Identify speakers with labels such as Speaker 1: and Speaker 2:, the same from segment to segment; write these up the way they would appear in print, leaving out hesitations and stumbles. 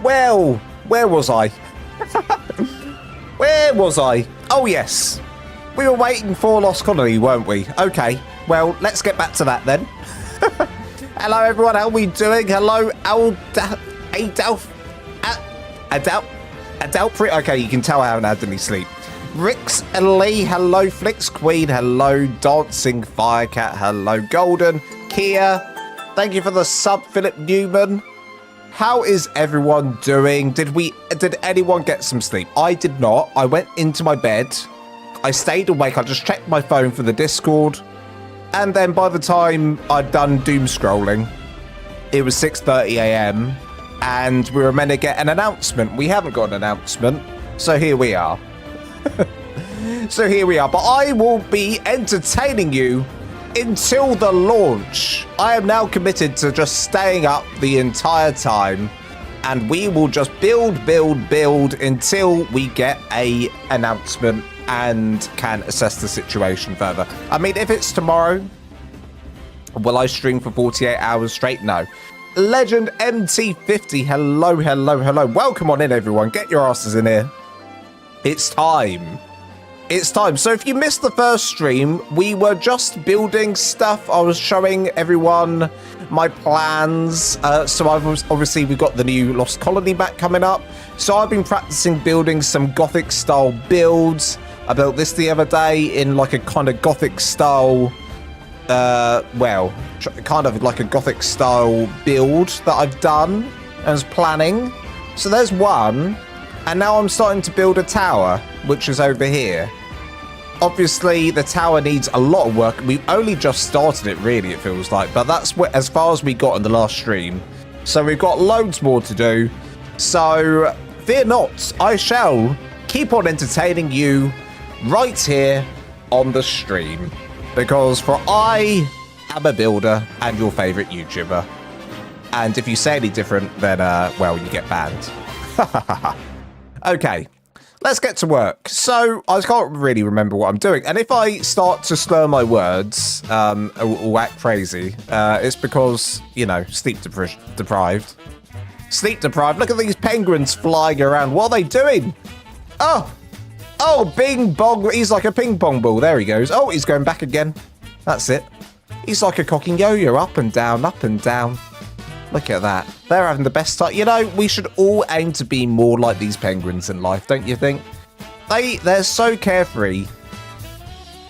Speaker 1: Well, where was I? Where was I? Oh, yes. We were waiting for Lost Colony, weren't we? Okay, well, let's get back to that then. Hello, everyone. How are we doing? Hello, Adelpri. Okay, you can tell I haven't had any sleep. Rix and Lee. Hello, Flix Queen. Hello, Dancing Firecat. Hello, Golden. Kia. Thank you for the sub, Philip Newman. How is everyone doing? Did anyone get some sleep? I did not. I went into my bed. I stayed awake. I just checked my phone for the Discord. And then by the time I'd done doom scrolling, it was 6:30 a.m. and we were meant to get an announcement. We haven't got an announcement. So here we are. But I will be entertaining you until the launch. I am now committed to just staying up the entire time, and we will just build until we get a announcement and can assess the situation further. I mean, if it's tomorrow, will I stream for 48 hours straight? No. Legend MT50, hello. Welcome on in, everyone. Get your asses in here. It's time. So if you missed the first stream, we were just building stuff. I was showing everyone my plans. So obviously we've got the new Lost Colony back coming up. So I've been practicing building some Gothic style builds. I built this the other day in like a kind of Gothic style, kind of like a Gothic style build that I've done and was planning. So there's one. And now I'm starting to build a tower, which is over here. Obviously, the tower needs a lot of work. We've only just started it, really, it feels like. But that's as far as we got in the last stream. So we've got loads more to do. So fear not, I shall keep on entertaining you right here on the stream. Because I am a builder and your favourite YouTuber. And if you say any different, then, well, you get banned. Okay, let's get to work. So I can't really remember what I'm doing. And if I start to slur my words or act crazy, it's because, you know, sleep deprived. Sleep deprived. Look at these penguins flying around. What are they doing? Oh, bing bong. He's like a ping pong ball. There he goes. Oh, he's going back again. That's it. He's like a cocking yo-yo, up and down, up and down. Look at that. They're having the best time. You know, we should all aim to be more like these penguins in life, don't you think? They're so carefree.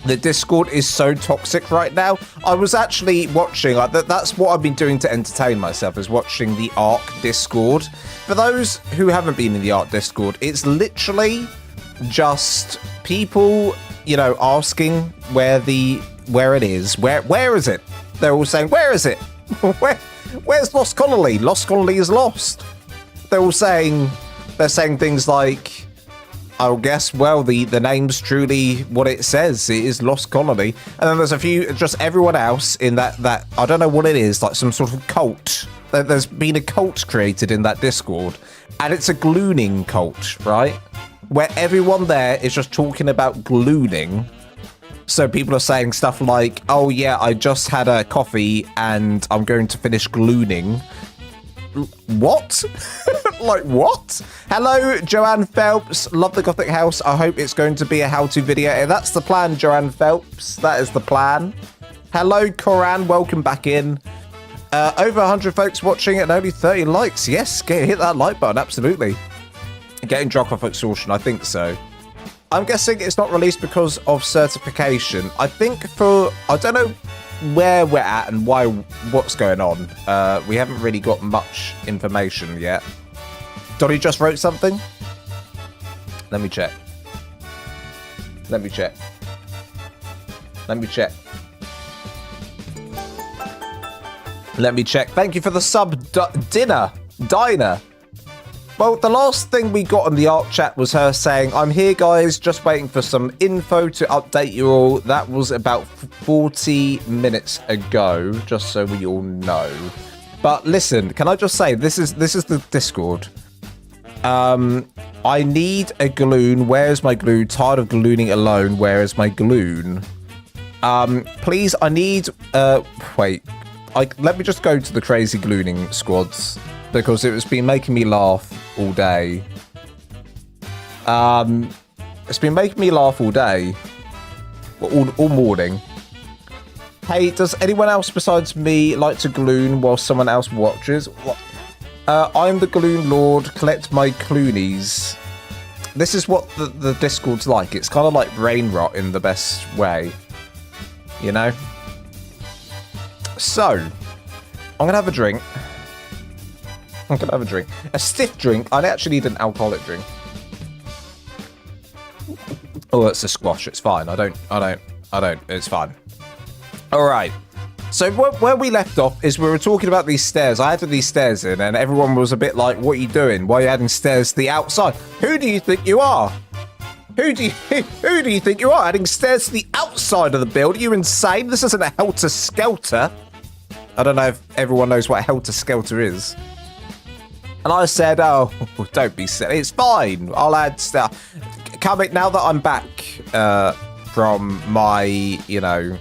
Speaker 1: The Discord is so toxic right now. I was actually watching, like, that's what I've been doing to entertain myself, is watching the ARK Discord. For those who haven't been in the ARK Discord, it's literally just people, you know, asking where it is. Where is it? They're all saying, where is it? Where's Lost Colony? Lost Colony is lost. They're saying things like, I guess, well, the name's truly what it says. It is Lost Colony. And then there's a few, just everyone else in that I don't know what it is, like some sort of cult. There's been a cult created in that Discord. And it's a glooning cult, right? Where everyone there is just talking about glooning. So people are saying stuff like, oh yeah, I just had a coffee and I'm going to finish glooning. What? Like what? Hello, Joanne Phelps. Love the Gothic house. I hope it's going to be a how-to video. That's the plan, Joanne Phelps. That is the plan. Hello, Koran. Welcome back in. Over 100 folks watching and only 30 likes. Yes, hit that like button. Absolutely. Getting drunk off exhaustion. I think so. I'm guessing it's not released because of certification. I think I don't know where we're at and what's going on. We haven't really got much information yet. Donnie just wrote something? Let me check. Thank you for the sub, Diner. Well, the last thing we got on the ARK chat was her saying, I'm here, guys, just waiting for some info to update you all. That was about 40 minutes ago, just so we all know. But listen, can I just say, this is the Discord. I need a gloon. Where's my glue? Tired of glooning alone. Where is my gloon? Please, I need... wait. Let me just go to the crazy glooning squads. because it was been making me laugh all day. It's been making me laugh all day, all morning. Hey, does anyone else besides me like to gloon while someone else watches? What? I'm the Gloon Lord, collect my Cloonies. This is what the Discord's like. It's kind of like brain rot in the best way. You know? So, I'm going to have a drink. A stiff drink. I actually need an alcoholic drink. Oh, it's a squash. It's fine. I don't. It's fine. All right. So where we left off is we were talking about these stairs. I added these stairs in, and everyone was a bit like, "What are you doing? Why are you adding stairs to the outside? Who do you think you are? Who do you think you are adding stairs to the outside of the build? Are you insane? This isn't a helter-skelter." I don't know if everyone knows what a helter-skelter is. And I said, "Oh, don't be silly. It's fine. I'll add stuff." Coming now that I'm back from my, you know,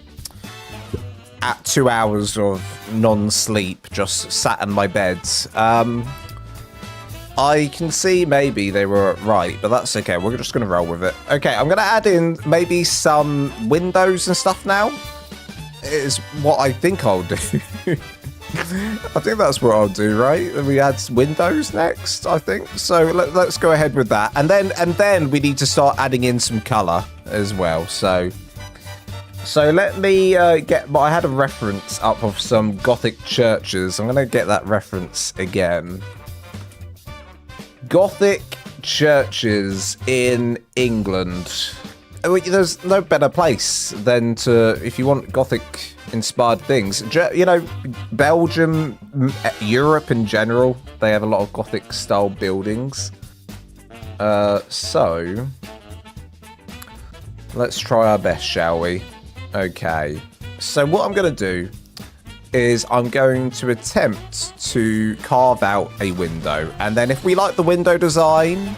Speaker 1: at 2 hours of non-sleep, just sat in my bed. I can see maybe they were right, but that's okay. We're just going to roll with it. Okay, I'm going to add in maybe some windows and stuff now. Is what I think I'll do. I think that's what I'll do, right? We add windows next, I think. So let's go ahead with that. And then we need to start adding in some color as well. So let me get... I had a reference up of some Gothic churches. I'm going to get that reference again. Gothic churches in England. There's no better place than to... If you want Gothic-inspired things. You know, Belgium, Europe in general, they have a lot of Gothic-style buildings. So... let's try our best, shall we? Okay, so what I'm going to do is I'm going to attempt to carve out a window. And then if we like the window design,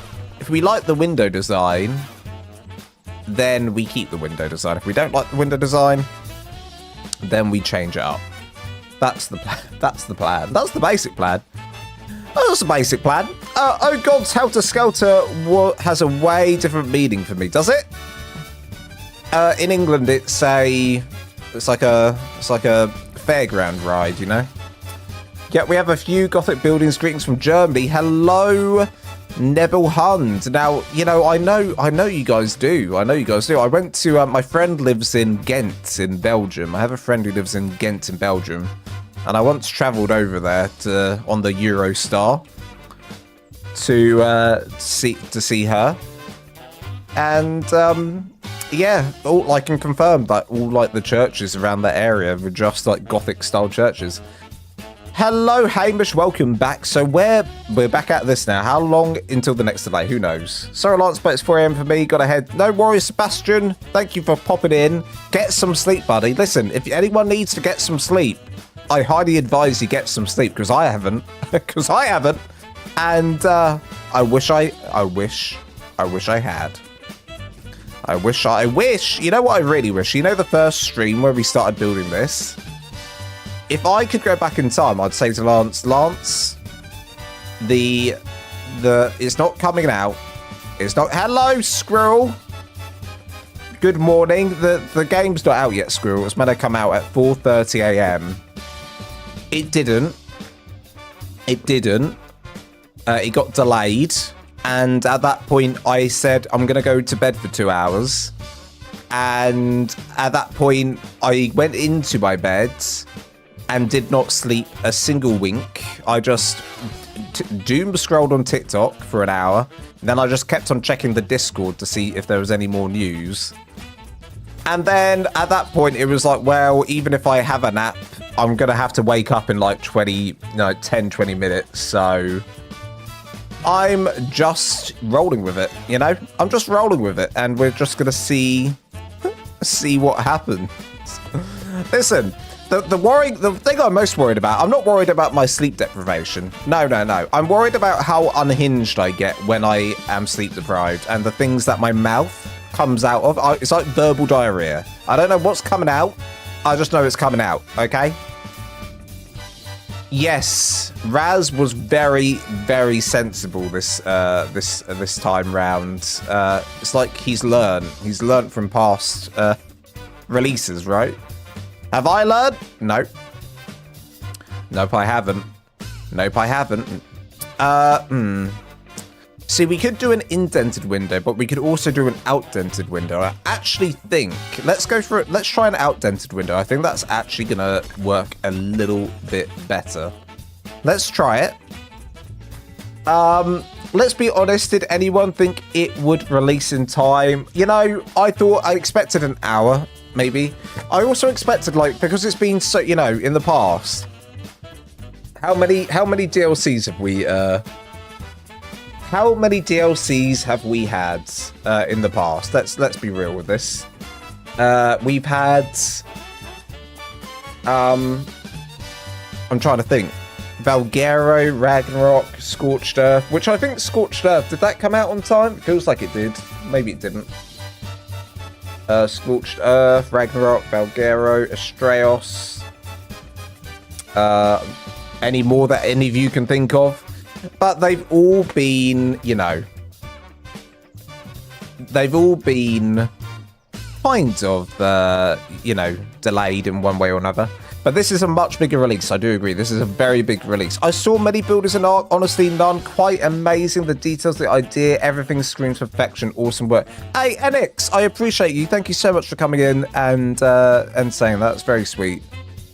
Speaker 1: then we keep the window design. If we don't like the window design, then we change it up. That's the plan. That's the plan. That's the basic plan. That's the basic plan. Oh God's helter-skelter has a way different meaning for me, does it? In England, it's like a fairground ride, you know. Yeah, we have a few Gothic buildings. Greetings from Germany. Hello, Nebelhund. Now, you know, I know you guys do. I went to my friend lives in Ghent in Belgium. I have a friend who lives in Ghent in Belgium, and I once travelled over there on the Eurostar to see her, and yeah, I can confirm that all like the churches around that area were just like Gothic style churches. Hello, Hamish, welcome back. So we're back at this now. How long until the next delay? Who knows? Sorry, Lance, but it's 4 a.m. for me. Got ahead. No worries, Sebastian. Thank you for popping in. Get some sleep, buddy. Listen, if anyone needs to get some sleep, I highly advise you get some sleep because I haven't. And I wish I had. I wish, you know what I really wish? You know the first stream where we started building this? If I could go back in time, I'd say to Lance, it's not coming out. It's not, hello, Squirrel. Good morning. The game's not out yet, Squirrel. It's meant to come out at 4:30 a.m. It didn't. It got delayed. And at that point, I said, I'm going to go to bed for 2 hours. And at that point, I went into my bed and did not sleep a single wink. I just doom scrolled on TikTok for an hour. Then I just kept on checking the Discord to see if there was any more news. And then at that point, it was like, well, even if I have a nap, I'm going to have to wake up in like 10, 20 minutes. So I'm just rolling with it, you know? I'm just rolling with it, and we're just gonna see what happens. Listen, the thing I'm most worried about, I'm not worried about my sleep deprivation. No. I'm worried about how unhinged I get when I am sleep deprived, and the things that my mouth comes out of. It's like verbal diarrhea. I don't know what's coming out. I just know it's coming out, okay? Yes, Raz was very, very sensible this time round. It's like he's learned. He's learned from past releases, right? Have I learned? Nope. Nope, I haven't. Nope, I haven't. See, we could do an indented window, but we could also do an outdented window. I actually think, let's go for it. Let's try an outdented window. I think that's actually gonna work a little bit better. Let's try it. Let's be honest, did anyone think it would release in time? You know, I expected an hour, maybe. I also expected, like, because it's been so, you know, in the past. How many DLCs have we, how many DLCs have we had in the past? Let's be real with this. We've had I'm trying to think. Valguero, Ragnarok, Scorched Earth, which I think Scorched Earth, did that come out on time? It feels like it did. Maybe it didn't. Scorched Earth, Ragnarok, Valguero, Astraeos. Any more that any of you can think of? But they've all been, you know, they've all been kind of, you know, delayed in one way or another. But this is a much bigger release. I do agree. This is a very big release. I saw many builders in ARK. Honestly, none. Quite amazing. The details, the idea, everything screams perfection. Awesome work. Hey, NX, I appreciate you. Thank you so much for coming in and saying that. That's very sweet.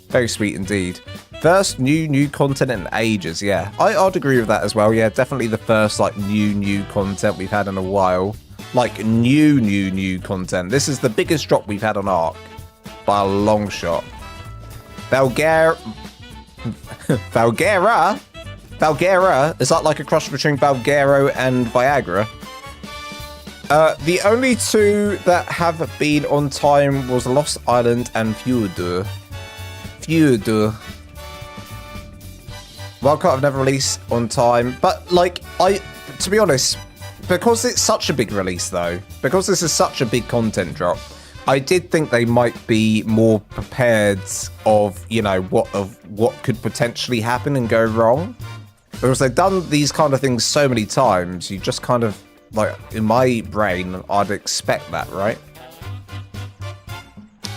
Speaker 1: Very sweet indeed. First new content in ages. Yeah, I'd agree with that as well. Yeah, definitely the first like new content we've had in a while. Like new content. This is the biggest drop we've had on ARK by a long shot. Valguera. Is that like a cross between Valguero and Viagra? The only two that have been on time was Lost Island and Fjordur. Wildcard have never released on time, but like to be honest, because it's such a big release though, because this is such a big content drop, I did think they might be more prepared of, you know, what could potentially happen and go wrong. Because they've done these kind of things so many times, you just kind of, like, in my brain, I'd expect that, right?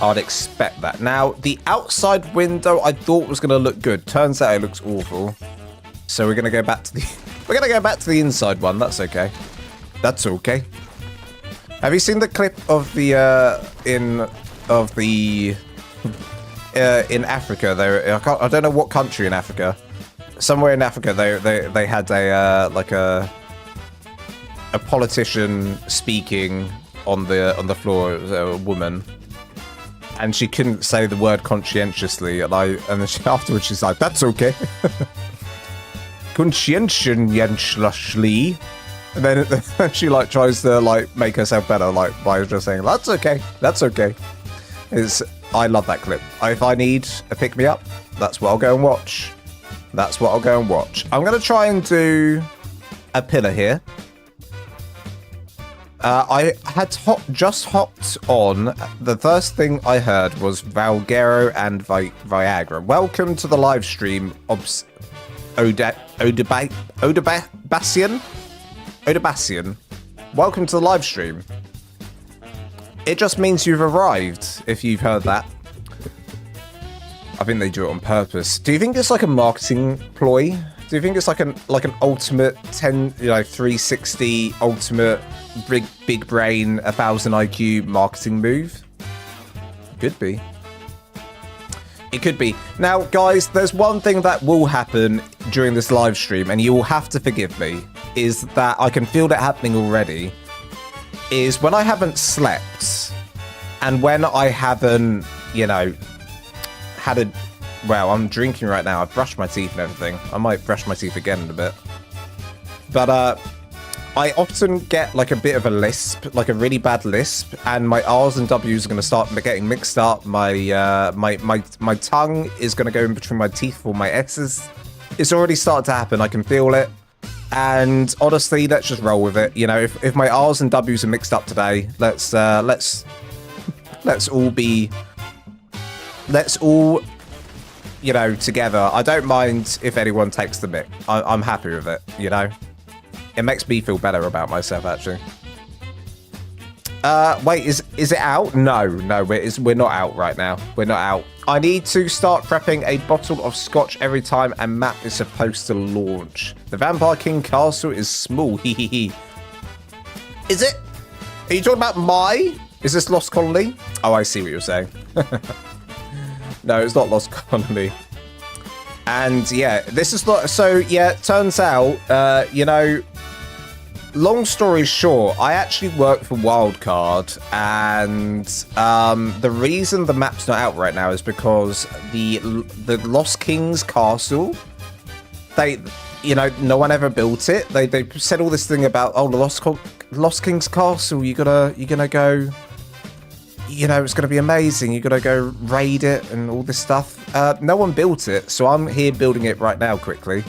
Speaker 1: I'd expect that. Now, the outside window I thought was going to look good. Turns out it looks awful. So we're going to go back to the inside one. That's okay. That's okay. Have you seen the clip of the in Africa? I don't know what country in Africa. Somewhere in Africa, they had a like a politician speaking on the floor. It was a woman, and she couldn't say the word conscientiously. And then afterwards she's like, "That's okay." Conscientiously. And then she like tries to like make herself better, like by just saying, "That's okay, that's okay." I love that clip. If I need a pick me up, that's what I'll go and watch. That's what I'll go and watch. I'm gonna try and do a pillar here. I had just hopped on. The first thing I heard was Valguero and Viagra. Welcome to the live stream, Odebassian. Welcome to the live stream. It just means you've arrived, if you've heard that. I think they do it on purpose. Do you think it's like a marketing ploy? Do you think it's like an ultimate 360 ultimate big brain 1000 IQ marketing move? Could be. It could be. Now, guys, there's one thing that will happen during this live stream, and you will have to forgive me, is that I can feel that happening already, is when I haven't slept, and when I haven't, you know, had a... Well, I'm drinking right now. I've brushed my teeth and everything. I might brush my teeth again in a bit. But, I often get like a bit of a lisp, like a really bad lisp, and my R's and W's are going to start getting mixed up. My tongue is going to go in between my teeth for my S's. It's already started to happen. I can feel it. And honestly, let's just roll with it. You know, if my R's and W's are mixed up today, let's all you know, together, I don't mind if anyone takes the mic. I'm happy with it, you know? It makes me feel better about myself, actually. Wait, is it out? No, we're not out right now. We're not out. I need to start prepping a bottle of scotch every time a map is supposed to launch. The Vampire King Castle is small. Is it? Are you talking about Is this Lost Colony? Oh, I see what you're saying. No, it's not Lost Colony. And yeah, this is not. So yeah, it turns out, you know, long story short, I actually work for Wildcard, and the reason the map's not out right now is because the Lost King's Castle, you know, no one ever built it. They said all this thing about, oh, the Lost King's Castle, you're gonna go, you know, it's gonna be amazing. You're gonna go raid it and all this stuff. No one built it, so I'm here building it right now quickly.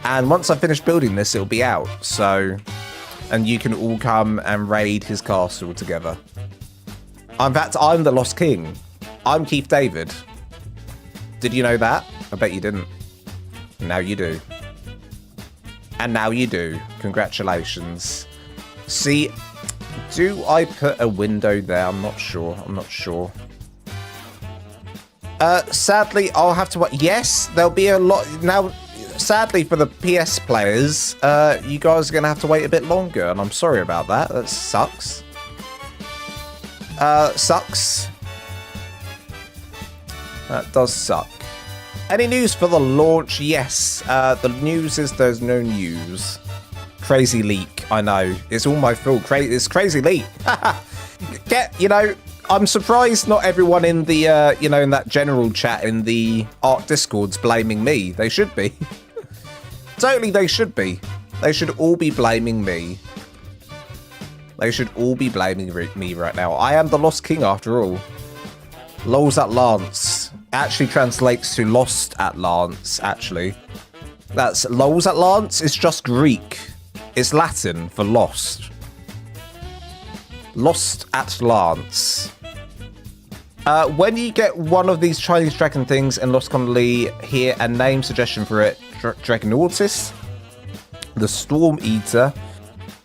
Speaker 1: And once I finish building this, it'll be out. So, and you can all come and raid his castle together. In fact, I'm the Lost King. I'm Keith David. Did you know that? I bet you didn't. Now you do. And now you do. Congratulations. See, do I put a window there? I'm not sure. Sadly, I'll have to wait. Yes, there'll be a lot. Now, sadly for the PS players, you guys are going to have to wait a bit longer, and I'm sorry about that. That sucks. Sucks. That does suck. Any news for the launch? Yes. The news is there's no news. Crazy leak. I know. It's all my fault. It's crazy leak. You know, I'm surprised not everyone in the, you know, in that general chat in the ARK Discord's blaming me. They should be. Totally, they should be. They should all be blaming me. They should all be blaming me right now. I am the Lost King after all. Lols at Lance actually translates to Lost at Lance, actually. That's Lols at Lance is just Greek. It's Latin for lost. Lost at Lance. When you get one of these Chinese dragon things in Lost Colony, hear a name suggestion for it. Dragonautis. The Storm Eater.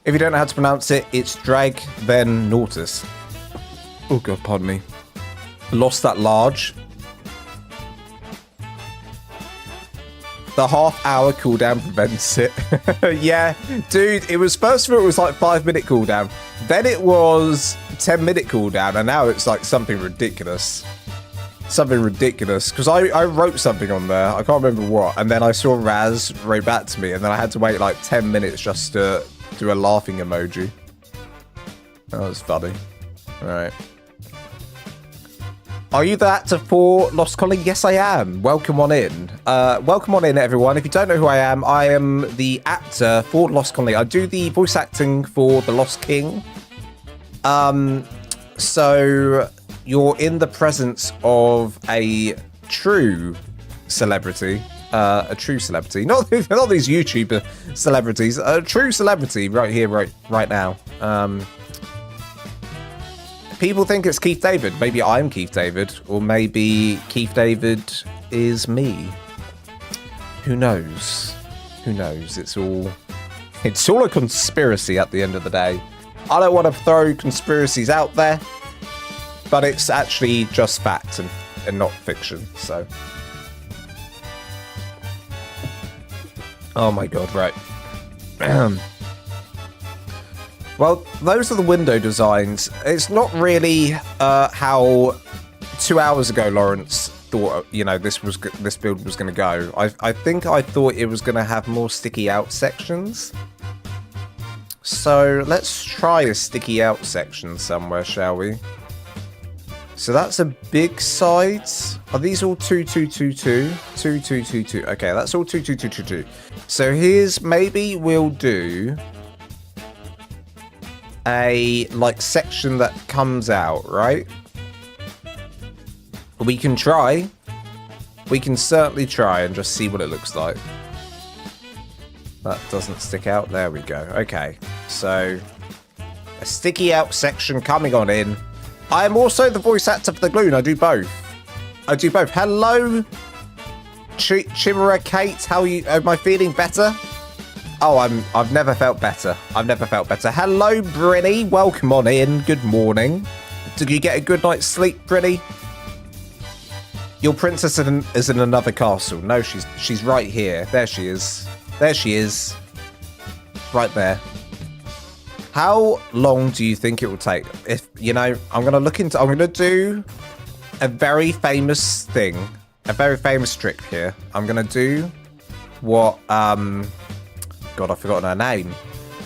Speaker 1: If you don't know how to pronounce it, it's Drag, then Nautis. Oh god, pardon me. Lost at Large. The half-hour cooldown prevents it. Yeah, dude, it was first of all, it was like 5-minute cooldown. Then it was 10-minute cooldown, and now it's like something ridiculous. Something ridiculous. Because I wrote something on there, I can't remember what, and then I saw Raz write back to me, and then I had to wait like 10 minutes just to do a laughing emoji. That was funny. Alright. Are you the actor for Lost Colony? Yes, I am. Welcome on in. Welcome on in, everyone. If you don't know who I am the actor for Lost Colony. I do the voice acting for the Lost King. So you're in the presence of a true celebrity. Not these YouTuber celebrities. A true celebrity right here, right now. People think it's Keith David. Maybe I'm Keith David, or maybe Keith David is me. Who knows? Who knows? It's all a conspiracy at the end of the day. I don't want to throw conspiracies out there, but it's actually just fact and not fiction. So, oh my god, right. Well, those are the window designs. It's not really how 2 hours ago Lawrence thought, you know, this build was going to go. I think I thought it was going to have more sticky out sections. So let's try a sticky out section somewhere, shall we? So that's a big sides. Are these all 2, 2, 2, 2? 2, 2, 2, 2. Okay, that's all 2, 2, 2, 2, 2. So here's, maybe we'll do a like section that comes out, right? We can try. We can certainly try and just see what it looks like. That doesn't stick out. There we go. Okay, so a sticky out section coming on in. I am also the voice actor for the Gloon. I do both. Hello, Chimera Kate, how are you? Am I feeling better? Oh, I've never felt better. I've never felt better. Hello, Brinny. Welcome on in. Good morning. Did you get a good night's sleep, Brinny? Your princess is in another castle. No, she's right here. There she is. There she is. Right there. How long do you think it will take? If, you know, I'm going to do a very famous thing. A very famous trick here. I'm going to do what, God, I've forgotten her name.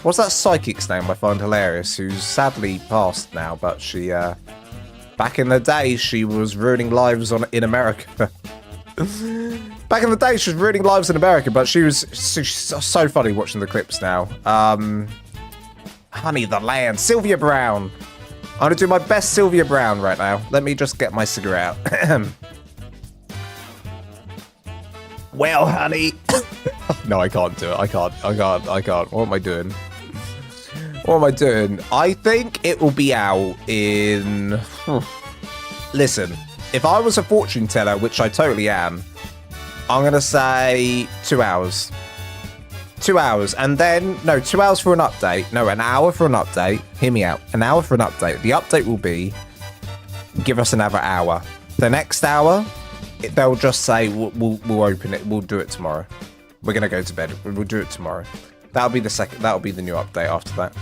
Speaker 1: What's that psychic's name I find hilarious, who's sadly passed now, but she, back in the day, she was ruining lives in America. Back in the day, she was ruining lives in America, but she's so funny watching the clips now. Honey the Land, Sylvia Brown. I'm going to do my best Sylvia Brown right now. Let me just get my cigarette out. Well, honey. No, I can't do it. I can't. What am I doing? What am I doing? I think it will be out in... Listen, if I was a fortune teller, which I totally am, I'm going to say 2 hours. 2 hours. And then, no, 2 hours for an update. No, an hour for an update. Hear me out. An hour for an update. The update will be, give us another hour. The next hour, they'll just say, we'll open it. We'll do it tomorrow. We're going to go to bed. We'll do it tomorrow. That'll be the new update after that.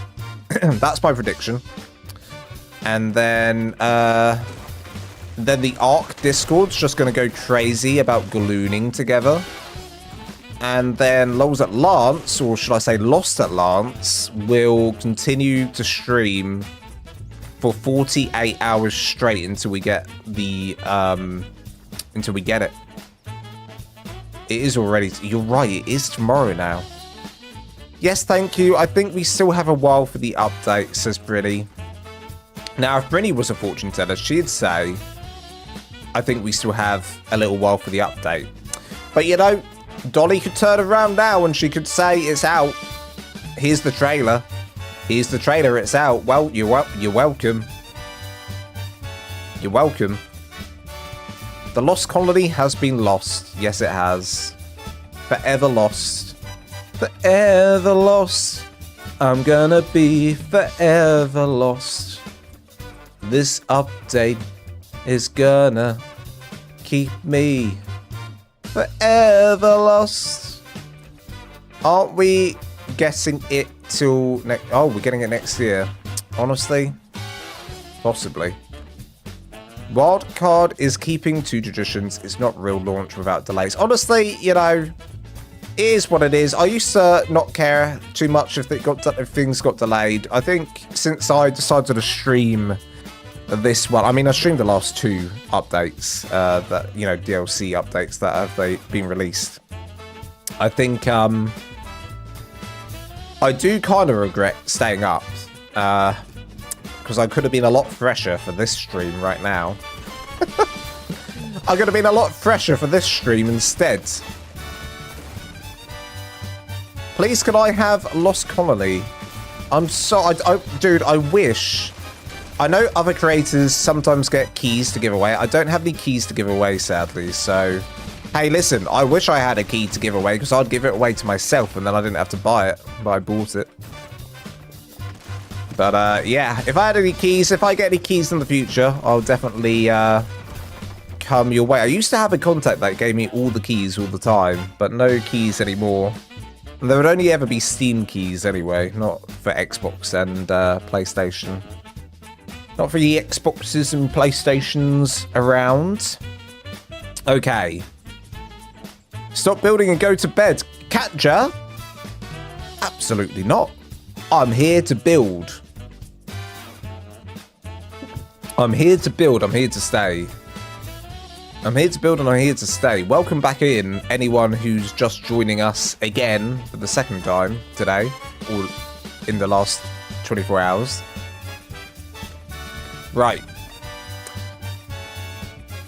Speaker 1: That's my prediction. And then the ARK Discord's just going to go crazy about gallooning together. And then Lols at Lance, or should I say Lost at Lance, will continue to stream for 48 hours straight until we get the until we get it. It is already. You're right. It is tomorrow now. Yes, thank you. I think we still have a while for the update, says Brinny. Now, if Brinny was a fortune teller, she'd say, I think we still have a little while for the update. But, you know, Dolly could turn around now and she could say it's out. Here's the trailer. Here's the trailer. It's out. Well, you're welcome. You're welcome. The Lost Colony has been lost. Yes, it has. Forever lost. Forever lost. I'm gonna be forever lost. This update is gonna keep me forever lost. Aren't we getting it till next? Oh, we're getting it next year. Honestly, possibly. Wildcard is keeping to traditions. It's not real launch without delays. Honestly, you know, it is what it is. I used to not care too much if things got delayed. I think since I decided to stream this one, I mean, I streamed the last 2 updates, that, you know, DLC updates that have been released. I think I do kind of regret staying up, because I could have been a lot fresher for this stream right now. I could have been a lot fresher for this stream instead. Please, can I have Lost Colony? I'm so... dude, I wish... I know other creators sometimes get keys to give away. I don't have any keys to give away, sadly, so... Hey, listen, I wish I had a key to give away, because I'd give it away to myself, and then I didn't have to buy it, but I bought it. But, yeah, if I had any keys, if I get any keys in the future, I'll definitely, come your way. I used to have a contact that gave me all the keys all the time, but no keys anymore. And there would only ever be Steam keys anyway, not for Xbox and, PlayStation. Not for the Xboxes and PlayStations around. Okay. Stop building and go to bed. Katja? Absolutely not. I'm here to build. I'm here to build. I'm here to stay. I'm here to build and I'm here to stay. Welcome back in, anyone who's just joining us again for the second time today, or in the last 24 hours. Right.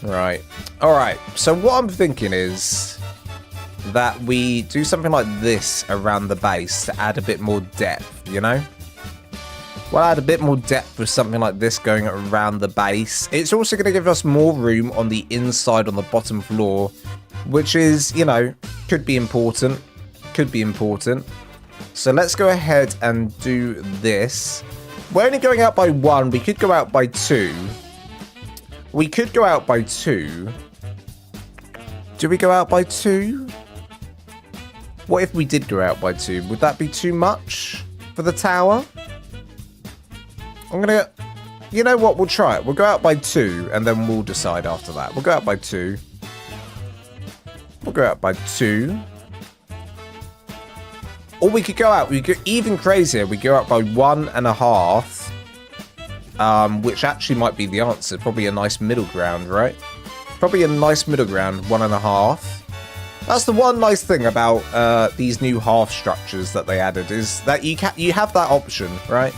Speaker 1: Right. Alright, so what I'm thinking is that we do something like this around the base to add a bit more depth, you know? We'll add a bit more depth with something like this going around the base. It's also going to give us more room on the inside, on the bottom floor, which is, you know, could be important. Could be important. So let's go ahead and do this. We're only going out by 1. We could go out by 2. We could go out by 2. Do we go out by 2? What if we did go out by 2? Would that be too much for the tower? I'm going to... You know what? We'll try it. We'll go out by 2, and then we'll decide after that. We'll go out by 2. We'll go out by 2. Or we could go out. We could even crazier. We go out by 1.5. Which actually might be the answer. Probably a nice middle ground, right? Probably a nice middle ground. 1.5. That's the one nice thing about these new half structures that they added, is that you have that option, right?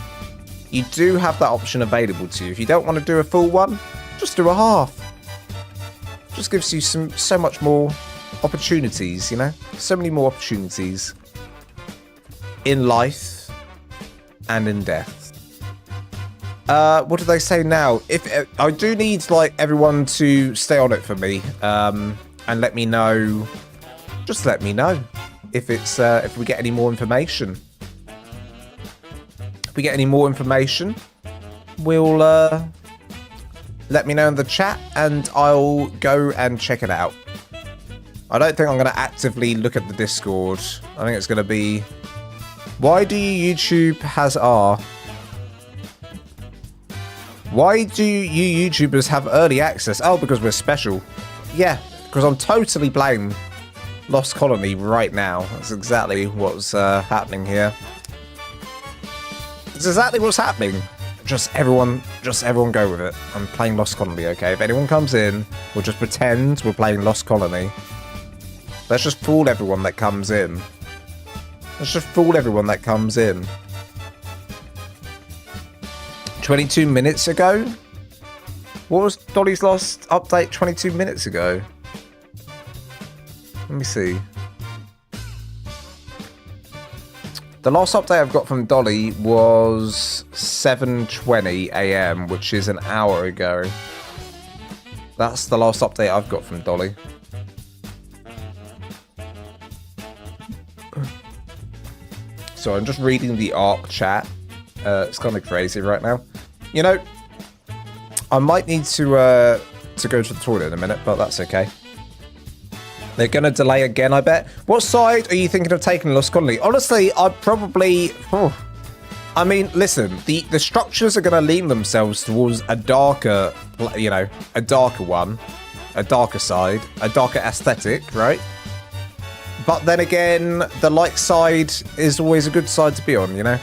Speaker 1: You do have that option available to you. If you don't want to do a full one, just do a half. Just gives you so much more opportunities, you know? So many more opportunities in life and in death. What do they say now? If I do need like everyone to stay on it for me, and let me know. Just let me know if it's if we get any more information. If we get any more information, we'll let me know in the chat, and I'll go and check it out. I don't think I'm going to actively look at the Discord. I think it's going to be, why do YouTube has R? Why do you YouTubers have early access? Oh, because we're special. Yeah, because I'm totally playing Lost Colony right now. That's exactly what's happening here. It's exactly what's happening. Just everyone go with it. I'm playing Lost Colony, okay? If anyone comes in, we'll just pretend we're playing Lost Colony. Let's just fool everyone that comes in. Let's just fool everyone that comes in. 22 minutes ago? What was Dolly's last update 22 minutes ago? Let me see. The last update I've got from Dolly was 7:20 AM, which is an hour ago. That's the last update I've got from Dolly. So I'm just reading the ARK chat. It's kind of crazy right now. You know, I might need to go to the toilet in a minute, but that's okay. They're going to delay again, I bet. What side are you thinking of taking, Lost Colony? Honestly, I'd probably... I mean, listen, the structures are going to lean themselves towards a darker, you know, a darker one. A darker side. A darker aesthetic, right? But then again, the light side is always a good side to be on, you know?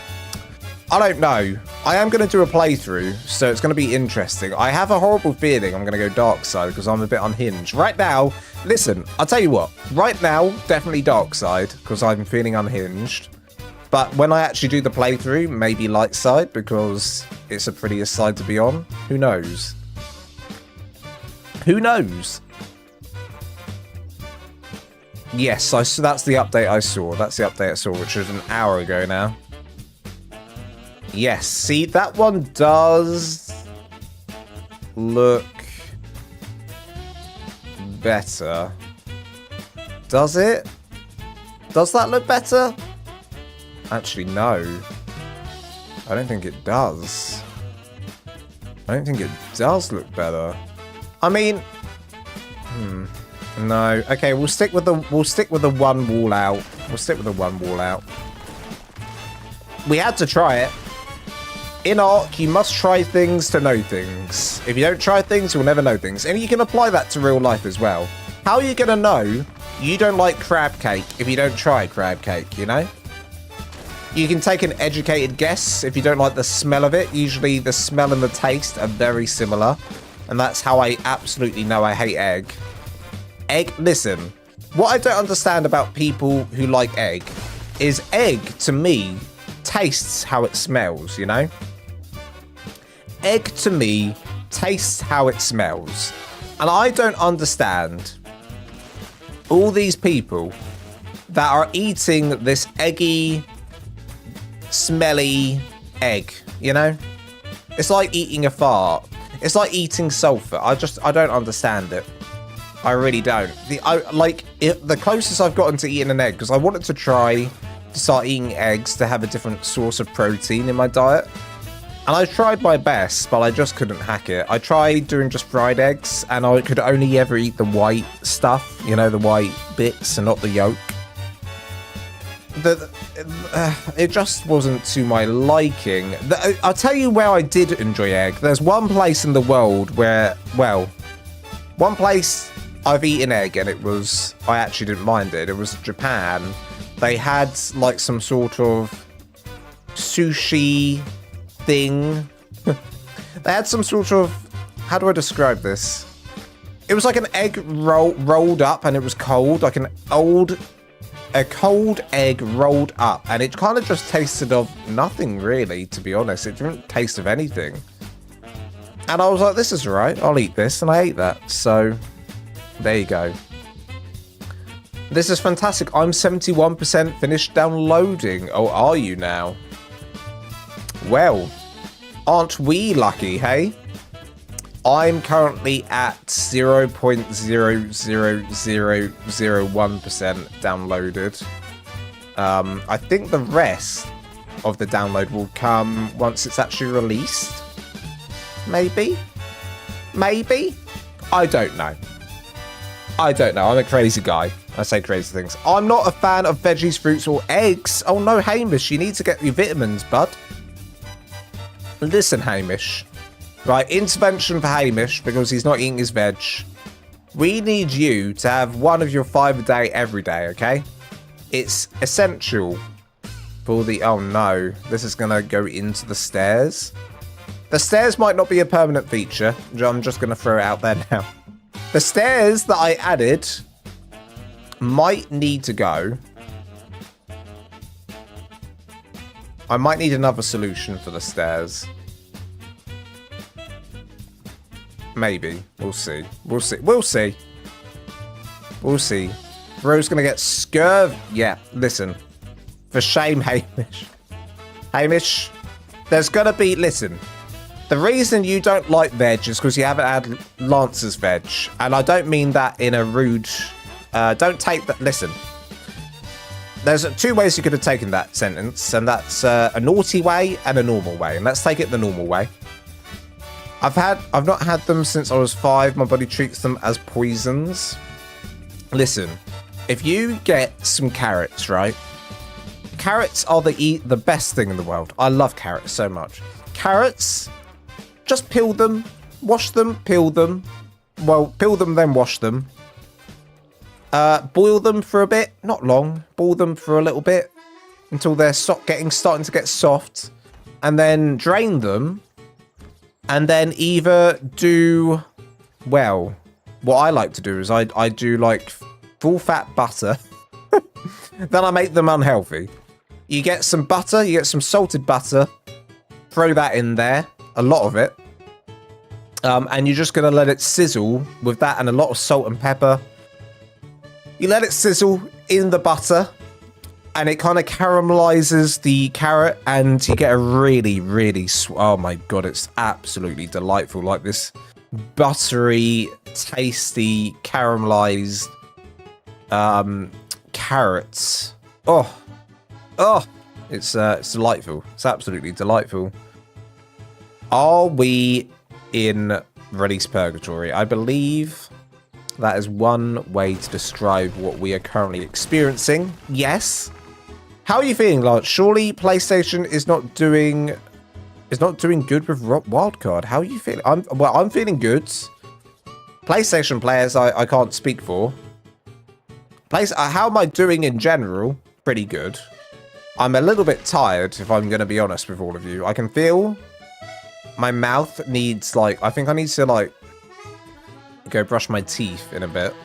Speaker 1: I don't know. I am going to do a playthrough, so it's going to be interesting. I have a horrible feeling I'm going to go dark side because I'm a bit unhinged. Right now, listen, I'll tell you what. Right now, definitely dark side because I'm feeling unhinged. But when I actually do the playthrough, maybe light side because it's a prettier side to be on. Who knows? Who knows? Yes, so that's the update I saw. That's the update I saw, which was an hour ago now. Yes, see, that one does look better. Does it? Does that look better? Actually, no. I don't think it does. I don't think it does look better. I mean, no. Okay, we'll stick with the one wall out. We'll stick with the one wall out. We had to try it. In ARK, you must try things to know things. If you don't try things, you'll never know things. And you can apply that to real life as well. How are you going to know you don't like crab cake if you don't try crab cake, you know? You can take an educated guess if you don't like the smell of it. Usually the smell and the taste are very similar. And that's how I absolutely know I hate egg. Egg, listen. What I don't understand about people who like egg is egg, to me, tastes how it smells, you know? Egg, to me, tastes how it smells. And I don't understand all these people that are eating this eggy, smelly egg, you know? It's like eating a fart. It's like eating sulfur. I don't understand it. I really don't. The closest I've gotten to eating an egg, because I wanted to try to start eating eggs to have a different source of protein in my diet. And I tried my best, but I just couldn't hack it. I tried doing just fried eggs, and I could only ever eat the white stuff, you know, the white bits and not the yolk. It just wasn't to my liking. I'll tell you where I did enjoy egg. There's one place in the world where, well, one place I've eaten egg and I actually didn't mind it. It was Japan. They had like some sort of sushi thing. They had some sort of, how do I describe this? It was like an egg rolled up, and it was cold, like a cold egg rolled up, and it kind of just tasted of nothing really, to be honest. It didn't taste of anything. And I was like, this is all right, I'll eat this, and I ate that. So there you go. This is fantastic. I'm 71% finished downloading. Oh, are you now? Well, aren't we lucky, hey? I'm currently at 0.00001% downloaded. I think the rest of the download will come once it's actually released. Maybe? Maybe? I don't know. I don't know. I'm a crazy guy. I say crazy things. I'm not a fan of veggies, fruits, or eggs. Oh no, Hamish, you need to get your vitamins, bud. Listen, Hamish. Right, intervention for Hamish, because he's not eating his veg. We need you to have one of your 5 a day every day, okay? It's essential for the... Oh no, this is going to go into the stairs. The stairs might not be a permanent feature. I'm just going to throw it out there now. The stairs that I added might need to go. I might need another solution for the stairs. Maybe. We'll see. We'll see. We'll see. We'll see. Bro's gonna get scurvy. Yeah, listen. For shame, Hamish. Hamish, there's gonna be... Listen. The reason you don't like veg is because you haven't had Lancer's veg. And I don't mean that in a rude... don't take that... Listen. There's 2 ways you could have taken that sentence, and that's a naughty way and a normal way. And let's take it the normal way. I've not had them since I was 5. My body treats them as poisons. Listen, if you get some carrots, right? Carrots are the best thing in the world. I love carrots so much. Carrots, just peel them, wash them, peel them. Well, peel them, then wash them. Boil them for a bit, not long. Boil them for a little bit until they're starting to get soft, and then drain them. And then either do, well, what I like to do is I do like full fat butter. Then I make them unhealthy. You get some butter, you get some salted butter, throw that in there, a lot of it. And you're just going to let it sizzle with that and a lot of salt and pepper. You let it sizzle in the butter, and it kind of caramelizes the carrot, and you get a really, really... Oh my god, it's absolutely delightful. Like this buttery, tasty, caramelized carrots. Oh, it's delightful. It's absolutely delightful. Are we in release purgatory? I believe that is one way to describe what we are currently experiencing. Yes. How are you feeling, Lance? Surely PlayStation is not doing good with Wildcard. How are you feeling? I'm feeling good. PlayStation players, I can't speak for. How am I doing in general? Pretty good. I'm a little bit tired, if I'm going to be honest with all of you. I can feel my mouth needs, like, I think I need to, like, go brush my teeth in a bit.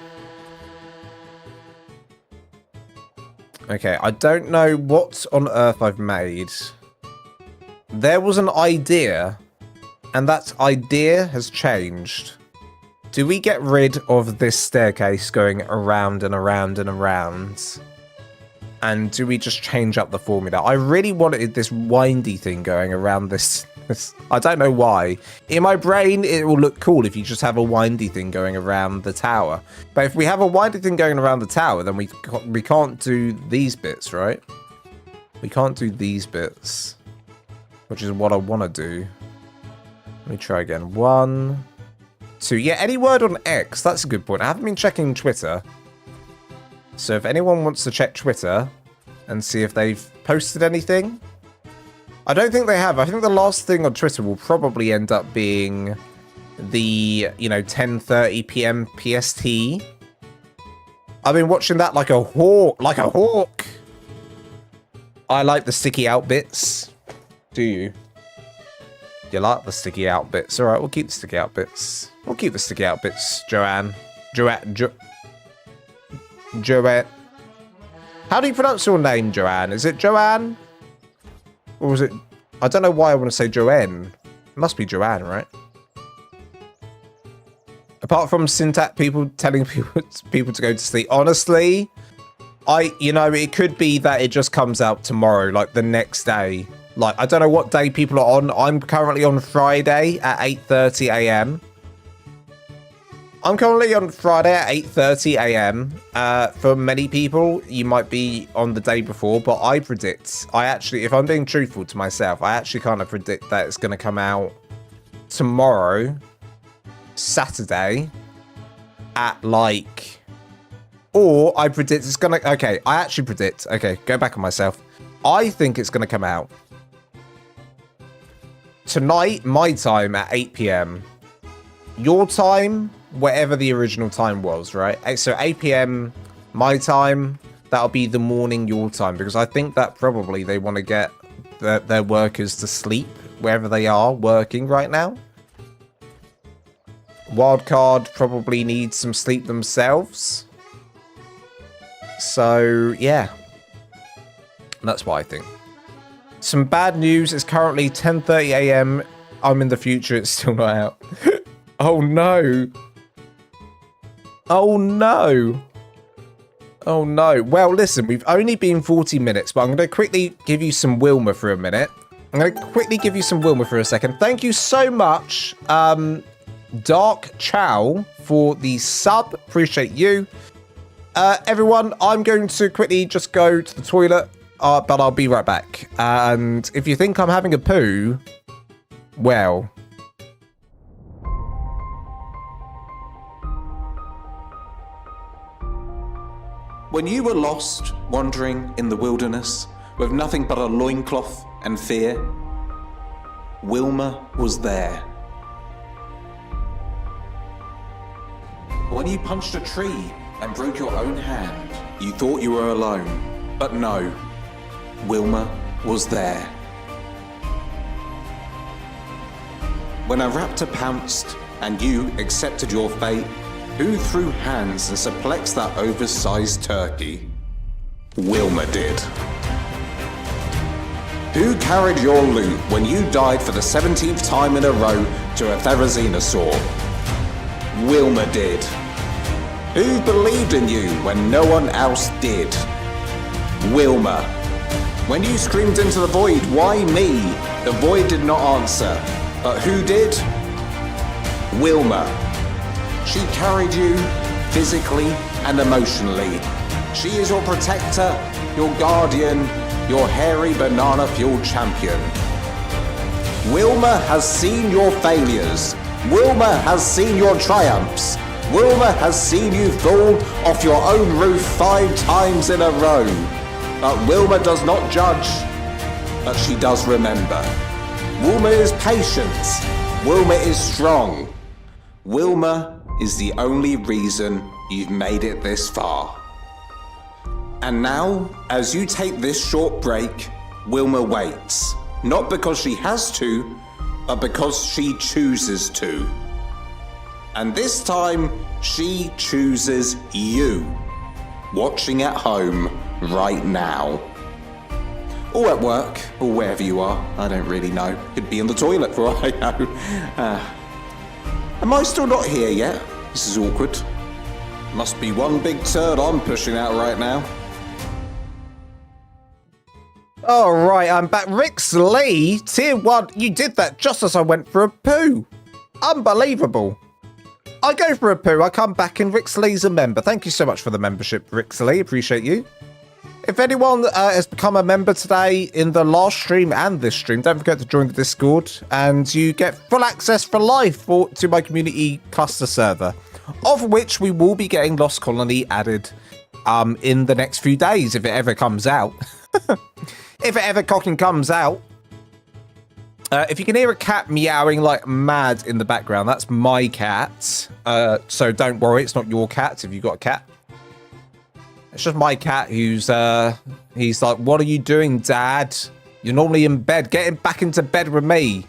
Speaker 1: Okay, I don't know what on earth I've made. There was an idea, and that idea has changed. Do we get rid of this staircase going around and around and around? And do we just change up the formula? I really wanted this windy thing going around this honest. I don't know why. In my brain, it will look cool if you just have a windy thing going around the tower. But if we have a windy thing going around the tower, then we can't do these bits, right? We can't do these bits, which is what I want to do. Let me try again. 1, 2. Yeah, any word on X? That's a good point. I haven't been checking Twitter. So if anyone wants to check Twitter and see if they've posted anything. I don't think they have. I think the last thing on Twitter will probably end up being the, 10:30 p.m. PST. I've been watching that like a hawk. I like the sticky out bits. Do you? You like the sticky out bits? All right, we'll keep the sticky out bits. We'll keep the sticky out bits, Joanne. Joanne. How do you pronounce your name, Joanne? Is it Joanne? Or was it... I don't know why I want to say Joanne. It must be Joanne, right? Apart from syntax, people telling people to go to sleep. Honestly, it could be that it just comes out tomorrow, like the next day. Like, I don't know what day people are on. I'm currently on Friday at 8:30 a.m. I'm currently on Friday at 8:30 a.m. For many people, you might be on the day before, but I predict, if I'm being truthful to myself, I actually kind of predict that it's going to come out tomorrow, Saturday, at or I predict it's going to, go back on myself. I think it's going to come out tonight, my time, at 8 p.m. Your time, whatever the original time was, right? So 8 p.m. my time, that'll be the morning your time, because I think that probably they want to get their workers to sleep wherever they are working right now. Wildcard probably needs some sleep themselves. So, yeah. That's what I think. Some bad news. It's currently 10:30 a.m. I'm in the future. It's still not out. Oh, no. Oh, no. Oh, no. Well, listen, we've only been 40 minutes, but I'm going to quickly give you some Wilma for a minute. I'm going to quickly give you some Wilma for a second. Thank you so much, Dark Chow, for the sub. Appreciate you. Everyone, I'm going to quickly just go to the toilet. But I'll be right back. And if you think I'm having a poo, well.
Speaker 2: When you were lost, wandering in the wilderness, with nothing but a loincloth and fear, Wilma was there. When you punched a tree and broke your own hand, you thought you were alone, but no. Wilma was there. When a raptor pounced and you accepted your fate, who threw hands and suplexed that oversized turkey? Wilma did. Who carried your loot when you died for the 17th time in a row to a Therizinosaur? Wilma did. Who believed in you when no one else did? Wilma. When you screamed into the void, why me? The void did not answer. But who did? Wilma. She carried you physically and emotionally. She is your protector, your guardian, your hairy banana-fueled champion. Wilma has seen your failures. Wilma has seen your triumphs. Wilma has seen you fall off your own roof 5 times in a row. But Wilma does not judge, but she does remember. Wilma is patient. Wilma is strong. Wilma is the only reason you've made it this far. And now, as you take this short break, Wilma waits. Not because she has to, but because she chooses to. And this time, she chooses you. Watching at home right now. Or at work, or wherever you are. I don't really know. Could be in the toilet for all I know. Am I still not here yet? This is awkward. Must be one big turd I'm pushing out right now.
Speaker 1: All right, I'm back. Rix Lee, tier 1. You did that just as I went for a poo. Unbelievable. I go for a poo, I come back, and Rix Lee's a member. Thank you so much for the membership, Rix Lee. Appreciate you. If anyone has become a member today in the last stream and this stream, don't forget to join the Discord, and you get full access for life to my community cluster server, of which we will be getting Lost Colony added in the next few days, if it ever comes out. If it ever cocking comes out. If you can hear a cat meowing like mad in the background, that's my cat. So don't worry, it's not your cat if you've got a cat. It's just my cat who's, he's like, what are you doing, Dad? You're normally in bed. Get him back into bed with me.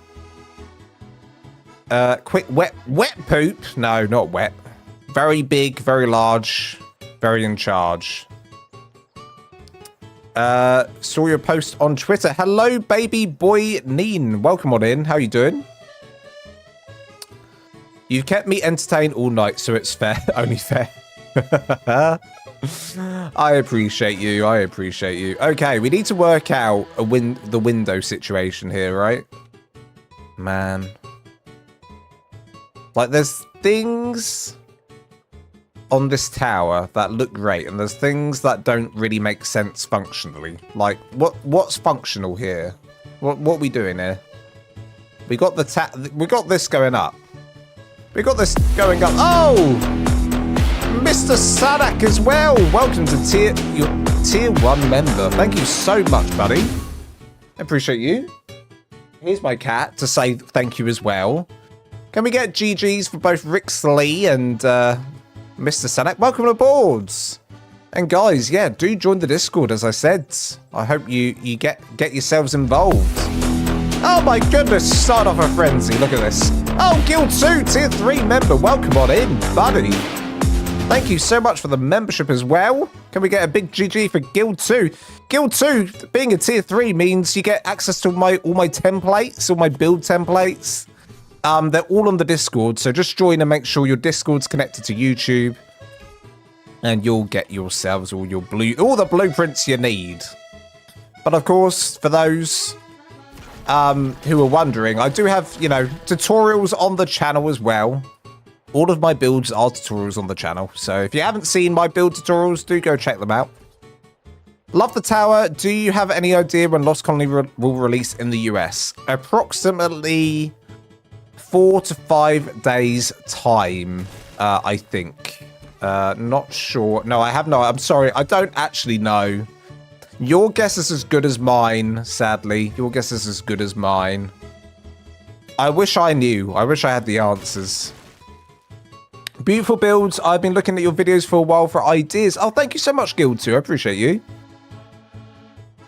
Speaker 1: Quick, wet poop? No, not wet. Very big, very large, very in charge. Saw your post on Twitter. Hello, baby boy Neen. Welcome on in. How you doing? You've kept me entertained all night, so it's fair. Only fair. I appreciate you. I appreciate you. Okay, we need to work out the window situation here, right? Man. Like, there's things on this tower that look great, and there's things that don't really make sense functionally. Like, what's functional here? What are we doing here? We got we got this going up. We got this going up. Oh, Mr. Sadak as well. Welcome to your tier 1 member. Thank you so much, buddy. I appreciate you. Here's my cat to say thank you as well. Can we get GGs for both Rix Lee and Mr. Sanak? Welcome aboard. And guys, yeah, do join the Discord, as I said. I hope you get yourselves involved. Oh my goodness, start off a frenzy. Look at this. Oh, Guild 2, tier 3 member. Welcome on in, buddy. Thank you so much for the membership as well. Can we get a big GG for Guild 2? Guild 2, being a tier 3 means you get access to all my templates, all my build templates. They're all on the Discord, so just join and make sure your Discord's connected to YouTube, and you'll get yourselves all the blueprints you need. But of course, for those who are wondering, I do have, tutorials on the channel as well. All of my builds are tutorials on the channel, so if you haven't seen my build tutorials, do go check them out. Love the tower. Do you have any idea when Lost Colony will release in the US? Approximately 4 to 5 days time, I think. Not sure. No, I have no. I'm sorry. I don't actually know. Your guess is as good as mine, sadly. Your guess is as good as mine. I wish I knew. I wish I had the answers. Beautiful builds. I've been looking at your videos for a while for ideas. Oh, thank you so much, Guild 2. I appreciate you.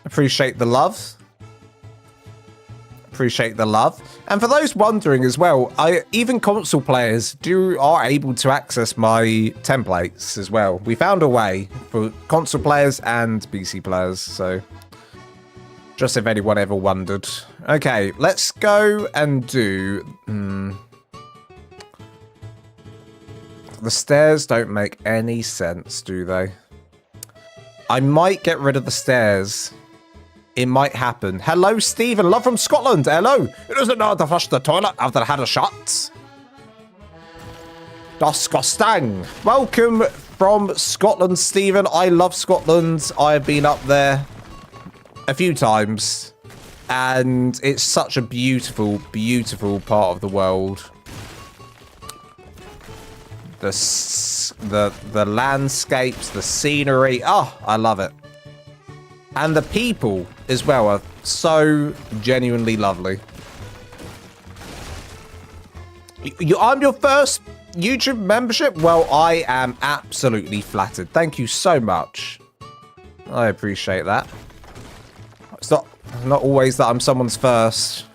Speaker 1: Appreciate the love. Appreciate the love. And for those wondering as well, even console players are able to access my templates as well. We found a way for console players and PC players, so just if anyone ever wondered. Okay, let's go and do... The stairs don't make any sense, do they? I might get rid of the stairs. It might happen. Hello, Stephen. Love from Scotland. Hello. It doesn't know how to flush the toilet after I had a shot. Disgusting. Welcome from Scotland, Stephen. I love Scotland. I've been up there a few times, and it's such a beautiful, beautiful part of the world. The landscapes, the scenery. Oh, I love it. And the people as well are so genuinely lovely. I'm your first YouTube membership? Well, I am absolutely flattered. Thank you so much. I appreciate that. It's not always that I'm someone's first.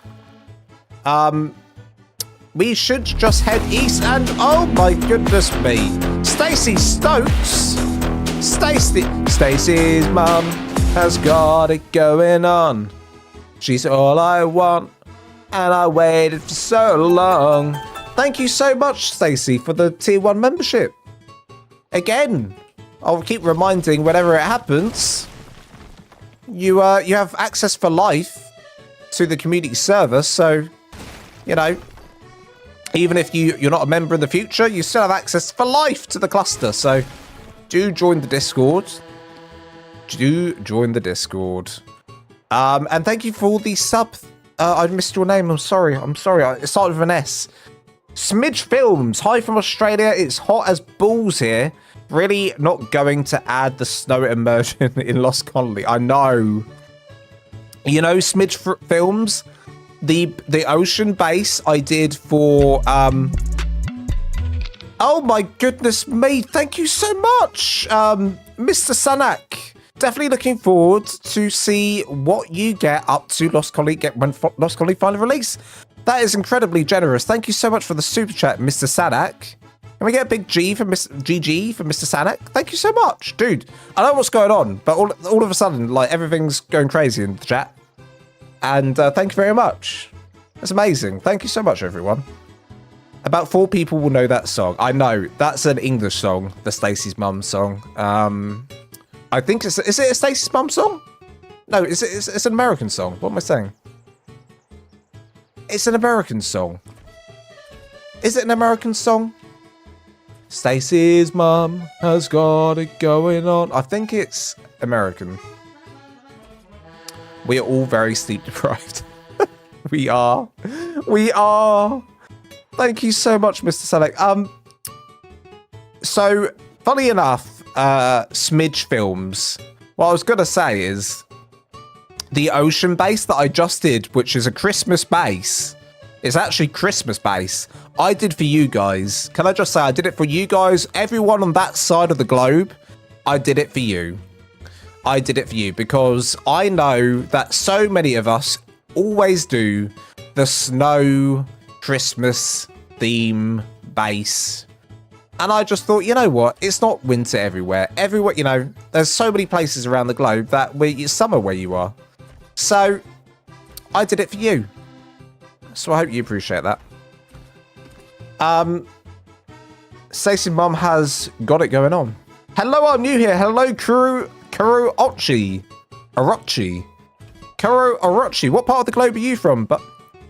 Speaker 1: We should just head east and... Oh my goodness me. Stacey Stokes. Stacey's mum has got it going on. She's all I want, and I waited for so long. Thank you so much, Stacey, for the tier 1 membership. Again, I'll keep reminding whenever it happens. you have access for life to the community server. So, you know, even if you're not a member in the future, you still have access for life to the cluster. So, do join the Discord. Do join the Discord. And thank you for all the sub. I missed your name. I'm sorry. It started with an S. Smidge Films. Hi from Australia. It's hot as balls here. Really not going to add the snow immersion in Lost Colony. I know. You know, Smidge Films, the ocean base I did for oh my goodness me! Thank you so much, Mr. Sanak. Definitely looking forward to see what you get up to Lost Colony when Lost Colony finally release. That is incredibly generous. Thank you so much for the super chat, Mr. Sanak. Can we get a big G for GG for Mr. Sanak? Thank you so much, dude. I don't know what's going on, but all of a sudden, like, everything's going crazy in the chat. And thank you very much. That's amazing. Thank you so much, everyone. About 4 people will know that song. I know that's an English song, the Stacey's Mum song. I think is it a Stacey's Mum song? No, it's an American song. What am I saying? It's an American song. Is it an American song? Stacey's mum has got it going on. I think it's American. We are all very sleep deprived. We are. Thank you so much, Mr. Selleck. So, funny enough, Smidge Films. What I was going to say is the ocean base that I just did, which is a Christmas base. It's actually Christmas base. I did for you guys. Can I just say I did it for you guys? Everyone on that side of the globe, I did it for you. I did it for you because I know that so many of us always do the snow Christmas theme base. And I just thought, you know what? It's not winter everywhere. Everywhere, you know, there's so many places around the globe that it's summer where you are. So I did it for you. So I hope you appreciate that. Stacey's mum has got it going on. Hello, I'm new here. Hello, Kuro Orochi. Kuro Orochi. What part of the globe are you from? But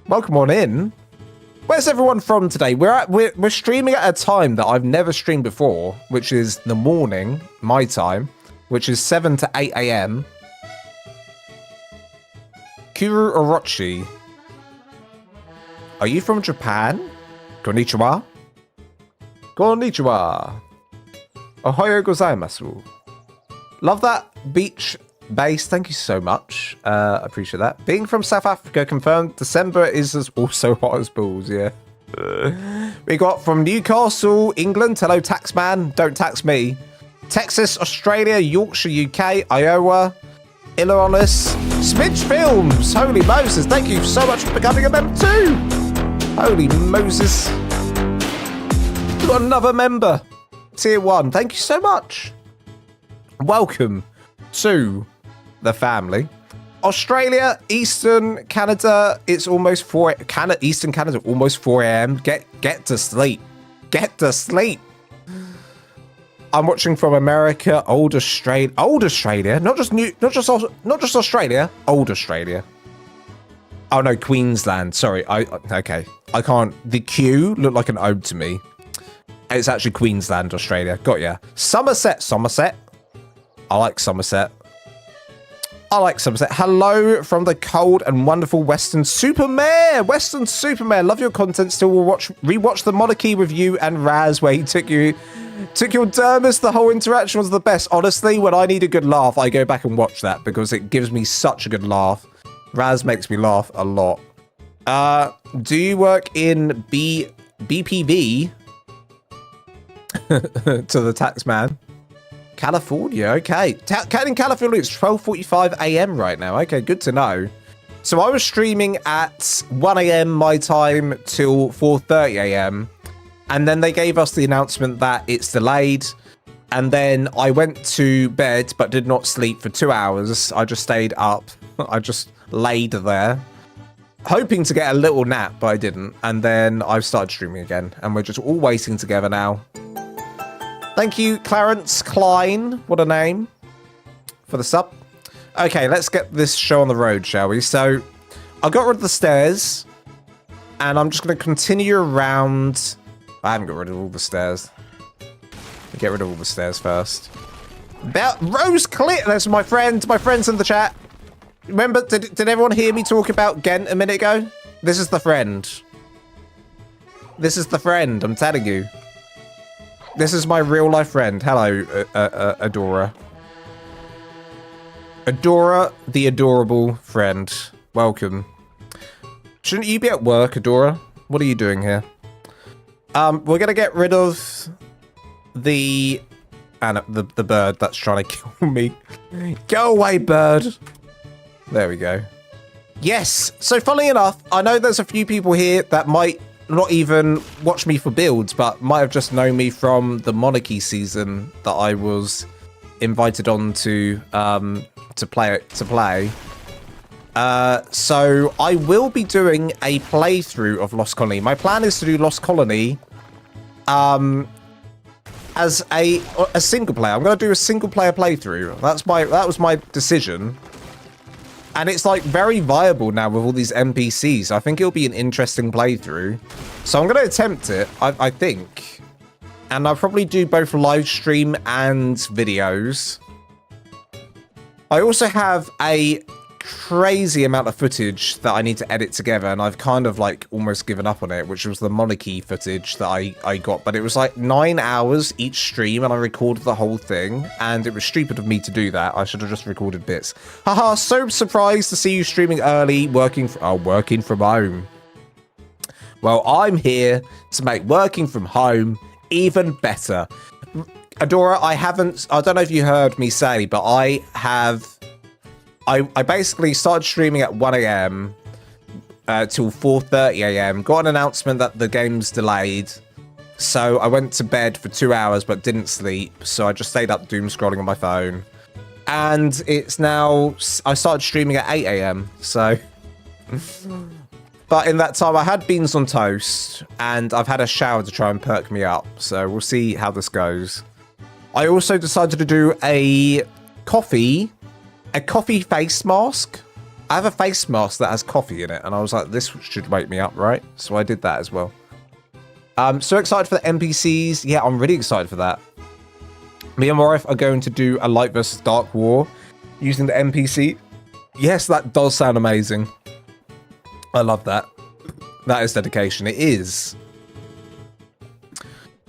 Speaker 1: welcome on in. Where's everyone from today? We're streaming at a time that I've never streamed before, which is the morning, my time, which is 7 to 8 a.m. Kuro Orochi. Are you from Japan? Konnichiwa. Konnichiwa. Ohayo gozaimasu. Love that beach base. Thank you so much. I appreciate that. Being from South Africa, confirmed. December is also hot as balls, yeah. We got from Newcastle, England. Hello, taxman. Don't tax me. Texas, Australia, Yorkshire, UK, Iowa, Illinois, Smidge Films. Holy Moses. Thank you so much for becoming a member too. Holy Moses. We've got another member. Tier 1. Thank you so much. Welcome to the family. Australia, Eastern Canada, it's almost 4 Eastern Canada, almost 4 a.m. Get to sleep. Get to sleep. I'm watching from America, old Australia, not just Australia, old Australia. Oh no, Queensland. Sorry, okay. I can't. The Q looked like an O to me. It's actually Queensland, Australia. Got ya. Somerset. I like Somerset. Hello from the cold and wonderful Western Supermare. Love your content. Still will rewatch the Monarchy with you and Raz, where he took your dermis. The whole interaction was the best. Honestly, when I need a good laugh, I go back and watch that because it gives me such a good laugh. Raz makes me laugh a lot. Do you work in BPV? To the tax man. California, okay. In California, it's 12:45 a.m. right now. Okay, good to know. So I was streaming at 1 a.m. my time till 4:30 a.m. And then they gave us the announcement that it's delayed. And then I went to bed, but did not sleep for 2 hours. I just stayed up. I just laid there, hoping to get a little nap, but I didn't. And then I've started streaming again. And we're just all waiting together now. Thank you, Clarence Klein. What a name for the sub. Okay, let's get this show on the road, shall we? So, I got rid of the stairs, and I'm just going to continue around. I haven't got rid of all the stairs. Get rid of all the stairs first. Rose clear. There's my friend. My friend's in the chat. Remember, did everyone hear me talk about Gent a minute ago? This is the friend. This is the friend, I'm telling you. This is my real life friend. Hello, Adora. Adora, the adorable friend. Welcome. Shouldn't you be at work, Adora? What are you doing here? We're gonna get rid of the bird that's trying to kill me. Go away, bird. There we go. Yes. So funnily enough, I know there's a few people here that might not even watch me for builds, but might have just known me from the Monarchy season that I was invited on to play. So I will be doing a playthrough of Lost Colony. My plan is to do Lost Colony as a single player. I'm going to do a single player playthrough. That was my decision. And it's like very viable now with all these NPCs. I think it'll be an interesting playthrough. So I'm going to attempt it, I think. And I'll probably do both live stream and videos. I also have a crazy amount of footage that I need to edit together, and I've kind of like almost given up on it, which was the Monarchy footage that I got, but it was like 9 hours each stream and I recorded the whole thing, and it was stupid of me to do that. I should have just recorded bits. Haha, so surprised to see you streaming early, working from home. Well, I'm here to make working from home even better. Adora, I don't know if you heard me say, but I basically started streaming at 1 a.m. Till 4:30 a.m. Got an announcement that the game's delayed. So I went to bed for 2 hours but didn't sleep. So I just stayed up doom scrolling on my phone. And it's now... I started streaming at 8 a.m. So... But in that time, I had beans on toast. And I've had a shower to try and perk me up. So we'll see how this goes. I also decided to do a coffee face mask. I have a face mask that has coffee in it, and I was like, this should wake me up, right? So I did that as well. So excited for the NPCs. Yeah, I'm really excited for that. Me and my wife are going to do a light versus dark war using the NPC. Yes, that does sound amazing. I love that. That is dedication. It is.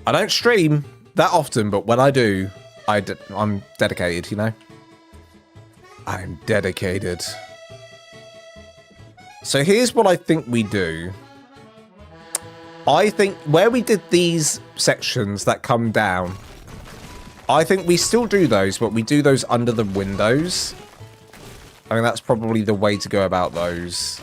Speaker 1: I don't stream that often, but when I do, I'm dedicated, you know? I'm dedicated. So here's what I think we do. I think where we did these sections that come down, I think we still do those, but we do those under the windows. I mean, that's probably the way to go about those.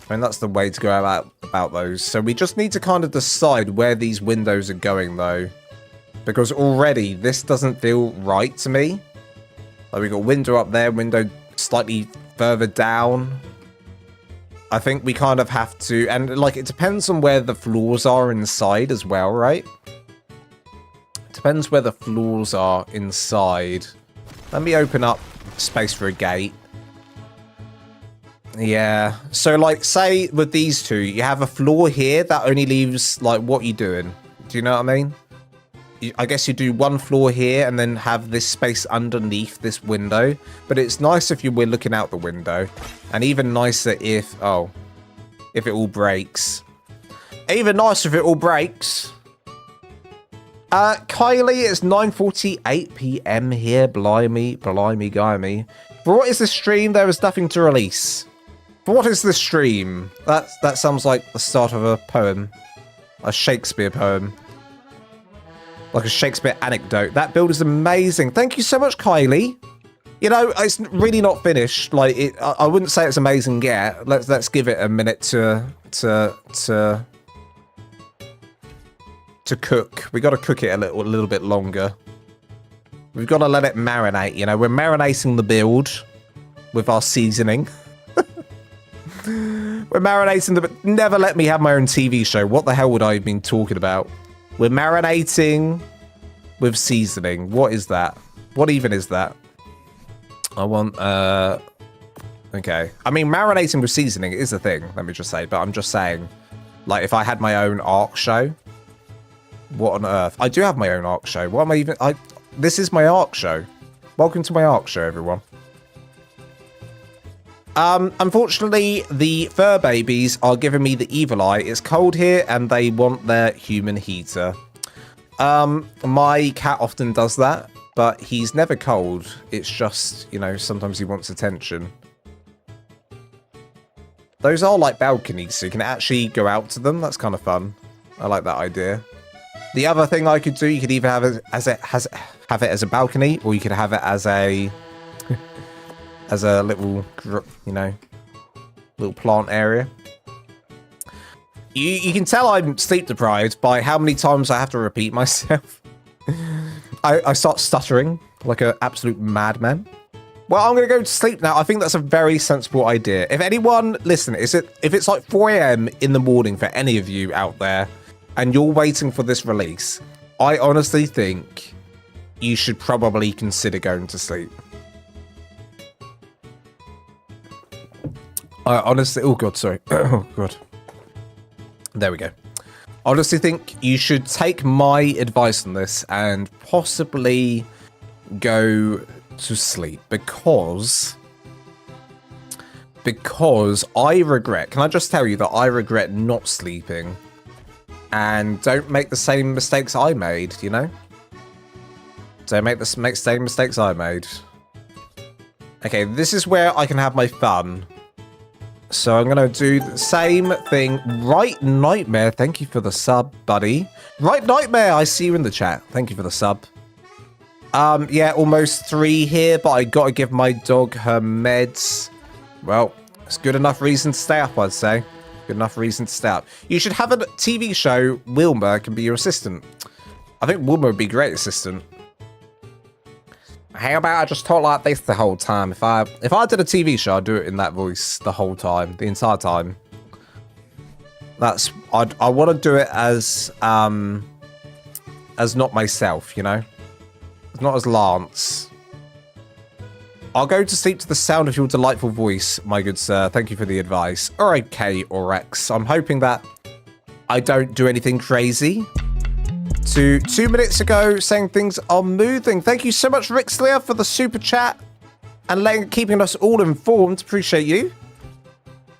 Speaker 1: That's the way to go about those. So we just need to kind of decide where these windows are going, though. Because already, this doesn't feel right to me. Like, we got window up there, window slightly further down. I think we kind of have to... And, like, it depends on where the floors are inside as well, right? It depends where the floors are inside. Let me open up space for a gate. Yeah. So, like, say with these two, you have a floor here that only leaves, like, what you doing? Do you know what I mean? I guess you do one floor here and then have this space underneath this window. But it's nice if you were looking out the window. And even nicer if... Oh. If it all breaks. Even nicer if it all breaks. Kylie, it's 9:48 p.m. here. Blimey, guy. For what is this stream? There is nothing to release. For what is this stream? That sounds like the start of a poem. A Shakespeare poem. Like a Shakespeare anecdote. That build is amazing. Thank you so much, Kylie. You know, it's really not finished. Like, I wouldn't say it's amazing yet. Let's give it a minute to cook. We got to cook it a little bit longer. We've got to let it marinate. You know, we're marinating the build with our seasoning. We're marinating the... Never let me have my own TV show. What the hell would I have been talking about? We're marinating with seasoning. What is that? What even is that? I want, okay. I mean, marinating with seasoning is a thing, let me just say. But I'm just saying, like, if I had my own ARK show, what on earth? I do have my own ARK show. What am I even... This is my ARK show. Welcome to my ARK show, everyone. Unfortunately, the fur babies are giving me the evil eye. It's cold here, and they want their human heater. My cat often does that, but he's never cold. It's just, you know, sometimes he wants attention. Those are like balconies, so you can actually go out to them. That's kind of fun. I like that idea. The other thing I could do, you could either have it as a balcony, or you could have it as a little, you know, little plant area. You can tell I'm sleep deprived by how many times I have to repeat myself. I start stuttering like an absolute madman. Well, I'm going to go to sleep now. I think that's a very sensible idea. If anyone, listen, if it's like 4 a.m. in the morning for any of you out there, and you're waiting for this release, I honestly think you should probably consider going to sleep. I honestly, oh god, sorry. Oh god. There we go. I honestly think you should take my advice on this and possibly go to sleep because I regret, can I just tell you that I regret not sleeping, and don't make the same mistakes I made, you know? Don't make the same mistakes I made. Okay, this is where I can have my fun. So I'm going to do the same thing. Right Nightmare, thank you for the sub, buddy. Right Nightmare, I see you in the chat. Thank you for the sub. Yeah, almost 3 here, but I got to give my dog her meds. Well, it's good enough reason to stay up, I'd say. Good enough reason to stay up. You should have a TV show. Wilma can be your assistant. I think Wilma would be a great assistant. How about I just talk like this the whole time? If I did a TV show, I'd do it in that voice the whole time, the entire time. I want to do it as not myself, you know, not as Lance. I'll go to sleep to the sound of your delightful voice, my good sir. Thank you for the advice. Or okay, Orex. I'm hoping that I don't do anything crazy. 2 minutes ago, saying things are moving. Thank you so much, Rixlia, for the super chat and keeping us all informed. Appreciate you.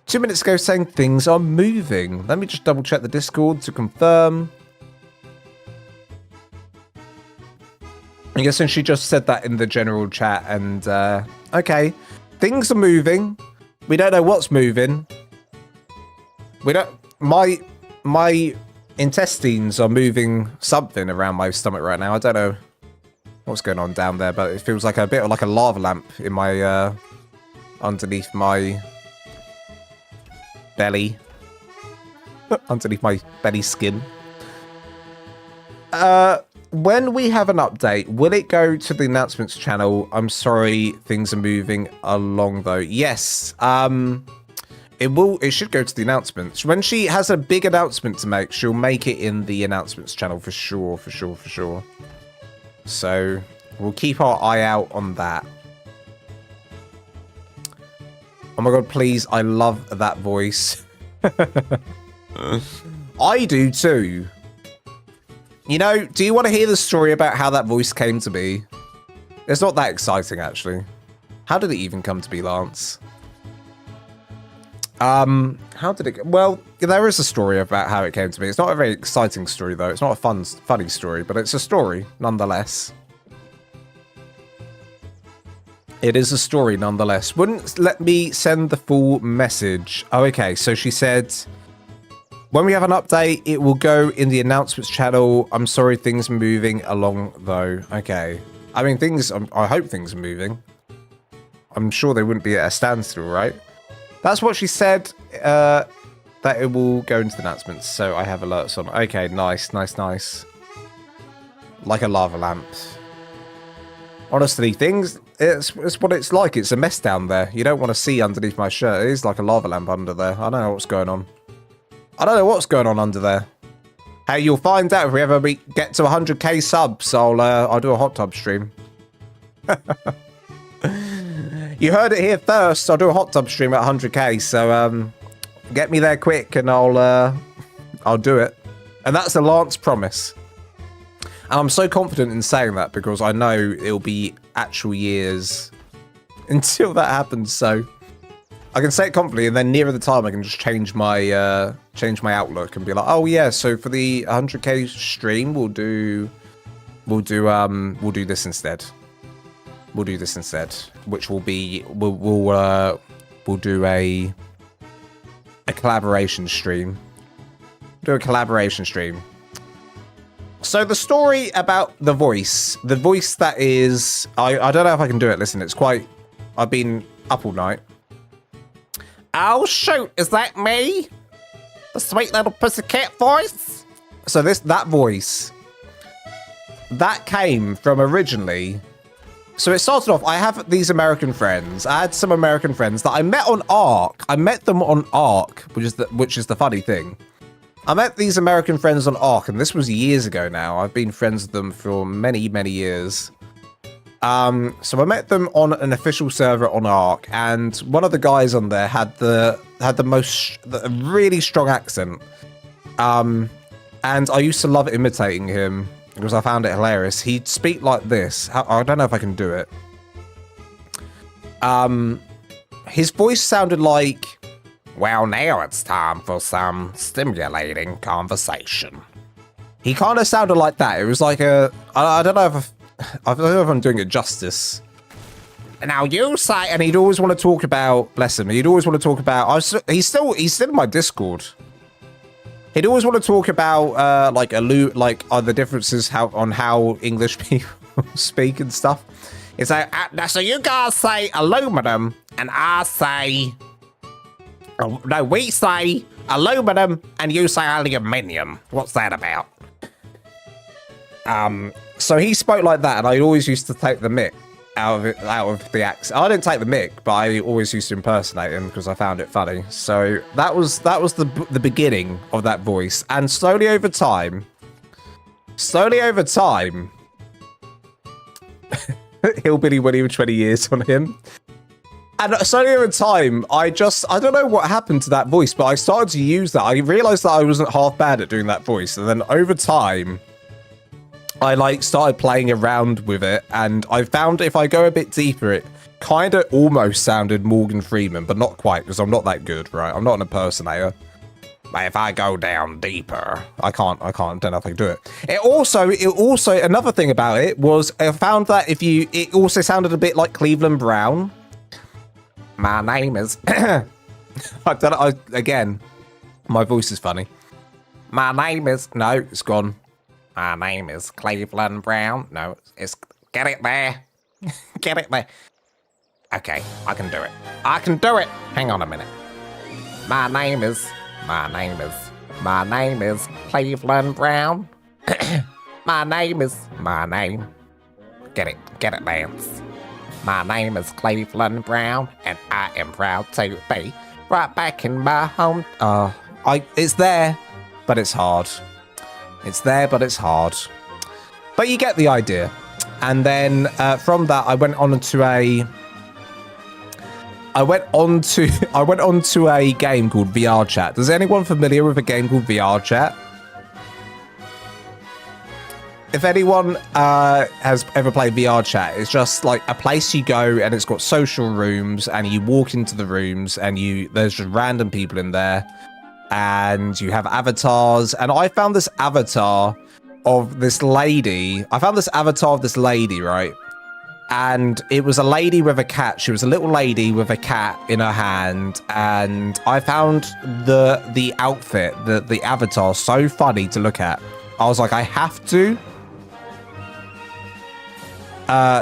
Speaker 1: 2 minutes ago, saying things are moving. Let me just double check the Discord to confirm. I'm guessing she just said that in the general chat, and okay, things are moving. We don't know what's moving. We don't. My intestines are moving something around my stomach right now. I don't know what's going on down there, but it feels like a bit of like a lava lamp in my underneath my belly, underneath my belly skin. When we have an update, will it go to the announcements channel? I'm sorry, things are moving along though. Yes, it should go to the announcements. When she has a big announcement to make, she'll make it in the announcements channel for sure. So we'll keep our eye out on that. Oh my god, please, I love that voice. I do too. You know, do you want to hear the story about how that voice came to be? It's not that exciting, actually. How did it even come to be, Lance? How did it... Well, there is a story about how it came to be. It's not a very exciting story, though. It's not a funny story, but it's a story, nonetheless. It is a story, nonetheless. Wouldn't let me send the full message. Oh, okay. So she said... When we have an update, it will go in the announcements channel. I'm sorry, things are moving along, though. Okay. I mean, I hope things are moving. I'm sure they wouldn't be at a standstill, right? That's what she said, that it will go into the announcements. So I have alerts on. Okay, nice. Like a lava lamp. Honestly, it's what it's like. It's a mess down there. You don't want to see underneath my shirt. It is like a lava lamp under there. I don't know what's going on. I don't know what's going on under there. Hey, you'll find out if we ever get to 100k subs. I'll do a hot tub stream. You heard it here first. I'll do a hot tub stream at 100k. So get me there quick, and I'll do it. And that's a Lance promise. And I'm so confident in saying that because I know it'll be actual years until that happens. So I can say it confidently, and then nearer the time I can just change my outlook and be like, oh yeah, so for the 100k stream we'll do this instead. We'll do this instead, which will be we'll do a collaboration stream. Do a collaboration stream. So the story about the voice that is, I don't know if I can do it. Listen, it's quite, I've been up all night. Oh shoot, is that me? The sweet little pussycat voice? So that voice, that came from originally, so it started off, I have these American friends. I had some American friends that I met on ARK. I met them on ARK, which is the funny thing. I met these American friends on ARK, and this was years ago now. I've been friends with them for many, many years. So I met them on an official server on ARK, and one of the guys on there had the really strong accent. And I used to love imitating him because I found it hilarious. He'd speak like this. I don't know if I can do it. His voice sounded like, well, now it's time for some stimulating conversation. He kind of sounded like that. It was like I don't know if I'm doing it justice. Now you say, and he'd always want to talk about, bless him, he'd always want to talk about, he's still in my Discord. He'd always want to talk about the differences on how English people speak and stuff. It's like, so you guys say aluminum, and I say, oh, no, we say aluminum, and you say aluminium. What's that about? So he spoke like that, and I always used to take the mick out of the accent. I didn't take the mick, but I always used to impersonate him because I found it funny. So that was the beginning of that voice, and slowly over time, Hillbilly Willie with 20 years on him. And slowly over time, I don't know what happened to that voice, but I started to use that. I realized that I wasn't half bad at doing that voice, and then over time, I started playing around with it, and I found if I go a bit deeper, it kind of almost sounded Morgan Freeman, but not quite, because I'm not that good, right? I'm not an impersonator. But if I go down deeper, I don't know if I can do it. It also, another thing about it was I found that it also sounded a bit like Cleveland Brown. My name is, again, my voice is funny. My name is, no, it's gone. My name is Cleveland Brown. No, it's, get it there. Get it there. Okay, I can do it. I can do it. Hang on a minute. My name is Cleveland Brown. My name. Get it, Lance. My name is Cleveland Brown, and I am proud to be right back in my home. It's there, but it's hard. It's there, but it's hard. But you get the idea. And then from that, I went on to a game called VR Chat. Is anyone familiar with a game called VR Chat? If anyone has ever played VR Chat, it's just like a place you go, and it's got social rooms, and you walk into the rooms, and there's just random people in there. And you have avatars, and I found this avatar of this lady. Right? And it was a lady with a cat. She was a little lady with a cat in her hand, and I found the outfit, the avatar, so funny to look at. I was like, I have to.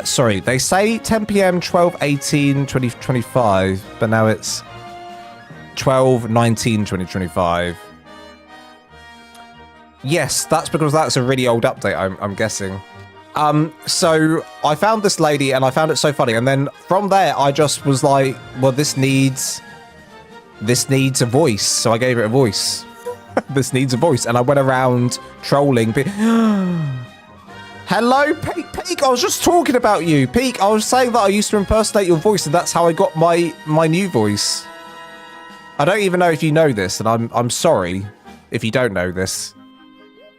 Speaker 1: Sorry, they say 10 p.m, 12/18, 2025, but now it's 12/19, 2025. Yes, that's because that's a really old update, I'm guessing. So I found this lady, and I found it so funny, and then from there I just was like, well, this needs a voice, so I gave it a voice. This needs a voice, and I went around trolling. Hello, Peak. I was just talking about you. Peak, I was saying that I used to impersonate your voice, and that's how I got my new voice. I don't even know if you know this, and I'm sorry if you don't know this.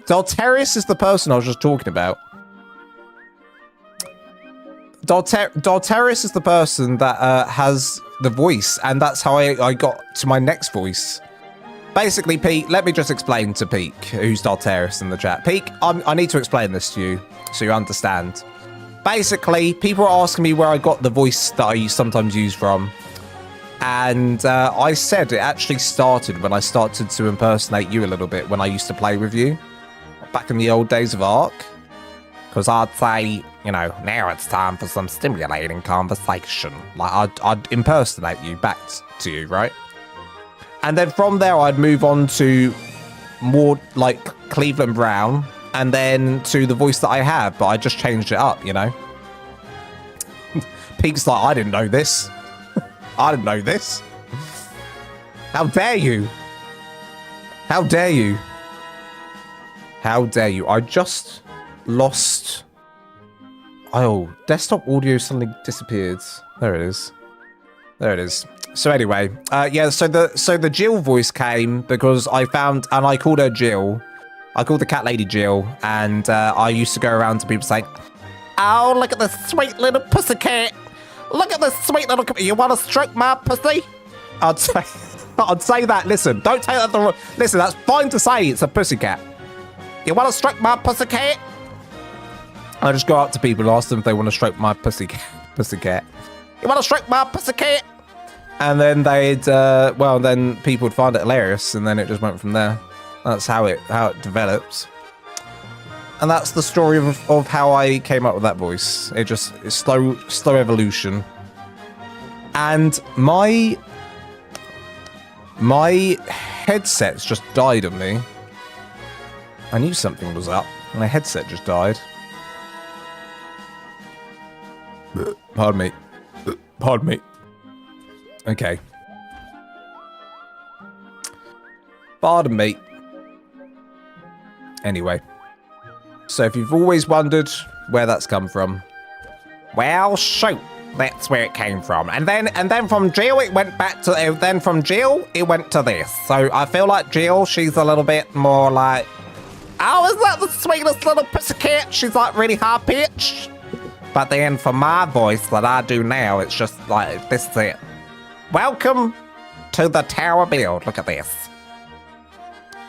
Speaker 1: Dalterius is the person I was just talking about. Dalterius is the person that has the voice, and that's how I got to my next voice. Basically, Pete, let me just explain to Peak, who's Dalterius in the chat. Peak, I need to explain this to you so you understand. Basically, people are asking me where I got the voice that I sometimes use from. And I said it actually started when I started to impersonate you a little bit when I used to play with you. Back in the old days of ARK. Because I'd say, you know, now it's time for some stimulating conversation. Like, I'd impersonate you back to you, right? And then from there, I'd move on to more like Cleveland Brown, and then to the voice that I have, but I just changed it up, you know? Peak's like, I didn't know this. I didn't know this. How dare you? How dare you? How dare you? I just lost... Oh, desktop audio suddenly disappeared. There it is. There it is. So anyway, yeah, so the Jill voice came because I found, and I called her Jill. I called the cat lady Jill, and I used to go around to people saying, "Oh, look at this sweet little pussycat. Look at this sweet little, you want to stroke my pussy?" I'd say that, listen, don't take that the wrong, listen, that's fine to say, it's a pussycat. You want to stroke my pussycat? I just go up to people and ask them if they want to stroke my pussycat. You want to stroke my pussycat? And then they'd, well, then people would find it hilarious, and then it just went from there. That's how it develops. And that's the story of how I came up with that voice. It's slow evolution. And my headset's just died on me. I knew something was up. My headset just died. Pardon me. Pardon me. Okay. Pardon me. Anyway. So if you've always wondered where that's come from, well, shoot, that's where it came from. And then from Jill, it went back to, then from Jill, it went to this. So I feel like Jill, she's a little bit more like, oh, is that the sweetest little pussycat? She's like really high pitched. But then for my voice that I do now, it's just like, this is it. Welcome to the Tower Build. Look at this.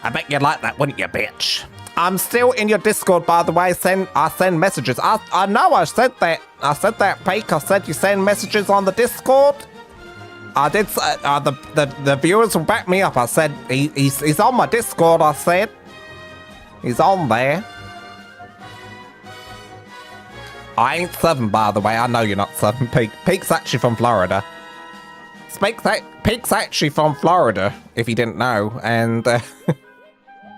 Speaker 1: I bet you'd like that, wouldn't you, bitch? I'm still in your Discord, by the way. I send messages. I know I said that. I said that, Peak. I said you send messages on the Discord. I did. The viewers will back me up. I said he's on my Discord. I said he's on there. I ain't Southern, by the way. I know you're not Southern, Peak. Peak's actually from Florida. Peak's actually from Florida, if you didn't know, and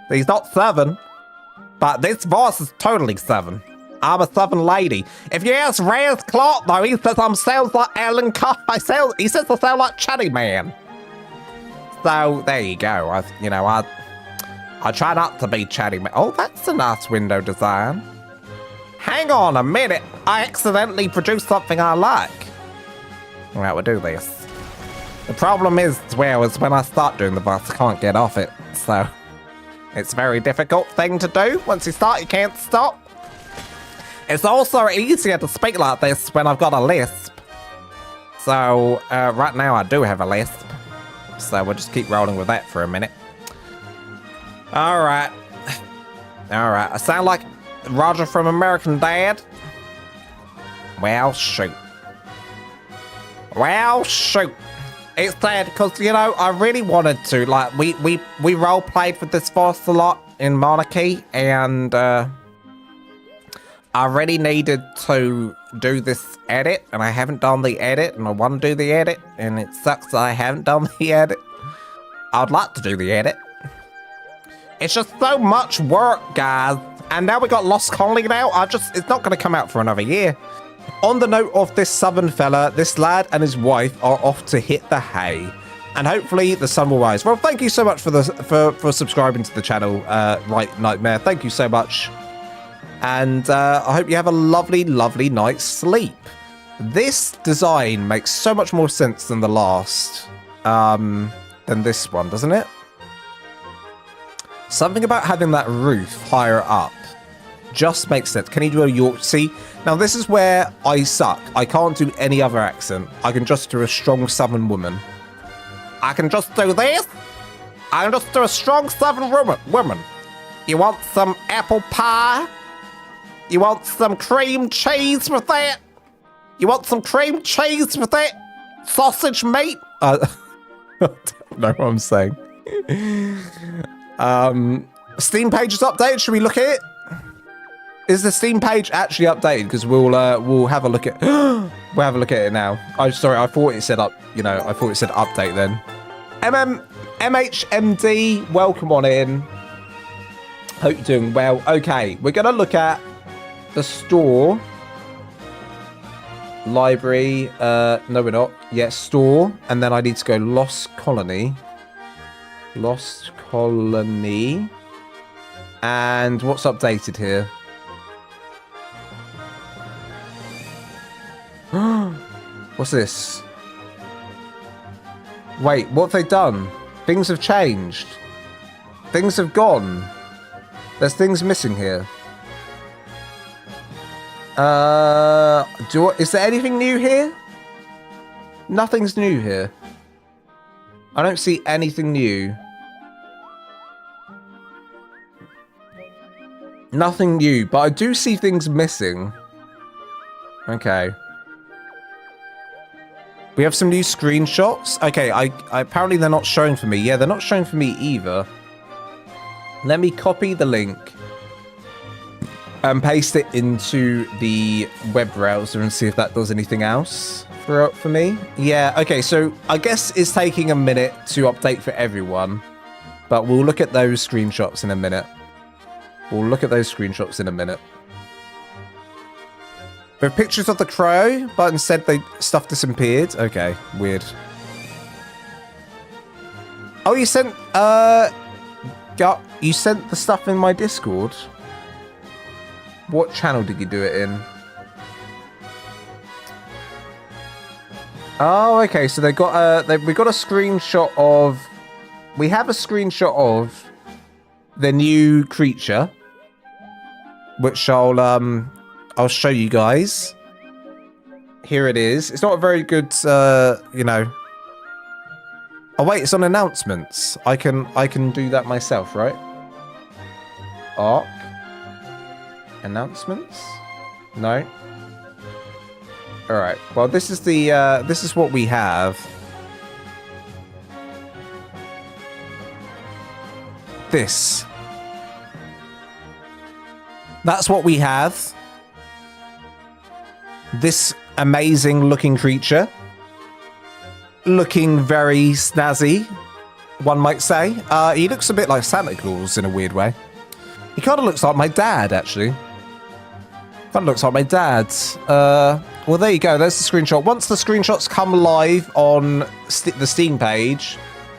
Speaker 1: he's not Southern, but this voice is totally Southern. I'm a Southern lady. If you ask Raz Clark, though, he says I sound like Alan Carr. He says I sound like Chatty Man. So there you go. I try not to be Chatty Man. Oh, that's a nice window design. Hang on a minute. I accidentally produced something I like. Right, we'll do this. The problem is, well, is when I start doing the voice, I can't get off it. So it's a very difficult thing to do. Once you start, you can't stop. It's also easier to speak like this when I've got a lisp. So right now I do have a lisp. So we'll just keep rolling with that for a minute. All right. All right. I sound like Roger from American Dad. Well, shoot. Well, shoot. It's sad because, you know, I really wanted to. Like, we role played for this voice a lot in Monarchy, and I really needed to do this edit, and I haven't done the edit, and I want to do the edit, and it sucks that I haven't done the edit. I'd like to do the edit. It's just so much work, guys. And now we got Lost Colony now. It's not going to come out for another year. On the note of this southern fella, this lad and his wife are off to hit the hay, and hopefully the sun will rise. Well, thank you so much for subscribing to the channel, Right Nightmare. Thank you so much. And I hope you have a lovely, lovely night's sleep. This design makes so much more sense than the last, than this one, doesn't it? Something about having that roof higher up just makes sense. Can you do a York? See, now this is where I suck. I can't do any other accent. I can just do a strong Southern woman. I can just do this. I can just do a strong Southern woman. You want some apple pie? You want some cream cheese with that? You want some cream cheese with that? Sausage meat? I don't know what I'm saying. Steam page is updated. Should we look at it? Is the Steam page actually updated? Because we'll have a look at we'll have a look at it now. I'm sorry, I thought it said up. You know, I thought it said update then. MHMD, welcome on in. Hope you're doing well. Okay, we're gonna look at the store. Library, no we're not. Yeah, store, and then I need to go Lost Colony. Lost Colony. And what's updated here? What's this? Wait, what have they done? Things have changed. Things have gone. There's things missing here. Is there anything new here? Nothing's new here. I don't see anything new. Nothing new, but I do see things missing. Okay. We have some new screenshots. Okay, I apparently they're not showing for me. Yeah, they're not showing for me either. Let me copy the link and paste it into the web browser and see if that does anything else for me. Yeah, okay, so I guess it's taking a minute to update for everyone, but we'll look at those screenshots in a minute. We'll look at those screenshots in a minute. There are pictures of the crow, but instead stuff disappeared. Okay, weird. Oh, you sent you sent the stuff in my Discord. What channel did you do it in? Oh, okay. So we got a screenshot of. We have a screenshot of the new creature, which I'll show you guys. Here it is. It's not a very good, you know. Oh wait, it's on announcements. I can do that myself, right? ARK. Announcements? No. All right. Well, this is the this is what we have. This. That's what we have. This amazing looking creature. Looking very snazzy, one might say. He looks a bit like Santa Claus in a weird way. He kind of looks like my dad, actually. Kind of looks like my dad. Well, there you go. There's the screenshot. Once the screenshots come live on the Steam page,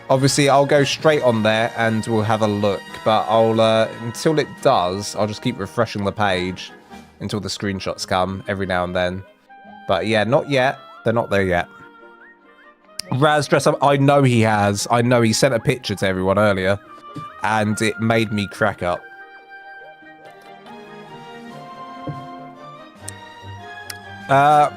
Speaker 1: obviously I'll go straight on there and we'll have a look. But I'll until it does, I'll just keep refreshing the page until the screenshots come every now and then. But yeah, not yet. They're not there yet. Raz dress up. I know he has. I know he sent a picture to everyone earlier, and it made me crack up. I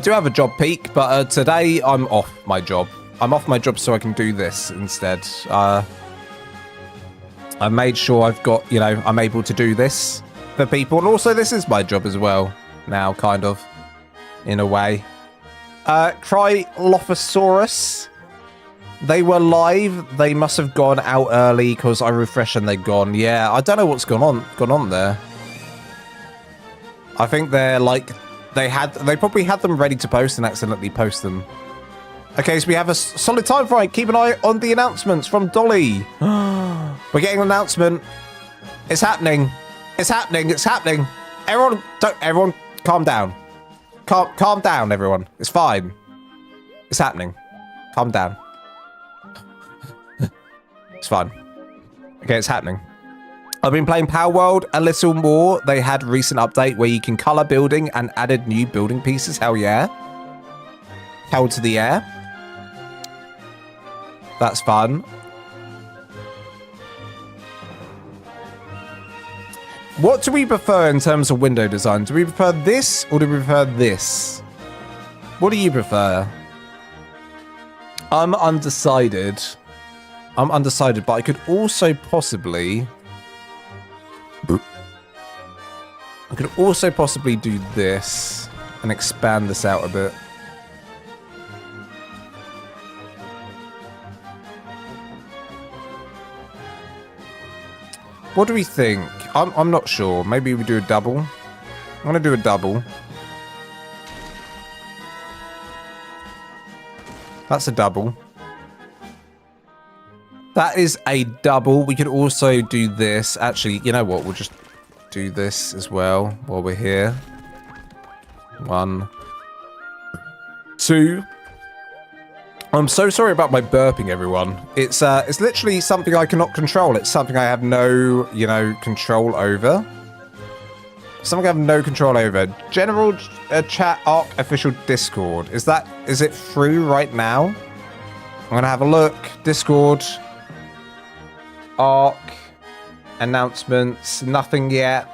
Speaker 1: do have a job peak, but today I'm off my job. I'm off my job so I can do this instead. I made sure I've got, you know, I'm able to do this for people, and also this is my job as well now, kind of, in a way. Cryolophosaurus. They were live. They must have gone out early because I refreshed and they're gone. Yeah, I don't know what's gone on there. I think they're like they probably had them ready to post and accidentally post them. Okay, so we have a solid time frame. Keep an eye on the announcements from Dolly. We're getting an announcement. It's happening. It's happening. It's happening. Everyone calm down. Calm down, everyone. It's fine. It's happening. Calm down. It's fine. Okay, it's happening. I've been playing Power World a little more. They had a recent update where you can color building and added new building pieces. Hell yeah. Hell to the air. That's fun. What do we prefer in terms of window design? Do we prefer this or do we prefer this? What do you prefer? I'm undecided. But I could also possibly... do this and expand this out a bit. What do we think? I'm not sure. Maybe we do a double. I'm going to do a double. That's a double. That is a double. We could also do this. Actually, you know what? We'll just do this as well while we're here. 1, 2. I'm so sorry about my burping, everyone. It's literally something I cannot control. It's something I have no, control over. Something I have no control over. General chat ARK official Discord. Is it through right now? I'm gonna have a look. Discord. ARK. Announcements. Nothing yet.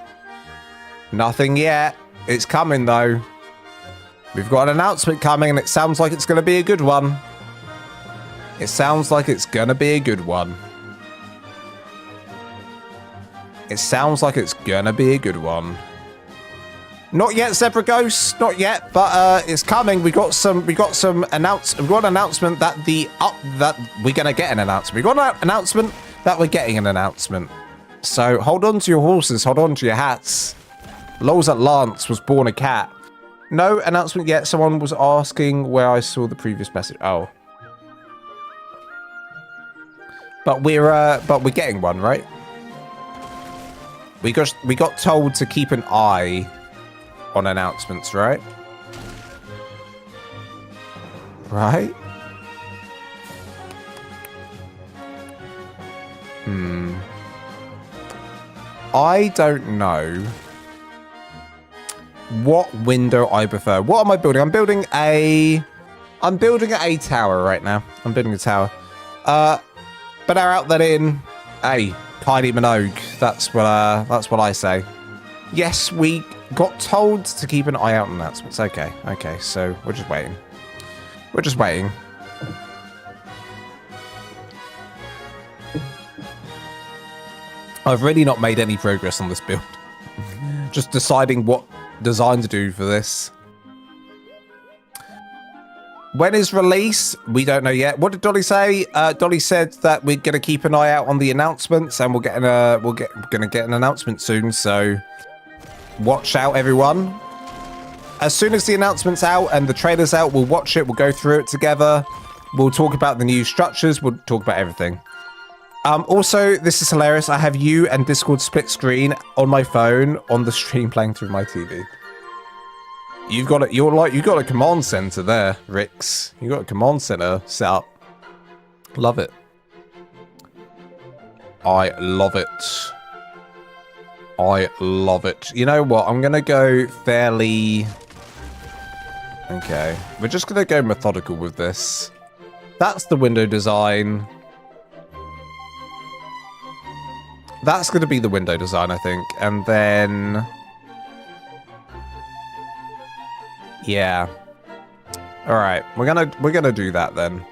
Speaker 1: Nothing yet. It's coming though. We've got an announcement coming and it sounds like it's gonna be a good one. It sounds like it's gonna be a good one. It sounds like it's gonna be a good one. Not yet, Zebra Ghost. Not yet, but it's coming. We got an announcement that we're gonna get an announcement. We got an announcement that we're getting an announcement. So hold on to your horses. Hold on to your hats. Lols at Lance was born a cat. No announcement yet. Someone was asking where I saw the previous message. Oh. But we're getting one, right? We got told to keep an eye on announcements, right? Right? I don't know what window I prefer. What am I building? I'm building a tower right now. I'm building a tower. But are out that in a Kylie Minogue. That's what I say. Yes, we got told to keep an eye out on announcements. Okay, so we're just waiting. We're just waiting. I've really not made any progress on this build. Just deciding what design to do for this. When is release? We don't know yet. What did Dolly say? Dolly said that we're gonna keep an eye out on the announcements, and we're gonna get an announcement soon. So watch out, everyone. As soon as the announcement's out and the trailer's out, we'll watch it. We'll go through it together. We'll talk about the new structures. We'll talk about everything. Also, this is hilarious. I have you and Discord split screen on my phone on the stream playing through my TV. You've got a command center there, Rix. You got a command center set up. Love it. I love it. I love it. You know what? I'm gonna go fairly. Okay, we're just gonna go methodical with this. That's the window design. That's gonna be the window design, I think, and then. Yeah. All right, we're gonna do that then.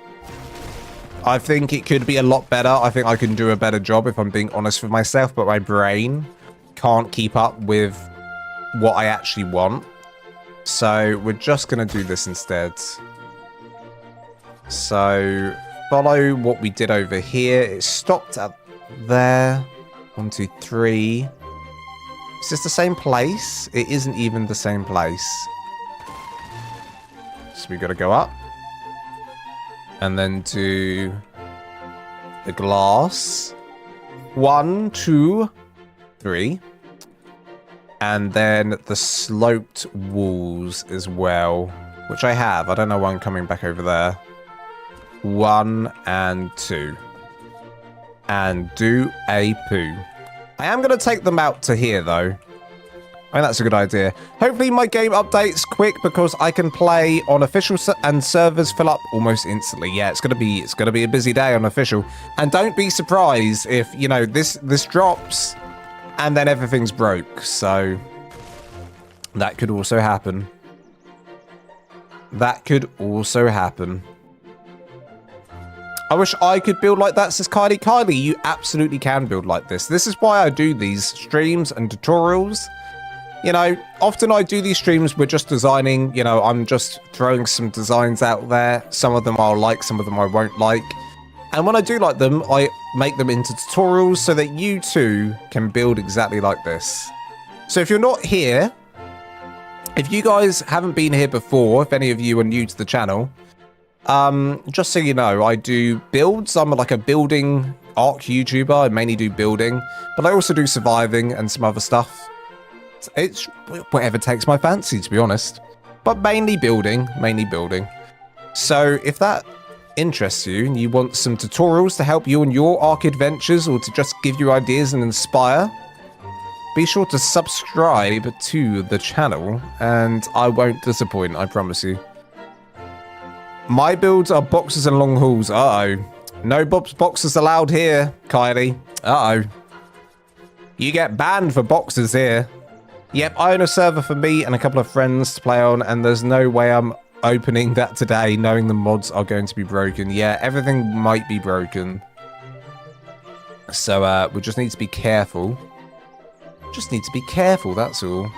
Speaker 1: I think it could be a lot better. I think I can do a better job if I'm being honest with myself, but my brain can't keep up with what I actually want. So we're just gonna do this instead. So follow what we did over here. It stopped at there. 1, 2, 3. Is this the same place? It isn't even the same place. So we got to go up and then do the glass. 1, 2, 3. And then the sloped walls as well, which I have. I don't know why I'm coming back over there. 1 and 2. And do a poo. I am going to take them out to here, though. I think that's a good idea. Hopefully my game updates quick because I can play on official and servers fill up almost instantly. Yeah, it's gonna be a busy day on official. And don't be surprised if, you know, this drops and then everything's broke. So that could also happen. That could also happen. I wish I could build like that, says Kylie. Kylie, you absolutely can build like this. This is why I do these streams and tutorials. You know, often I do these streams, we're just designing, you know, I'm just throwing some designs out there. Some of them I'll like, some of them I won't like. And when I do like them, I make them into tutorials so that you too can build exactly like this. So if you're not here, if you guys haven't been here before, if any of you are new to the channel, just so you know, I do builds. I'm like a building ARK YouTuber. I mainly do building, but I also do surviving and some other stuff. It's whatever takes my fancy, to be honest, but mainly building. So if that interests you and you want some tutorials to help you on your ARK adventures or to just give you ideas and inspire, be sure to subscribe to the channel and I won't disappoint, I promise you. My builds are boxes and long hauls. Uh-oh. No boxes allowed here, Kylie. Uh-oh. You get banned for boxes here. Yep, I own a server for me and a couple of friends to play on, and there's no way I'm opening that today knowing the mods are going to be broken. Yeah, everything might be broken. So we just need to be careful. Just need to be careful, that's all.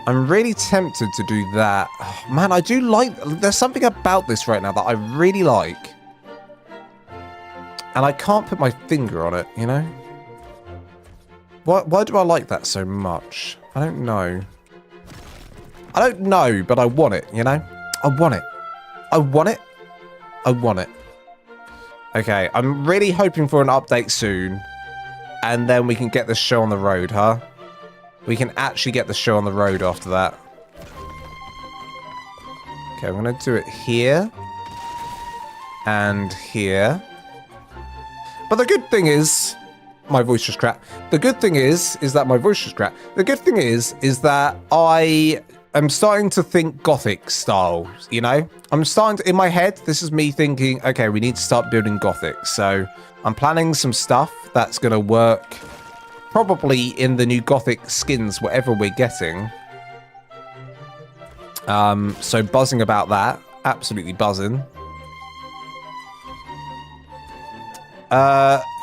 Speaker 1: I'm really tempted to do that. Oh, man, I do like... There's something about this right now that I really like. And I can't put my finger on it, you know? Why do I like that so much? I don't know. I don't know, but I want it, you know? I want it. I want it. I want it. Okay, I'm really hoping for an update soon. And then we can get this show on the road, huh? We can actually get the show on the road after that. Okay, I'm going to do it here. And here. But the good thing is... My voice just cracked. The good thing is that my voice just cracked. The good thing is that I am starting to think Gothic style, you know? I'm starting to, in my head, this is me thinking, okay, we need to start building Gothic. So I'm planning some stuff that's going to work probably in the new Gothic skins, whatever we're getting. So buzzing about that. Absolutely buzzing.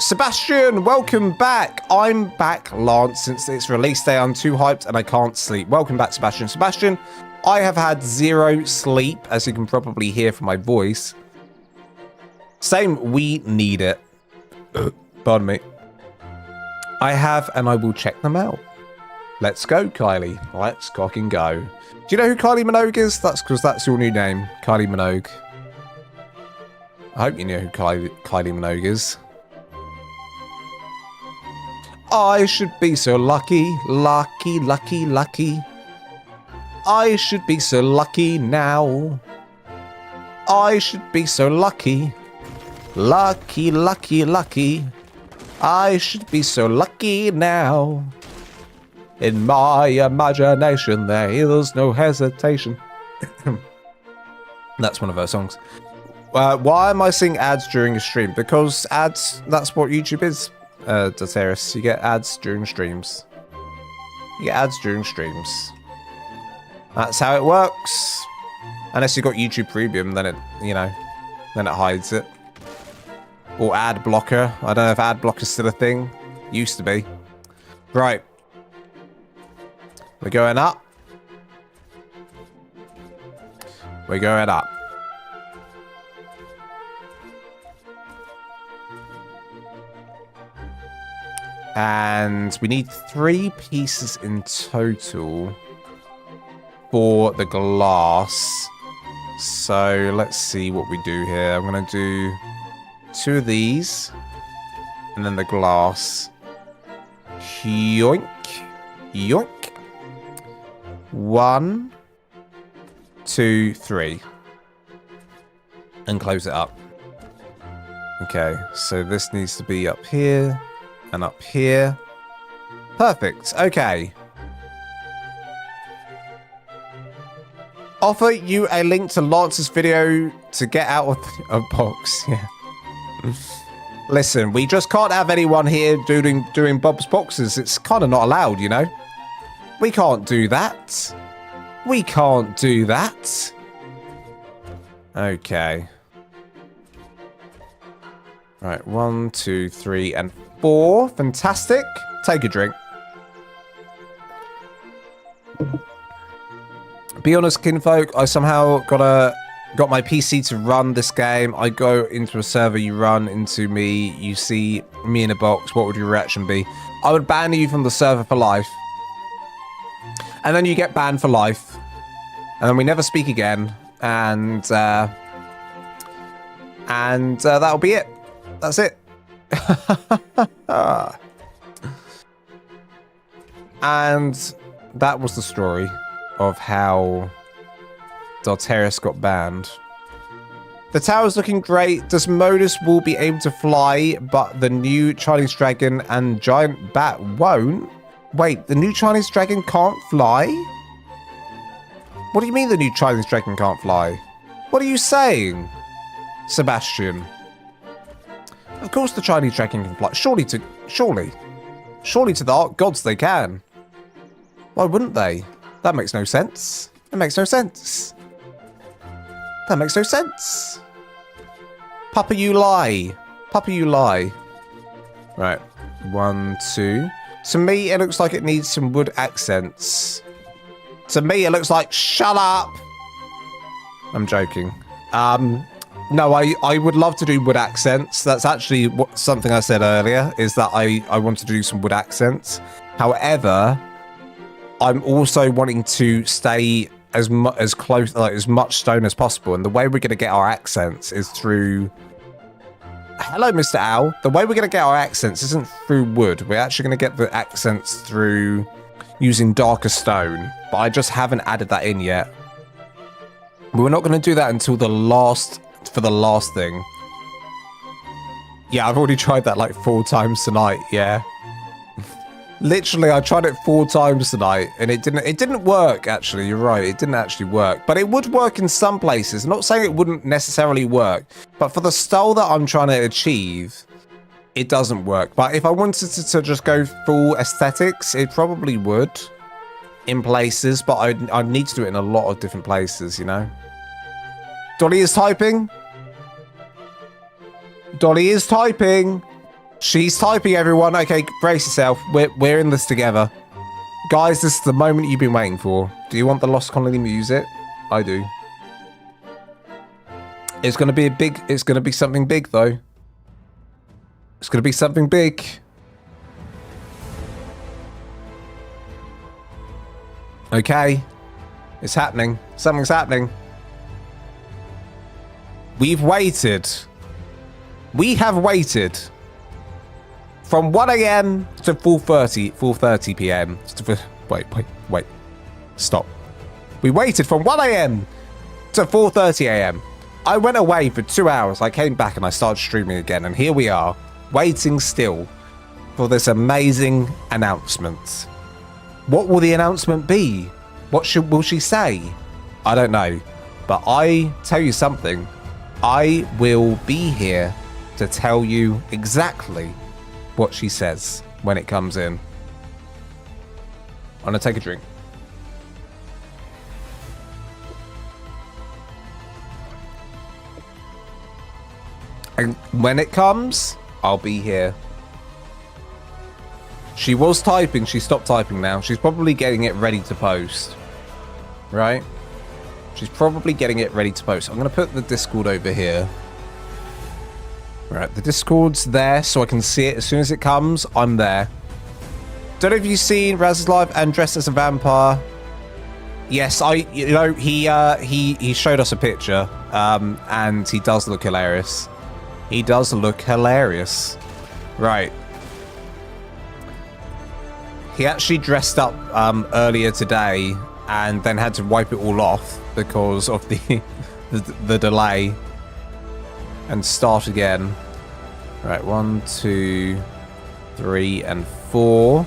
Speaker 1: Sebastian, welcome back. I'm back, Lance, since it's release day. I'm too hyped and I can't sleep. Welcome back, Sebastian. Sebastian, I have had 0 sleep, as you can probably hear from my voice. Same, we need it. Pardon me. I have, and I will check them out. Let's go, Kylie. Let's cock and go. Do you know who Kylie Minogue is? That's because that's your new name, Kylie Minogue. I hope you know who Kylie Minogue is. I should be so lucky, lucky, lucky, lucky. I should be so lucky now. I should be so lucky. Lucky, lucky, lucky. I should be so lucky now. In my imagination, there is no hesitation. That's one of her songs. Why am I seeing ads during a stream? Because ads, that's what YouTube is, Doteris. You get ads during streams. You get ads during streams. That's how it works. Unless you've got YouTube Premium, then it, you know, then it hides it. Or ad blocker. I don't know if ad blocker's still a thing. Used to be. Right. We're going up. We're going up. And we need 3 pieces in total for the glass. So let's see what we do here. I'm going to do 2 of these. And then the glass. Yoink. Yoink. 1, 2, 3. And close it up. Okay, so this needs to be up here. And up here. Perfect. Okay. Offer you a link to Lance's video to get out of a box. Yeah. Listen, we just can't have anyone here doing Bob's boxes. It's kind of not allowed, you know? We can't do that. We can't do that. Okay. Right, 1, 2, 3, and 4. Fantastic. Take a drink. Be honest, kinfolk, I somehow got my PC to run this game. I go into a server, you run into me, you see me in a box. What would your reaction be? I would ban you from the server for life. And then you get banned for life. And then we never speak again. And that'll be it. That's it. And that was the story of how Darterius got banned. The tower's looking great. Does Modus will be able to fly, but the new Chinese dragon and giant bat won't? Wait, the new Chinese dragon can't fly? What do you mean the new Chinese dragon can't fly? What are you saying, Sebastian? Of course the Chinese dragon can fly. Surely to the ARK gods they can. Why wouldn't they? That makes no sense. It makes no sense. That makes no sense. Papa, you lie. Papa, you lie. Right. 1, 2. To me, it looks like it needs some wood accents. To me, it looks like, shut up. I'm joking. No, I would love to do wood accents. That's actually something I said earlier, is that I want to do some wood accents. However, I'm also wanting to stay as close, like as much stone as possible. And the way we're going to get our accents is through... Hello, Mr. Owl. The way we're going to get our accents isn't through wood. We're actually going to get the accents through using darker stone. But I just haven't added that in yet. We're not going to do that until the last thing. Yeah, I've already tried that like 4 times tonight. Yeah. Literally, I tried it 4 times tonight, and it didn't work, actually. You're right, it didn't actually work. But it would work in some places. I'm not saying it wouldn't necessarily work, but for the style that I'm trying to achieve, it doesn't work. But if I wanted to just go full aesthetics, it probably would in places, but I'd need to do it in a lot of different places, you know? Dolly is typing. Dolly is typing. She's typing, everyone. Okay, brace yourself. We're in this together. Guys, this is the moment you've been waiting for. Do you want the Lost Colony music? I do. It's going to be something big, though. It's going to be something big. Okay. It's happening. Something's happening. We've waited. We have waited. From 1 a.m. to 4:30 p.m. Wait. Stop. We waited from 1 a.m. to 4:30 a.m. I went away for 2 hours. I came back and I started streaming again. And here we are, waiting still for this amazing announcement. What will the announcement be? What will she say? I don't know. But I tell you something. I will be here to tell you exactly what she says when it comes in. I'm gonna take a drink. And when it comes, I'll be here. She was typing, she stopped typing now. She's probably getting it ready to post. Right? She's probably getting it ready to post. I'm gonna put the Discord over here. Right, the Discord's there so I can see it. As soon as it comes, I'm there. Don't know if you've seen Raz's live and dressed as a vampire. Yes, he showed us a picture, and he does look hilarious. He does look hilarious. Right. He actually dressed up earlier today and then had to wipe it all off because of the delay. And start again. Right, 1, 2, 3, and 4.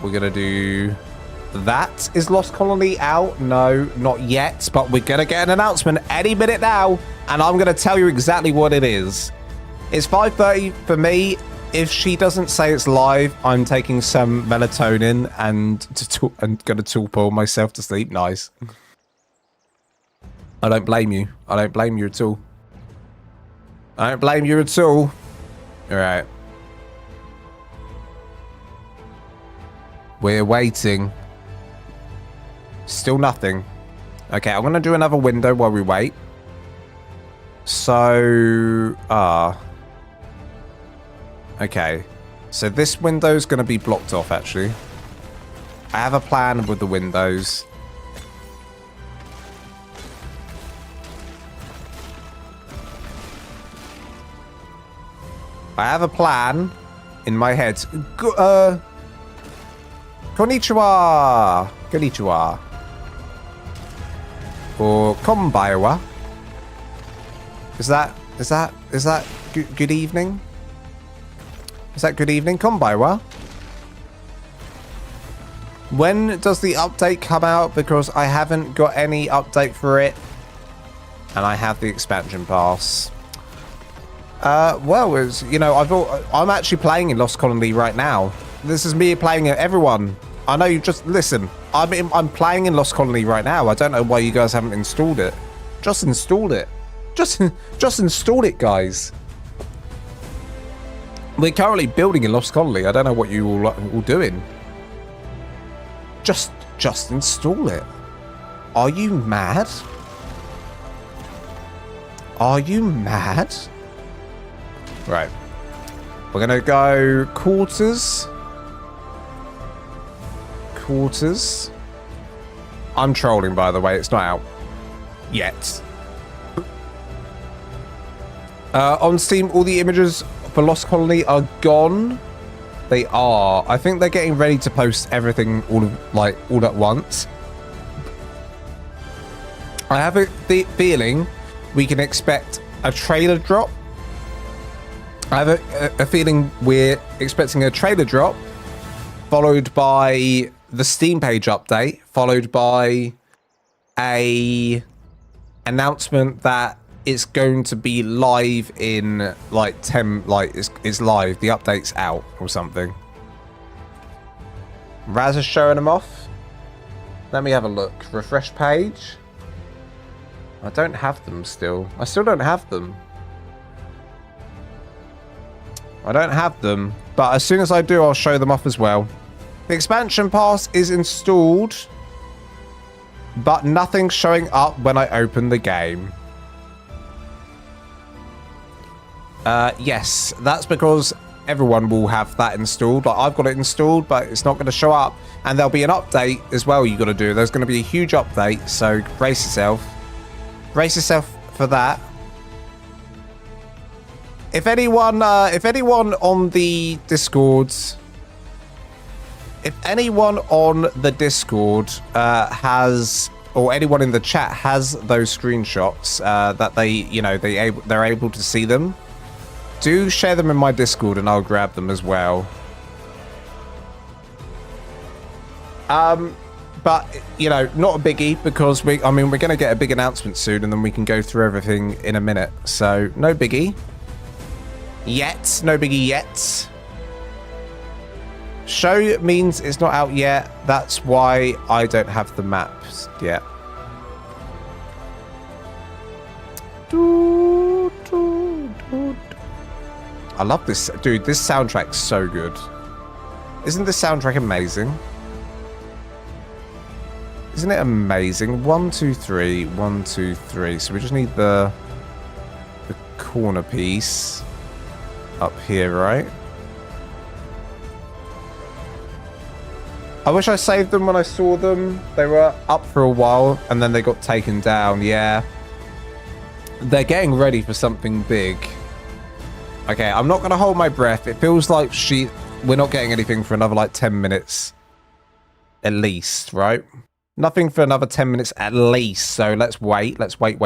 Speaker 1: We're going to do that. Is Lost Colony out? No, not yet. But we're going to get an announcement any minute now. And I'm going to tell you exactly what it is. It's 5:30 for me. If she doesn't say it's live, I'm taking some melatonin and I'm going to torpor myself to sleep. Nice. I don't blame you. I don't blame you at all. I don't blame you at all. All right. We're waiting. Still nothing. Okay, I'm going to do another window while we wait. So, okay. So this window is going to be blocked off, actually. I have a plan with the windows. I have a plan in my head. Konnichiwa. Konnichiwa. Or konbaiwa. Is that good evening? Is that good evening? Konbaiwa. When does the update come out? Because I haven't got any update for it. And I have the expansion pass. Well, as you know, I'm actually playing in Lost Colony right now. This is me playing it. Everyone, I know you just listen. I'm playing in Lost Colony right now. I don't know why you guys haven't installed it. Just installed it. Just install it, guys. We're currently building in Lost Colony. I don't know what you all doing. Just install it. Are you mad? Are you mad? Right. We're gonna go quarters. Quarters. I'm trolling, by the way. It's not out yet. On Steam, all the images for Lost Colony are gone. They are. I think they're getting ready to post everything all at once. I have a feeling we can expect a trailer drop. I have a feeling we're expecting a trailer drop, followed by the Steam page update, followed by a announcement that it's going to be live in like 10, like it's live. The update's out or something. Raz is showing them off. Let me have a look. Refresh page. I don't have them still. I still don't have them. I don't have them, but as soon as I do, I'll show them off as well. The expansion pass is installed, but nothing's showing up when I open the game. Yes, that's because everyone will have that installed. Like, I've got it installed, but it's not going to show up. And there'll be an update as well you got to do. There's going to be a huge update, so brace yourself. Brace yourself for that. If anyone on the Discords, if anyone on the Discord has, or anyone in the chat has those screenshots that they're able to see them, do share them in my Discord and I'll grab them as well. But you know, not a biggie, because we're going to get a big announcement soon, and then we can go through everything in a minute. So no biggie. Yet, no biggie yet. Show means it's not out yet. That's why I don't have the maps yet. I love this, dude. This soundtrack's so good. Isn't this soundtrack amazing? Isn't it amazing? 1, 2, 3, 1, 2, 3. So we just need the corner piece up here, right? I wish I saved them when I saw them. They were up for a while and then they got taken down. Yeah. They're getting ready for something big. Okay, I'm not going to hold my breath. It feels like we're not getting anything for another like 10 minutes. At least, right? Nothing for another 10 minutes at least. So let's wait. Let's wait.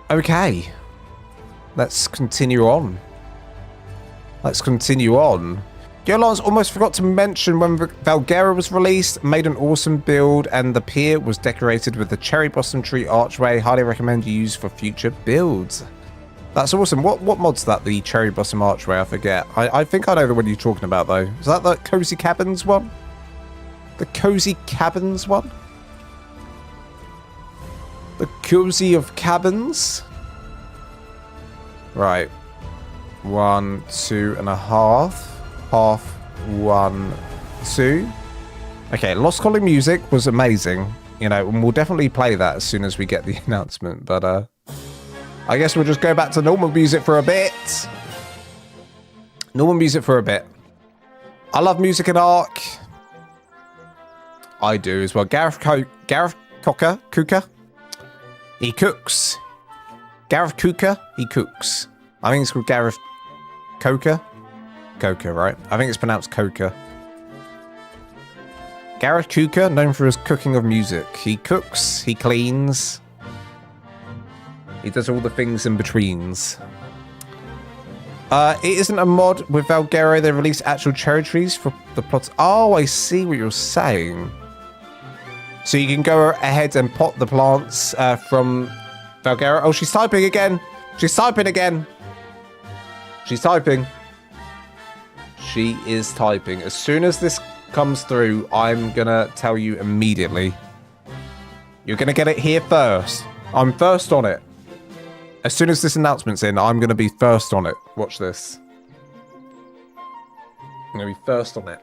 Speaker 1: Okay. Let's continue on. Let's continue on. Yolans almost forgot to mention when Valguera was released, made an awesome build, and the pier was decorated with the cherry blossom tree archway. Highly recommend you use for future builds. That's awesome. What mod's that? The cherry blossom archway? I forget. I think I know the one you're talking about though. Is that the cozy cabins one? The cozy cabins one? The cozy of cabins? Right. 1, 2.5. Half 1, 2. Okay, Lost Calling music was amazing. You know, and we'll definitely play that as soon as we get the announcement. But I guess we'll just go back to normal music for a bit. Normal music for a bit. I love music in ARK. I do as well. Gareth Kuka. He cooks. Gareth Kuka. He cooks. I think it's called Gareth Coca. Coca, right? I think it's pronounced Coca. Gareth Kuka, known for his cooking of music. He cooks, he cleans. He does all the things in betweens. It isn't a mod with Valguera. They release actual cherry trees for the plots. Oh, I see what you're saying. So you can go ahead and pot the plants from Valguera. Oh, she's typing again. She's typing again. She's typing. She is typing. As soon as this comes through, I'm gonna tell you immediately. You're gonna get it here first. I'm first on it. As soon as this announcement's in, I'm gonna be first on it. Watch this. I'm gonna be first on it.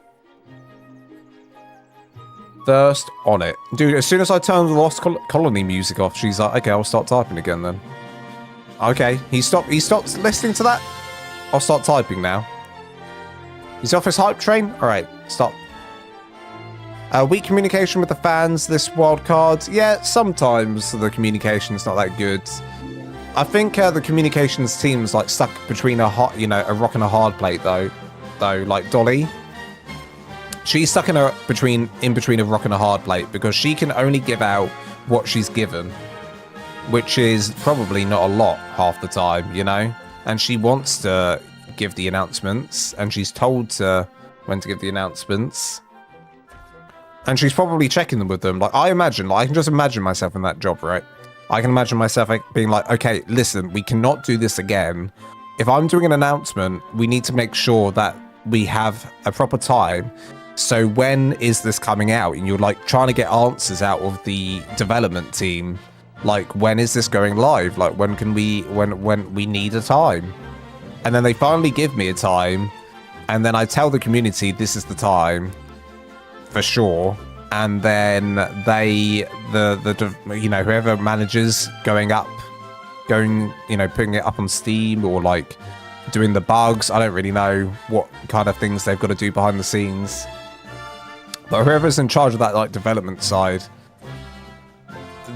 Speaker 1: First on it. Dude, as soon as I turn the Lost Colony music off, she's like, okay, I'll start typing again then. Okay, he stopped listening to that? I'll start typing now. He's off his hype train? Alright, stop. Weak communication with the fans, this wild card. Yeah, sometimes the communication's not that good. I think the communications team's like stuck between a rock and a hard plate though. Like Dolly. She's stuck in between a rock and a hard plate because she can only give out what she's given. Which is probably not a lot half the time, you know? And she wants to give the announcements, and she's told when to give the announcements. And she's probably checking them with them. Like, I can just imagine myself in that job, right? I can imagine myself being like, okay, listen, we cannot do this again. If I'm doing an announcement, we need to make sure that we have a proper time. So when is this coming out? And you're like trying to get answers out of the development team. Like, when is this going live? Like, when we need a time? And then they finally give me a time. And then I tell the community this is the time. For sure. And then whoever manages putting it up on Steam or like doing the bugs. I don't really know what kind of things they've got to do behind the scenes. But whoever's in charge of that like development side,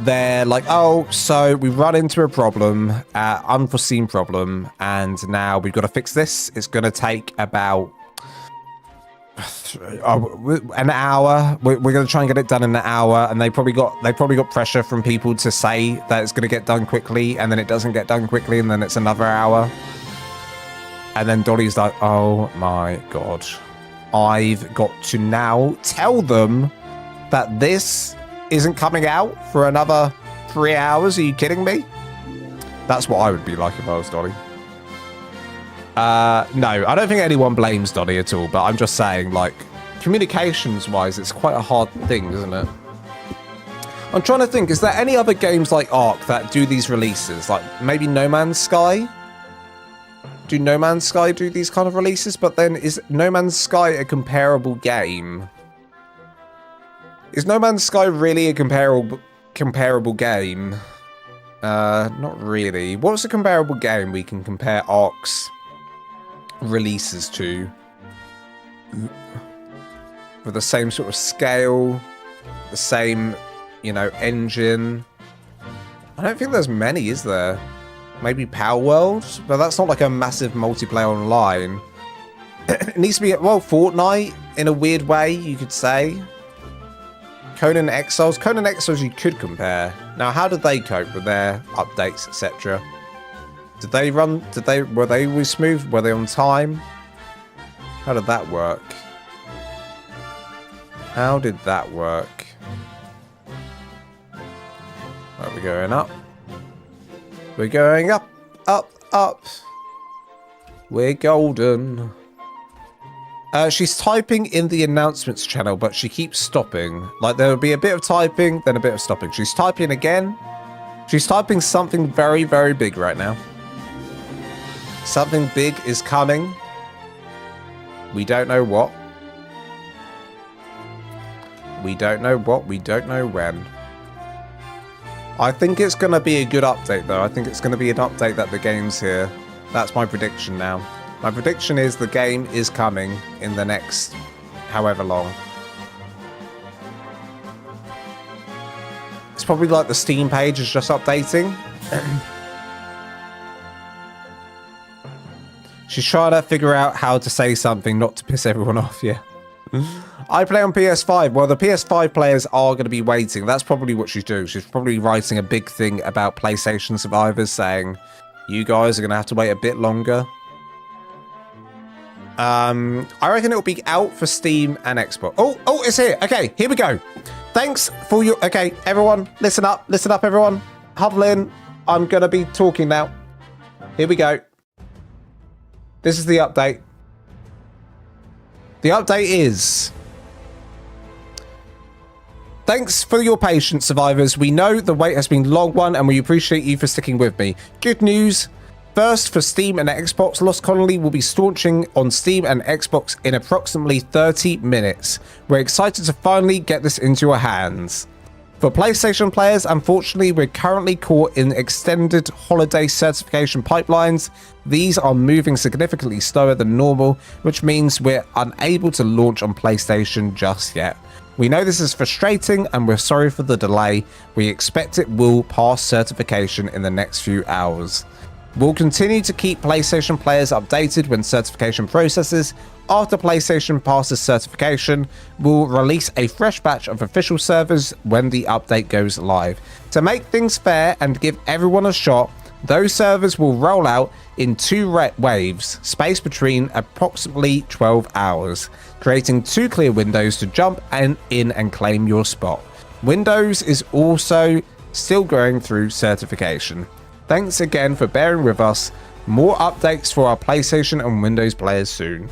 Speaker 1: they're like, oh, so we run into a problem, unforeseen problem, and now we've got to fix this. It's going to take about an hour. We're going to try and get it done in an hour, and they probably got pressure from people to say that it's going to get done quickly, and then it doesn't get done quickly, and then it's another hour. And then Dolly's like, oh my god, I've got to now tell them that this isn't coming out for another 3 hours. Are you kidding me? That's what I would be like if I was Dolly. No, I don't think anyone blames Dolly at all, but I'm just saying, like, communications-wise, it's quite a hard thing, isn't it? I'm trying to think, is there any other games like ARK that do these releases? Like, maybe No Man's Sky? Do No Man's Sky do these kind of releases? But then, is No Man's Sky a comparable game? Is No Man's Sky really a comparable game? Not really. What's a comparable game we can compare ARK's releases to? With the same sort of scale, the same, engine. I don't think there's many, is there? Maybe Power World, but that's not like a massive multiplayer online. It needs to be, well, Fortnite in a weird way, you could say. Conan Exiles you could compare. Now, how did they cope with their updates, etc.? Were they always smooth? Were they on time? How did that work? How did that work? Right, we're going up. We're going up, up, up. We're golden. She's typing in the announcements channel, but she keeps stopping. Like, there'll be a bit of typing, then a bit of stopping. She's typing again. She's typing something very, very big right now. Something big is coming. We don't know what. We don't know what. We don't know when. I think it's going to be a good update, though. I think it's going to be an update that the game's here. That's my prediction now. My prediction is the game is coming in the next however long. It's probably like the Steam page is just updating. She's trying to figure out how to say something not to piss everyone off, yeah. I play on PS5. Well, the PS5 players are going to be waiting. That's probably what she's doing. She's probably writing a big thing about PlayStation survivors saying, you guys are going to have to wait a bit longer. I reckon it'll be out for Steam and Xbox. Oh, it's here. Okay, here we go. Thanks for your... Okay, everyone, listen up, everyone. Huddle in. I'm going to be talking now. Here we go. This is the update. The update is... Thanks for your patience, survivors. We know the wait has been a long one, and we appreciate you for sticking with me. Good news. First, for Steam and Xbox, Lost Colony will be launching on Steam and Xbox in approximately 30 minutes. We're excited to finally get this into your hands. For PlayStation players, unfortunately, we're currently caught in extended holiday certification pipelines. These are moving significantly slower than normal, which means we're unable to launch on PlayStation just yet. We know this is frustrating and we're sorry for the delay. We expect it will pass certification in the next few hours. We'll continue to keep PlayStation players updated when certification processes. After PlayStation passes certification, we'll release a fresh batch of official servers when the update goes live. To make things fair and give everyone a shot, those servers will roll out in 2 waves, spaced between approximately 12 hours, creating 2 clear windows to jump in and claim your spot. Windows is also still going through certification. Thanks again for bearing with us. More updates for our PlayStation and Windows players soon.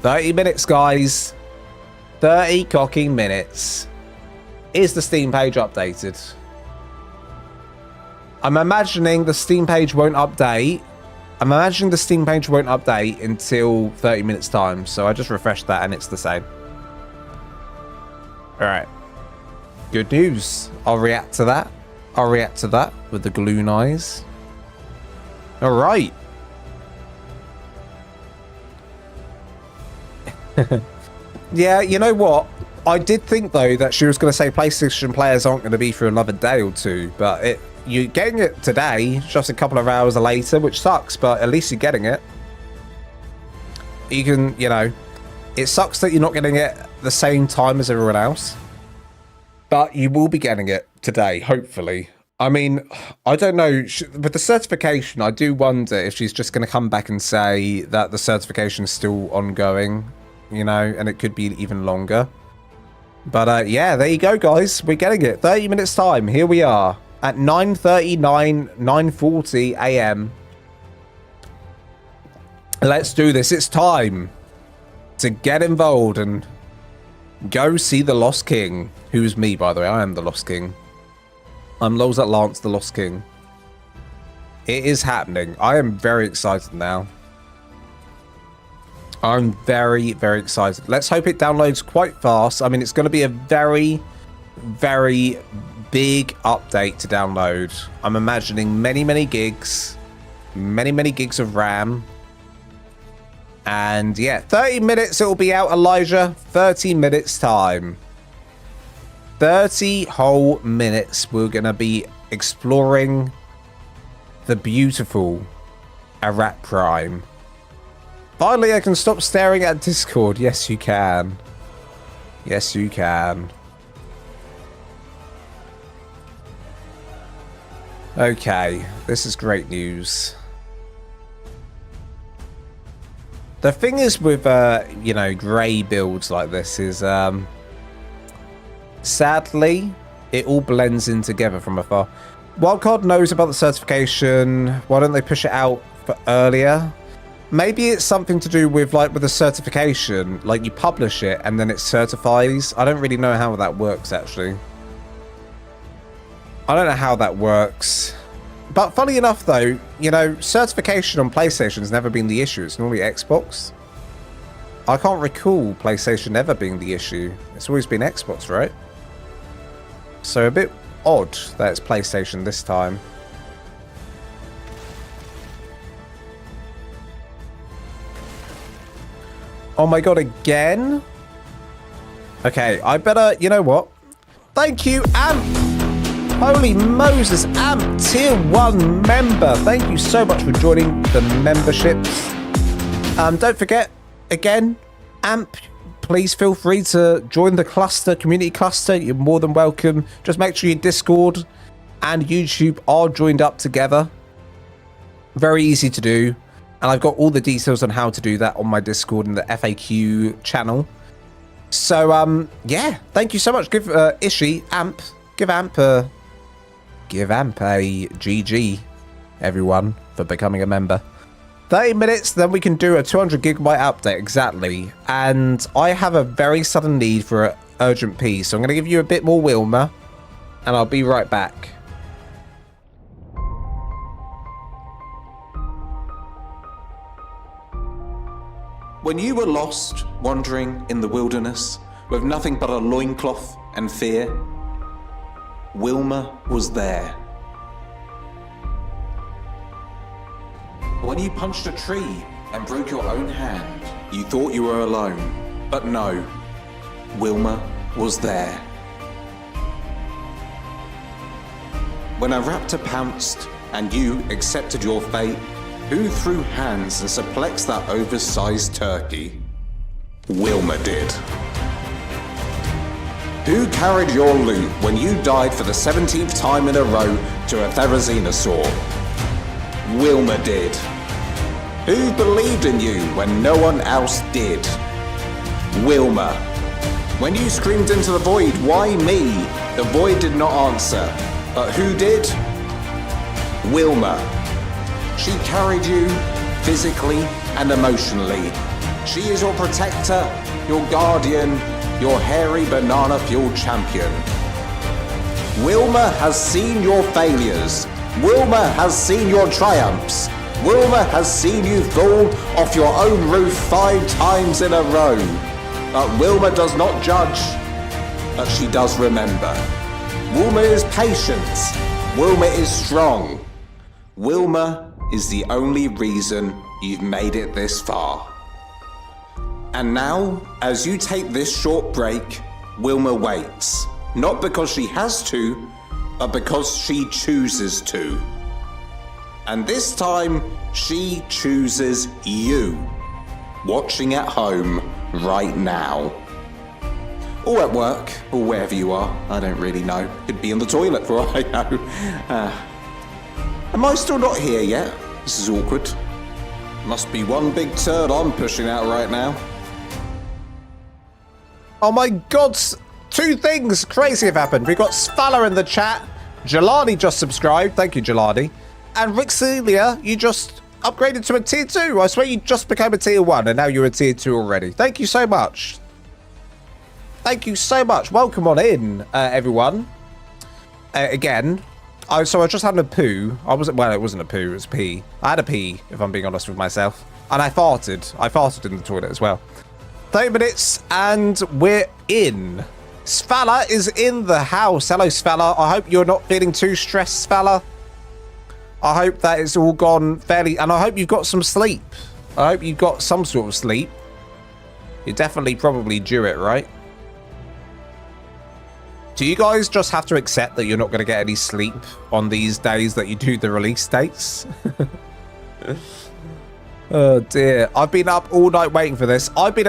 Speaker 1: 30 minutes, guys. 30 cocky minutes. Is the Steam page updated? I'm imagining the Steam page won't update. I'm imagining the Steam page won't update until 30 minutes time. So I just refreshed that and it's the same. Alright. Good news. I'll react to that. I'll react to that with the gloon eyes. Alright. Yeah, you know what? I did think, though, that she was going to say PlayStation players aren't going to be for another day or two. But you're getting it today, just a couple of hours later, which sucks. But at least you're getting it. You can, you know, it sucks that you're not getting it the same time as everyone else. But you will be getting it today, hopefully. I mean, I don't know. With the certification, I do wonder if she's just going to come back and say that the certification is still ongoing, you know, and it could be even longer. But yeah, there you go, guys. We're getting it. 30 minutes time. Here we are at 9:40 a.m. Let's do this. It's time to get involved and go see the Lost King. Who's me, by the way? I am the Lost King. I'm Lols at Lance, the Lost King. It is happening. I am very excited now. I'm very, very excited. Let's hope it downloads quite fast. I mean, it's going to be a very, very big update to download. I'm imagining many, many gigs. Many, many gigs of RAM. And yeah, 30 minutes it will be out, Elijah. 30 minutes time. 30 whole minutes we're going to be exploring the beautiful ARK Prime. Finally, I can stop staring at Discord. Yes, you can. Yes, you can. Okay, this is great news. The thing is with, you know, grey builds like this is, sadly, it all blends in together from afar. Wildcard knows about the certification. Why don't they push it out for earlier? Maybe it's something to do with, like, with the certification. Like, you publish it and then it certifies. I don't really know how that works, actually. I don't know how that works. But funny enough, though, you know, certification on PlayStation's never been the issue. It's normally Xbox. I can't recall PlayStation ever being the issue. It's always been Xbox, right? So a bit odd that it's PlayStation this time. Oh my god, again? Okay, I better... You know what? Thank you, Amp! Holy Moses, Amp, Tier 1 member. Thank you so much for joining the memberships. Don't forget, again, Amp, please feel free to join the cluster, community cluster. You're more than welcome. Just make sure your Discord and YouTube are joined up together. Very easy to do. And I've got all the details on how to do that on my Discord and the FAQ channel. So, yeah, thank you so much. Give Amp a GG, everyone, for becoming a member. 30 minutes, then we can do a 200 gigabyte update, exactly. And I have a very sudden need for an urgent pee, so I'm going to give you a bit more Wilma, and I'll be right back.
Speaker 2: When you were lost, wandering in the wilderness, with nothing but a loincloth and fear, Wilma was there. When you punched a tree and broke your own hand, you thought you were alone. But no, Wilma was there. When a raptor pounced and you accepted your fate, who threw hands and suplexed that oversized turkey? Wilma did. Who carried your loot when you died for the 17th time in a row to a Therizinosaur? Wilma did. Who believed in you when no one else did? Wilma. When you screamed into the void, why me? The void did not answer. But who did? Wilma. She carried you physically and emotionally. She is your protector, your guardian, your hairy banana-fueled champion. Wilma has seen your failures. Wilma has seen your triumphs. Wilma has seen you fall off your own roof 5 times in a row. But Wilma does not judge, but she does remember. Wilma is patient. Wilma is strong. Wilma is the only reason you've made it this far. And now, as you take this short break, Wilma waits. Not because she has to, but because she chooses to. And this time, she chooses you, watching at home right now. Or at work, or wherever you are, I don't really know. Could be in the toilet for all I know. Am I still not here yet? This is awkward. Must be one big turd I'm pushing out right now.
Speaker 1: Oh my god, 2 things crazy have happened. We've got Svala in the chat. Jelani just subscribed. Thank you, Jelani. And Rick Celia, you just upgraded to a tier 2. I swear you just became a tier 1 and now you're a tier 2 already. Thank you so much. Thank you so much. Welcome on in, everyone. Again, so I just had a poo. Well, it wasn't a poo, it was a pee. I had a pee, if I'm being honest with myself. And I farted. I farted in the toilet as well. 30 minutes and we're in. Svala is in the house. Hello, Svala. I hope you're not feeling too stressed, Svala. I hope that it's all gone fairly... And I hope you've got some sleep. I hope you've got some sort of sleep. You're definitely probably due it, right? Do you guys just have to accept that you're not going to get any sleep on these days that you do the release dates? Oh dear. I've been up all night waiting for this. I've been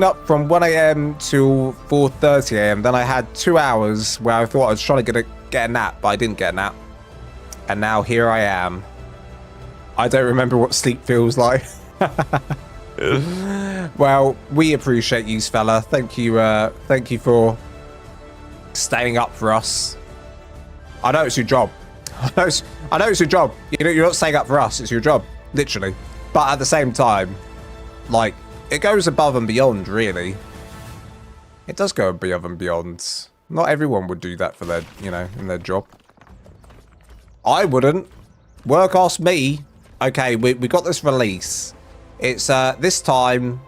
Speaker 1: up from 1 a.m. till 4:30 a.m. Then I had 2 hours where I thought I was trying to get a nap, but I didn't get a nap. And now here I am. I don't remember what sleep feels like. Well, we appreciate you, fella. Thank you for staying up for us. I know it's your job. I know it's your job. You're not staying up for us. It's your job, literally. But at the same time, like, it goes above and beyond, really. It does go above and beyond. Not everyone would do that for their, in their job. I wouldn't. Work asked me. Okay, we got this release. It's this time,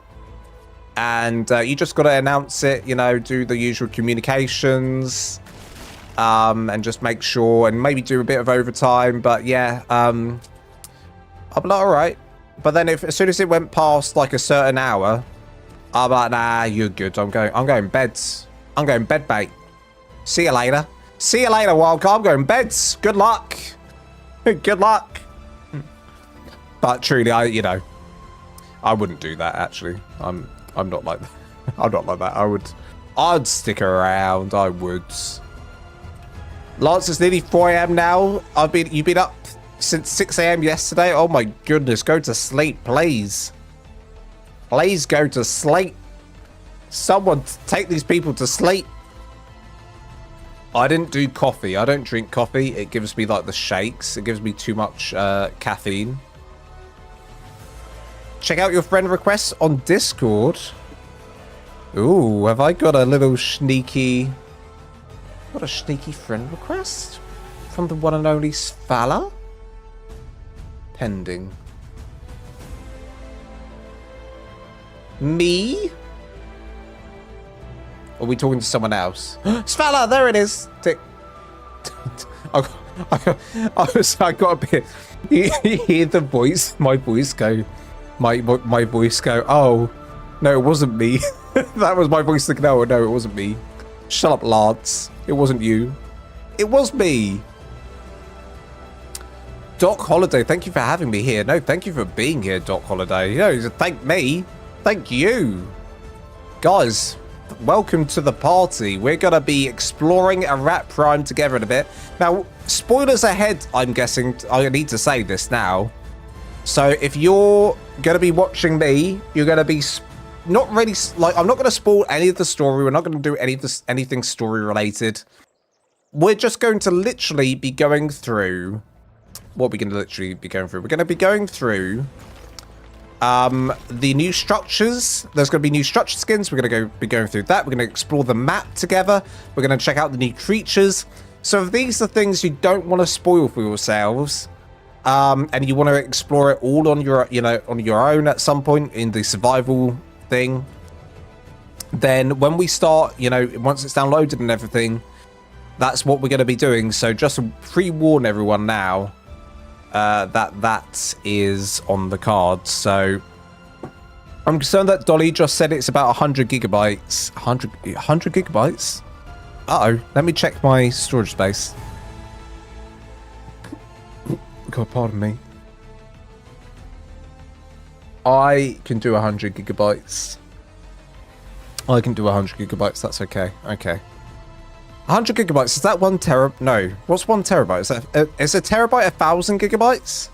Speaker 1: and you just got to announce it, do the usual communications, and just make sure, and maybe do a bit of overtime. But yeah, I'll be like, all right. But then as soon as it went past like a certain hour, I'm like, nah, you're good. I'm going beds. I'm going bed bait. See you later. See you later, Wildcard. I'm going beds. Good luck. Good luck. But truly, I wouldn't do that, actually. I'm not like that. I'm not like that. I'd stick around. I would. Lance, it's nearly 4 a.m. now. You've been up since 6 a.m. yesterday. Oh my goodness. Go to sleep, please. Please go to sleep. Someone take these people to sleep. I didn't do coffee. I don't drink coffee. It gives me like the shakes. It gives me too much caffeine. Check out your friend requests on Discord. Ooh, have I got a little sneaky... What a sneaky friend request? From the one and only Svala? Pending. Me? Or are we talking to someone else? Svala, there it is! Tick. I got a bit... You hear the voice, my voice go... My voice go, oh, no, it wasn't me. That was my voice thinking, oh, no, it wasn't me. Shut up, Lance. It wasn't you. It was me. Doc Holiday, thank you for having me here. No, thank you for being here, Doc Holiday. Thank me. Thank you. Guys, welcome to the party. We're going to be exploring a Rat Prime together in a bit. Now, spoilers ahead, I'm guessing. I need to say this now. So if you're going to be watching me, you're going to be not really, like, I'm not going to spoil any of the story. We're not going to do anything story related. We're just going to literally be going through, what are we going to literally be going through? We're going to be going through the new structures. There's going to be new structure skins. We're going to be going through that. We're going to explore the map together. We're going to check out the new creatures. So if these are things you don't want to spoil for yourselves, and you want to explore it all on your, on your own at some point in the survival thing, then when we start, once it's downloaded and everything, that's what we're going to be doing. So just to pre-warn everyone now, that is on the cards. So I'm concerned that Dolly just said it's about 100 gigabytes. 100 gigabytes? Uh-oh. Let me check my storage space. God, pardon me. I can do 100 gigabytes. I can do 100 gigabytes. That's okay. Okay. 100 gigabytes. Is that 1 tera? No. What's 1 terabyte? Is a terabyte 1,000 gigabytes?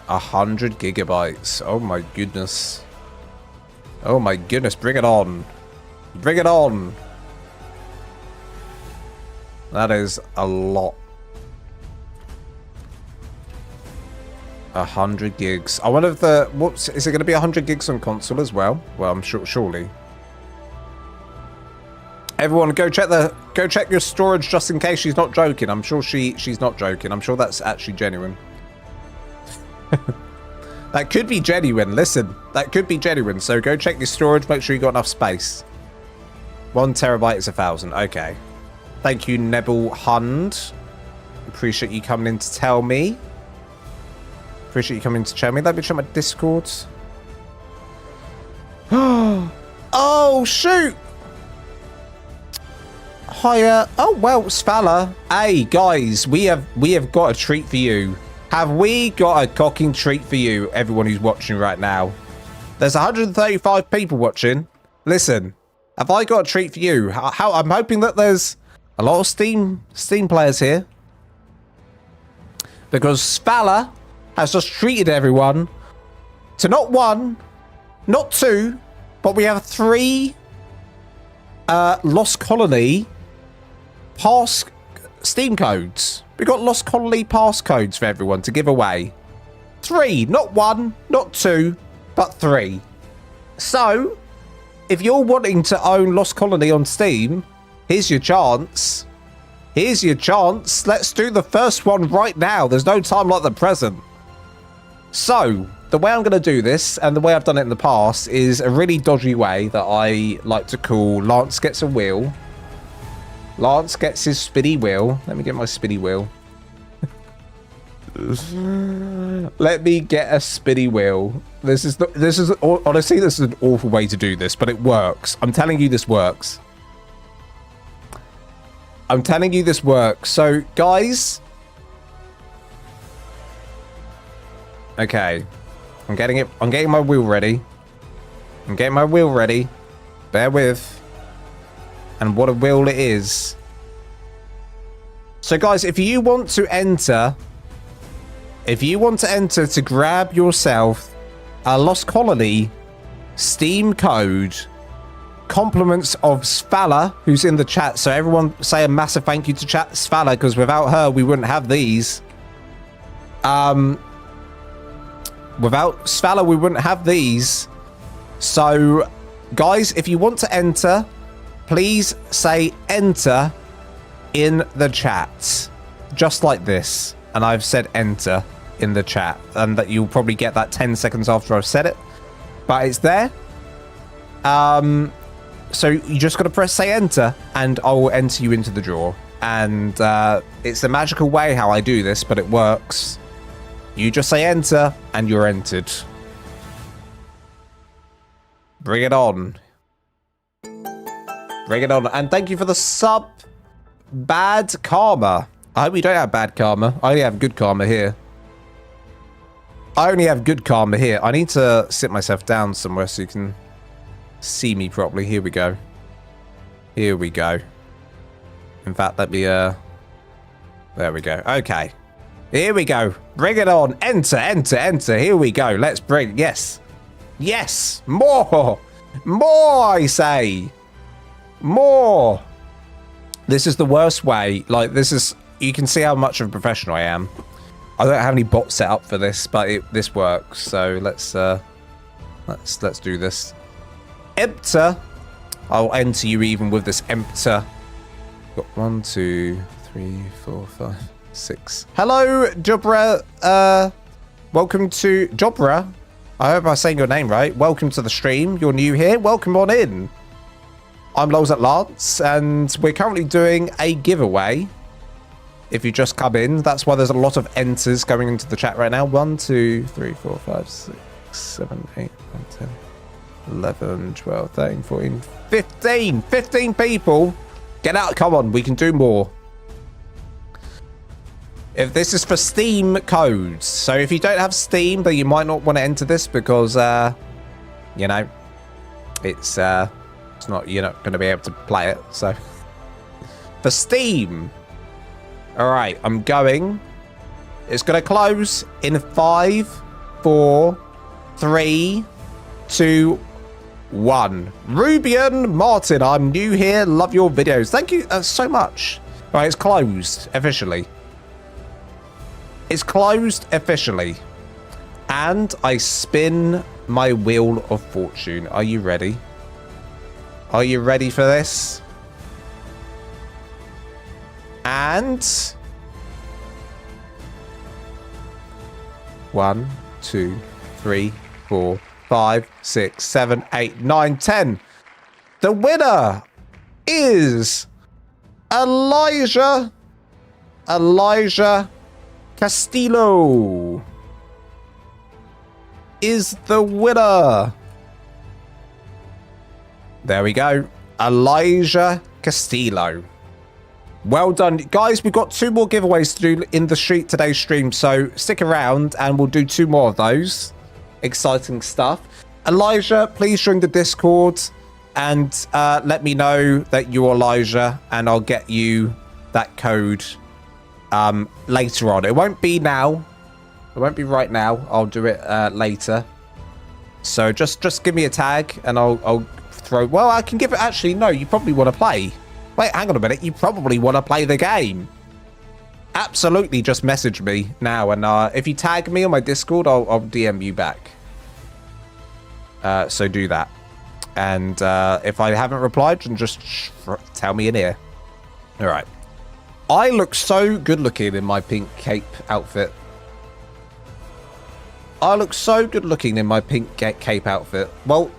Speaker 1: 100 gigabytes. Oh my goodness. Oh my goodness. Bring it on. Bring it on. That is a lot. 100 gigs. I wonder if is it going to be 100 gigs on console as well? Well, I'm sure, surely. Everyone, go check your storage just in case she's not joking. I'm sure she's not joking. I'm sure that's actually genuine. That could be genuine. Listen, that could be genuine. So go check your storage. Make sure you got enough space. 1 terabyte is 1,000. Okay. Thank you, Nebel Hund. Appreciate you coming in to tell me. Appreciate you coming to tell me. Let me check my Discord. Oh, shoot. Hiya. Oh, well, Svala. Hey, guys, we have got a treat for you. Have we got a cocking treat for you, everyone who's watching right now? There's 135 people watching. Listen, have I got a treat for you? I'm hoping that there's a lot of Steam players here. Because Svala has just treated everyone to not 1, not 2, but we have 3 Lost Colony pass Steam codes. We got Lost Colony pass codes for everyone to give away. 3, not 1, not 2, but 3. So, if you're wanting to own Lost Colony on Steam, here's your chance. Here's your chance. Let's do the first one right now. There's no time like the present. So, the way I'm going to do this, and the way I've done it in the past, is a really dodgy way that I like to call Lance gets a wheel. Lance gets his spinny wheel. Let me get my spinny wheel. Let me get a spinny wheel. Honestly, this is an awful way to do this, but it works. I'm telling you this works. I'm telling you this works. So, guys. Okay. I'm getting my wheel ready. I'm getting my wheel ready. Bear with. And what a wheel it is. So, guys, if you want to enter to grab yourself a Lost Colony Steam code, compliments of Svala, who's in the chat. So everyone say a massive thank you to chat Svala, because without her, we wouldn't have these. Without Svala, we wouldn't have these. So, guys, if you want to enter, please say enter in the chat. Just like this. And I've said enter in the chat. And that you'll probably get that 10 seconds after I've said it. But it's there. So you just got to press say enter, and I will enter you into the draw. And it's a magical way how I do this, but it works. You just say enter, and you're entered. Bring it on. Bring it on. And thank you for the sub. Bad karma. I hope you don't have bad karma. I only have good karma here. I need to sit myself down somewhere so you can see me properly. Here we go. Here we go. In fact, let me there we go. Okay. Here we go. Bring it on. Enter, enter, enter. Here we go. Let's bring. Yes. Yes. More. More, I say. More. This is the worst way. Like, this is, you can see how much of a professional I am. I don't have any bots set up for this, but this works. So let's do this. Enter. I'll enter you even with this enter. Got 1, 2, 3, 4, 5, 6. Hello, Jobra. Welcome to Jobra. I hope I'm saying your name right. Welcome to the stream. You're new here. Welcome on in. I'm Lols at Lance, and we're currently doing a giveaway. If you just come in, that's why there's a lot of enters going into the chat right now. 1, 2, 3, 4, 5, 6, 7, 8, 9, 10, 11, 12, 13, 14, 15. 15 people. Get out. Come on. We can do more. If this is for Steam codes. So if you don't have Steam, then you might not want to enter this because, you know, it's not, you're not going to be able to play it. So for Steam. All right, I'm going. It's going to close in 5, 4, 3, 2, 1. Rubian Martin, I'm new here. Love your videos. Thank you so much. All right, it's closed officially. It's closed officially. And I spin my wheel of fortune. Are you ready? Are you ready for this? And 1, 2, 3, 4, 5, 6, 7, 8, 9, 10. The winner is Elijah Castillo is the winner. There we go. Elijah Castillo. Well done. Guys, we've got 2 more giveaways to do in the street today's stream, so stick around and we'll do 2 more of those. Exciting stuff. Elijah, please join the Discord and let me know that you're Elijah, and I'll get you that code later on. It won't be now. It won't be right now. I'll do it later. So just give me a tag and I'll throw. Well, I can give it. Actually, no. You probably want to play. Wait, hang on a minute. You probably want to play the game. Absolutely, just message me now, and if you tag me on my Discord, I'll DM you back. So do that. And if I haven't replied, then just tell me in here. All right. I look so good looking in my pink cape outfit. I look so good looking in my pink cape outfit. Well,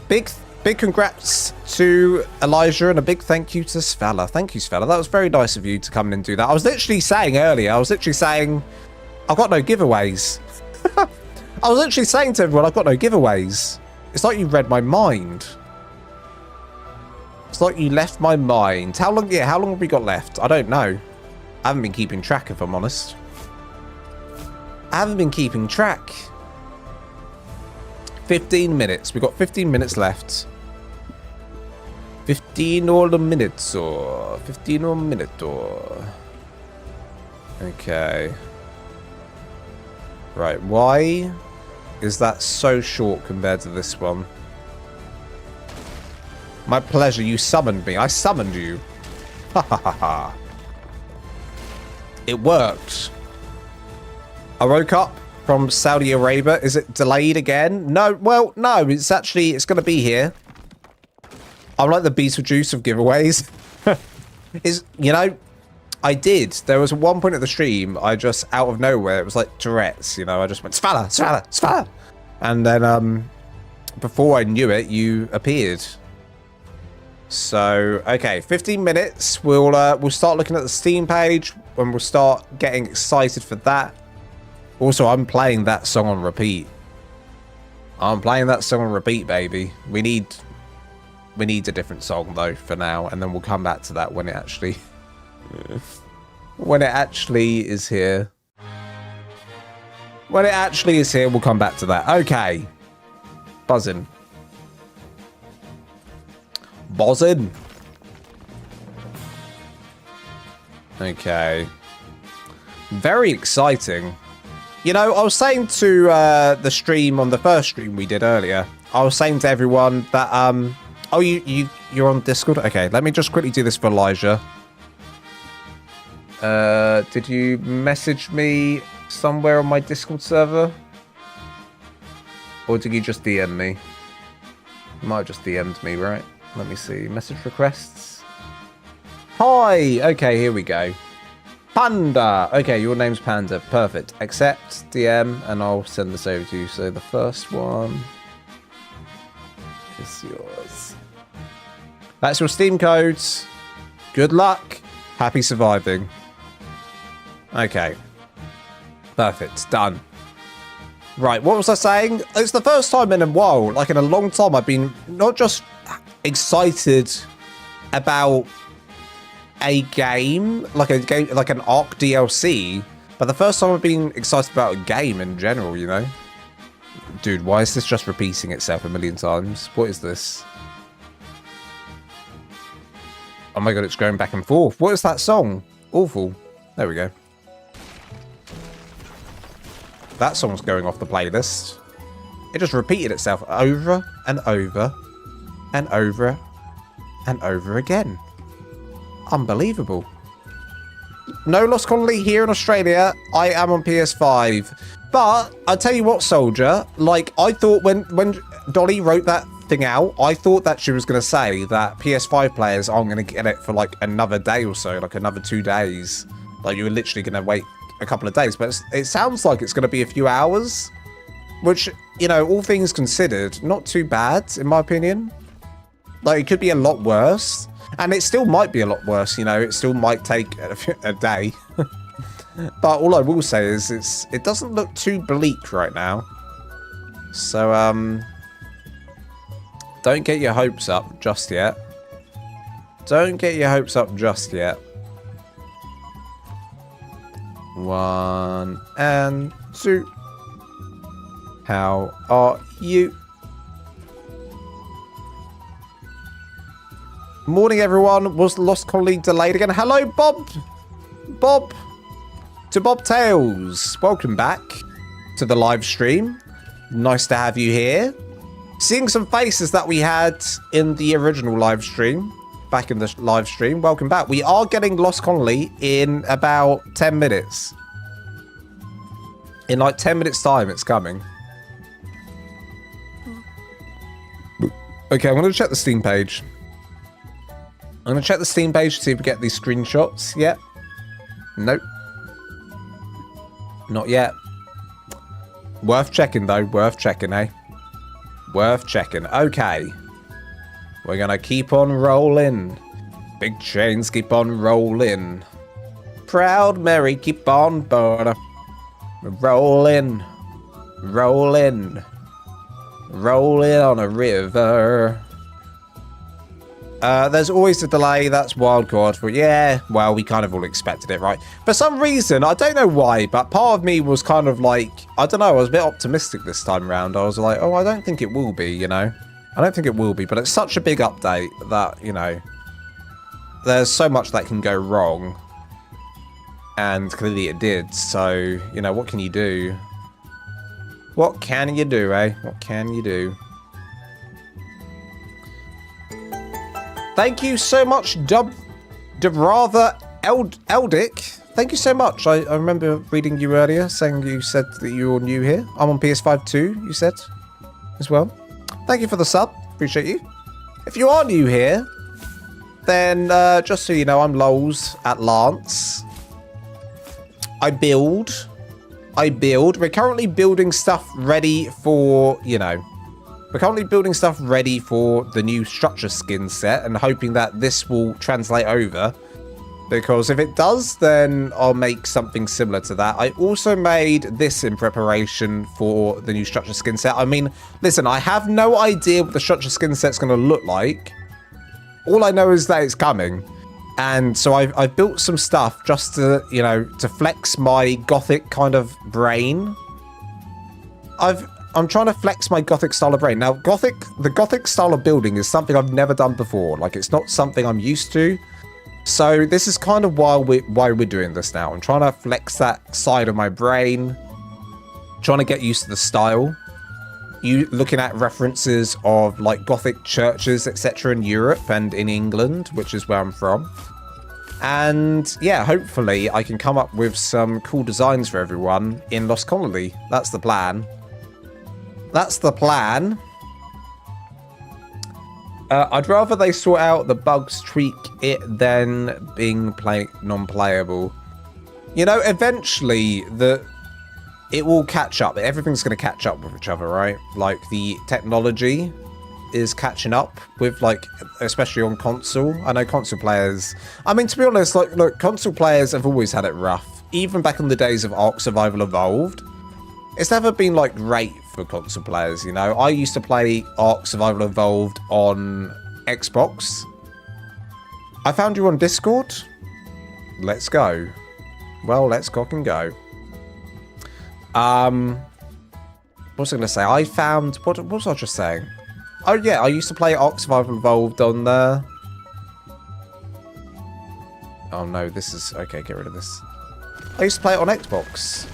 Speaker 1: big congrats to Elijah and a big thank you to Svala. Thank you, Svala. That was very nice of you to come in and do that. I was literally saying earlier, I've got no giveaways. I was literally saying to everyone, I've got no giveaways. It's like you read my mind. It's like you left my mind. How long have we got left? I don't know. I haven't been keeping track, if I'm honest. I haven't been keeping track. 15 minutes. We've got 15 minutes left. 15 or a minute or 15 or a minute or. Okay. Right. Why is that so short compared to this one? My pleasure. You summoned me. I summoned you. Ha ha ha ha. It worked. I woke up from Saudi Arabia. Is it delayed again? No. Well, no. It's going to be here. I'm like the Beetlejuice of giveaways. I did. There was one point at the stream, I just, out of nowhere, it was like Tourette's, I just went, Svala, Svala, Svala. And then, before I knew it, you appeared. So, okay, 15 minutes. We'll start looking at the Steam page, and we'll start getting excited for that. Also, I'm playing that song on repeat. I'm playing that song on repeat, baby. We need a different song though for now, and then we'll come back to that when it actually is here. When it actually is here, we'll come back to that. Okay. Buzzing. Okay. Very exciting. I was saying to the stream on the first stream we did earlier, I was saying to everyone that oh, you're on Discord? Okay, let me just quickly do this for Elijah. Did you message me somewhere on my Discord server? Or did you just DM me? You might have just DM'd me, right? Let me see. Message requests. Hi! Okay, here we go. Panda! Okay, your name's Panda. Perfect. Accept, DM, and I'll send this over to you. So the first one is yours. That's your Steam codes. Good luck. Happy surviving. Okay. Perfect. Done. Right, what was I saying? It's the first time in a while, like in a long time, I've been not just excited about a game, like an ARK DLC, but the first time I've been excited about a game in general, Dude, why is this just repeating itself a million times? What is this? Oh my god, it's going back and forth. What is that song? Awful. There we go. That song's going off the playlist. It just repeated itself over and over and over and over again. Unbelievable. No Lost Colony here in Australia. I am on PS5. But I'll tell you what, Soldier, like I thought when Dolly wrote that thing out, I thought that she was going to say that PS5 players aren't going to get it for like another day or so, like another 2 days. Like you were literally going to wait a couple of days, but it sounds like it's going to be a few hours, which, all things considered, not too bad in my opinion. Like it could be a lot worse, and it still might be a lot worse, it still might take a day. But all I will say is it doesn't look too bleak right now. So don't get your hopes up just yet. Don't get your hopes up just yet. 1 and 2. How are you? Morning, everyone. Was Lost Colony delayed again? Hello, Bob. To Bob Tails. Welcome back to the live stream. Nice to have you here. Seeing some faces that we had in the original live stream. Back in the live stream. Welcome back. We are getting Lost Colony in about 10 minutes. In like 10 minutes time, it's coming. Okay, I'm going to check the Steam page. I'm going to check the Steam page to see if we get these screenshots yet. Nope. Not yet. Worth checking, though. Worth checking, eh? Worth checking. Okay. We're going to keep on rolling. Big chains keep on rolling. Proud Mary keep on burning. Rolling. Rolling. Rolling on a river. There's always a delay. That's wildcard. But yeah, well, we kind of all expected it, right? For some reason, I don't know why, but part of me was kind of like, I don't know, I was a bit optimistic this time around. I was like, oh, I don't think it will be, you know? I don't think it will be, but it's such a big update that, you know, there's so much that can go wrong. And clearly it did. So, you know, what can you do? What can you do, eh? What can you do? Thank you so much, Rather Eldic. Thank you so much. I remember reading you earlier, saying you said that you're new here. I'm on PS5 too, you said, as well. Thank you for the sub. Appreciate you. If you are new here, then just so you know, I'm Lols at Lance. I build. We're currently building stuff ready for, you know, we're currently building stuff ready for the new structure skin set and hoping that this will translate over. Because if it does, then I'll make something similar to that. I also made this in preparation for the new structure skin set. I mean, listen, I have no idea what the structure skin set's going to look like. All I know is that it's coming. And so I've built some stuff just to, you know, to flex my gothic kind of brain. I'm trying to flex my gothic style of brain. Now, the gothic style of building is something I've never done before. Like, it's not something I'm used to. So this is kind of why we're doing this now. I'm trying to flex that side of my brain. Trying to get used to the style. You looking at references of like Gothic churches, etc. in Europe and in England, which is where I'm from. And yeah, hopefully I can come up with some cool designs for everyone in Lost Colony. That's the plan. That's the plan. I'd rather they sort out the bugs, tweak it, than being non-playable. You know, eventually it will catch up. Everything's going to catch up with each other, right? Like, the technology is catching up with, like, especially on console. I know console players... I mean, to be honest, like, look, console players have always had it rough. Even back in the days of ARK Survival Evolved. It's never been, like, great for console players, you know? I used to play ARK Survival Evolved on Xbox. I found you on Discord. Let's go. Well, let's cock and go. What was I going to say? I found... What was I just saying? Oh, yeah, I used to play ARK Survival Evolved on the... Oh, no, this is... Okay, get rid of this. I used to play it on Xbox.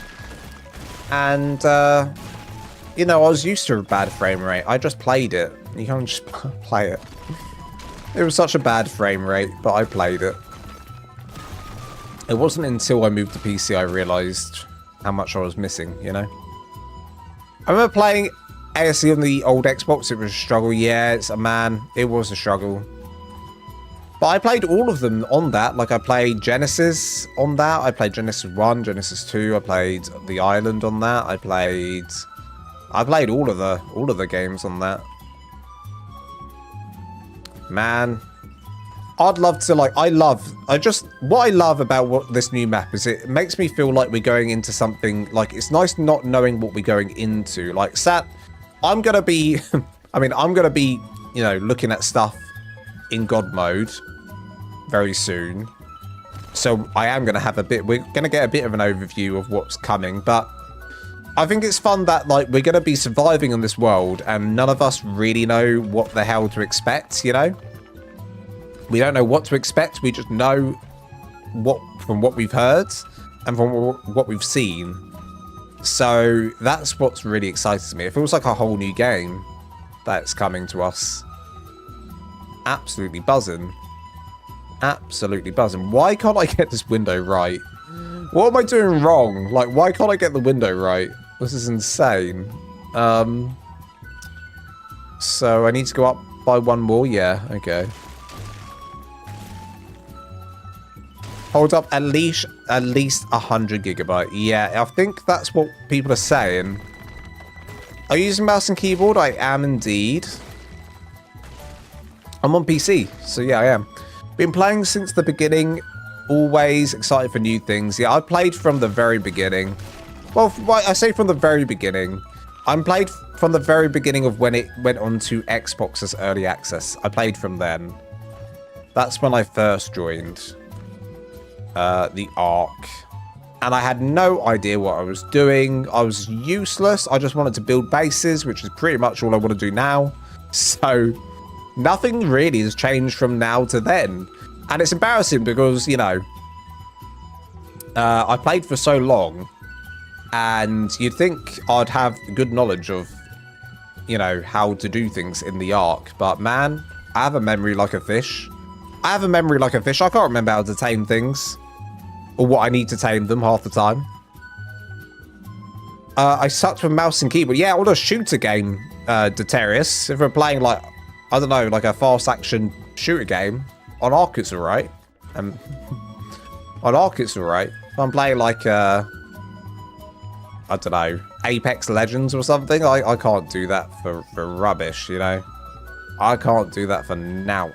Speaker 1: And, you know, I was used to a bad frame rate. I just played it. You can't just play it. It was such a bad frame rate, but I played it. It wasn't until I moved to PC I realised how much I was missing, you know? I remember playing ASE on the old Xbox. It was a struggle. Yeah, it was a struggle. But I played all of them on that. Like, I played Genesis on that. I played Genesis 1, Genesis 2. I played The Island on that. I played all of the games on that. Man, I'd love to, like, what I love about this new map is it makes me feel like we're going into something, like, it's nice not knowing what we're going into. Like, I'm going to be, I'm going to be, you know, looking at stuff in God mode very soon. So I am going to have we're going to get a bit of an overview of what's coming, but I think it's fun that, like, we're going to be surviving in this world and none of us really know what the hell to expect, you know? We don't know what to expect. We just know from what we've heard and from what we've seen. So that's what's really excites me. It feels like a whole new game that's coming to us. Absolutely buzzing. Absolutely buzzing. Why can't I get this window right? What am I doing wrong? Like, why can't I get the window right? This is insane. So I need to go up by one more? Yeah, okay. Hold up at least 100 gigabyte. Yeah, I think that's what people are saying. Are you using mouse and keyboard? I am indeed. I'm on PC, so yeah, I am. Been playing since the beginning. Always excited for new things. Yeah, I played from the very beginning. Well, I say from the very beginning. I played from the very beginning of when it went on to Xbox as early access. I played from then. That's when I first joined the ARK. And I had no idea what I was doing. I was useless. I just wanted to build bases, which is pretty much all I want to do now. So nothing really has changed from now to then. And it's embarrassing because, you know, I played for so long. And you'd think I'd have good knowledge of, you know, how to do things in the ARK. But man, I have a memory like a fish. I have a memory like a fish. I can't remember how to tame things. Or what I need to tame them half the time. I sucked with mouse and keyboard. Yeah, or a shooter game, Deterius. If we're playing like, I don't know, like a fast action shooter game, on ARK it's alright. On ARK it's alright. If I'm playing like, I don't know, Apex Legends or something, I can't do that for rubbish, you know. I can't do that for now.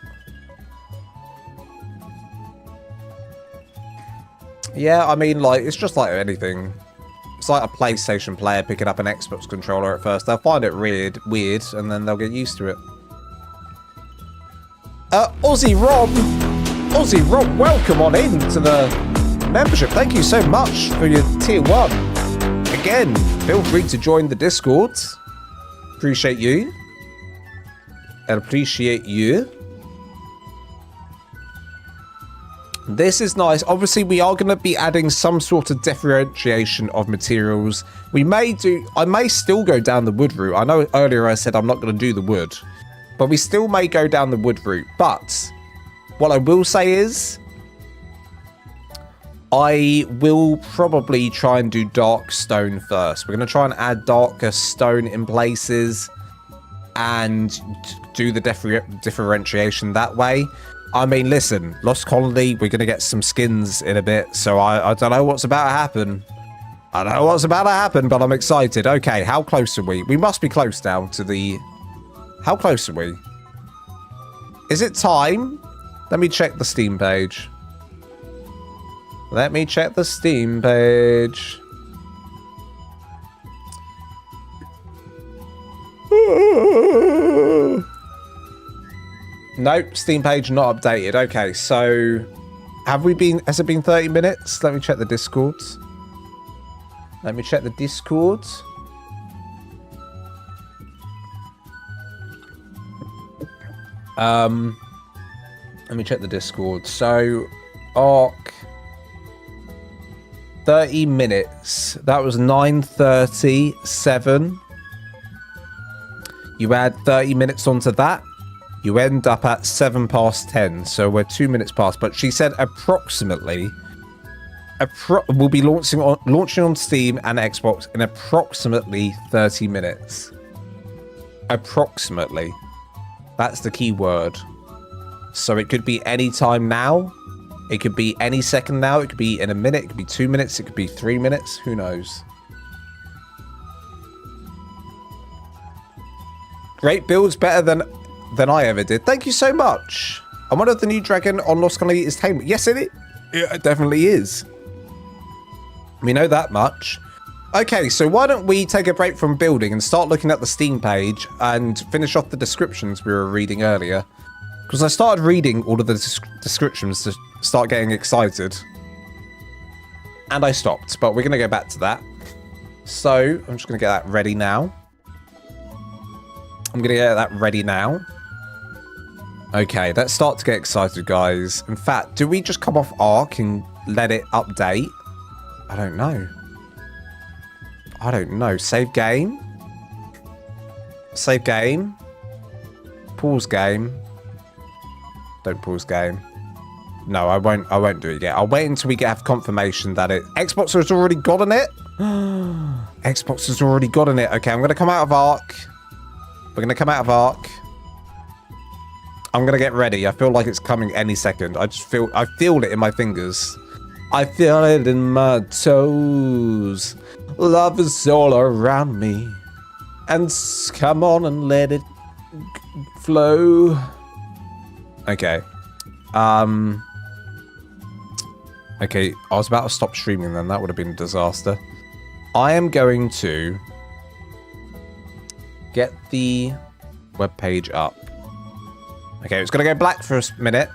Speaker 1: Yeah, I mean, like, it's just like anything. It's like a PlayStation player picking up an Xbox controller at first. They'll find it weird, and then they'll get used to it. Aussie Rob, welcome on in to the membership. Thank you so much for your tier 1. Again, feel free to join the Discord. Appreciate you. And appreciate you. This is nice. Obviously, we are going to be adding some sort of differentiation of materials. I may still go down the wood route. I know earlier I said I'm not going to do the wood, but we still may go down the wood route. But what I will say is I will probably try and do dark stone first. We're going to try and add darker stone in places and do the differentiation that way. I mean, listen, Lost Colony, we're going to get some skins in a bit, so I don't know what's about to happen. I don't know what's about to happen, but I'm excited. Okay, how close are we? We must be close now to the... How close are we? Is it time? Let me check the Steam page. Let me check the Steam page. Nope, Steam page not updated. Okay, so has it been 30 minutes? Let me check the Discord. Let me check the Discord. Let me check the Discord. So, ARK 30 minutes. That was 9:37. You add 30 minutes onto that. You end up at 10:07, so we're 2 minutes past. But she said approximately, we'll be launching on Steam and Xbox in approximately 30 minutes. Approximately. That's the key word. So it could be any time now. It could be any second now. It could be in a minute. It could be 2 minutes. It could be 3 minutes. Who knows? Great builds, better than I ever did. Thank you so much. And one of the new dragon on Lost Colony is tamed. Yes, it definitely is. We know that much. Okay, so why don't we take a break from building and start looking at the Steam page and finish off the descriptions we were reading earlier. Because I started reading all of the descriptions to start getting excited. And I stopped, but we're going to go back to that. So, I'm just going to get that ready now. Okay, let's start to get excited, guys. In fact, do we just come off ARK and let it update? I don't know. I don't know. Save game? Save game? Pause game? Don't pause game. No, I won't do it yet. I'll wait until we have confirmation that Xbox has already gotten it. Xbox has already gotten it. Okay, I'm going to come out of ARK. We're going to come out of ARK. I'm going to get ready. I feel like it's coming any second. I feel it in my fingers. I feel it in my toes. Love is all around me. And come on and let it flow. Okay. Okay, I was about to stop streaming then. That would have been a disaster. I am going to get the webpage up. Okay, it's going to go black for a minute.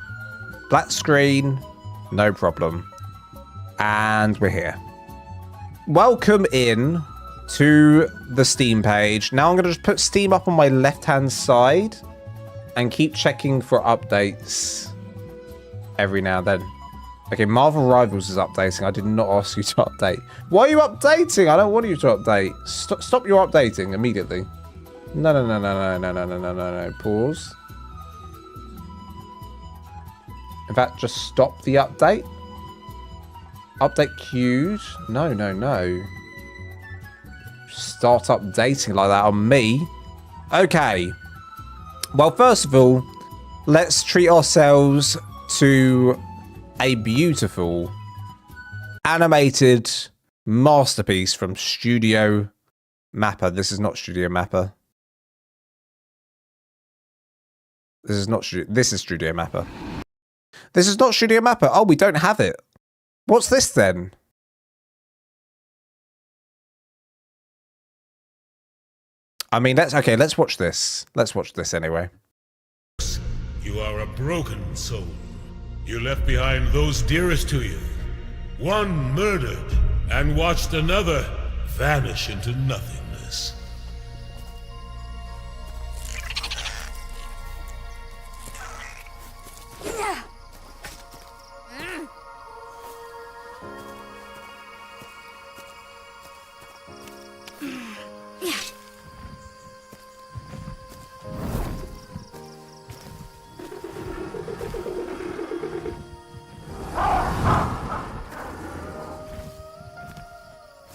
Speaker 1: Black screen. No problem. And we're here. Welcome in to the Steam page. Now I'm going to just put Steam up on my left-hand side and keep checking for updates every now and then. Okay, Marvel Rivals is updating. I did not ask you to update. Why are you updating? I don't want you to update. Stop your updating immediately. No. Pause. In fact, just stop the update. Update queued. No. Start updating like that on me. Okay. Well, first of all, let's treat ourselves to a beautiful animated masterpiece from Studio Mapper. This is not Studio Mapper. This is Studio Mapper. This is not Studio Mapper. Oh, we don't have it. What's this then? I mean, let's watch this. Let's watch this anyway.
Speaker 3: You are a broken soul. You left behind those dearest to you. One murdered and watched another vanish into nothingness.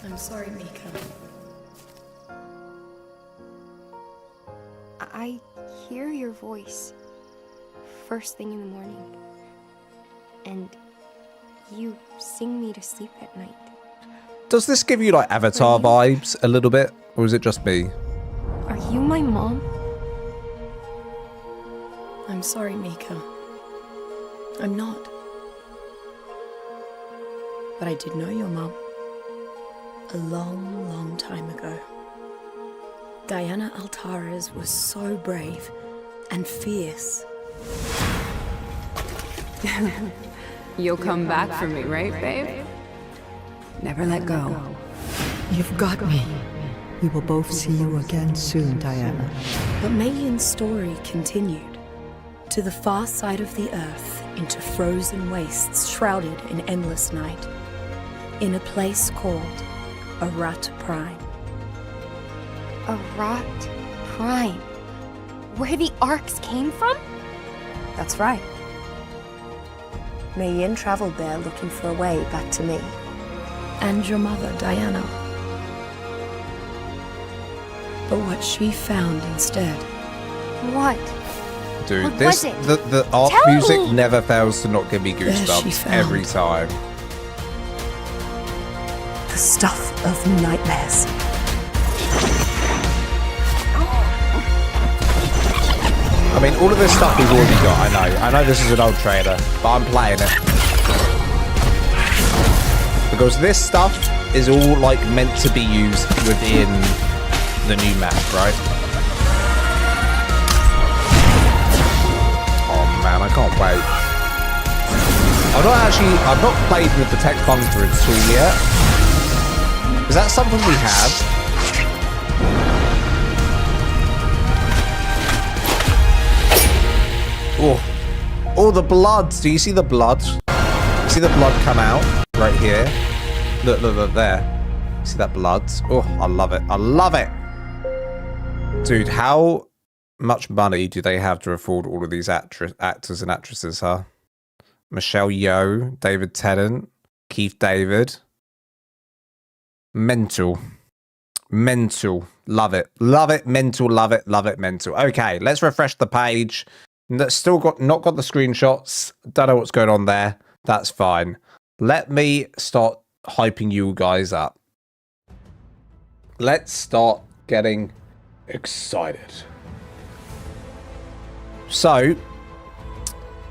Speaker 4: I'm sorry, Mika.
Speaker 5: I hear your voice first thing in the morning, and you sing me to sleep at night.
Speaker 1: Does this give you like Avatar vibes a little bit, or is it just me?
Speaker 5: Are you my mom?
Speaker 4: I'm sorry, Mika. I'm not. But I did know your mom. A long, long time ago. Diana Altares was so brave and fierce.
Speaker 6: You'll come back for me, right, babe? Never let go.
Speaker 7: You've got me. We will both see you again soon, Diana.
Speaker 4: But Mayin's story continued. To the far side of the earth, into frozen wastes shrouded in endless night. In a place called Arat Prime.
Speaker 5: Arat Prime? Where the ARKs came from?
Speaker 4: That's right. Mayin traveled there looking for a way back to me. And your mother, Diana. But what she found instead...
Speaker 5: What?
Speaker 1: Dude,
Speaker 5: What
Speaker 1: this
Speaker 5: was it?
Speaker 1: the ARK
Speaker 5: Tell
Speaker 1: music
Speaker 5: me!
Speaker 1: never fails to not give me
Speaker 4: There she
Speaker 1: goosebumps
Speaker 4: found.
Speaker 1: every time.
Speaker 4: the stuff of nightmares.
Speaker 1: I mean, all of this stuff we've already got, I know this is an old trailer, but I'm playing it. Because this stuff is all, like, meant to be used within the new map, right? Oh man, I can't wait. I've not played with the tech bunker tool yet. Is that something we have? Oh, the blood. Do you see the blood? See the blood come out right here? Look there. See that blood? Oh, I love it. I love it. Dude, how much money do they have to afford all of these actors and actresses, huh? Michelle Yeoh, David Tennant, Keith David. Mental. Mental. Love it. Love it. Mental. Love it. Love it. Mental. Okay, let's refresh the page. Still not got the screenshots. Don't know what's going on there. That's fine. Let me start hyping you guys up. Let's start getting excited. So,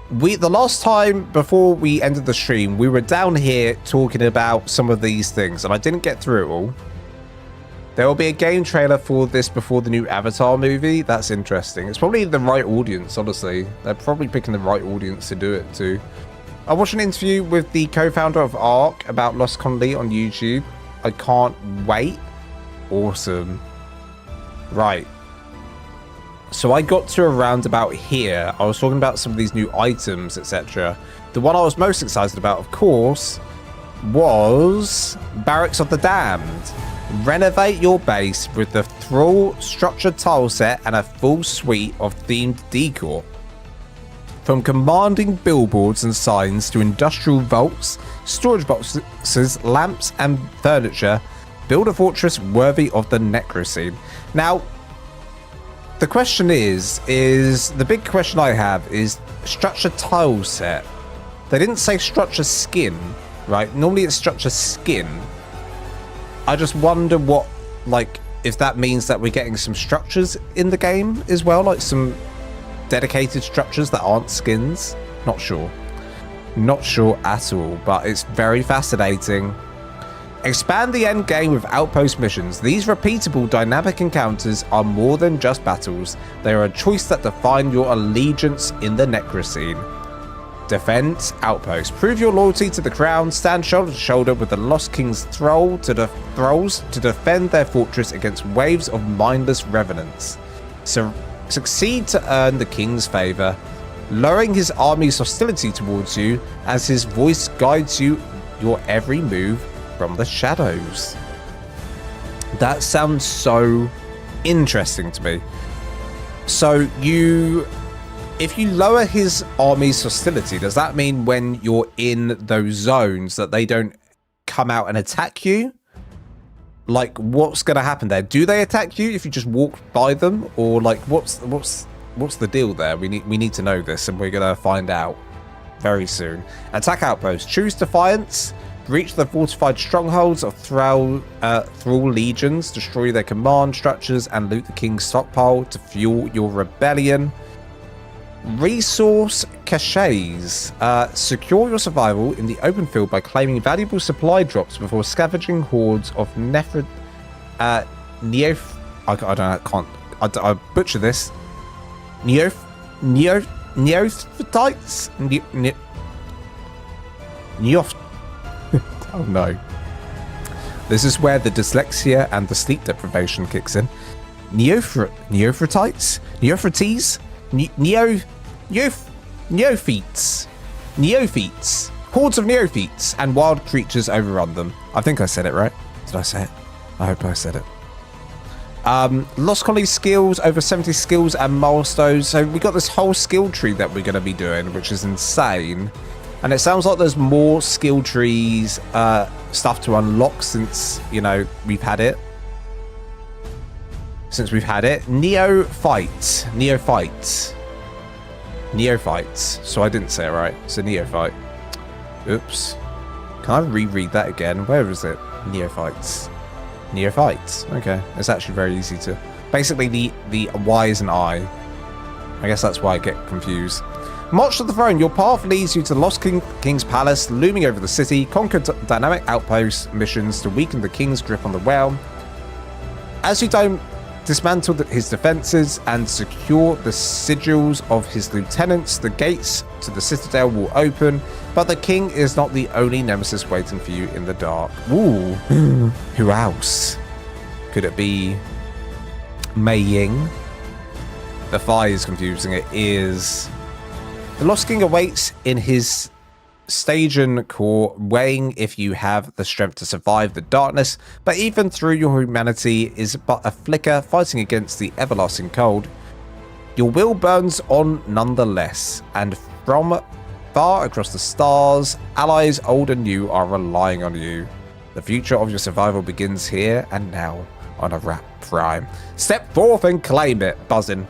Speaker 1: the last time before we ended the stream, we were down here talking about some of these things, and I didn't get through it all. There will be a game trailer for this before the new Avatar movie. That's interesting. It's probably the right audience, honestly. They're probably picking the right audience to do it too. I watched an interview with the co-founder of ARK about Lost Colony on YouTube. I can't wait. Awesome. Right. So I got to around about here. I was talking about some of these new items, etc. The one I was most excited about, of course, was Barracks of the Damned. Renovate your base with the Thrall structured tile set and a full suite of themed decor. From commanding billboards and signs to industrial vaults, storage boxes, lamps, and furniture, build a fortress worthy of the Necrocene. Now, the question is the big question I have is structure tile set. They didn't say structure skin, right? Normally it's structure skin. I just wonder what, like, if that means that we're getting some structures in the game as well, like some dedicated structures that aren't skins. Not sure. Not sure at all, but it's very fascinating. Expand the end game with outpost missions. These repeatable dynamic encounters are more than just battles. They are a choice that define your allegiance in the Necrocene. Defend outpost. Prove your loyalty to the crown. Stand shoulder to shoulder with the Lost King's thralls to defend their fortress against waves of mindless revenants. So succeed to earn the king's favor, lowering his army's hostility towards you as his voice guides you your every move from the shadows. That sounds so interesting to me. So if you lower his army's hostility, does that mean when you're in those zones that they don't come out and attack you? Like, what's going to happen there? Do they attack you if you just walk by them, or like what's the deal there? We need to know this, and we're going to find out very soon. Attack outpost. Choose defiance. Breach the fortified strongholds of Thrall legions, destroy their command structures, and loot the king's stockpile to fuel your rebellion. Resource caches. Secure your survival in the open field by claiming valuable supply drops before scavenging hordes of I butcher this. Neophytites? Oh no. This is where the dyslexia and the sleep deprivation kicks in. Neophytes? Neophytes? Neophytes. Hordes of neophytes and wild creatures overrun them. I think I said it right. Did I say it? I hope I said it. Lost Colony skills, over 70 skills and milestones. So we got this whole skill tree that we're going to be doing, which is insane. And it sounds like there's more skill trees stuff to unlock since, you know, we've had it. Neophytes. So I didn't say it right. It's a neophyte. Oops. Can I reread that again? Where is it? Neophytes. Okay. It's actually very easy to... Basically, the Y is an I. I guess that's why I get confused. March to the throne. Your path leads you to the Lost King's palace, looming over the city. Conquer dynamic outpost missions to weaken the king's grip on the realm. As you dismantle his defenses and secure the sigils of his lieutenants, the gates to the citadel will open, but the king is not the only nemesis waiting for you in the dark. Ooh. Who else? Could it be Mei Ying? The Phi is confusing. It is... The Lost King awaits in his Stygian core, weighing if you have the strength to survive the darkness, but even through your humanity is but a flicker fighting against the everlasting cold. Your will burns on nonetheless, and from far across the stars, allies old and new are relying on you. The future of your survival begins here and now on a rap prime. Step forth and claim it, buzzing.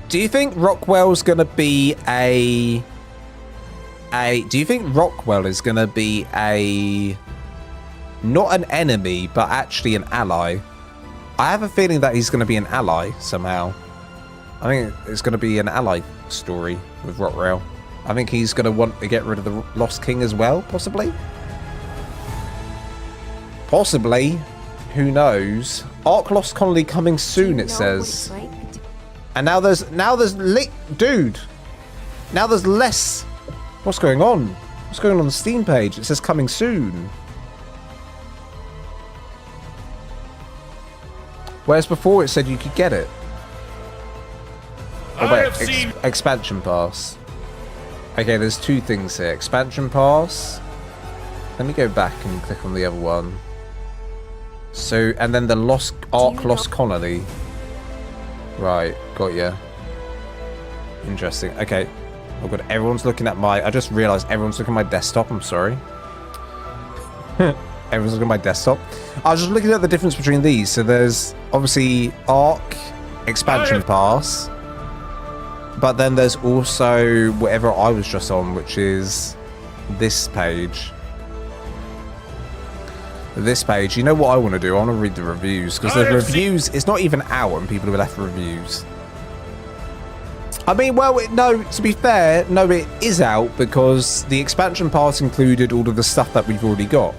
Speaker 1: Do you think Rockwell's gonna be do you think Rockwell is gonna be not an enemy, but actually an ally? I have a feeling that he's gonna be an ally somehow. I think it's gonna be an ally story with Rockwell. I think he's gonna want to get rid of the Lost King as well, possibly. Possibly. Who knows? ARK Lost Colony coming soon, it says. And now there's dude. Now there's less. What's going on? What's going on the Steam page? It says coming soon. Whereas before it said you could get it. Oh wait, expansion pass. Okay, there's two things here. Expansion pass. Let me go back and click on the other one. So, and then the ARK Lost Colony. Right, got ya. Interesting. Okay. Oh god, everyone's looking at I just realized everyone's looking at my desktop. I'm sorry. Everyone's looking at my desktop. I was just looking at the difference between these. So there's obviously ARK Expansion Pass. But then there's also whatever I was just on, which is this page. This page. You know what I want to do? I want to read the reviews. Because the reviews, it's not even out and people have left reviews. I mean, well, no, to be fair, no, it is out because the expansion pass included all of the stuff that we've already got.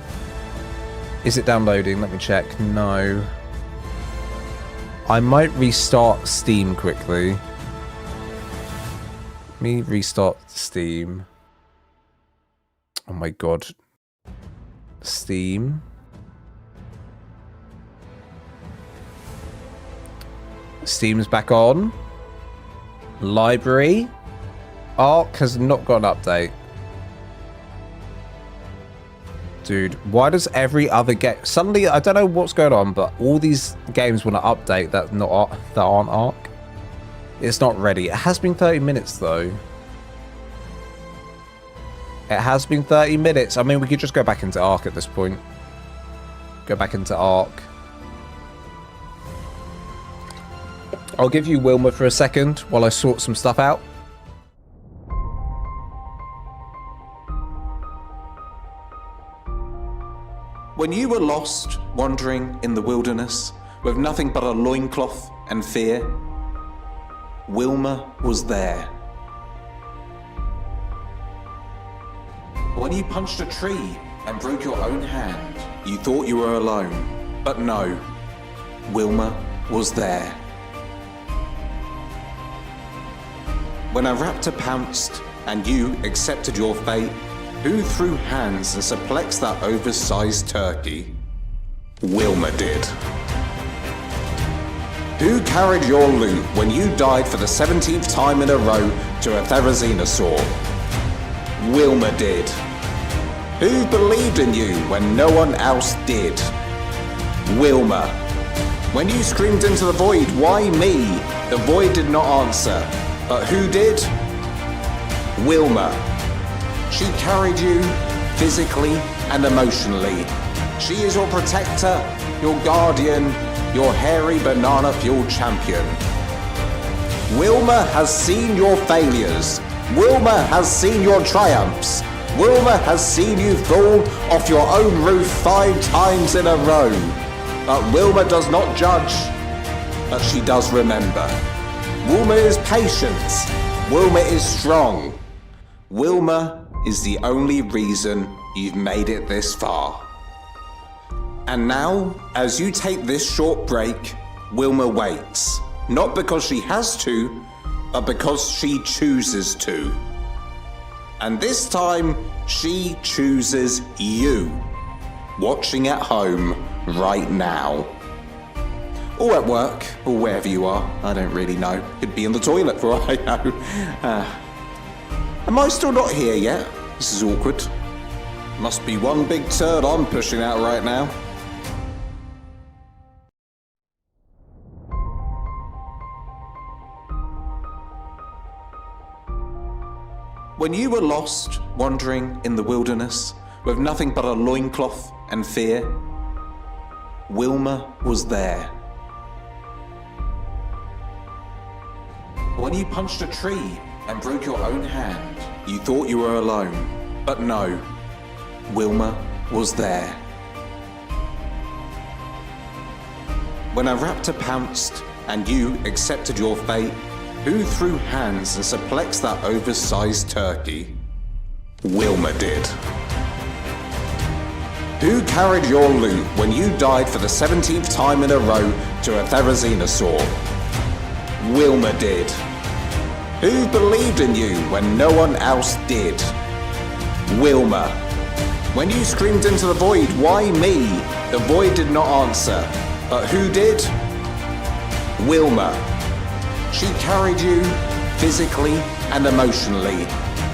Speaker 1: Is it downloading? Let me check. No. I might restart Steam quickly. Let me restart Steam. Oh my god. Steam. Steam's back on. Library. ARK has not got an update. Dude, why does every other game... Suddenly, I don't know what's going on, but all these games want to update that aren't ARK. It's not ready. It has been 30 minutes, though. It has been 30 minutes. I mean, we could just go back into ARK at this point. Go back into ARK. I'll give you Wilma for a second while I sort some stuff out.
Speaker 2: When you were lost, wandering in the wilderness, with nothing but a loincloth and fear, Wilma was there. When you punched a tree and broke your own hand, you thought you were alone. But no, Wilma was there. When a raptor pounced and you accepted your fate, who threw hands and suplexed that oversized turkey? Wilma did. Who carried your loot when you died for the 17th time in a row to a Therizinosaur? Wilma did. Who believed in you when no one else did? Wilma. When you screamed into the void, why me? The void did not answer. But who did? Wilma. She carried you physically and emotionally. She is your protector, your guardian, your hairy banana-fueled champion. Wilma has seen your failures. Wilma has seen your triumphs. Wilma has seen you fall off your own roof 5 times in a row. But Wilma does not judge, but she does remember. Wilma is patient. Wilma is strong. Wilma is the only reason you've made it this far. And now, as you take this short break, Wilma waits. Not because she has to, but because she chooses to. And this time, she chooses you, watching at home right now. Or at work, or wherever you are. I don't really know. Could be in the toilet for all I know. Am I still not here yet? This is awkward. Must be one big turd I'm pushing out right now. When you were lost, wandering in the wilderness, with nothing but a loincloth and fear, Wilma was there. When you punched a tree and broke your own hand, you thought you were alone, but no, Wilma was there. When a raptor pounced and you accepted your fate, who threw hands and suplexed that oversized turkey? Wilma did. Who carried your loot when you died for the 17th time in a row to a therizinosaur? Wilma did. Who believed in you when no one else did? Wilma. When you screamed into the void, why me? The void did not answer. But who did? Wilma. She carried you physically and emotionally.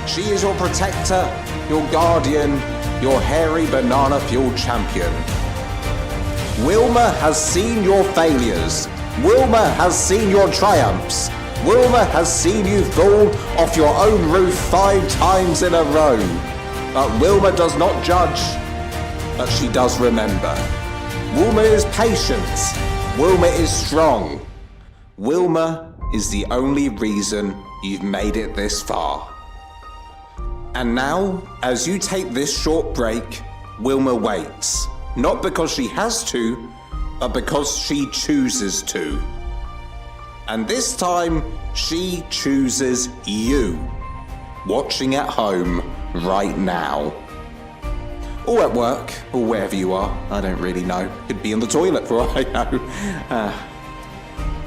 Speaker 2: She is your protector, your guardian, your hairy banana-fueled champion. Wilma has seen your failures. Wilma has seen your triumphs. Wilma has seen you fall off your own roof 5 times in a row. But Wilma does not judge, but she does remember. Wilma is patient. Wilma is strong. Wilma is the only reason you've made it this far. And now, as you take this short break, Wilma waits. Not because she has to, but because she chooses to. And this time, she chooses you, watching at home right now. Or at work, or wherever you are, I don't really know. Could be in the toilet for all I know.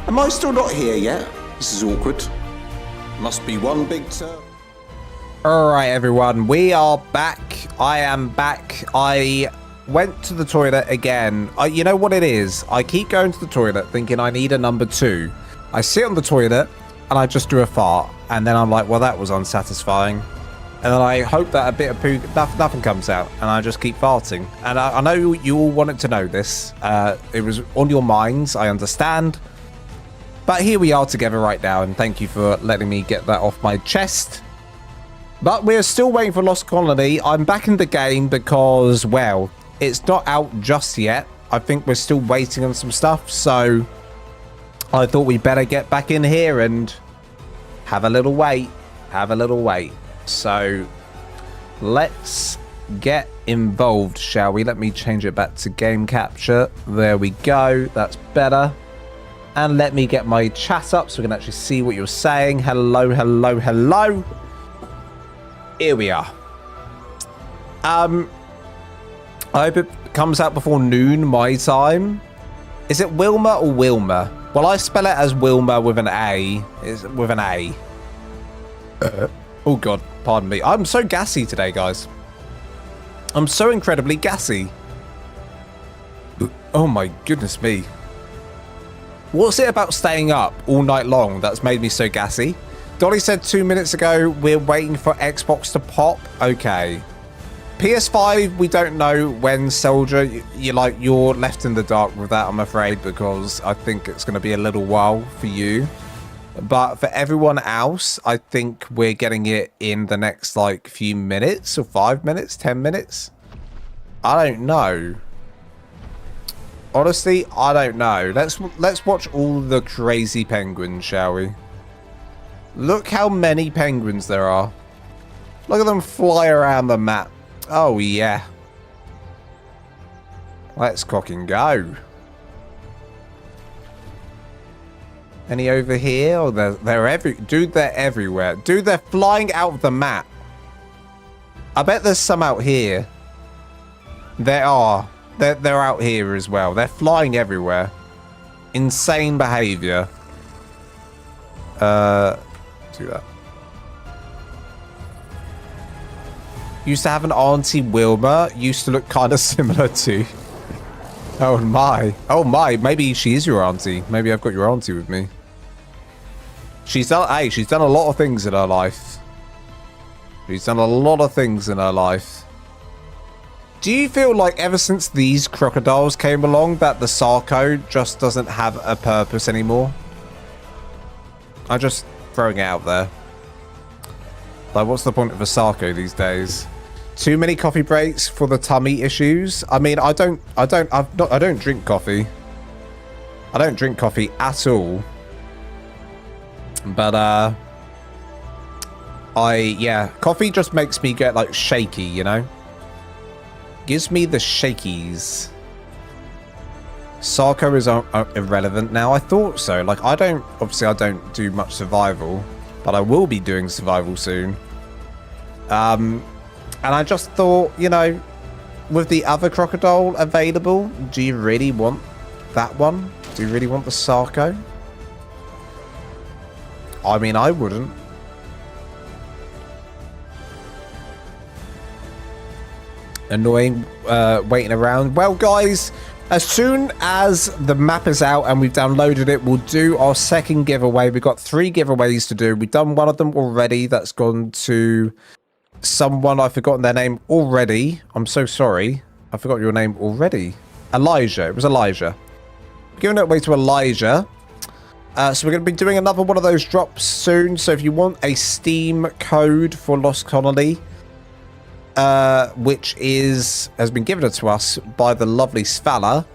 Speaker 2: Am I still not here yet? This is awkward. Must be one big turn.
Speaker 1: Alright everyone, we are back. I am back. I went to the toilet again. You know what it is? I keep going to the toilet thinking I need a number 2. I sit on the toilet and I just do a fart. And then I'm like, well, that was unsatisfying. And then I hope that a bit of poo, nothing comes out. And I just keep farting. And I know you all wanted to know this. It was on your minds, I understand. But here we are together right now. And thank you for letting me get that off my chest. But we're still waiting for Lost Colony. I'm back in the game because, well, it's not out just yet. I think we're still waiting on some stuff. So I thought we better get back in here and have a little wait. Have a little wait. So let's get involved, shall we? Let me change it back to game capture. There we go. That's better. And let me get my chat up so we can actually see what you're saying. Hello, hello, hello. Here we are. I hope it comes out before noon my time. Is it Wilma or Wilma? Well, I spell it as Wilma with an A. It's with an A. Oh god, pardon me. I'm so gassy today, guys. I'm so incredibly gassy. Oh my goodness me. What's it about staying up all night long that's made me so gassy? Dolly said 2 minutes ago, we're waiting for Xbox to pop. Okay. PS5, we don't know when, Soldier. You're left in the dark with that, I'm afraid, because I think it's going to be a little while for you. But for everyone else, I think we're getting it in the next, few minutes, or 5 minutes, 10 minutes. I don't know. Honestly, I don't know. Let's watch all the crazy penguins, shall we? Look how many penguins there are. Look at them fly around the map. Oh, yeah. Let's cock and go. Any over here? Oh, they're dude, they're everywhere. Dude, they're flying out of the map. I bet there's some out here. There are. They're out here as well. They're flying everywhere. Insane behavior. Do that. Used to have an Auntie Wilma. Used to look kind of similar to. Oh my. Oh my. Maybe she is your auntie. Maybe I've got your auntie with me. She's done a lot of things in her life. She's done a lot of things in her life. Do you feel like ever since these crocodiles came along that the Sarko just doesn't have a purpose anymore? I'm just throwing it out there. Like, what's the point of a Sarko these days? Too many coffee breaks for the tummy issues. I mean, I don't drink coffee. I don't drink coffee at all. But yeah, coffee just makes me get like shaky, you know? Gives me the shakies. Sarko is irrelevant now. I thought so. Like, obviously I don't do much survival, but I will be doing survival soon. And I just thought, you know, with the other crocodile available, do you really want that one? Do you really want the Sarko? I mean, I wouldn't. Annoying waiting around. Well, guys, as soon as the map is out and we've downloaded it, we'll do our second giveaway. We've got 3 giveaways to do. We've done one of them already. That's gone to someone. I've forgotten their name already. I'm so sorry. I forgot your name already. Elijah. It was Elijah. Giving it away to Elijah. So we're going to be doing another one of those drops soon. So if you want a Steam code for Lost Colony, which has been given to us by the lovely Svala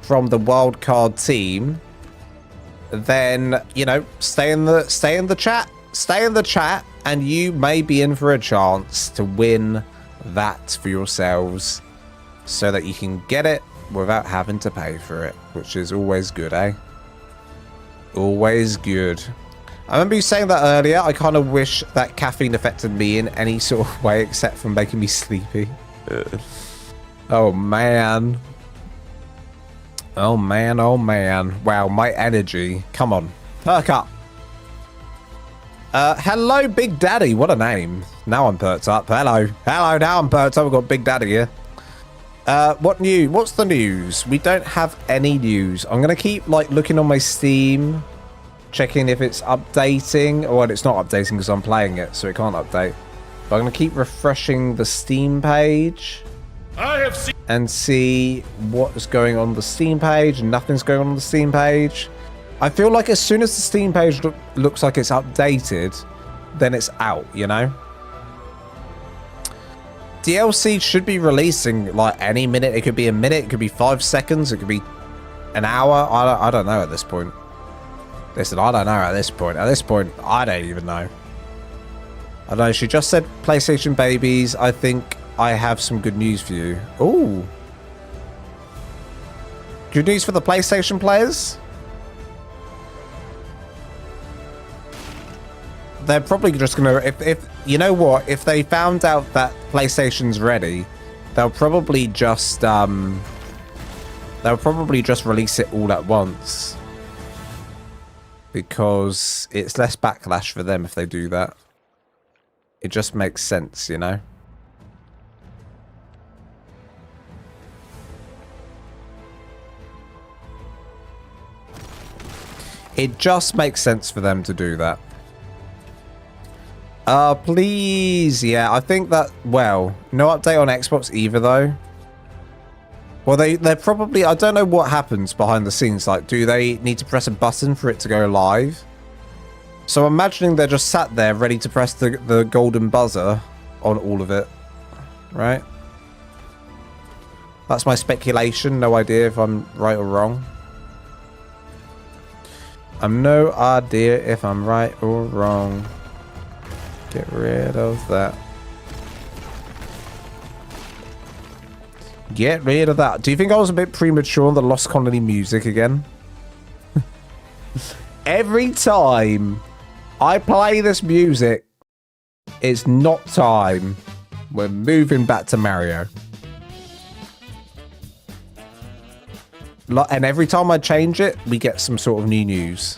Speaker 1: from the wildcard team, then, you know, stay in the chat, and you may be in for a chance to win that for yourselves, so that you can get it without having to pay for it, which is always good, eh? Always good. I remember you saying that earlier. I kind of wish that caffeine affected me in any sort of way except for making me sleepy. Oh, man. Oh, man. Oh, man. Wow, my energy. Come on. Perk up. Hello, Big Daddy. What a name. Now I'm perked up. Hello. Hello, now I'm perked up. We've got Big Daddy here. What news? What's the news? We don't have any news. I'm going to keep, like, looking on my Steam, checking if it's updating. Well, it's not updating because I'm playing it, so it can't update. But I'm going to keep refreshing the Steam page and see what's going on the Steam page. Nothing's going on the Steam page. I feel like as soon as the Steam page looks like it's updated, then it's out, you know? DLC should be releasing like any minute. It could be a minute, it could be 5 seconds, it could be an hour. I don't know at this point. Listen, I don't know at this point. At this point, I don't even know. I don't know. She just said PlayStation babies. I think I have some good news for you. Ooh. Good news for the PlayStation players? They're probably just gonna, if you know what, if they found out that PlayStation's ready, they'll probably just release it all at once, because it's less backlash for them if they do that. It just makes sense, you know. It just makes sense for them to do that. Please, yeah, I think that, well, no update on Xbox either, though. Well, they're probably, I don't know what happens behind the scenes. Like, do they need to press a button for it to go live? So I'm imagining they're just sat there ready to press the golden buzzer on all of it, right? That's my speculation. No idea if I'm right or wrong. I'm no idea if I'm right or wrong. Get rid of that. Get rid of that. Do you think I was a bit premature on the Lost Colony music again? Every time I play this music, it's not time. We're moving back to Mario. And every time I change it, we get some sort of new news.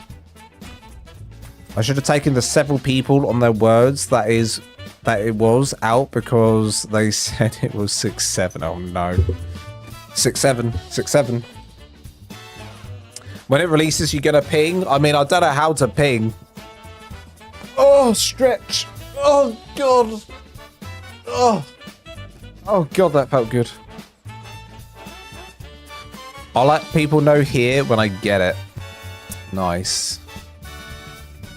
Speaker 1: I should have taken the several people on their words that it was out, because they said it was 6.7. Oh no. 6.7. 6.7. When it releases, you get a ping. I mean, I don't know how to ping. Oh, stretch. Oh, God. Oh, God, that felt good. I'll let people know here when I get it. Nice.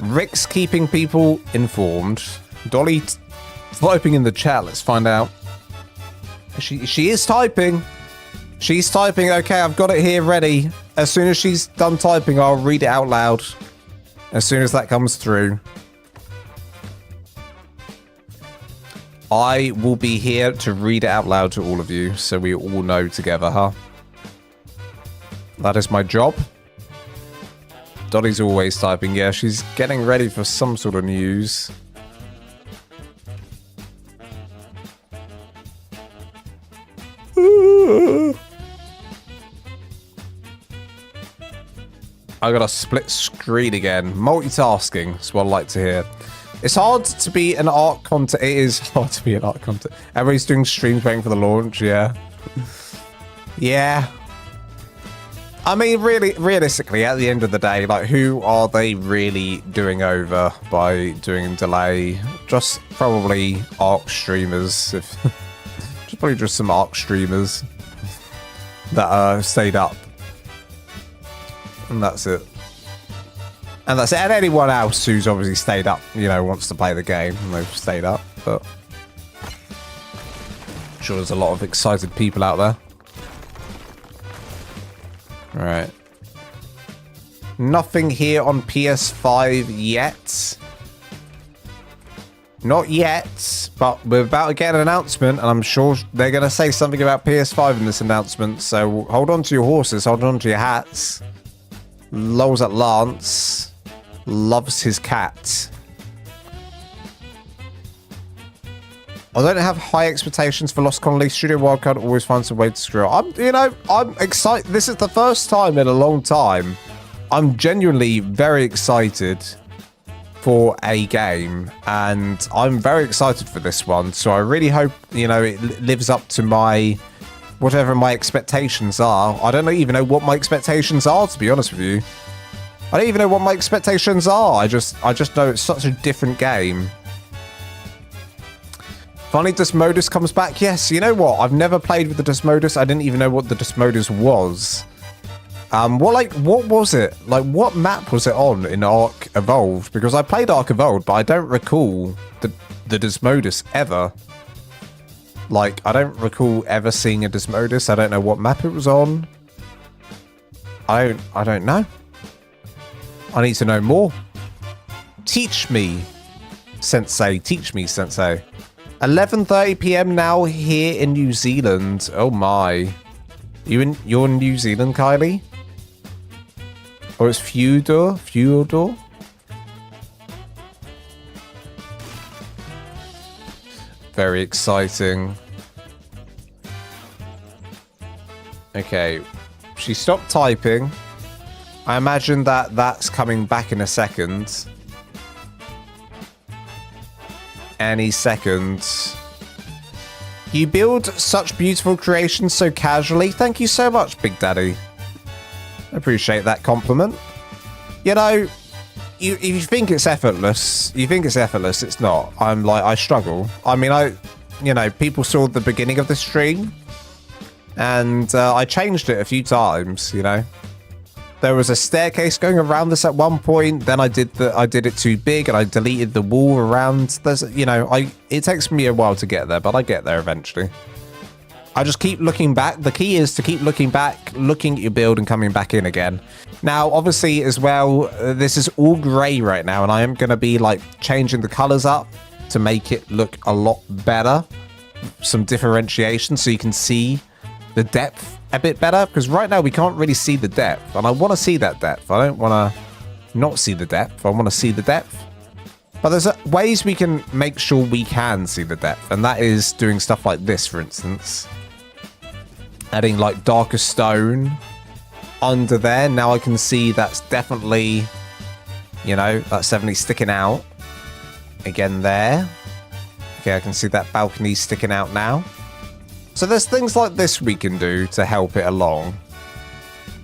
Speaker 1: Rick's keeping people informed. Dolly typing in the chat. Let's find out. She is typing. She's typing. Okay, I've got it here ready. As soon as she's done typing, I'll read it out loud. As soon as that comes through. I will be here to read it out loud to all of you, so we all know together, huh? That is my job. Dolly's always typing. Yeah, she's getting ready for some sort of news. I got a split screen again. Multitasking is what I like to hear. It's hard to be an ARK content. It is hard to be an ARK content. Everybody's doing streams waiting for the launch. Yeah. Yeah. I mean, really, realistically, at the end of the day, like, who are they really doing over by doing delay? Just probably ARK streamers. Just probably just some ARK streamers that stayed up. And that's it. And that's it. And anyone else who's obviously stayed up, you know, wants to play the game, and they've stayed up. But I'm sure there's a lot of excited people out there. Right. Nothing here on PS5 yet. Not yet, but we're about to get an announcement, and I'm sure they're going to say something about PS5 in this announcement, so hold on to your horses, hold on to your hats. Lols at Lance loves his cat. I don't have high expectations for Lost Colony. Studio Wildcard always finds a way to screw up. I'm excited. This is the first time in a long time. I'm genuinely very excited for a game, and I'm very excited for this one. So I really hope, you know, it lives up to my whatever my expectations are. I don't even know what my expectations are, to be honest with you. I don't even know what my expectations are. I just know it's such a different game. Finally, Desmodus comes back. Yes, you know what? I've never played with the Desmodus. I didn't even know what the Desmodus was. What was it? Like, what map was it on in ARK Evolved? Because I played ARK Evolved, but I don't recall the Desmodus ever. Like, I don't recall ever seeing a Desmodus. I don't know what map it was on. I don't know. I need to know more. Teach me, Sensei. Teach me, Sensei. 11:30 p.m. now here in New Zealand. Oh my. You're in New Zealand, Kylie? Or it's Feudor? Very exciting. Okay. She stopped typing. I imagine that that's coming back in a second. Any second. You build such beautiful creations so casually. Thank you so much, Big Daddy. I appreciate that compliment. You know, if you think it's effortless, it's not. I struggle. I mean, people saw the beginning of the stream, and I changed it a few times, you know. There was a staircase going around this at one point. Then I did it too big, and I deleted the wall around. It takes me a while to get there, but I get there eventually. I just keep looking back. The key is to keep looking back, looking at your build, and coming back in again. Now, obviously, as well, this is all grey right now, and I am going to be like changing the colors up to make it look a lot better. Some differentiation so you can see the depth a bit better, because right now we can't really see the depth, and I want to see that depth. I don't want to not see the depth. I want to see the depth. But there's ways we can make sure we can see the depth, and that is doing stuff like this, for instance. Adding like darker stone under there. Now I can see that's definitely, that's definitely sticking out. Again there. Okay, I can see that balcony sticking out now. So there's things like this we can do to help it along.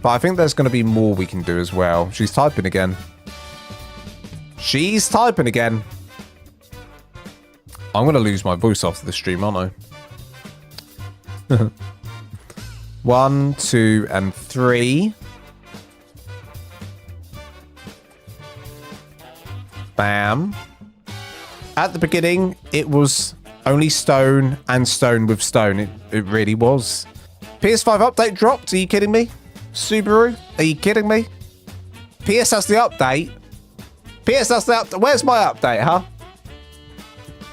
Speaker 1: But I think there's going to be more we can do as well. She's typing again. She's typing again. I'm going to lose my voice after the stream, aren't I? 1, 2, and 3. Bam. At the beginning, it was only stone and stone with stone. It really was. PS5 update dropped. Are you kidding me? Subaru? Are you kidding me? PS has the update. PS has the update. Where's my update, huh?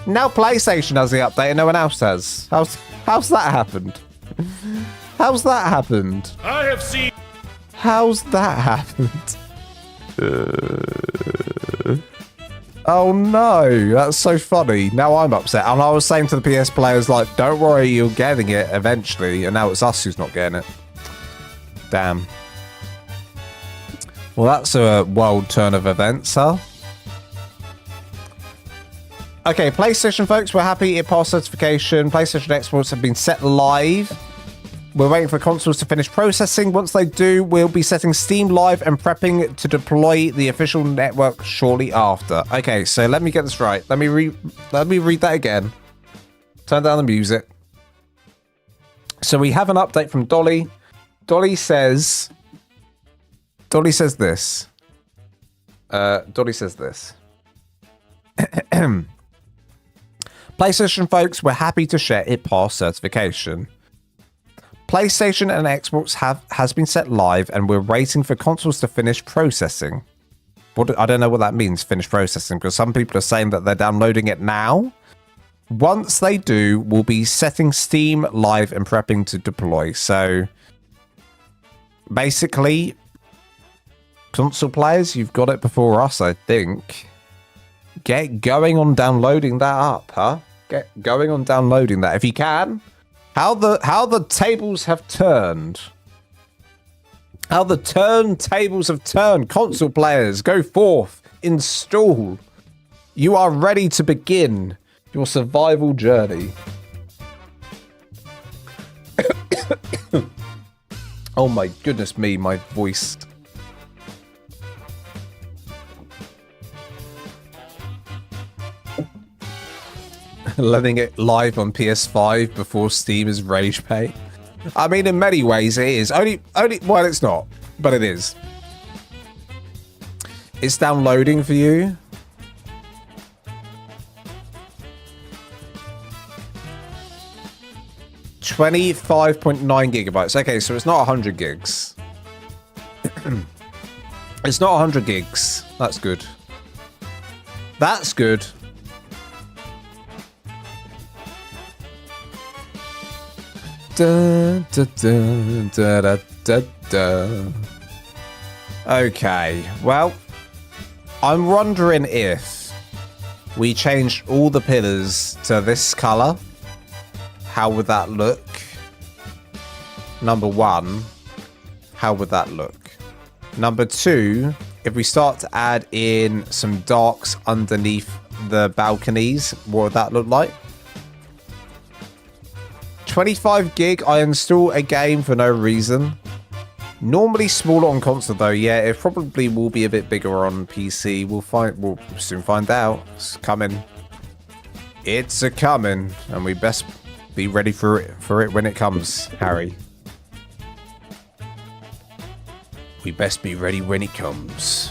Speaker 1: Now PlayStation has the update and no one else has. How's that happened? How's that happened?
Speaker 3: I have seen.
Speaker 1: How's that happened? Oh no, that's so funny. Now I'm upset. And I was saying to the PS players, like, don't worry, you're getting it eventually. And now it's us who's not getting it. Damn. Well, that's a wild turn of events, huh? Okay, PlayStation folks, we're happy it passed certification. PlayStation exports have been set live. We're waiting for consoles to finish processing. Once they do, we'll be setting Steam live and prepping to deploy the official network shortly after. Okay, so let me get this right. Let me read that again. Turn down the music. So we have an update from Dolly. Dolly says this. Dolly says this. PlayStation folks, we're happy to share it passed certification. PlayStation and Xbox has been set live and we're waiting for consoles to finish processing. I don't know what that means, finish processing, because some people are saying that they're downloading it now. Once they do, we'll be setting Steam live and prepping to deploy. So basically, console players, you've got it before us, I think. Get going on downloading that up, huh? Get going on downloading that if you can. How the tables have turned. How the turntables have turned. Console players, go forth. Install. You are ready to begin your survival journey. Oh my goodness me, my voice. Letting it live on PS5 before Steam is rage pay. I mean, in many ways it is. Only well, it's not, but it is. It's downloading for you. $25.9 gigabytes. Okay, so it's not 100 gigs. It's not 100 gigs. That's good. That's good. Da, da, da, da, da, da. Okay, well, I'm wondering if we changed all the pillars to this color. How would that look? Number one, how would that look? Number two, if we start to add in some darks underneath the balconies, what would that look like? 25 gig, I install a game for no reason. Normally smaller on console though, yeah, it probably will be a bit bigger on PC. We'll soon find out. It's coming. It's a coming, and we best be ready for it when it comes, Harry. We best be ready when it comes.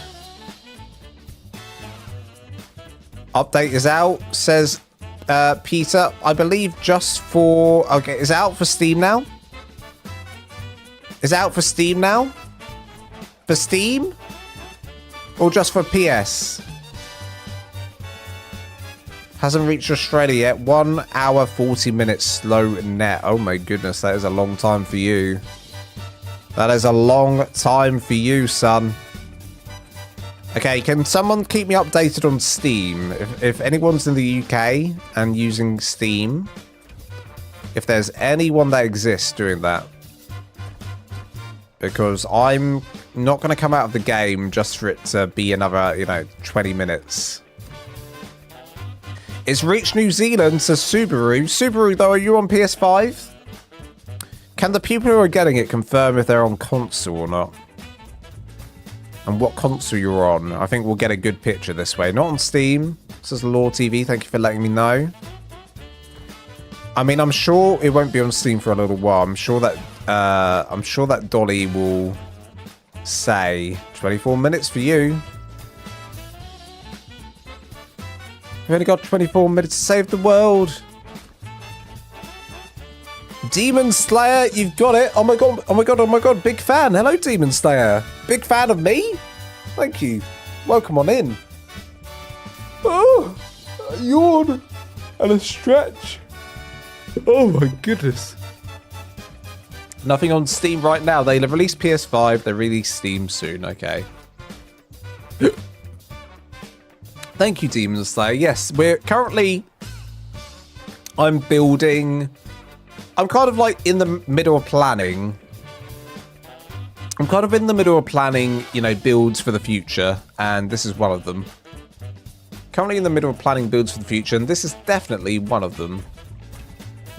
Speaker 1: Update is out, says Peter, I believe just for... Okay, is it out for Steam now? Is it out for Steam now? For Steam? Or just for PS? Hasn't reached Australia yet. 1 hour, 40 minutes slow net. Oh my goodness, that is a long time for you. That is a long time for you, son. Okay, can someone keep me updated on Steam? If anyone's in the UK and using Steam, if there's anyone that exists doing that. Because I'm not going to come out of the game just for it to be another, 20 minutes. It's reached New Zealand, says Subaru. Subaru, though, are you on PS5? Can the people who are getting it confirm if they're on console or not? And what console you're on? I think we'll get a good picture this way. Not on Steam. This is Law TV. Thank you for letting me know. I mean, I'm sure it won't be on Steam for a little while. I'm sure that Dolly will say 24 minutes for you. We've only got 24 minutes to save the world. Demon Slayer, you've got it. Oh my god, oh my god, oh my god. Big fan. Hello, Demon Slayer. Big fan of me? Thank you. Welcome on in. Oh, a yawn and a stretch. Oh my goodness. Nothing on Steam right now. They released PS5. They release Steam soon. Okay. Thank you, Demon Slayer. Yes, we're currently... I'm building... I'm kind of like in the middle of planning. I'm kind of in the middle of planning, you know, builds for the future. And this is one of them. Currently in the middle of planning builds for the future. And this is definitely one of them.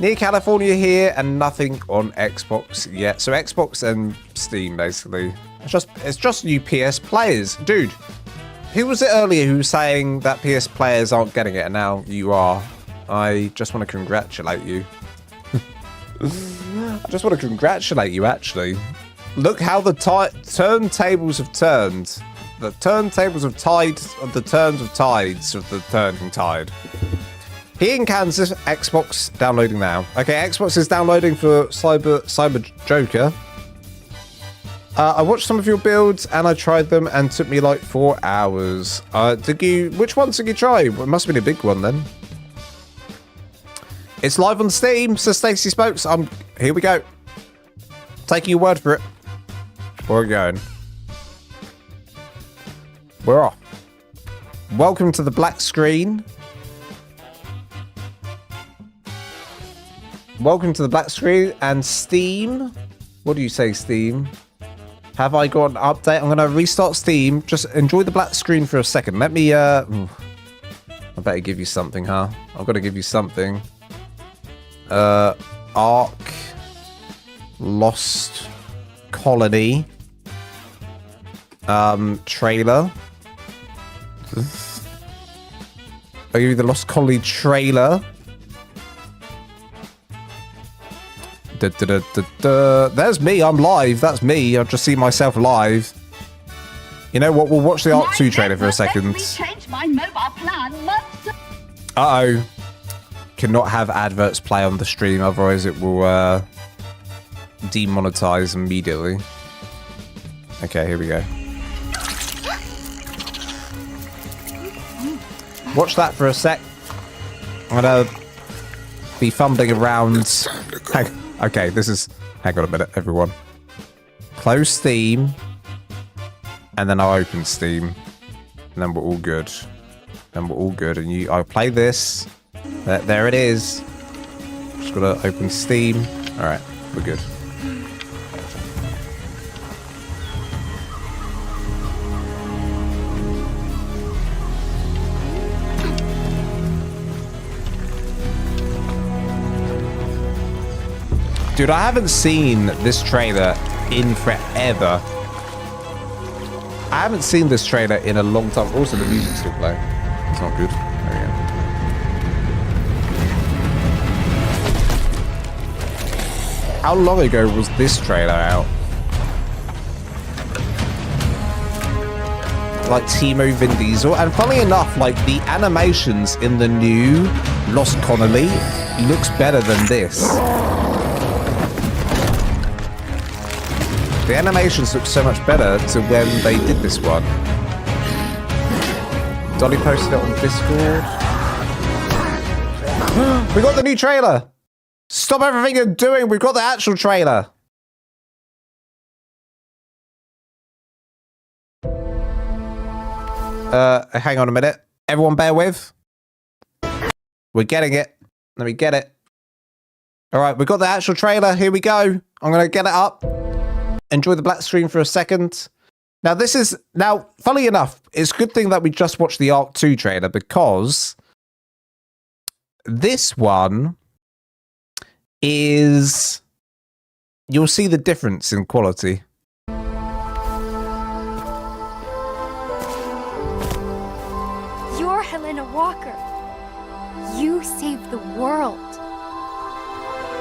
Speaker 1: Near California here and nothing on Xbox yet. So Xbox and Steam, basically. It's just new PS players. Dude, who was it earlier who was saying that PS players aren't getting it and now you are? I just want to congratulate you. I just want to congratulate you, actually. Look how the turntables have turned. The turntables have tied the turns of tides of the turning tide. Here in Kansas, Xbox downloading now. Okay, Xbox is downloading for Cyber Joker. I watched some of your builds and I tried them and took me like 4 hours. Which ones did you try? Well, it must have been a big one then. It's live on Steam, so Stacey Spokes. Here we go. Taking your word for it. Where are we going? We're off. Welcome to the black screen. Welcome to the black screen and Steam. What do you say, Steam? Have I got an update? I'm going to restart Steam. Just enjoy the black screen for a second. Let me, I better give you something, huh? I've got to give you something. ARK. Lost Colony. Trailer. I'll give you the Lost Colony trailer. There's me, I'm live. That's me. I've just seen myself live. You know what? We'll watch the ARK 2 trailer for a second. Uh-oh. Cannot have adverts play on the stream, otherwise it will demonetize immediately. Okay, here we go. Watch that for a sec. I'm gonna be fumbling around. Okay, this is... Hang on a minute, everyone. Close Steam. And then I'll open Steam. And then we're all good. Then we're all good. And I'll play this. There it is. Just gotta open Steam. Alright, we're good. Dude, I haven't seen this trailer in forever. I haven't seen this trailer in a long time. Also, the music's still playing. It's not good. There we go. How long ago was this trailer out? Like Timo, Vin Diesel. And funny enough, like the animations in the new Lost Colony looks better than this. The animations look so much better to when they did this one. Dolly posted it on Discord. We got the new trailer! Stop everything you're doing! We've got the actual trailer! Hang on a minute. Everyone bear with. We're getting it. Let me get it. Alright, we've got the actual trailer. Here we go. I'm gonna get it up. Enjoy the black screen for a second. Now, funnily enough, it's a good thing that we just watched the ARK 2 trailer because this one is... You'll see the difference in quality.
Speaker 5: You're Helena Walker. You saved the world.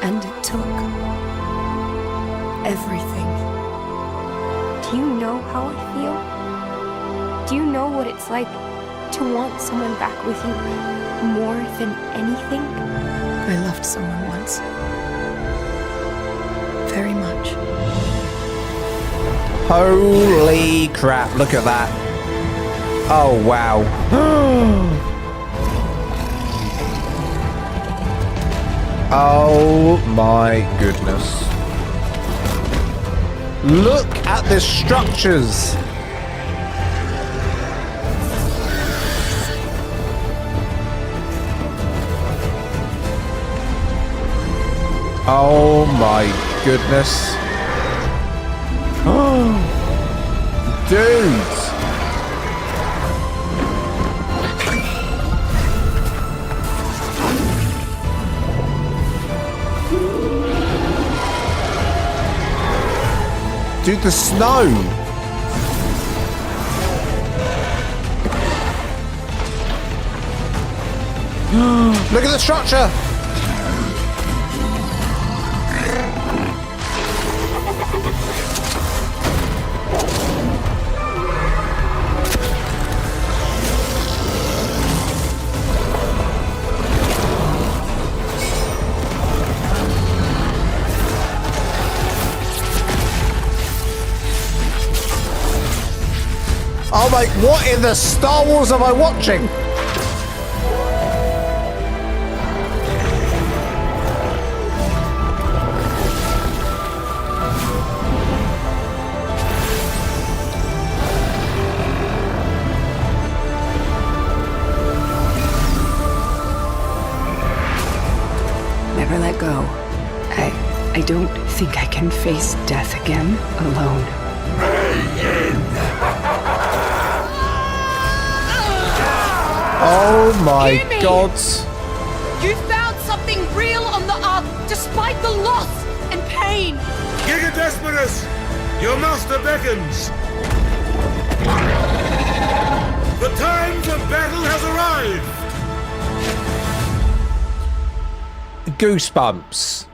Speaker 4: And it took everything.
Speaker 5: Do you know how I feel? Do you know what it's like to want someone back with you more than anything?
Speaker 4: I loved someone once. Very much.
Speaker 1: Holy crap, look at that. Oh, wow. Oh my goodness. Look at the structures. Oh my goodness. Oh, dudes. Dude, the snow. Look at the structure. Oh my, what in the Star Wars am I watching?
Speaker 6: Never let go. I don't think I can face death again alone.
Speaker 1: Oh my god.
Speaker 8: You found something real on the Ark, despite the loss and pain.
Speaker 3: Giga Despotus, your master beckons. The time for battle has arrived.
Speaker 1: Goosebumps.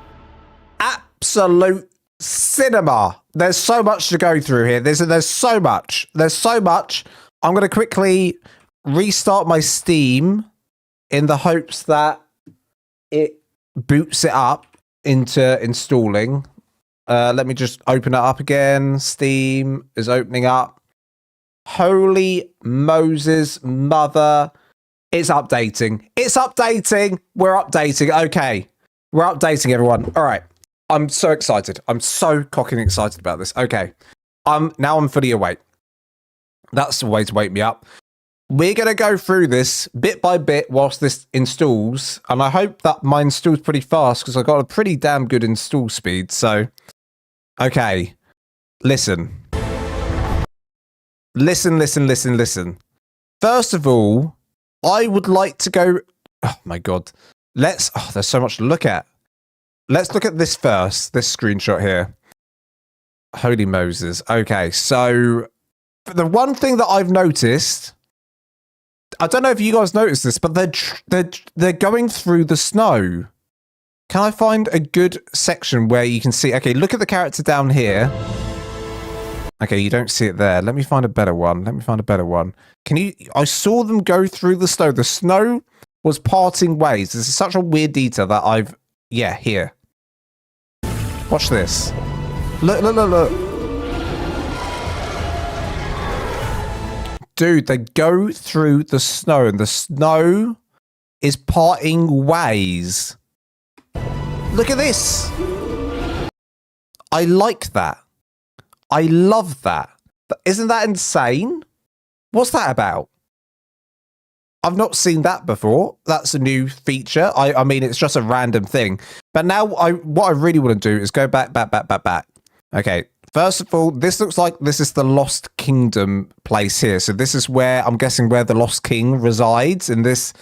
Speaker 1: Absolute cinema. There's so much to go through here. There's so much. There's so much. I'm going to quickly restart my Steam in the hopes that it boots it up into installing. Let me just open it up again. Steam is opening up. Holy Moses, mother. It's updating. It's updating. We're updating. Okay. We're updating, everyone. All right. I'm so excited. I'm so cocking excited about this. Okay. Now I'm fully awake. That's the way to wake me up. We're going to go through this bit by bit whilst this installs. And I hope that mine installs pretty fast because I've got a pretty damn good install speed. So, okay. Listen. Listen. First of all, I would like to go... Oh, my God. There's so much to look at. Let's look at this first. This screenshot here. Holy Moses. Okay, so... The one thing that I've noticed... I don't know if you guys noticed this, but they're going through the snow. Can I find a good section where you can see... Okay, look at the character down here. Okay, you don't see it there. Let me find a better one. Can you... I saw them go through the snow. The snow was parting ways. This is such a weird detail that I've... Yeah, here. Watch this. Look. Dude, they go through the snow, and the snow is parting ways. Look at this. I like that. I love that. Isn't that insane? What's that about? I've not seen that before. That's a new feature. I mean, it's just a random thing. But now what I really want to do is go back. Okay. First of all, this looks like this is the Lost Kingdom place here. So this is where, I'm guessing, where the Lost King resides, in this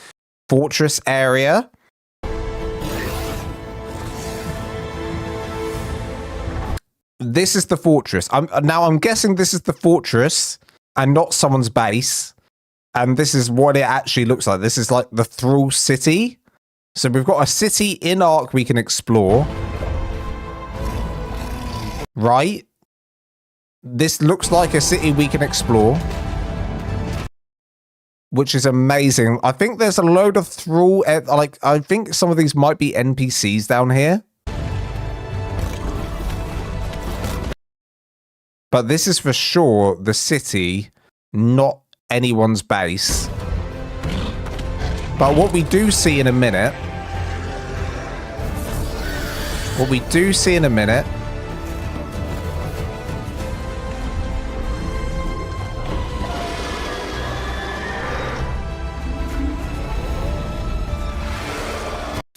Speaker 1: fortress area. This is the fortress. I'm guessing this is the fortress and not someone's base. And this is what it actually looks like. This is like the Thrall City. So we've got a city in ARK we can explore. Right? This looks like a city we can explore. Which is amazing. I think there's a load of thrall. Like, I think some of these might be NPCs down here. But this is for sure the city, not anyone's base. But what we do see in a minute...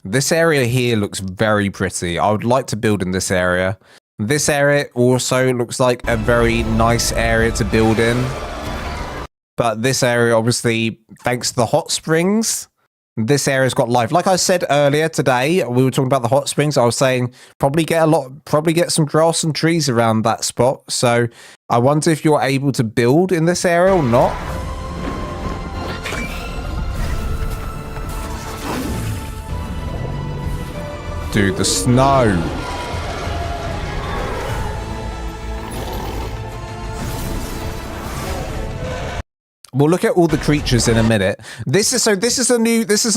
Speaker 1: This area here looks very pretty. I would like to build in this area. This area also looks like a very nice area to build in. But this area, obviously, thanks to the hot springs, this area's got life. Like I said earlier today, we were talking about the hot springs. I was saying probably get some grass and trees around that spot. So I wonder if you're able to build in this area or not. Dude, the snow. We'll look at all the creatures in a minute. This is a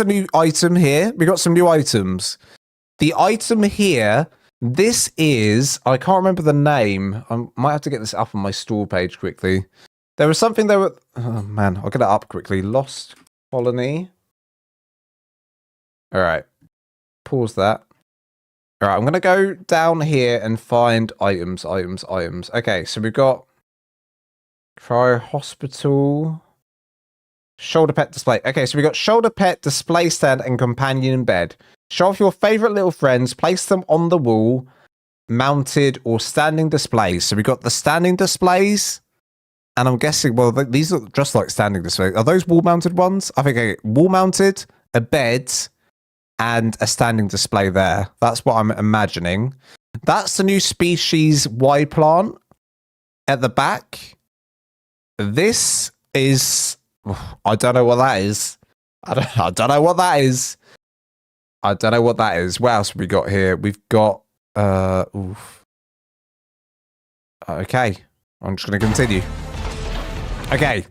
Speaker 1: new item here. We got some new items. The item here, this is, I can't remember the name. I might have to get this up on my store page quickly. There was something there. Oh man, I'll get it up quickly. Lost Colony. All right, pause that. All right, I'm going to go down here and find items. Okay, so we've got Cryo Hospital, Shoulder Pet Display. Okay, so we've got Shoulder Pet, Display Stand, and Companion in Bed. Show off your favorite little friends, place them on the wall, mounted or standing displays. So we've got the standing displays, and I'm guessing, well, these look just like standing displays. Are those wall-mounted ones? I think wall-mounted, a bed, and a standing display there. That's what I'm imagining. That's the new species Y plant at the back. This is... I don't know what that is. I don't know what that is. I don't know what that is. What else have we got here? We've got... oof. Okay. I'm just going to continue. Okay.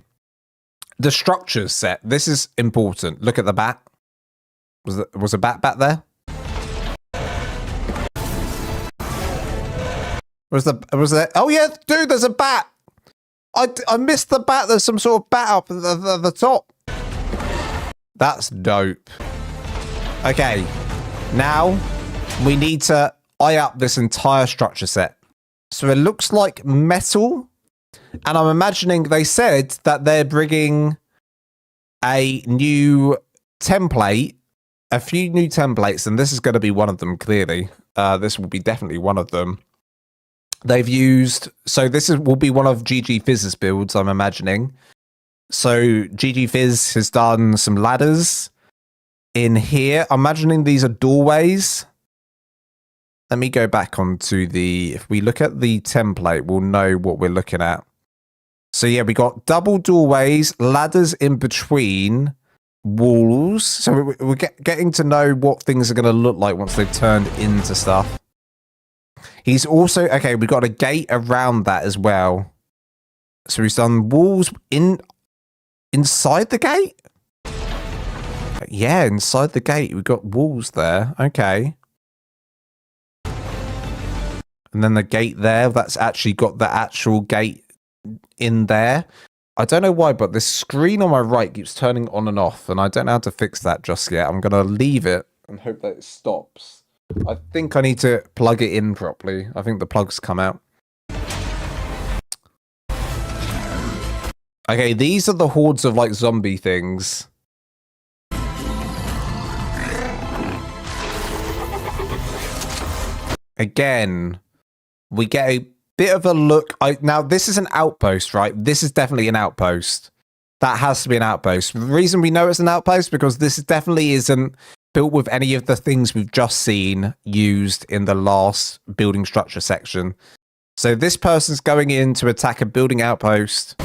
Speaker 1: The structures set. This is important. Look at the bat. Was a bat back there? Was there? Oh yeah, dude, there's a bat. I missed the bat. There's some sort of bat up at the top. That's dope. Okay, now we need to eye up this entire structure set. So it looks like metal, and I'm imagining they said that they're bringing a new template. A few new templates, and this is going to be one of them, clearly. This will be definitely one of them. They've used... So this will be one of GG Fizz's builds, I'm imagining. So GG Fizz has done some ladders in here. I'm imagining these are doorways. Let me go back onto the... If we look at the template, we'll know what we're looking at. So yeah, we got double doorways, ladders in between... walls, so we're getting to know what things are going to look like once they've turned into stuff. He's also okay. We got a gate around that as well. So he's done walls inside the gate. Yeah, inside the gate we've got walls there. Okay, and then the gate there. That's actually got the actual gate in there. I don't know why, but this screen on my right keeps turning on and off, and I don't know how to fix that just yet. I'm going to leave it and hope that it stops. I think I need to plug it in properly. I think the plugs come out. Okay, these are the hordes of, like, zombie things. Again, we get a bit of a look. Now, this is an outpost, right? This is definitely an outpost. That has to be an outpost. The reason we know it's an outpost because this definitely isn't built with any of the things we've just seen used in the last building structure section. So this person's going in to attack a building outpost.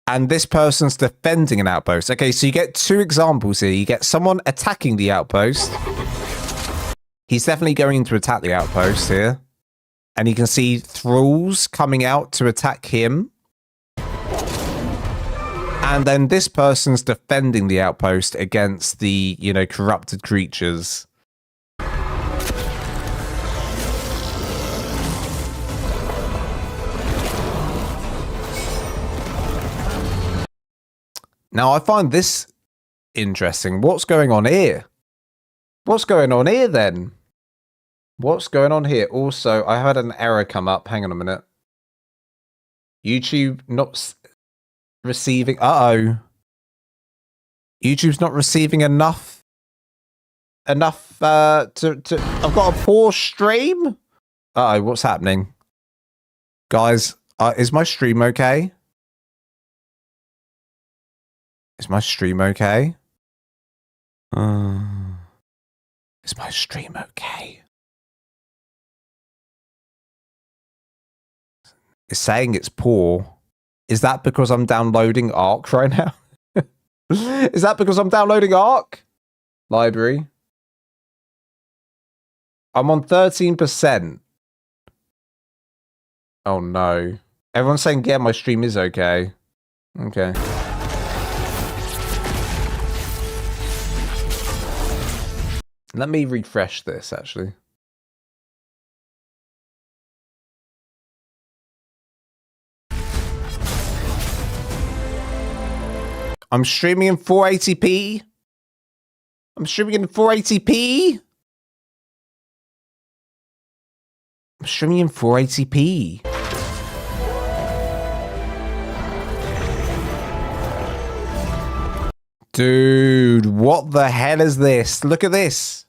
Speaker 1: and this person's defending an outpost. Okay, so you get two examples here. You get someone attacking the outpost. He's definitely going to attack the outpost here. And you can see thralls coming out to attack him. And then this person's defending the outpost against the, you know, corrupted creatures. Now, I find this interesting. What's going on here? What's going on here, then? What's going on here? Also, I had an error come up. Hang on a minute. YouTube not receiving... Uh-oh. YouTube's not receiving enough... I've got a poor stream? Uh-oh, what's happening? Guys, is my stream okay? Is my stream okay? Is my stream okay? It's saying it's poor. Is that because I'm downloading ARK right now? Is that because I'm downloading ARK? Library. I'm on 13%. Oh no. Everyone's saying, yeah, my stream is okay. Okay. Let me refresh this, actually. I'm streaming in 480p. I'm streaming in 480p. I'm streaming in 480p. Dude, what the hell is this? Look at this.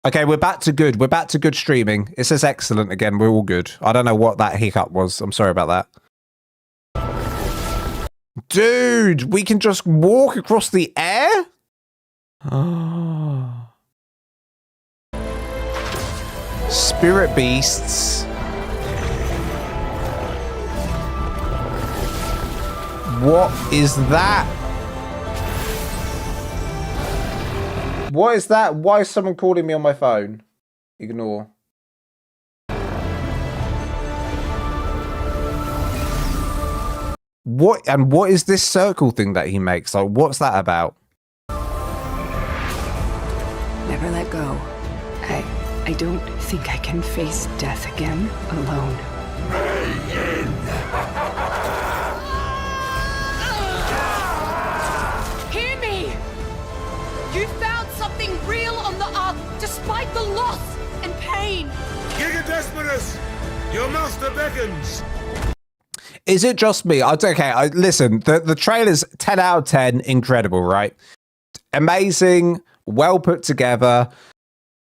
Speaker 1: Okay, we're back to good. We're back to good streaming. It says excellent again. We're all good. I don't know what that hiccup was. I'm sorry about that. Dude, we can just walk across the air? Oh. Spirit beasts. What is that? What is that? Why is someone calling me on my phone? Ignore. What is this circle thing that he makes? Like, what's that about?
Speaker 6: Never let go. I don't think I can face death again alone.
Speaker 8: Hear me! You found something real on the Ark, despite the loss and pain.
Speaker 3: Giga Desperus, your master beckons.
Speaker 1: Is it just me? Okay, listen, the trailer's 10 out of 10, incredible, right? Amazing, well put together,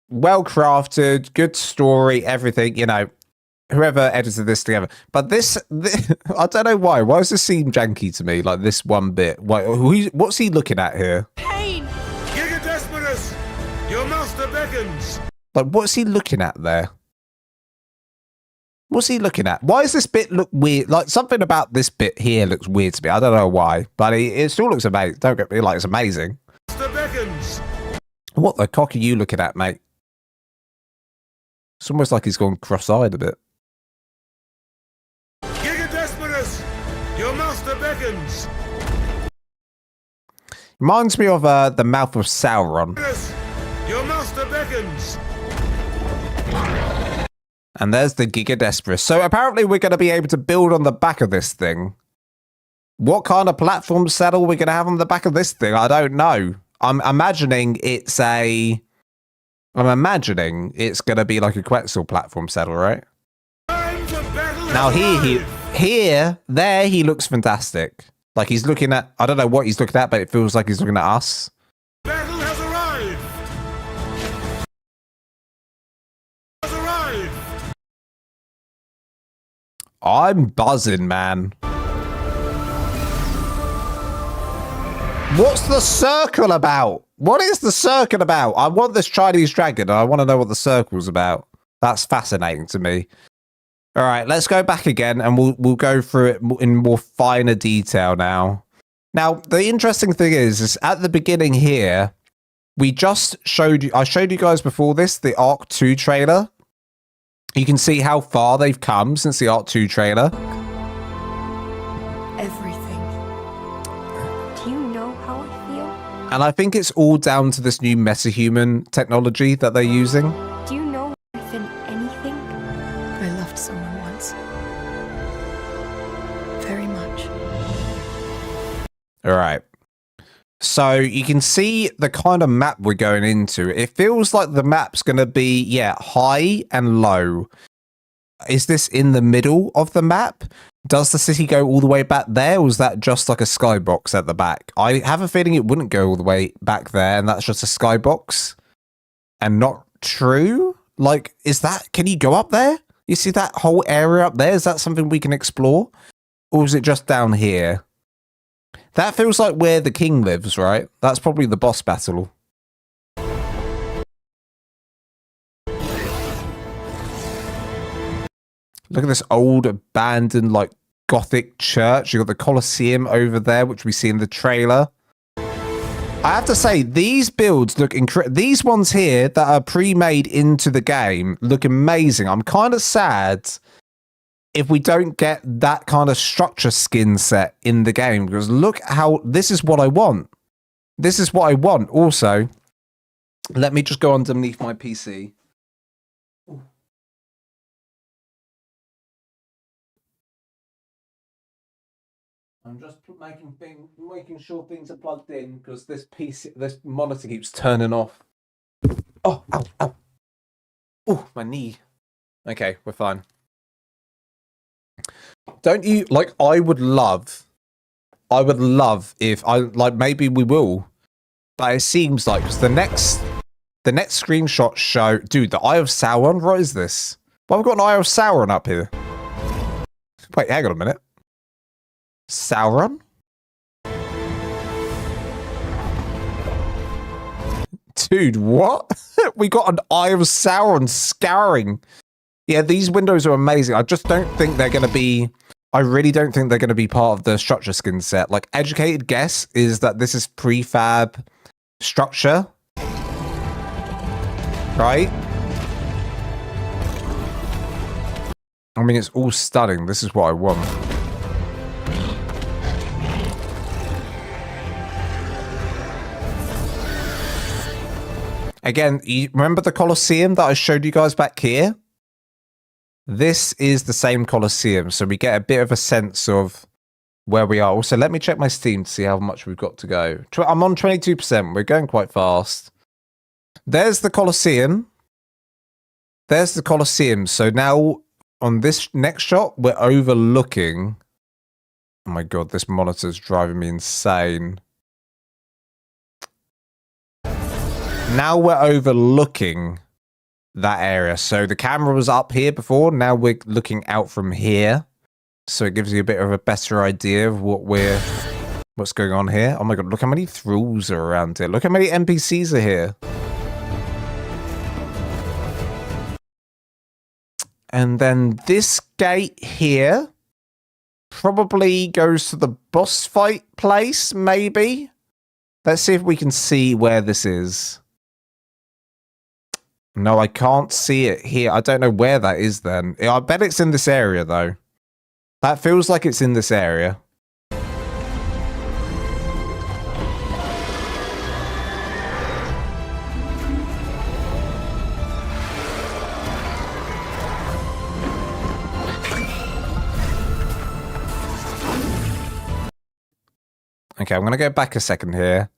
Speaker 1: well crafted, good story, everything, you know, whoever edited this together. But this I don't know why. Why does this seem janky to me? Like this one bit. What's he looking at here?
Speaker 8: Pain.
Speaker 3: Giga Desperus, your master beckons.
Speaker 1: Like, what's he looking at there? What's he looking at? Why does this bit look weird? Like, something about this bit here looks weird to me. I don't know why, but it still looks amazing. Don't get me like, it's amazing.
Speaker 3: Master beckons.
Speaker 1: What the cock are you looking at, mate? It's almost like he's gone cross-eyed a bit.
Speaker 3: Giga Desperus, your master beckons.
Speaker 1: Reminds me of the mouth of Sauron.
Speaker 3: Your master beckons.
Speaker 1: And there's the Giga Desperus. So apparently we're going to be able to build on the back of this thing. What kind of platform saddle we're going to have on the back of this thing? I don't know. I'm imagining it's going to be like a Quetzal platform saddle, right? Now there he looks fantastic. Like he's looking at, I don't know what he's looking at, but it feels like he's looking at us.
Speaker 3: Battle has arrived.
Speaker 1: I'm buzzing, man. What's the circle about? What is the circle about? I want this Chinese dragon, and I want to know what the circle's about. That's fascinating to me. All right, let's go back again and we'll go through it in more finer detail now. Now, the interesting thing is at the beginning here, we just showed you, I showed you guys before this, the ARK 2 trailer. You can see how far they've come since the ARK 2 trailer.
Speaker 4: Everything.
Speaker 5: Do you know how I feel?
Speaker 1: And I think it's all down to this new metahuman technology that they're using.
Speaker 5: Do you know more than anything?
Speaker 4: I loved someone once. Very much.
Speaker 1: All right. So you can see the kind of map we're going into. It feels like the map's going to be, yeah, high and low. Is this in the middle of the map? Does the city go all the way back there, or is that just like a skybox at the back? I have a feeling it wouldn't go all the way back there, and that's just a skybox. And not true? Like, is that... Can you go up there? You see that whole area up there? Is that something we can explore? Or is it just down here? That feels like where the king lives, right? That's probably the boss battle. Look at this old abandoned like gothic church. You got the Colosseum over there, which we see in the trailer. I have to say, these builds look incredible. These ones here that are pre-made into the game look amazing. I'm kind of sad if we don't get that kind of structure skin set in the game, because look how, this is what I want. This is what I want. Also, let me just go underneath my PC. I'm just making sure things are plugged in, because this monitor keeps turning off. Oh, ow, ow. Oh, my knee. Okay, we're fine. Don't you, like, I would love if maybe we will, but it seems like, because the next screenshot show, dude, the Eye of Sauron, what is this? Why have we got an Eye of Sauron up here? Wait, hang on a minute. Sauron? Dude, what? We got an Eye of Sauron scouring. Yeah, these windows are amazing. I just don't think they're going to be... I really don't think they're going to be part of the structure skin set. Like, educated guess is that this is prefab structure. Right? I mean, it's all stunning. This is what I want. Again, you remember the Colosseum that I showed you guys back here? This is the same Colosseum, so we get a bit of a sense of where we are. Also, let me check my Steam to see how much we've got to go. I'm on 22%. We're going quite fast. There's the Colosseum. There's the Colosseum. So now, on this next shot, we're overlooking... Oh my god, this monitor's driving me insane. Now we're overlooking that area. So the camera was up here before. Now we're looking out from here. So it gives you a bit of a better idea of what's going on here. Oh my god, look how many thralls are around here. Look how many NPCs are here. And then this gate here probably goes to the boss fight place, maybe. Let's see if we can see where this is. No, I can't see it here. I don't know where that is then. I bet it's in this area, though. That feels like it's in this area. Okay, I'm going to go back a second here.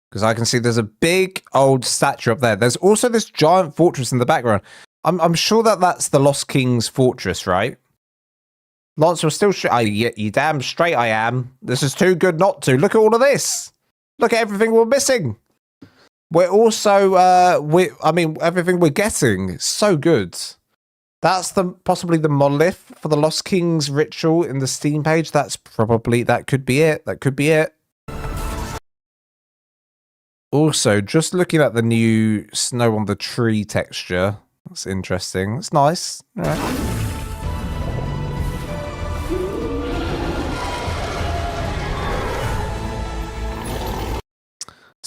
Speaker 1: Because I can see there's a big old statue up there. There's also this giant fortress in the background. I'm sure that that's the Lost King's fortress, right? Lance, we're still... you damn straight I am. This is too good not to. Look at all of this. Look at everything we're missing. We're also... I mean, everything we're getting is so good. That's possibly the monolith for the Lost King's ritual in the Steam page. That could be it. That could be it. Also, just looking at the new snow on the tree texture, that's interesting. It's nice. All right.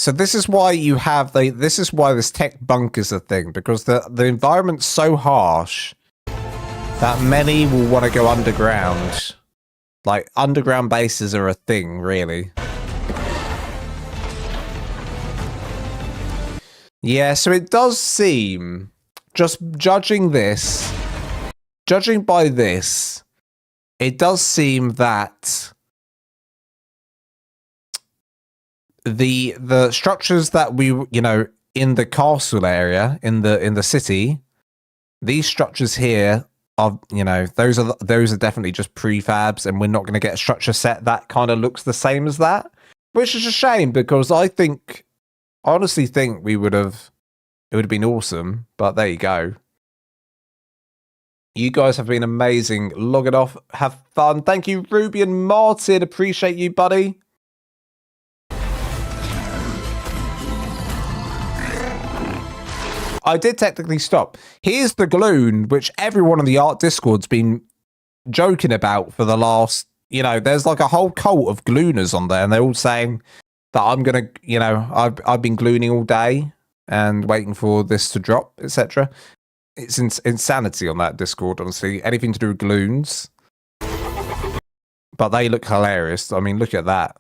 Speaker 1: So this is why you have this is why this tech bunk is a thing, because the environment's so harsh that many will want to go underground. Like, underground bases are a thing, really. Yeah, so it does seem, just judging by this, it does seem that the structures that we, you know, in the castle area, in the city, these structures here are, you know, those are definitely just prefabs, and we're not going to get a structure set that kind of looks the same as that, which is a shame, because I honestly think it would have been awesome. But there you go. You guys have been amazing. Log it off. Have fun. Thank you, Ruby and Martin. Appreciate you, buddy. I did technically stop. Here's the Gloon, which everyone on the Art Discord's been joking about for the last, you know, there's like a whole cult of Glooners on there, and they're all saying that I'm going to, you know, I've been glooning all day and waiting for this to drop, etc. It's insanity on that Discord, honestly. Anything to do with Gloons. But they look hilarious. I mean, look at that.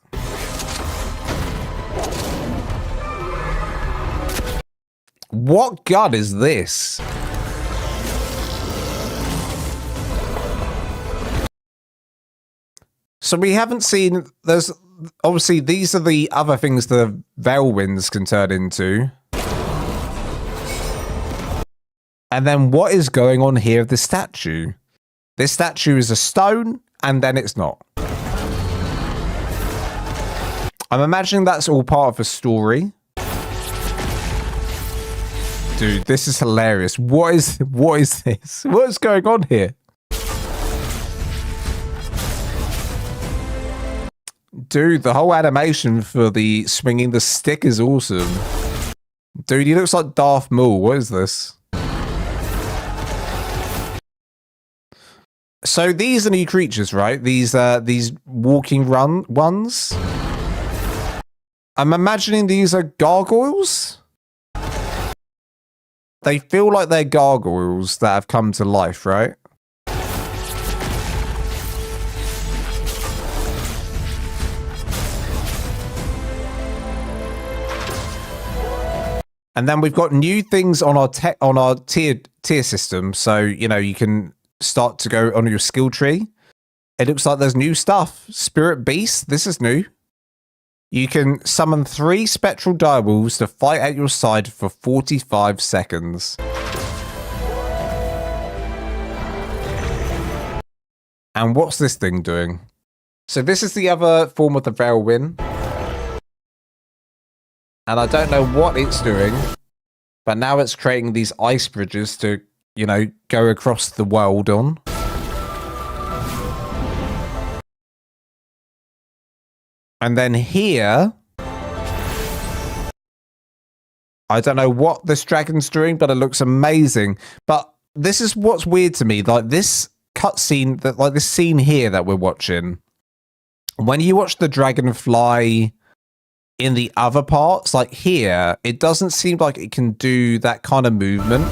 Speaker 1: What gun is this? So we haven't seen, there's obviously these are the other things the Veilwinds can turn into. And then what is going on here with this statue? This statue is a stone, and then it's not. I'm imagining that's all part of a story. Dude, this is hilarious. What is this? What is going on here? Dude, the whole animation for the swinging the stick is awesome. Dude, he looks like Darth Maul. What is this? So these are new creatures, right? These walking ones. I'm imagining these are gargoyles. They feel like they're gargoyles that have come to life, right? And then we've got new things on our tier system, so you know you can start to go on your skill tree. It looks like there's new stuff. Spirit Beast, this is new. You can summon 3 spectral direwolves to fight at your side for 45 seconds. And what's this thing doing? So this is the other form of the Veilwind. And I don't know what it's doing, but now it's creating these ice bridges to, you know, go across the world on. And then here, I don't know what this dragon's doing, but it looks amazing. But this is what's weird to me, like this cutscene, like this scene here that we're watching. When you watch the dragon fly in the other parts, like here, it doesn't seem like it can do that kind of movement.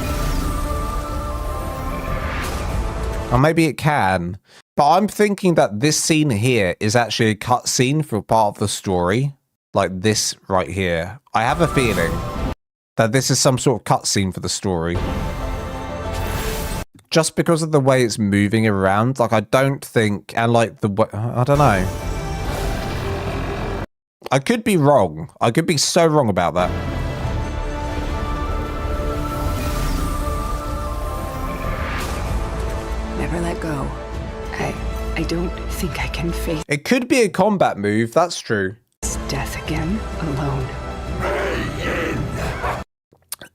Speaker 1: Or maybe it can. But I'm thinking that this scene here is actually a cutscene for part of the story. Like this right here. I have a feeling that this is some sort of cutscene for the story. Just because of the way it's moving around. Like I don't think, and like the way, I don't know. I could be wrong. I could be so wrong about that.
Speaker 6: Never let go. I don't think I can face
Speaker 1: It could be a combat move, that's true.
Speaker 6: death again alone.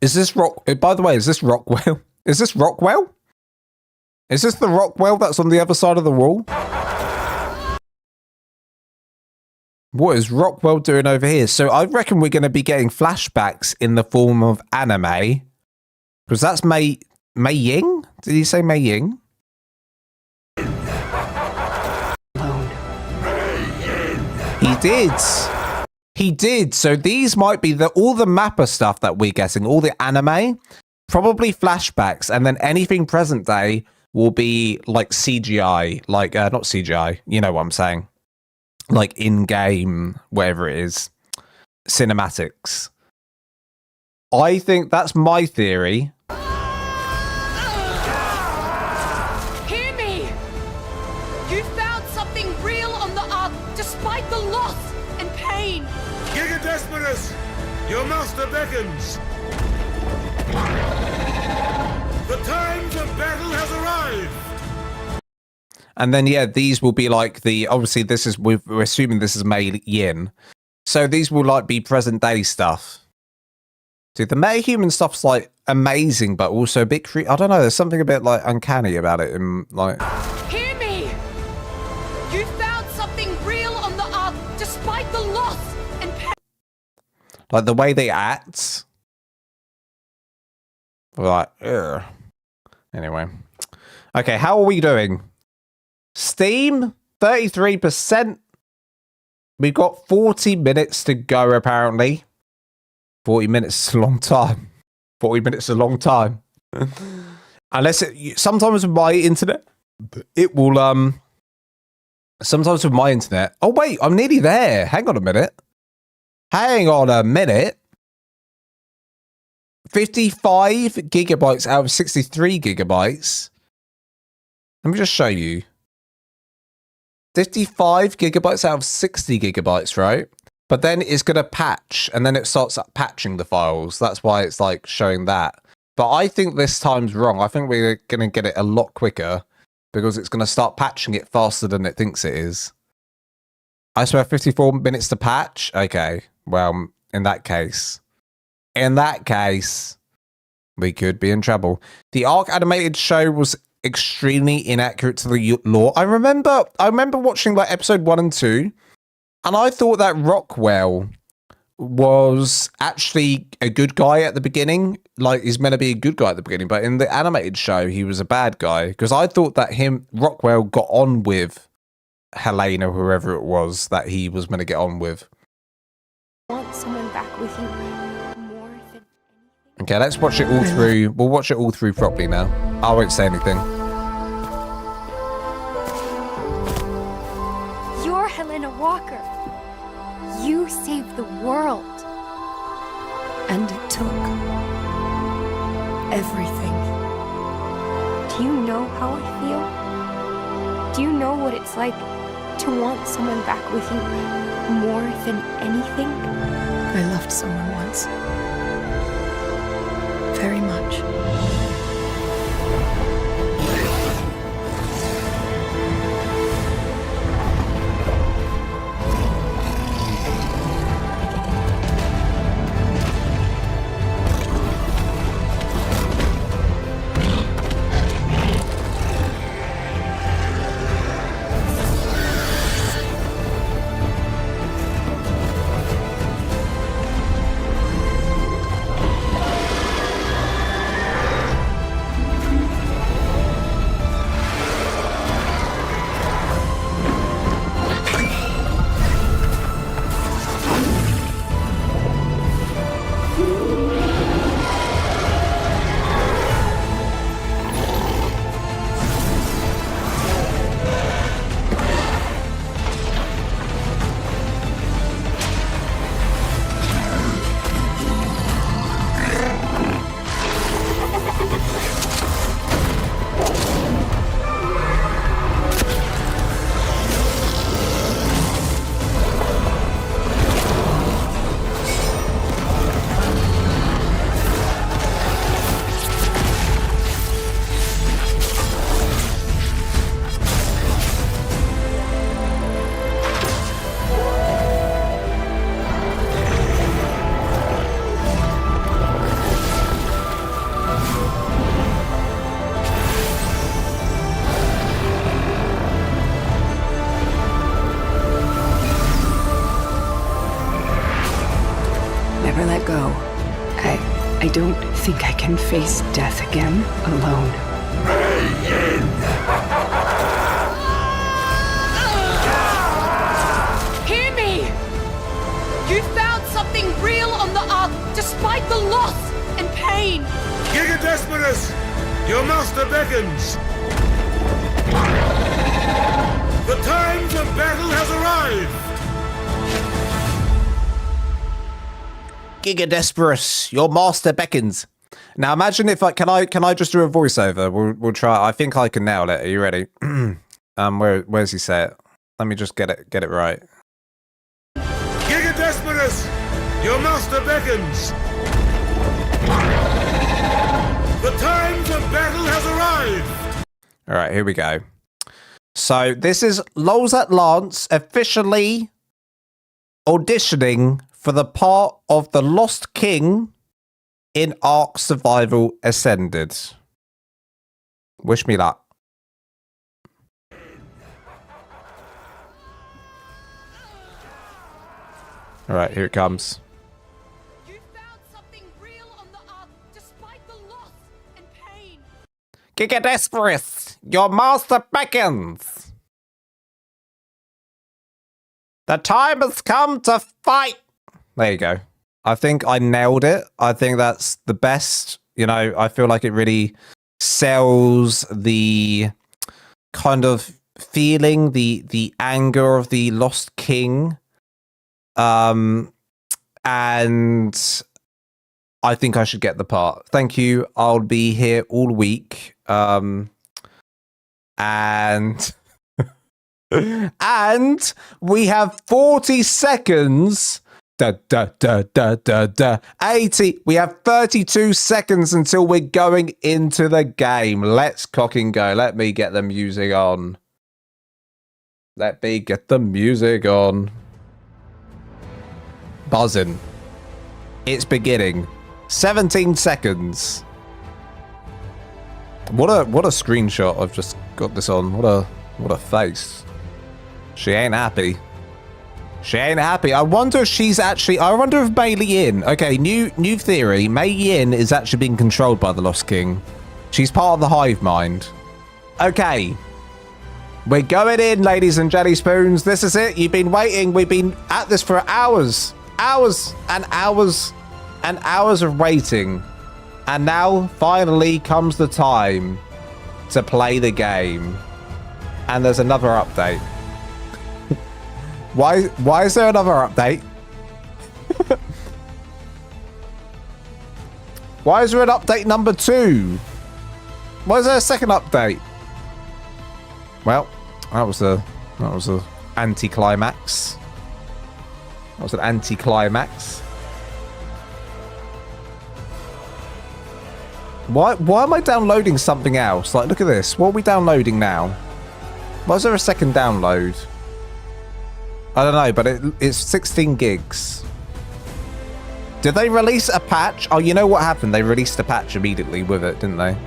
Speaker 1: Is this by the way, is this Rockwell? Is this Rockwell? Is this the Rockwell that's on the other side of the wall? What is Rockwell doing over here? So I reckon we're going to be getting flashbacks in the form of anime. Because that's Mei Ying? Did he say Mei Ying? He did. He did. So these might be all the mapper stuff that we're getting, all the anime, probably flashbacks, and then anything present day will be like CGI, like not CGI, you know what I'm saying, like in-game, whatever it is, cinematics. I think that's my theory.
Speaker 8: Hear me! You found something real on the Ark, despite the loss and pain.
Speaker 3: Giga Desperus, your master beckons. The time for battle has arrived.
Speaker 1: And then, yeah, these will be like obviously this is, we're assuming this is Mei Yin. So these will like be present day stuff. Dude, the metahuman stuff's like amazing, but also a bit I don't know, there's something a bit like uncanny about it. Like,
Speaker 8: Hear me! You found something real on the Ark, despite the loss and pain.
Speaker 1: like the way they act. Like, ugh. Anyway. Okay, how are we doing? Steam, 33%. We've got 40 minutes to go, apparently. 40 minutes is a long time. 40 minutes is a long time. Unless sometimes with my internet, it will, sometimes with my internet. Oh, wait, I'm nearly there. Hang on a minute. Hang on a minute. 55 gigabytes out of 63 gigabytes. Let me just show you. 55 gigabytes out of 60 gigabytes, right? But then it's going to patch, and then it starts patching the files. That's why it's like showing that. But I think this time's wrong. I think we're going to get it a lot quicker because it's going to start patching it faster than it thinks it is. I swear 54 minutes to patch? Okay, well, in that case, we could be in trouble. The ARK animated show was extremely inaccurate to the lore. I remember watching like episode 1 and 2, and I thought that Rockwell was actually a good guy at the beginning. Like, he's meant to be a good guy at the beginning, but in the animated show, he was a bad guy. Because I thought that Rockwell got on with Helena, whoever it was that he was meant to get on with.
Speaker 5: Want someone back with you more than anything.
Speaker 1: Okay, let's watch it all through. We'll watch it all through properly now. I won't say anything.
Speaker 5: You're Helena Walker. You saved the world.
Speaker 4: And it took everything.
Speaker 5: Do you know how I feel? Do you know what it's like to want someone back with you more than anything?
Speaker 4: I loved someone once. Very much.
Speaker 6: Never let go. I don't think I can face death again alone.
Speaker 8: Hear me! You
Speaker 3: Your master beckons! The time for battle has arrived!
Speaker 1: Giga Desperus, your master beckons. Now imagine if can I just do a voiceover? We'll try. I think I can nail it. Are you ready? Where's he say it? Let me just get it right.
Speaker 3: Giga Desperus, your master beckons! The time for battle has arrived!
Speaker 1: Alright, here we go. So this is Lolzat Lance officially auditioning for the part of the Lost King in ARK Survival Ascended. Wish me luck. Alright, here it comes.
Speaker 8: You found something real on the Ark, despite the loss and pain.
Speaker 1: Giga Desperus, your master beckons. The time has come to fight. There you go. I think I nailed it. I think that's the best. You know, I feel like it really sells the kind of feeling, the anger of the Lost King. And I think I should get the part. Thank you. I'll be here all week. And and we have 40 seconds. 80. We have 32 seconds until we're going into the game. Let's cock and go. Let me get the music on. Let me get the music on. Buzzing. It's beginning. 17 seconds. What a screenshot I've just got this on. What a face. She ain't happy. She ain't happy. I wonder if she's actually... I wonder if Mei Yin... Okay, new theory. Mei Yin is actually being controlled by the Lost King. She's part of the hive mind. Okay. We're going in, ladies and jelly spoons. This is it. You've been waiting. We've been at this for hours. Hours and hours and hours of waiting. And now, finally, comes the time to play the game. And there's another update. Why is there another update? Why is there an update number 2? Why is there a second update? Well, that was a anticlimax. That was an anticlimax. Why am I downloading something else? Like, look at this. What are we downloading now? Why is there a second download? I don't know, but it's 16 gigs. Did they release a patch? Oh, you know what happened? They released a patch immediately with it, didn't they?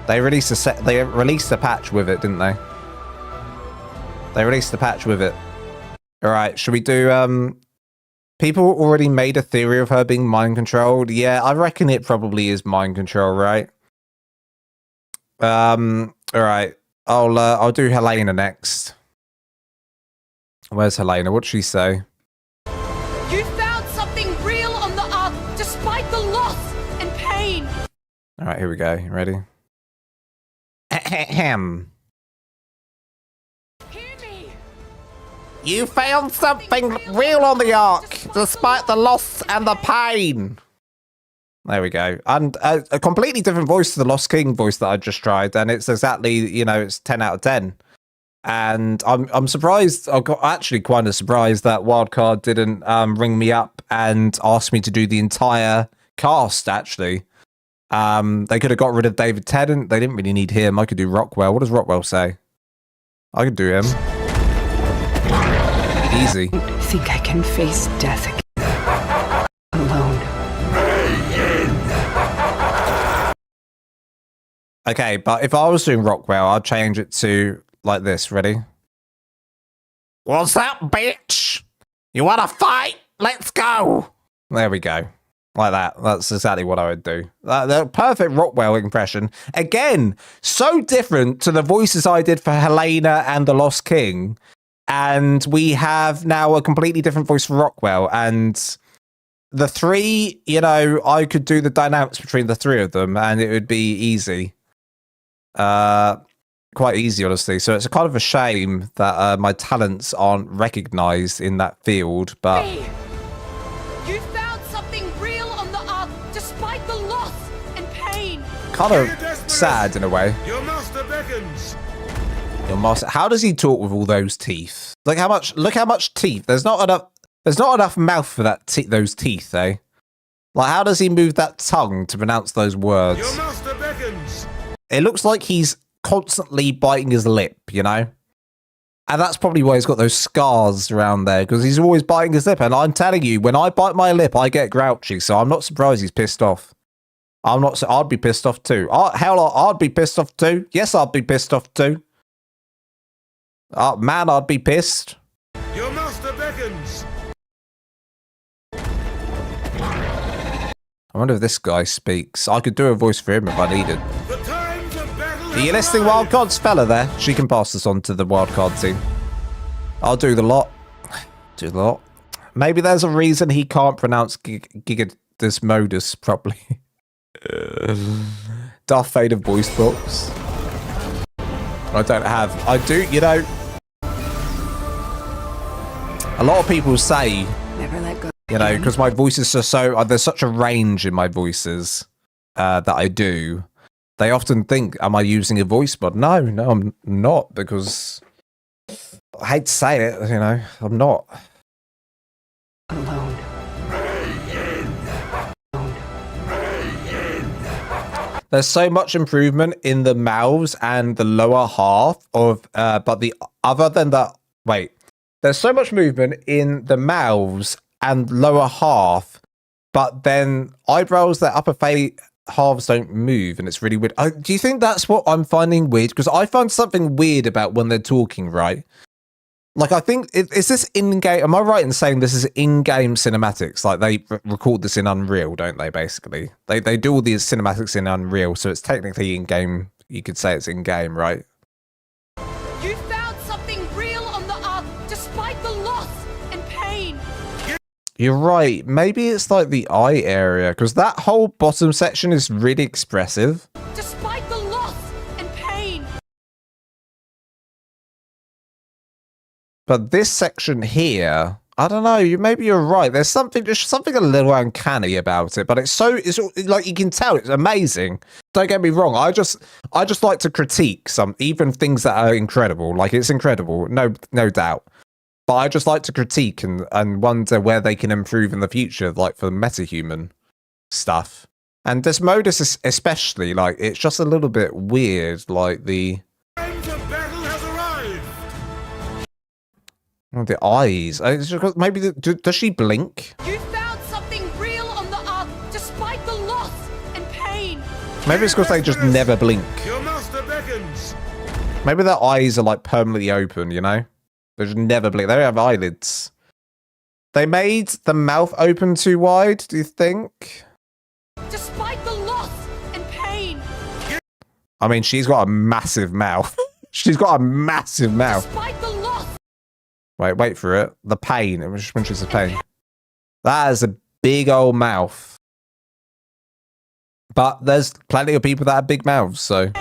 Speaker 1: They released a patch with it, didn't they? They released a patch with it. All right, should we do people already made a theory of her being mind controlled? Yeah, I reckon it probably is mind control, right? All right. I'll do Helena next. Where's Helena? What'd she say?
Speaker 8: You found something real on the Ark, despite the loss and pain.
Speaker 1: All right, here we go. Ready? Ahem.
Speaker 8: Hear me.
Speaker 1: You found something real on the Ark, despite the loss and the pain. There we go. And a completely different voice to the Lost King voice that I just tried, and it's exactly, you know, it's 10 out of 10. And I'm surprised. I got actually kind of surprised that Wildcard didn't ring me up and ask me to do the entire cast. Actually, they could have got rid of David Tennant. They didn't really need him. I could do Rockwell. What does Rockwell say? I could do him. Easy.
Speaker 6: I think I can face death again. Alone.
Speaker 1: Okay, but if I was doing Rockwell, I'd change it to like this. Ready? What's up, bitch? You want to fight? Let's go. There we go. Like that. That's exactly what I would do. The perfect Rockwell impression. Again, so different to the voices I did for Helena and the Lost King. And we have now a completely different voice for Rockwell. And the three, you know, I could do the dynamics between the three of them and it would be easy. Quite easy, honestly. So it's a kind of a shame that my talents aren't recognized in that field, but...
Speaker 8: You found something real on the Ark, despite the loss and pain.
Speaker 1: Kind of sad in a way.
Speaker 3: Your master beckons.
Speaker 1: Your master... How does he talk with all those teeth? Like how much... Look how much teeth. There's not enough mouth for that those teeth, eh? Like how does he move that tongue to pronounce those words?
Speaker 3: Your master beckons.
Speaker 1: It looks like he's constantly biting his lip, you know? And that's probably why he's got those scars around there, because he's always biting his lip. And I'm telling you, when I bite my lip, I get grouchy, so I'm not surprised he's pissed off. I'd be pissed off too. Hell, I'd be pissed off too. Yes, I'd be pissed off too. Man, I'd be pissed.
Speaker 3: Your master beckons.
Speaker 1: I wonder if this guy speaks. I could do a voice for him if I needed.
Speaker 3: The times of battle
Speaker 1: Are you listening, Wildcards fella there? She can pass this on to the Wildcard team. I'll do the lot. Do the lot. Maybe there's a reason he can't pronounce Gigadesmodus properly. Darth Vader voice box. I don't have. I do, you know. A lot of people say,
Speaker 6: Never let go.
Speaker 1: you know, because my voices are so, there's such a range in my voices that I do. They often think, am I using a voice mod? No, I'm not, because I hate to say it, you know, I'm not.
Speaker 6: Alone.
Speaker 1: There's so much improvement in the mouths and the lower half of, but the other than that, wait, there's so much movement in the mouths and lower half, but then eyebrows, their upper halves don't move, and it's really weird. Do you think that's what I'm finding weird? Because I find something weird about when they're talking, right? Like, I think, is this in-game? Am I right in saying this is in-game cinematics? Like, they record this in Unreal, don't they, basically? They do all these cinematics in Unreal, so it's technically in-game. You could say it's in-game, right?
Speaker 8: You found something real on the Ark, despite the loss and pain.
Speaker 1: You're right. Maybe it's like the eye area, because that whole bottom section is really expressive.
Speaker 8: Despite the loss and pain.
Speaker 1: But this section here, I don't know. Maybe you're right. There's something a little uncanny about it. But it's like, you can tell it's amazing. Don't get me wrong. I just like to critique even things that are incredible. Like, it's incredible, no doubt. But I just like to critique and wonder where they can improve in the future, like for metahuman stuff. And this modus especially, like, it's just a little bit weird. Like the eyes. It's just, maybe does she blink?
Speaker 8: You found something real on the Ark, despite the loss and pain.
Speaker 1: Maybe it's because they just never blink.
Speaker 3: Your master beckons.
Speaker 1: Maybe their eyes are like permanently open, you know? They just never blink. They don't have eyelids. They made the mouth open too wide, do you think?
Speaker 8: Despite the loss and pain.
Speaker 1: I mean, she's got a massive mouth. She's got a massive mouth.
Speaker 8: Despite the loss.
Speaker 1: Wait for it. The pain. It was when she's the pain. That is a big old mouth. But there's plenty of people that have big mouths, so.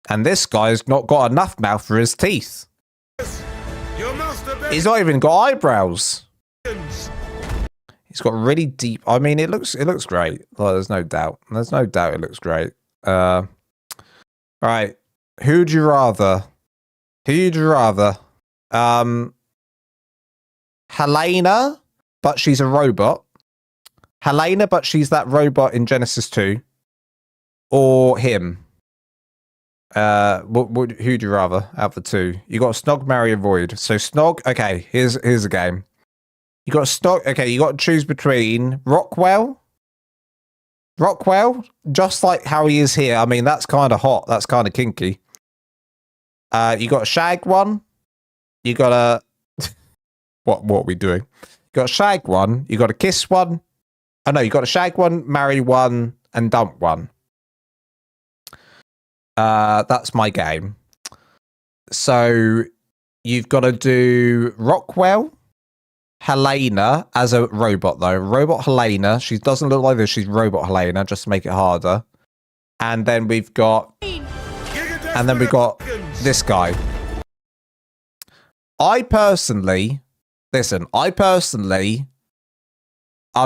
Speaker 1: And this guy's not got enough mouth for his teeth. He's not even got eyebrows. He's got really deep. I mean, it looks great. Well, there's no doubt. There's no doubt it looks great. All right. Who'd you rather? Who'd you rather? Helena, but she's a robot. Helena, but she's that robot in Genesis 2. Or him. Who'd you rather out of the two? You got Snog, marry, avoid. So Snog, okay, here's a game. You got Snog, okay, you got to choose between Rockwell, just like how he is here. I mean, that's kind of hot. That's kind of kinky. You got a shag one. You got a what are we doing? You got a shag one. You got a kiss one. Oh no, you got a shag one, marry one, and dump one. That's my game. So you've got to do Rockwell, Helena as a robot though. Robot Helena. She doesn't look like this. She's robot Helena, just to make it harder. And then we've got... And then we've got this guy. I personally... Listen, I'd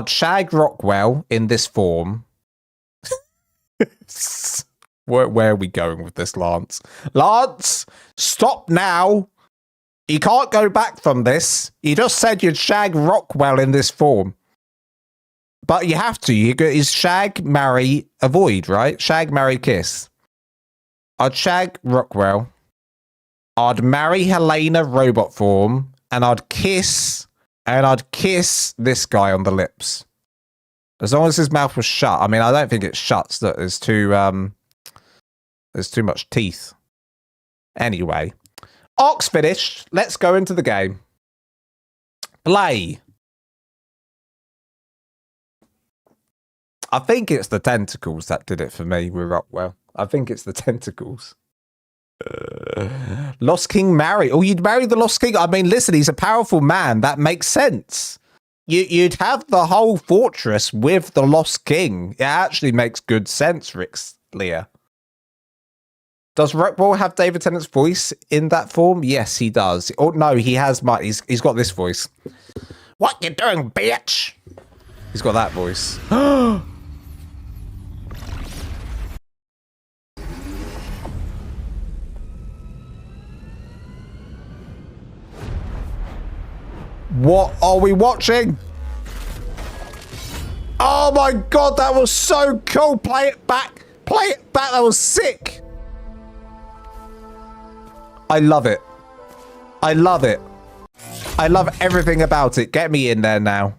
Speaker 1: shag Rockwell in this form. Where are we going with this, Lance? Lance, stop now. You can't go back from this. You just said you'd shag Rockwell in this form. But you have to. Is shag, marry, avoid, right? Shag, marry, kiss. I'd shag Rockwell. I'd marry Helena robot form. And I'd kiss this guy on the lips. As long as his mouth was shut. I mean, I don't think it shuts. That there's too much teeth. Anyway. ARK's finished. Let's go into the game. Play. I think it's the tentacles that did it for me with Rockwell. I think it's the tentacles. Lost King marry. Oh, you'd marry the Lost King? I mean, listen, he's a powerful man. That makes sense. You'd have the whole fortress with the Lost King. It actually makes good sense, Rick's Leah. Does Rockwell have David Tennant's voice in that form? Yes, he does. Oh, no, he has. He's got this voice. What you doing, bitch? He's got that voice. What are we watching? Oh my god, that was so cool. Play it back. Play it back. That was sick. I love it. I love it. I love everything about it. Get me in there now.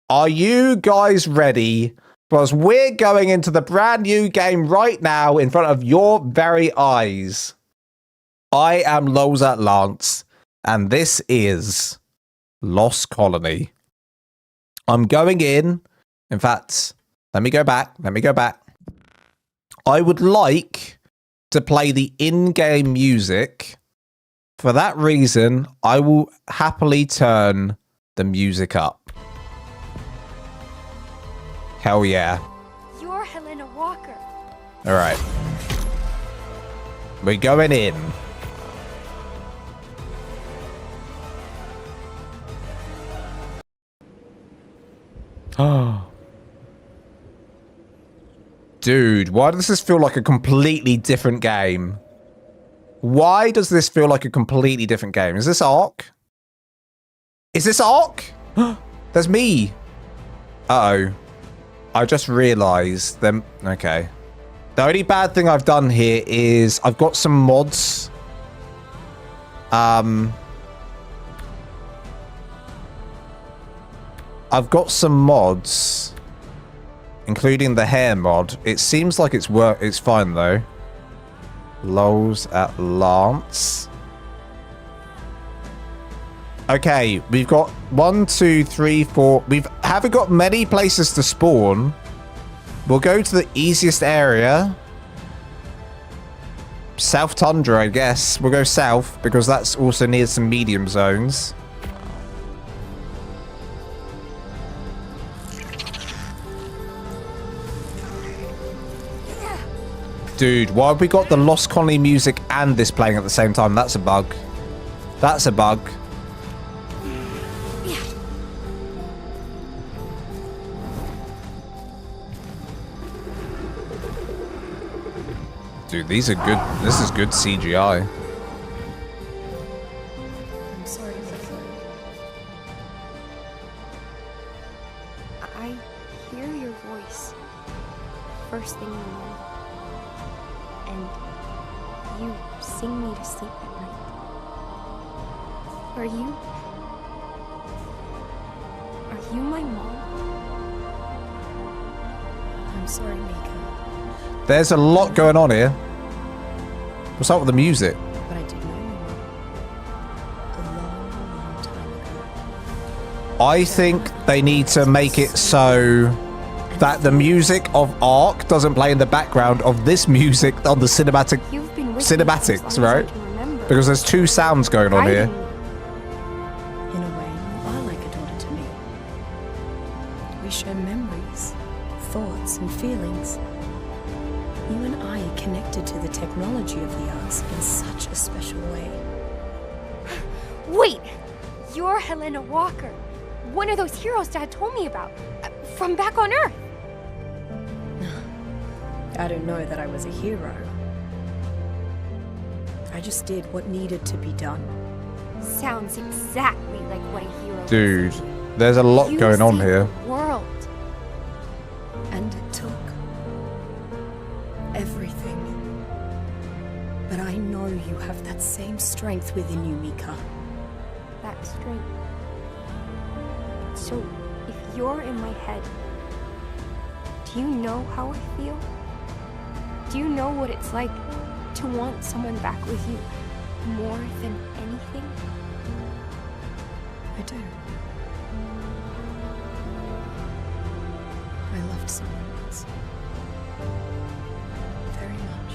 Speaker 1: Are you guys ready? Because we're going into the brand new game right now in front of your very eyes. I am Lozat Lance, and this is Lost Colony. I'm going in. In fact, let me go back. I would like to play the in-game music. For that reason, I will happily turn the music up. Hell yeah.
Speaker 5: You're Helena Walker.
Speaker 1: All right. We're going in. Oh. Dude, why does this feel like a completely different game? Why does this feel like a completely different game? Is this ARK? Is this ARK? There's me. Uh-oh. I just realized them. Okay. The only bad thing I've done here is I've got some mods. I've got some mods, including the hair mod. It seems like it's fine though. Lols at Lance. Okay, we've got 1, 2, 3, 4. We haven't got many places to spawn. We'll go to the easiest area. South Tundra, I guess. We'll go south because that's also near some medium zones. Dude, why have we got the Lost Colony music and this playing at the same time? That's a bug. That's a bug. Dude, these are good. This is good CGI.
Speaker 5: I'm sorry, I hear your voice first thing in the morning. And you sing me to sleep at night. Are you my mom?
Speaker 4: I'm sorry, Mika,
Speaker 1: There's a lot going on here. What's up with the music?
Speaker 4: but I did know you were a long, long time ago.
Speaker 1: I think they need to make it so that the music of ARK doesn't play in the background of this music on the cinematics, right? Because there's two sounds going on here.
Speaker 4: In a way, you are like a daughter to me. We share memories, thoughts, and feelings. connected to the technology of the ARKs in such a special way.
Speaker 5: Wait! You're Helena Walker. One of those heroes Dad told me about. From back on Earth.
Speaker 4: I don't know that I was a hero. I just did what needed to be done.
Speaker 5: Sounds exactly like what a hero
Speaker 1: Dude,
Speaker 5: is.
Speaker 1: there's a lot
Speaker 5: You
Speaker 1: going on
Speaker 5: saved
Speaker 1: here.
Speaker 5: the world.
Speaker 4: And it took everything. But I know you have that same strength within you, Mika.
Speaker 5: That strength. So, if you're in my head, do you know how I feel? Do you know what it's like to want someone back with you more than anything?
Speaker 4: I do. I loved someone once. Very much.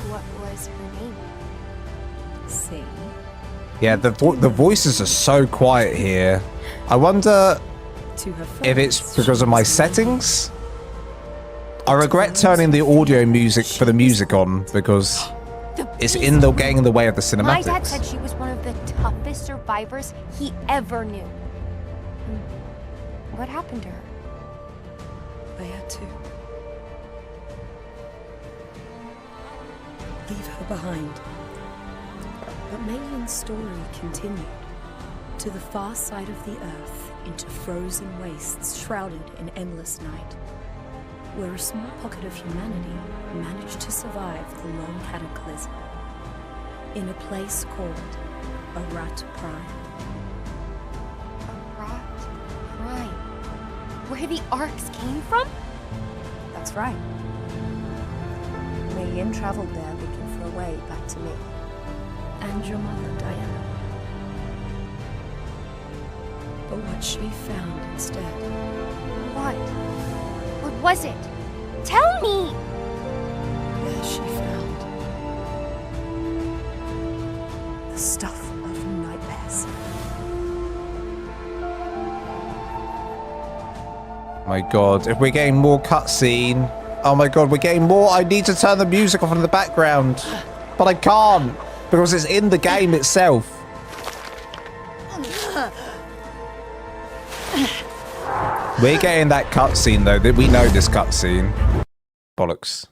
Speaker 5: What was her name?
Speaker 4: See?
Speaker 1: Yeah, the voices are so quiet here. I wonder
Speaker 4: To her
Speaker 1: if it's
Speaker 4: friends,
Speaker 1: because of my settings. I regret turning the audio music for the music on because it's in the getting in the way of the
Speaker 5: My dad
Speaker 1: cinematics.
Speaker 5: said she was one of the toughest survivors he ever knew. What happened to her?
Speaker 4: I had to leave her behind. But Megan's story continued to the far side of the earth, into frozen wastes shrouded in endless night, where a small pocket of humanity managed to survive the long cataclysm, in a place called Rat Prime.
Speaker 5: Rat Prime. Where the ARKs came from?
Speaker 4: That's right. Megan traveled there looking for a way back to me. And your mother, Diana. But what she found instead...
Speaker 5: What? What was it? Tell me!
Speaker 4: There she found... the stuff of nightmares.
Speaker 1: My god, if we're getting more cutscene. Oh my god, we're getting more. I need to turn the music off in the background. But I can't. Because it's in the game itself. We're getting that cutscene though. We know this cutscene. Bollocks.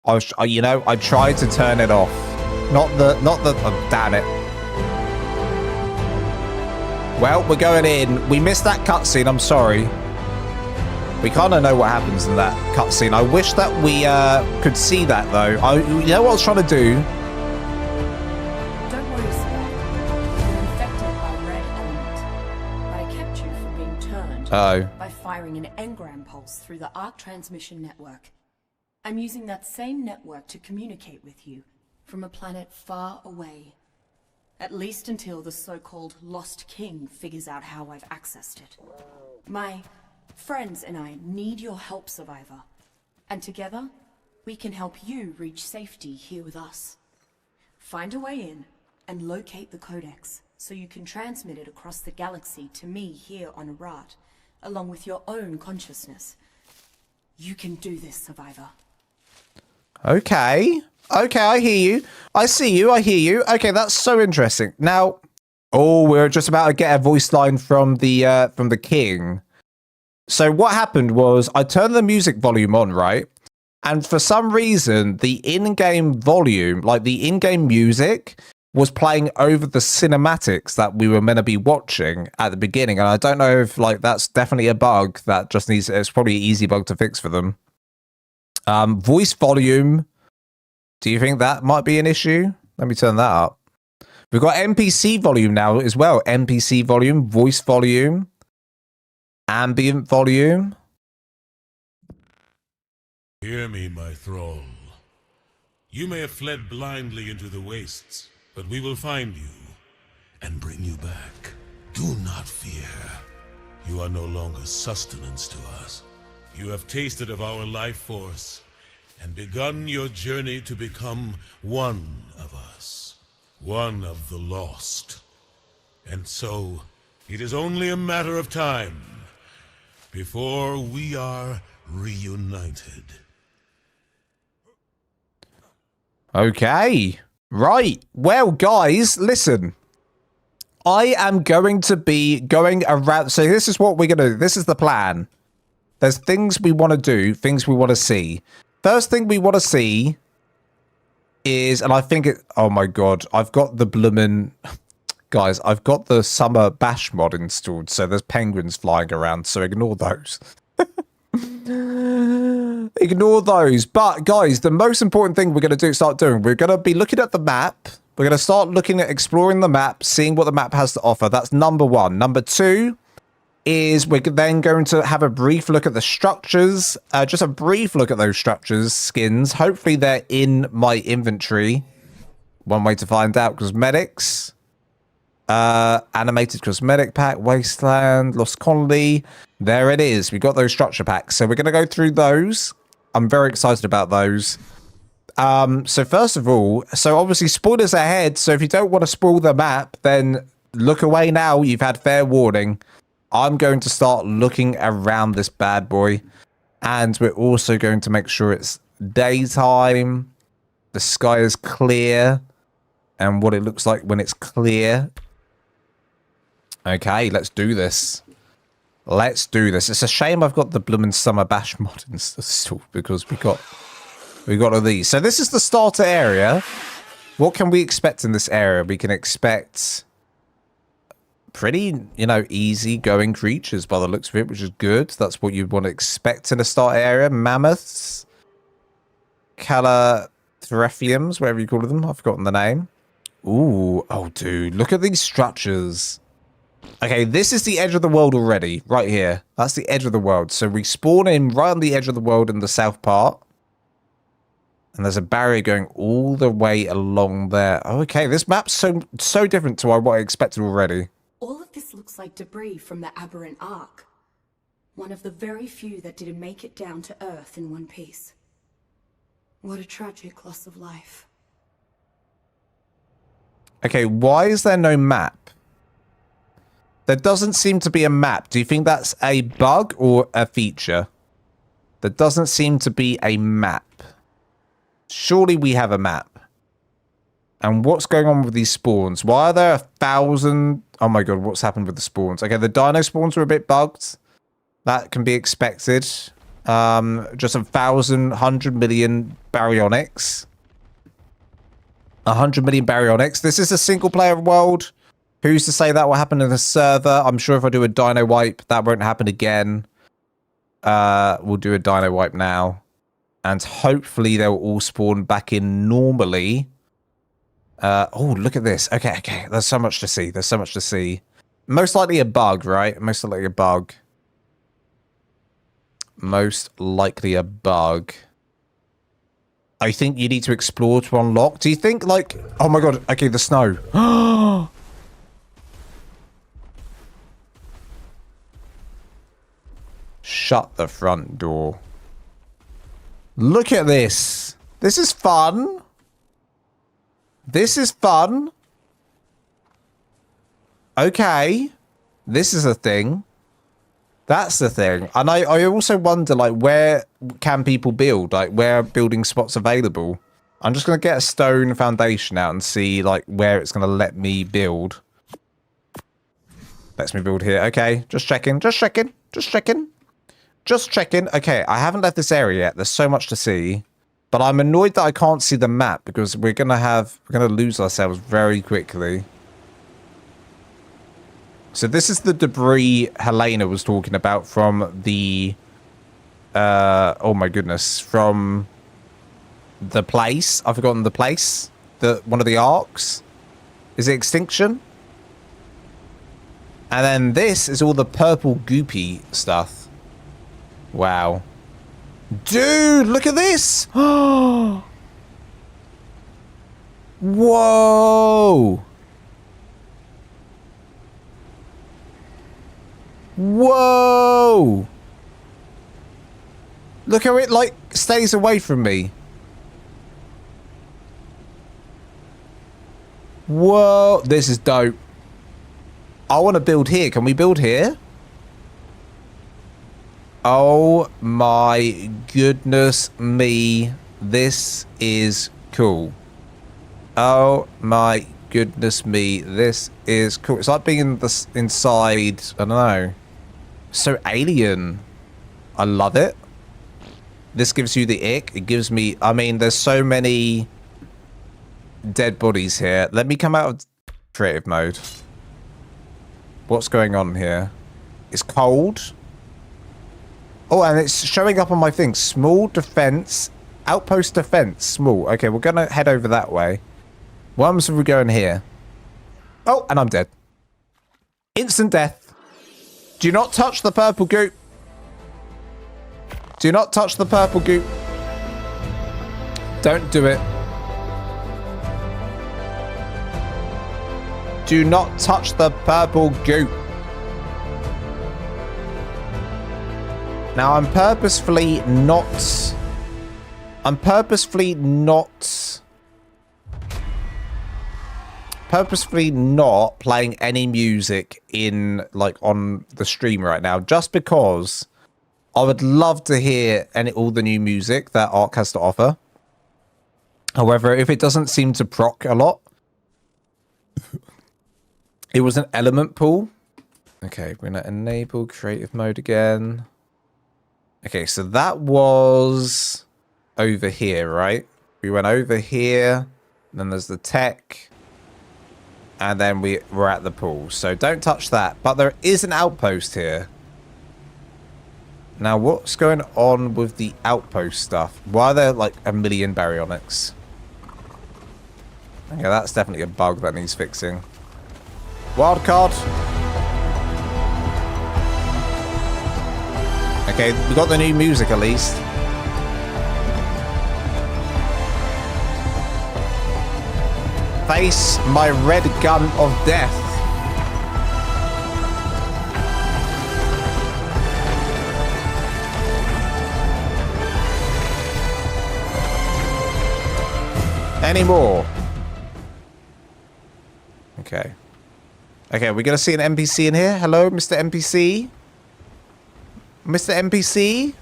Speaker 1: I tried to turn it off. Not the. Oh, damn it. Well, we're going in. We missed that cutscene. I'm sorry. We kind of know what happens in that cutscene. I wish that we could see that though. You know what I was trying to do?
Speaker 4: Don't worry, Spark. You're infected by red element. But I kept you from being turned
Speaker 1: Uh-oh.
Speaker 4: by firing an engram pulse through the ARK transmission network. I'm using that same network to communicate with you from a planet far away. At least until the so-called Lost King figures out how I've accessed it. My friends and I need your help, Survivor. And together, we can help you reach safety here with us. Find a way in and locate the codex so you can transmit it across the galaxy to me here on Arat, along with your own consciousness. You can do this, Survivor.
Speaker 1: Okay. Okay, I hear you. I see you. I hear you. Okay, that's so interesting. Now, oh, we're just about to get a voice line from the king. So what happened was I turned the music volume on, right? And for some reason, the in-game volume, like the in-game music, was playing over the cinematics that we were meant to be watching at the beginning. And I don't know if like that's definitely a bug that just needs, it's probably an easy bug to fix for them. Voice volume. Do you think that might be an issue? Let me turn that up. We've got NPC volume now as well. NPC volume, voice volume, ambient volume.
Speaker 3: Hear me, my thrall. You may have fled blindly into the wastes, but we will find you and bring you back. Do not fear. You are no longer sustenance to us. You have tasted of our life force and begun your journey to become one of us, one of the lost. And so, it is only a matter of time before we are reunited.
Speaker 1: Okay. Right. Well, guys, listen. I am going to be going around. So this is what we're going to do. This is the plan. There's things we want to do, things we want to see. First thing we want to see is, and I think it, oh my God, I've got the bloomin', guys, I've got the summer bash mod installed. So there's penguins flying around. So ignore those. Ignore those. But guys, the most important thing we're going to start doing, we're going to be looking at the map. We're going to start looking at exploring the map, seeing what the map has to offer. That's number one. Number two is we're then going to have a brief look at the structures. Just a brief look at those structures, skins. Hopefully they're in my inventory. One way to find out. Cosmetics. Animated cosmetic pack, wasteland, lost colony. There it is. We got those structure packs. So we're going to go through those. I'm very excited about those. So first of all, so obviously spoilers ahead. So if you don't want to spoil the map, then look away now. You've had fair warning. I'm going to start looking around this bad boy. And we're also going to make sure it's daytime. The sky is clear. And what it looks like when it's clear. Okay, let's do this. Let's do this. It's a shame I've got the bloomin' summer bash mod installed because we got all these. So this is the starter area. What can we expect in this area? We can expect pretty, you know, easy going creatures by the looks of it, which is good. That's what you'd want to expect in a starter area. Mammoths, Calathrefiums, whatever you call them. I've forgotten the name. Ooh, oh dude, look at these structures. Okay, this is the edge of the world already, right here. That's the edge of the world. So we spawn in right on the edge of the world in the south part. And there's a barrier going all the way along there. Okay, this map's so different to what I expected already.
Speaker 4: All of this looks like debris from the aberrant ARK. One of the very few that didn't make it down to Earth in one piece. What a tragic loss of life.
Speaker 1: Okay, why is there no map? There doesn't seem to be a map. Do you think that's a bug or a feature? There doesn't seem to be a map. Surely we have a map. And what's going on with these spawns? Why are there 1,000? Oh my God, what's happened with the spawns? Okay, the dino spawns are a bit bugged. That can be expected. Just 100 million baryonyx. 100 million baryonyx. This is a single player world. Who's to say that will happen in the server? I'm sure if I do a dino wipe, that won't happen again. We'll do a dino wipe now. And hopefully they'll all spawn back in normally. Oh, look at this. Okay, okay. There's so much to see. There's so much to see. Most likely a bug, right? Most likely a bug. Most likely a bug. I think you need to explore to unlock. Do you think, like... Oh my God. Okay, the snow. Shut the front door. Look at this. This is fun. This is fun. Okay. This is a thing. That's the thing. And I also wonder, like, where can people build? Like, where are building spots available? I'm just going to get a stone foundation out and see, like, where it's going to let me build. Lets me build here. Okay. Just checking. Just checking. Just checking. Just checking. Okay, I haven't left this area yet. There's so much to see. But I'm annoyed that I can't see the map because we're going to lose ourselves very quickly. So this is the debris Helena was talking about from the... oh my goodness. From the place. I've forgotten the place. One of the arcs. Is it Extinction? And then this is all the purple goopy stuff. Wow. Dude, look at this. Whoa. Whoa. Look how it, like, stays away from me. Whoa. This is dope. I want to build here. Can we build here? Oh my goodness me. This is cool. Oh my goodness me. This is cool. It's like being in the, inside, I don't know. So alien. I love it. This gives you the ick. It gives me, I mean, there's so many dead bodies here. Let me come out of creative mode. What's going on here? It's cold. Oh, and it's showing up on my thing. Small defense. Outpost defense. Small. Okay, we're going to head over that way. What happens if we go in here? Oh, and I'm dead. Instant death. Do not touch the purple goop. Do not touch the purple goop. Don't do it. Do not touch the purple goop. Now, I'm purposefully not playing any music in, like, on the stream right now, just because I would love to hear all the new music that ARK has to offer. However, if it doesn't seem to proc a lot, it was an element pool. Okay, we're going to enable creative mode again. Okay, so that was over here, right? We went over here, then there's the tech, and then we're at the pool. So don't touch that. But there is an outpost here. Now, what's going on with the outpost stuff? Why are there like a million baryonyx? Okay, that's definitely a bug that needs fixing. Wild card. Okay, we got the new music at least. Face my red gun of death. Any more? Okay. Okay, we're gonna see an NPC in here. Hello, Mr. NPC. Mr. NPC?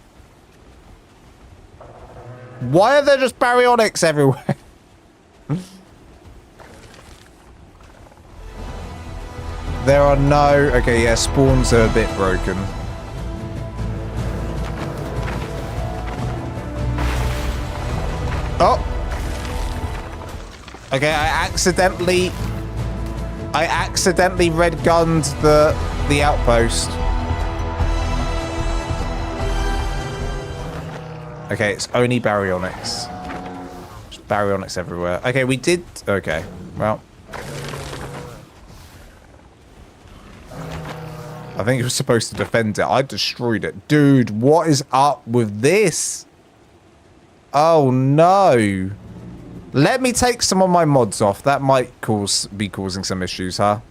Speaker 1: Why are there just baryonyx everywhere? There are no... Okay, yeah, spawns are a bit broken. Oh! Okay, I accidentally red gunned the outpost. Okay, it's only baryonyx. Just baryonyx everywhere. Okay, we did... Okay, well... I think it was supposed to defend it. I destroyed it. Dude, what is up with this? Oh, no. Let me take some of my mods off. That might be causing some issues, huh?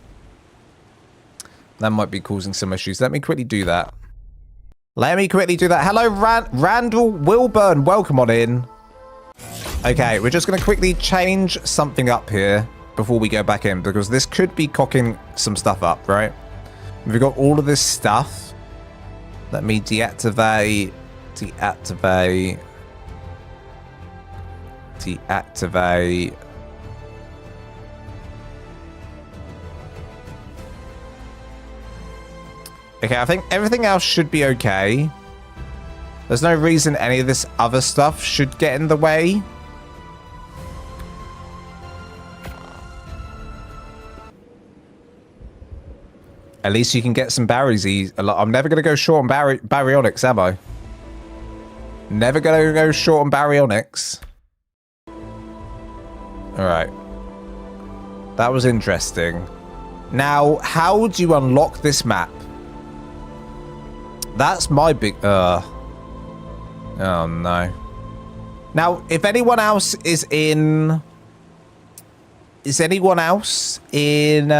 Speaker 1: That might be causing some issues. Let me quickly do that. Hello, Randall Wilburn. Welcome on in. Okay, we're just going to quickly change something up here before we go back in, because this could be cocking some stuff up, right? We've got all of this stuff. Let me deactivate. Okay, I think everything else should be okay. There's no reason any of this other stuff should get in the way. At least you can get some berries. I'm never going to go short on baryonyx, am I? Never going to go short on baryonyx. Alright. That was interesting. Now, how do you unlock this map? That's my big... Oh, no. Now, if anyone else is in... Is anyone else in the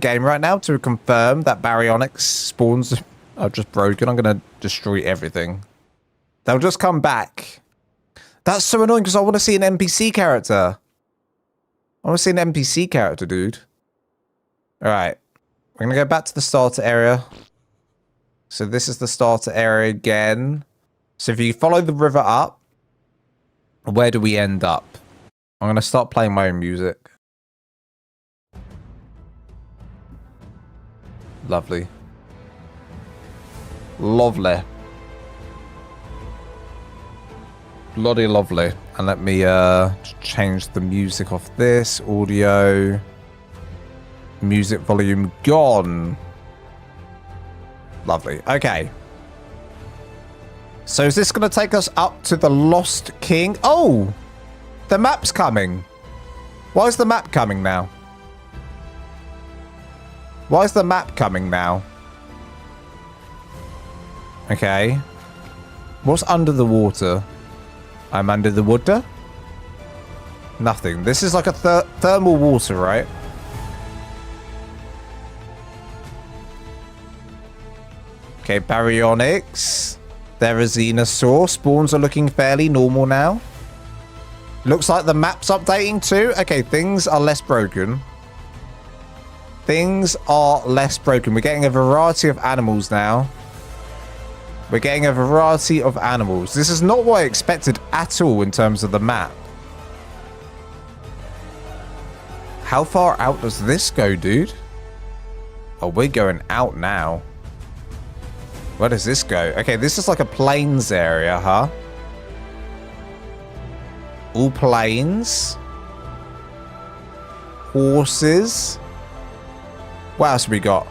Speaker 1: game right now to confirm that baryonyx spawns are just broken? I'm going to destroy everything. They'll just come back. That's so annoying because I want to see an NPC character. I want to see an NPC character, dude. All right. We're going to go back to the starter area. So this is the starter area again. So if you follow the river up, Where do we end up? I'm going to start playing my own music. Lovely. Lovely. Bloody lovely. And let me change the music off this. Audio. Music volume gone. Lovely. Okay. So is this going to take us up to the Lost King? Oh! The map's coming. Why is the map coming now? Why is the map coming now? Okay. What's under the water? I'm under the water? Nothing. This is like a thermal water, right? Okay, baryonyx. Therizinosaur. Spawns are looking fairly normal now. Looks like the map's updating too. Okay, things are less broken. Things are less broken. We're getting a variety of animals now. We're getting a variety of animals. This is not what I expected at all in terms of the map. How far out does this go, dude? Oh, we're going out now. Where does this go? Okay, this is like a plains area, huh? All plains. Horses. What else have we got?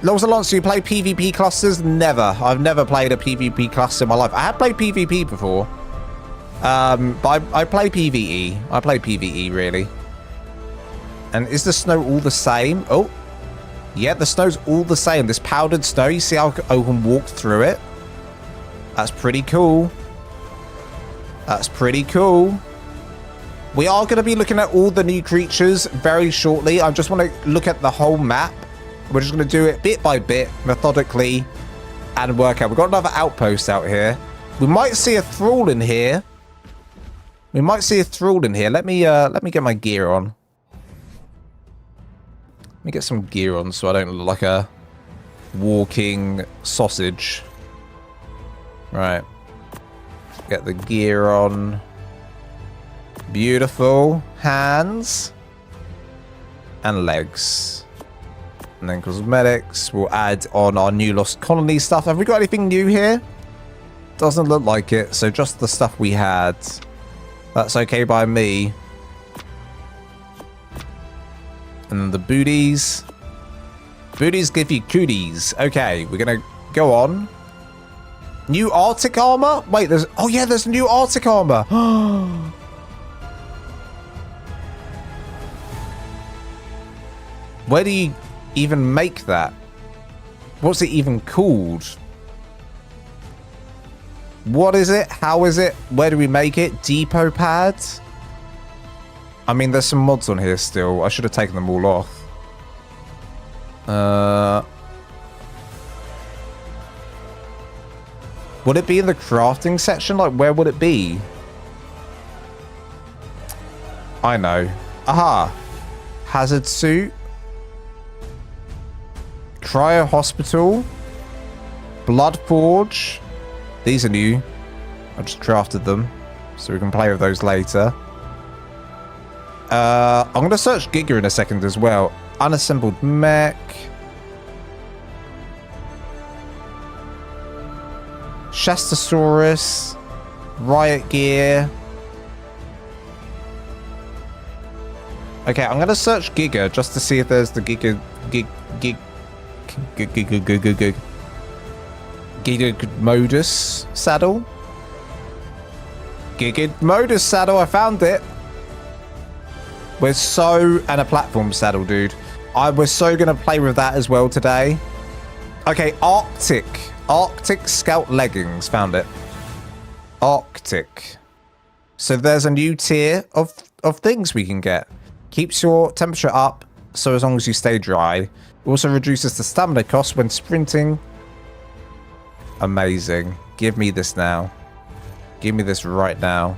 Speaker 1: Lonsalance, do you play PvP clusters? Never. I've never played a PvP cluster in my life. I have played PvP before. But I play PvE. I play PvE, really. And is the snow all the same? Oh. Yeah, the snow's all the same. This powdered snow, you see how I can walk through it? That's pretty cool. That's pretty cool. We are going to be looking at all the new creatures very shortly. I just want to look at the whole map. We're just going to do it bit by bit, methodically, and work out. We've got another outpost out here. We might see a thrall in here. We might see a thrall in here. Let me get my gear on. Let me get some gear on so I don't look like a walking sausage. Right. Get the gear on. Beautiful. Hands. And legs. And then cosmetics. We'll add on our new Lost Colony stuff. Have we got anything new here? Doesn't look like it. So just the stuff we had. That's okay by me. And then the booties. Booties give you cooties. Okay, we're going to go on. New Arctic armor? Wait, there's... Oh, yeah, there's new Arctic armor. Where do you even make that? What's it even called? What is it? How is it? Where do we make it? Depot pads? I mean, there's some mods on here still. I should have taken them all off. Would it be in the crafting section? Like, where would it be? I know. Aha. Hazard suit. Cryo hospital. Blood forge. These are new. I just crafted them. So we can play with those later. I'm going to search Giga in a second as well. Unassembled mech. Shastasaurus. Riot gear. Okay, I'm going to search Giga just to see if there's the Giga Modus saddle. Giga Modus saddle, I found it. We're so... And a platform saddle, dude. We're so going to play with that as well today. Okay, Arctic. Arctic Scout leggings. Found it. Arctic. So there's a new tier of things we can get. Keeps your temperature up, so as long as you stay dry. It also reduces the stamina cost when sprinting. Amazing. Give me this now. Give me this right now.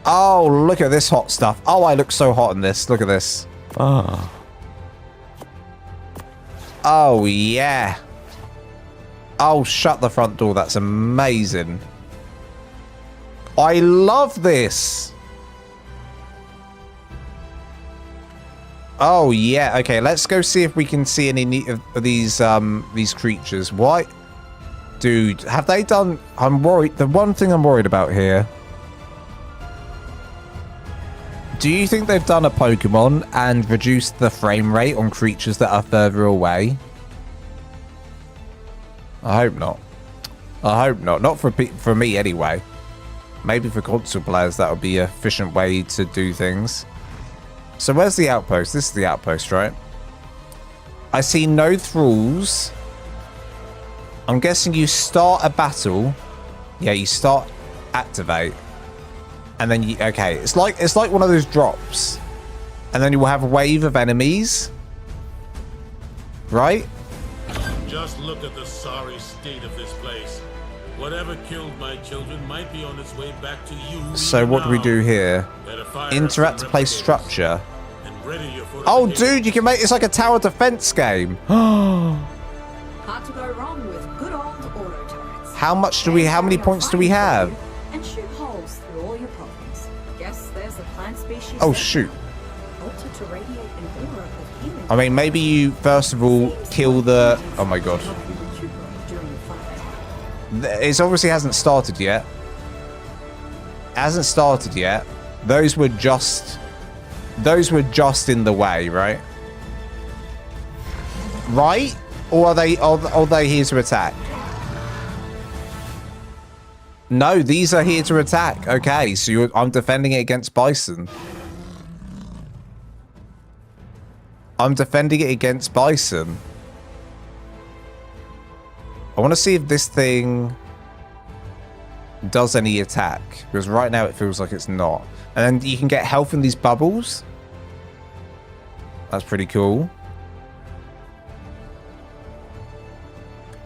Speaker 1: Oh, look at this hot stuff. Oh, I look so hot in this. Look at this. Oh. Oh, yeah. Oh, shut the front door. That's amazing. I love this. Oh yeah, okay. Let's go see if we can see any of these creatures. What, dude? Have they done? I'm worried. The one thing I'm worried about here. Do you think they've done a Pokemon and reduced the frame rate on creatures that are further away? I hope not. I hope not. Not for me anyway. Maybe for console players that would be an efficient way to do things. So where's the outpost? This is the outpost, right? I see no thralls. I'm guessing you start a battle. Yeah, you start activate. And then you okay, it's like one of those drops. And then you will have a wave of enemies. Right?
Speaker 3: Just look at the sorry state of this place. Whatever killed my children might be on its way back to you.
Speaker 1: So what do we do here? Interact to play structure. Oh, dude, you can make it's like a tower defense game.
Speaker 9: Hard to go wrong with good old auto turrets.
Speaker 1: How much do we? How many points do we have?
Speaker 9: And shoot holes through all your problems. Guess there's a plant species.
Speaker 1: Oh shoot!
Speaker 9: Altered to radiate an aura of healing.
Speaker 1: I mean, maybe you first of all kill the. Oh my god! It obviously hasn't started yet. Hasn't started yet. Those were just in the way, right? Right? Or are they here to attack? No, these are here to attack. Okay, so I'm defending it against bison. I'm defending it against bison. I want to see if this thing does any attack, because right now it feels like it's not. And then you can get health in these bubbles. That's pretty cool.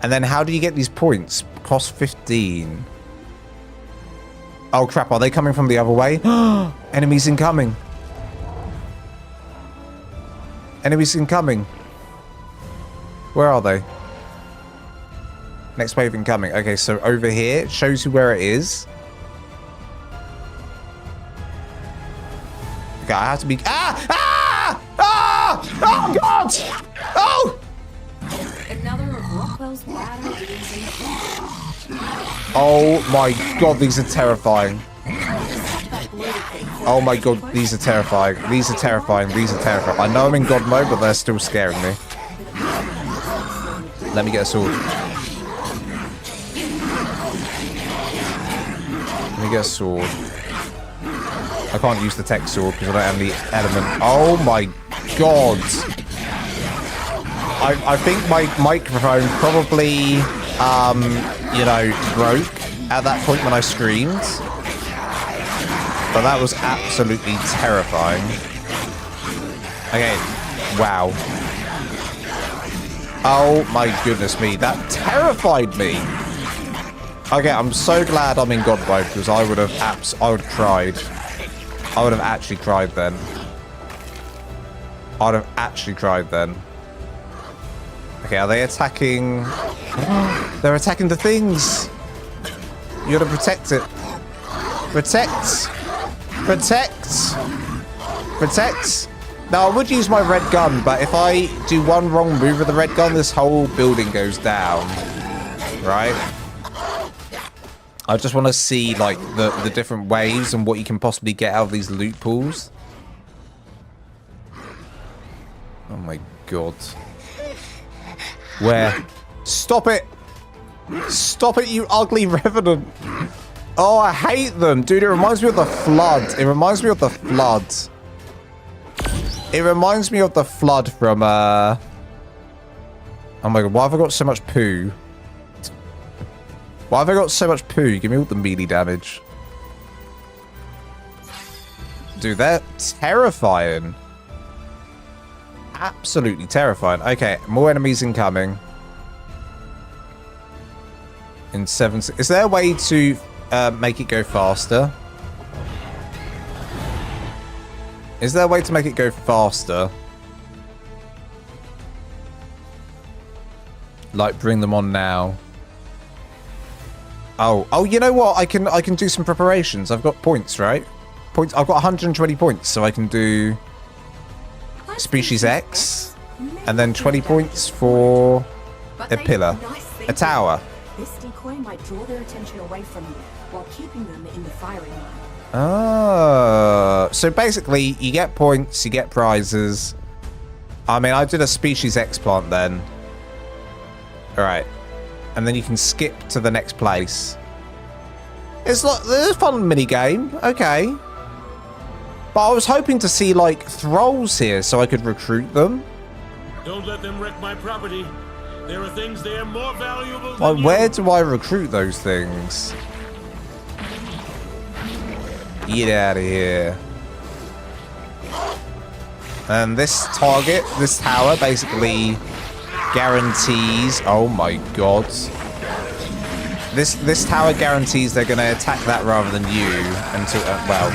Speaker 1: And then how do you get these points? Cost 15. Oh crap, are they coming from the other way? Enemies incoming. Enemies incoming. Where are they? Next wave incoming. Okay, so over here, it shows you where it is. Okay, I have to be... Ah! Ah! Ah! Oh, God! Oh!
Speaker 9: Another of Rockwell's battle reason.
Speaker 1: Oh, my God, these are terrifying. Oh, my God, these are terrifying. These are terrifying. These are terrifying. I know I'm in God mode, but they're still scaring me. Let me get a sword. Let me get a sword. I can't use the tech sword because I don't have the element. Oh my god. I think my microphone probably, you know, broke at that point when I screamed. But that was absolutely terrifying. Okay. Wow. Oh my goodness me. That terrified me. Okay, I'm so glad I'm in God mode because I would have cried. I would have actually cried then. I'd have actually cried then. Okay, are they attacking? They're attacking the things. You gotta protect it. Protect. Protect. Protect. Now, I would use my red gun, but if I do one wrong move with the red gun, this whole building goes down. Right? I just want to see, like, the different waves and what you can possibly get out of these loot pools. Oh my god. Where? Stop it! Stop it, you ugly revenant! Oh, I hate them! Dude, it reminds me of the flood. It reminds me of the flood. It reminds me of the flood from, Oh my god, why have I got so much poo? Why have I got so much poo? Give me all the melee damage. Dude, they're terrifying. Absolutely terrifying. Okay, more enemies incoming. In 7... Is there a way to make it go faster? Is there a way to make it go faster? Like, bring them on now. Oh, you know what? I can do some preparations. I've got points, right? Points. I've got 120 points, so I can do species X, and then 20 points for a pillar, a tower.
Speaker 9: This decoy might draw their attention away from you while keeping them in the firing line.
Speaker 1: Oh, so basically you get points, you get prizes. I mean, I did a species X plant then. All right, and then you can skip to the next place. It's like a fun mini game, okay. But I was hoping to see like thralls here so I could recruit them.
Speaker 3: Don't let them wreck my property. There are things there more valuable
Speaker 1: Like,
Speaker 3: than
Speaker 1: where
Speaker 3: you.
Speaker 1: do I recruit those things? Get out of here. And this target, this tower, basically guarantees... Oh my god. This tower guarantees they're going to attack that rather than you until... well,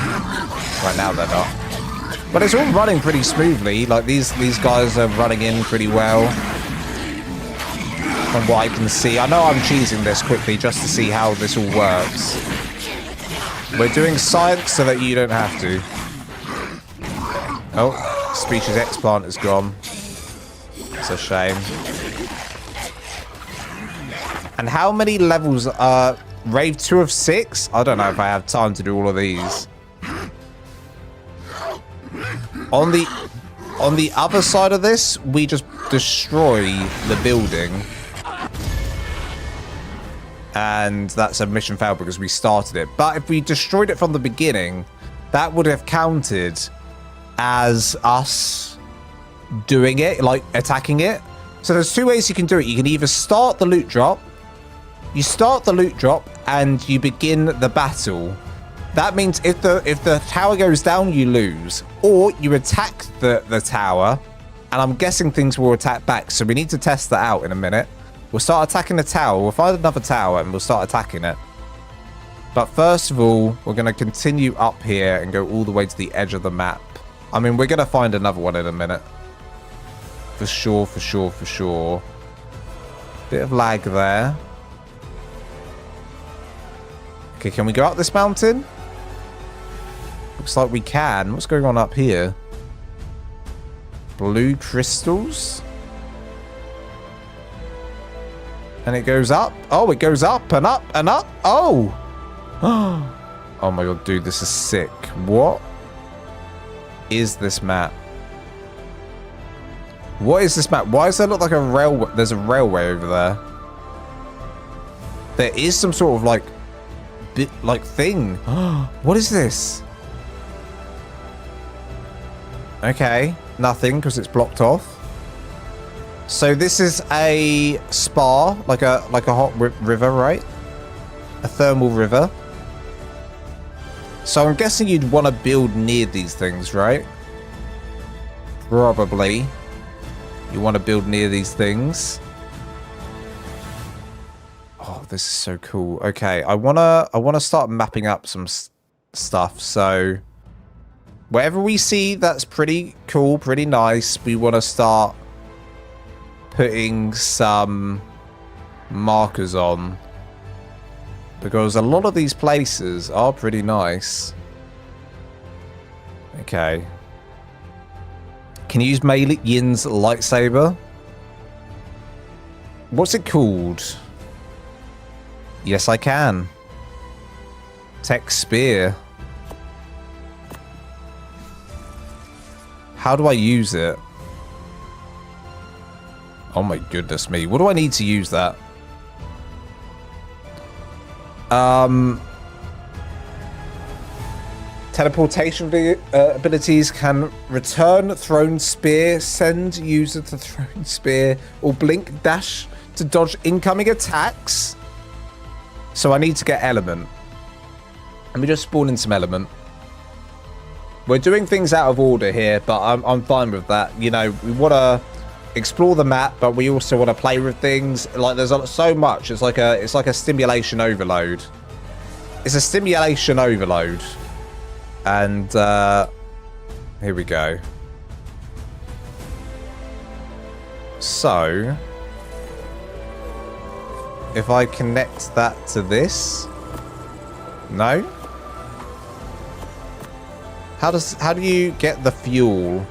Speaker 1: right now they're not. But it's all running pretty smoothly. Like, these guys are running in pretty well. From what I can see. I know I'm cheesing this quickly just to see how this all works. We're doing science so that you don't have to. Oh, species X plant is gone. It's a shame. And how many levels are Rave 2 of 6? I don't know if I have time to do all of these. On the other side of this, we just destroy the building. And that's a mission failed because we started it. But if we destroyed it from the beginning, that would have counted as us doing it, like attacking it. So there's two ways you can do it. You can either start the loot drop. You start the loot drop and you begin the battle. That means if the tower goes down, you lose. Or you attack the tower. And I'm guessing things will attack back. So we need to test that out in a minute. We'll start attacking the tower. We'll find another tower and we'll start attacking it. But first of all, we're going to continue up here and go all the way to the edge of the map. I mean, we're going to find another one in a minute. For sure, for sure, for sure. Bit of lag there. Okay, can we go up this mountain? Looks like we can. What's going on up here? Blue crystals? And it goes up. Oh, it goes up and up and up. Oh. Oh my god, dude, this is sick. What is this map? What is this map? Why does there look like a railway? There's a railway over there. There is some sort of like bit like thing. What is this? Okay, nothing because it's blocked off. So this is a spa, like a hot river, right? A thermal river. So I'm guessing you'd want to build near these things, right? Probably. You want to build near these things. Oh, this is so cool. Okay, I wanna start mapping up some stuff. So wherever we see that's pretty cool, pretty nice, we want to start putting some markers on, because a lot of these places are pretty nice. Okay. Can you use Mei Yin's lightsaber? What's it called? Yes, I can. Tech spear. How do I use it? Oh my goodness me. What do I need to use that? Teleportation abilities can return thrown spear, send user to thrown spear, or blink dash to dodge incoming attacks. So I need to get element. Let me just spawn in some element. We're doing things out of order here, but I'm fine with that. You know, we want to explore the map, but we also want to play with things. Like, there's so much. It's like a stimulation overload. It's a stimulation overload. And here we go. if I connect that to this? No? How do you get the fuel?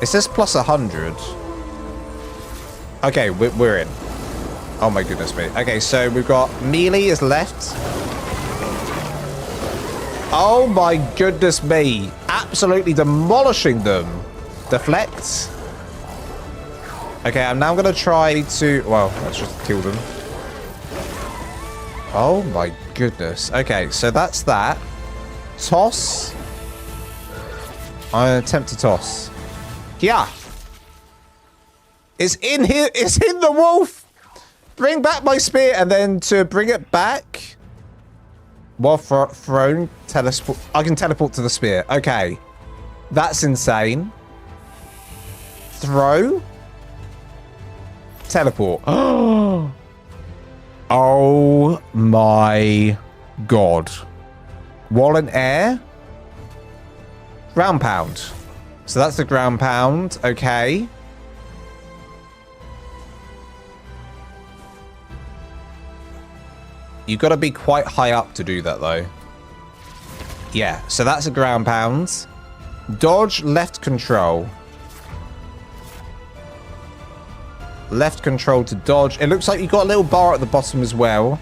Speaker 1: It says plus 100. Okay, we're in. Oh my goodness me. Okay, so we've got melee is left. Oh my goodness me. Absolutely demolishing them. Deflect. Okay, I'm now going to try to... Well, let's just kill them. Oh my goodness. Okay, so that's that. Toss. I'm going to attempt to toss. Yeah. It's in here. It's in the wolf. Bring back my spear, and then to bring it back while thrown, teleport. I can teleport to the spear. Okay. That's insane. Throw. Teleport. Oh my god. Wall and air. Ground pound. So that's the ground pound. Okay. You've got to be quite high up to do that, though. Yeah, so that's a ground pound. Dodge, left control. Left control to dodge. It looks like you've got a little bar at the bottom as well.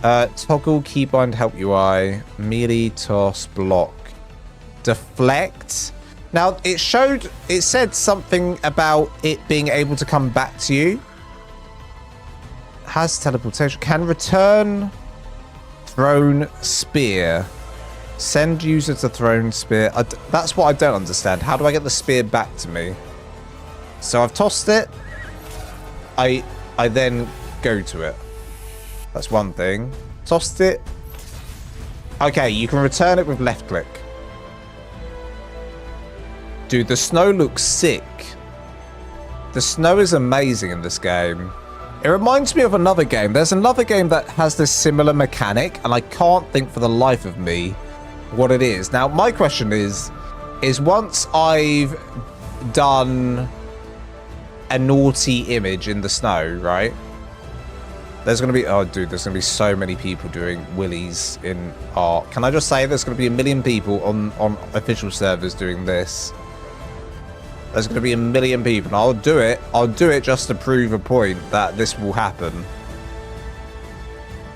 Speaker 1: Toggle, keybind, help UI. Melee, toss, block. Deflect. Now, it said something about it being able to come back to you. Has teleportation. Can return thrown spear. Send user to thrown spear. That's what I don't understand. How do I get the spear back to me? So I've tossed it. I then go to it. That's one thing. Tossed it. Okay, you can return it with left click. Dude, the snow looks sick. The snow is amazing in this game. It reminds me of another game. There's another game that has this similar mechanic, and I can't think for the life of me what it is. Now, my question is once I've done a naughty image in the snow, right? There's going to be... Oh, dude, there's going to be so many people doing willies in ARK. Can I just say there's going to be 1 million people on official servers doing this? There's going to be 1 million people, and I'll do it. I'll do it just to prove a point that this will happen.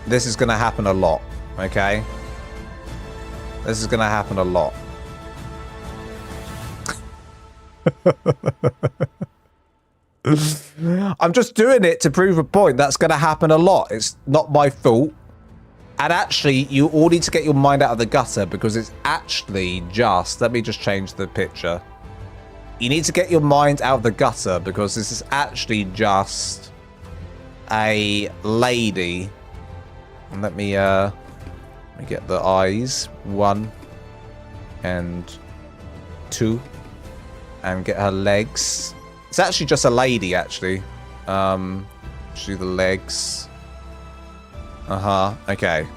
Speaker 1: This is going to happen a lot, okay? This is going to happen a lot. I'm just doing it to prove a point. That's going to happen a lot. It's not my fault. And actually, you all need to get your mind out of the gutter, because it's actually just... Let me just change the picture. You need to get your mind out of the gutter, because this is actually just a lady. And let me get the eyes. 1 and 2. And get her legs. It's actually just a lady, actually. Do the legs. Okay.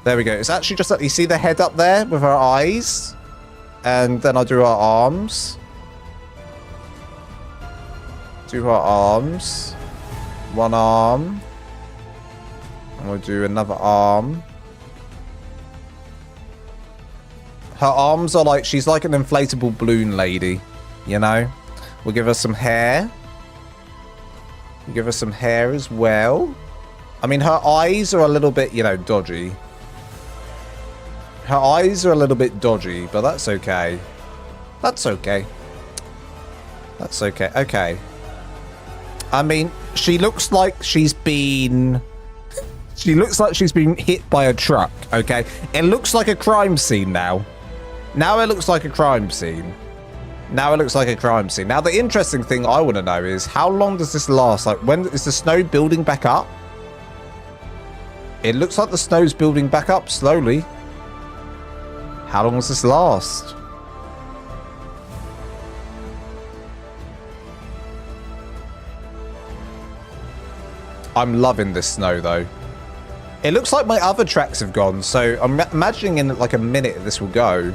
Speaker 1: There we go. It's actually just that you see the head up there with her eyes. And then I'll do her arms. Do her arms. 1 arm. And we'll do another arm. Her arms are like... She's like an inflatable balloon lady. You know? We'll give her some hair. We'll give her some hair as well. I mean, her eyes are a little bit, you know, dodgy. Her eyes are a little bit dodgy, but that's okay. That's okay. That's okay. Okay. I mean, she looks like she's been... She looks like she's been hit by a truck, okay? It looks like a crime scene now. Now it looks like a crime scene. Now it looks like a crime scene. Now, the interesting thing I want to know is, how long does this last? Like, when is the snow building back up? It looks like the snow's building back up slowly. How long does this last? I'm loving this snow, though. It looks like my other tracks have gone, so I'm imagining in like a minute this will go.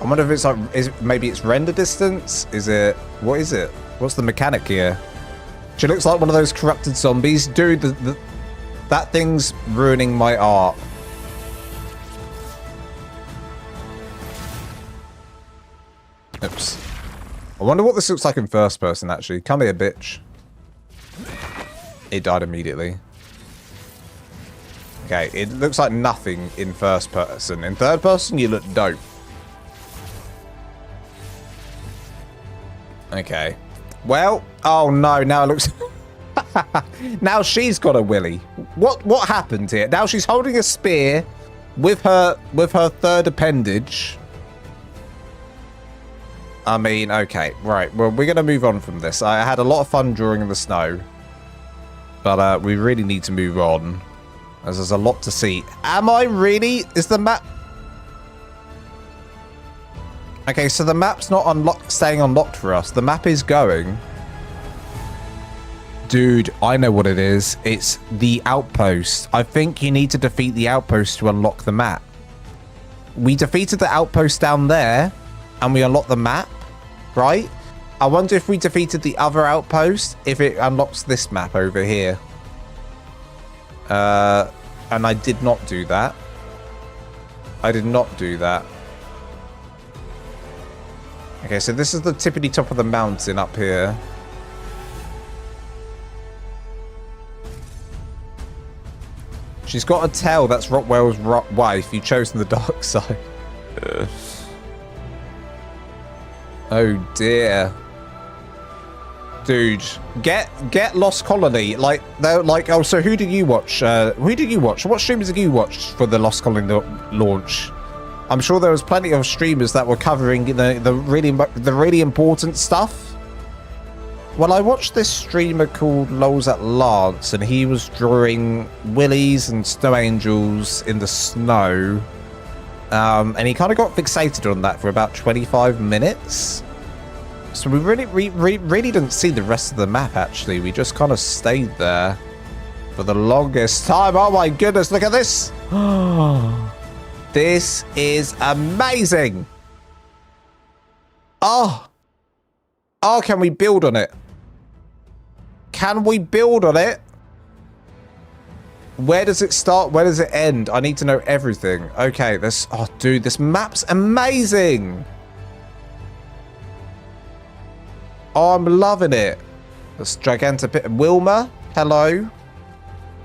Speaker 1: I wonder if it's like, maybe it's render distance? Is it, what is it? What's the mechanic here? She looks like one of those corrupted zombies. Dude, that thing's ruining my art. Oops. I wonder what this looks like in first person, actually. Come here, bitch. It died immediately. Okay, it looks like nothing in first person. In third person, you look dope. Okay. Well, oh no, now it looks... Now she's got a willy. What happened here? Now she's holding a spear with her third appendage. I mean, okay, right. Well, we're going to move on from this. I had a lot of fun drawing in the snow. But we really need to move on. As there's a lot to see. Am I really? Is the map... Okay, so the map's not staying unlocked for us. The map is going. Dude, I know what it is. It's the outpost. I think you need to defeat the outpost to unlock the map. We defeated the outpost down there, and we unlocked the map, right? I wonder if we defeated the other outpost, if it unlocks this map over here. And I did not do that. I did not do that. Okay, so this is the tippity top of the mountain up here. She's got a tail. That's Rockwell's wife. You've chosen the dark side. Oh dear. Dude, get Lost Colony. Like they're like, oh, so who do you watch? Who do you watch? What streamers did you watch for the Lost Colony launch? I'm sure there was plenty of streamers that were covering the really important stuff. Well, I watched this streamer called Lols at Lance, and he was drawing willies and snow angels in the snow. And he kind of got fixated on that for about 25 minutes. So we really didn't see the rest of the map, actually. We just kind of stayed there for the longest time. Oh my goodness, look at this. This is amazing. Oh, can we build on it? Can we build on it? Where does it start? Where does it end? I need to know everything. Okay, this... Oh, dude, this map's amazing. Oh, I'm loving it. This gigantic bit. Wilma, hello.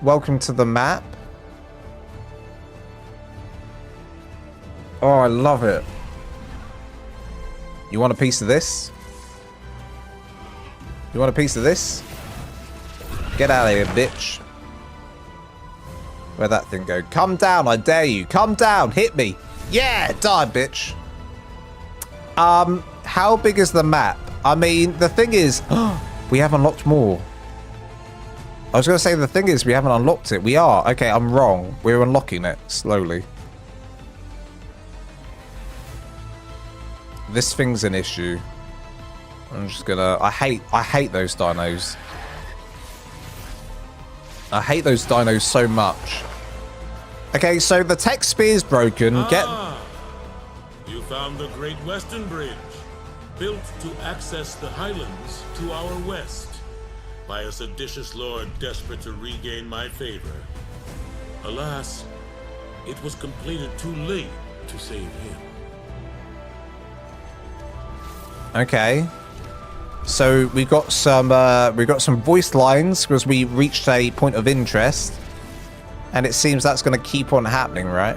Speaker 1: Welcome to the map. Oh, I love it. You want a piece of this? You want a piece of this? Get out of here, bitch. Where'd that thing go? Come down, I dare you. Come down, hit me. Yeah, die, bitch. How big is the map? I mean, the thing is, we have unlocked more. I was going to say, the thing is, we haven't unlocked it. We are. Okay, I'm wrong. We're unlocking it slowly. This thing's an issue. I'm just gonna... I hate those dinos. I hate those dinos so much. Okay, so the tech spear's broken.
Speaker 3: You found the Great Western Bridge, built to access the Highlands to our west by a seditious lord desperate to regain my favor. Alas, it was completed too late to save him.
Speaker 1: Okay. So we got some voice lines because we reached a point of interest, and it seems that's going to keep on happening, right?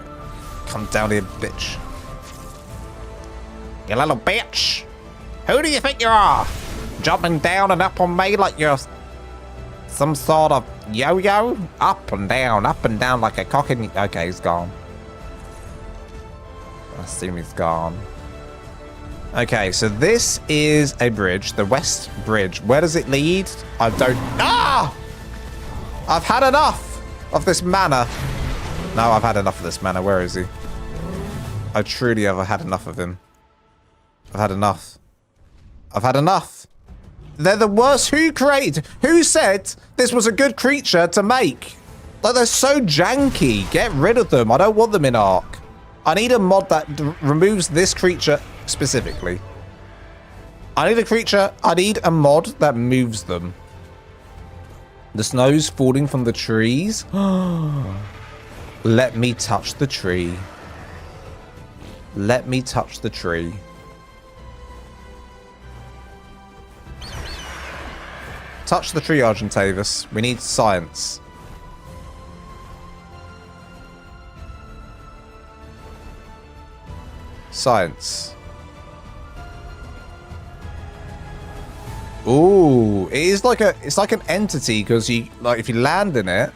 Speaker 1: Come down here, bitch. You little bitch. Who do you think you are? Jumping down and up on me like you're some sort of yo-yo? Up and down like a cock in... Okay, he's gone. I assume he's gone. Okay, so this is a bridge, the West Bridge. Where does it lead? I don't... Ah! I've had enough of this mana. No, I've had enough of this mana. Where is he? I truly have had enough of him. I've had enough. I've had enough. They're the worst. Who said this was a good creature to make? Like, they're so janky. Get rid of them. I don't want them in ARK. I need a mod that removes this creature specifically. I need a mod that moves them. The snow's falling from the trees. Let me touch the tree. Let me touch the tree. Touch the tree, Argentavis. We need science. Science. Ooh, it is like it's like an entity because if you land in it,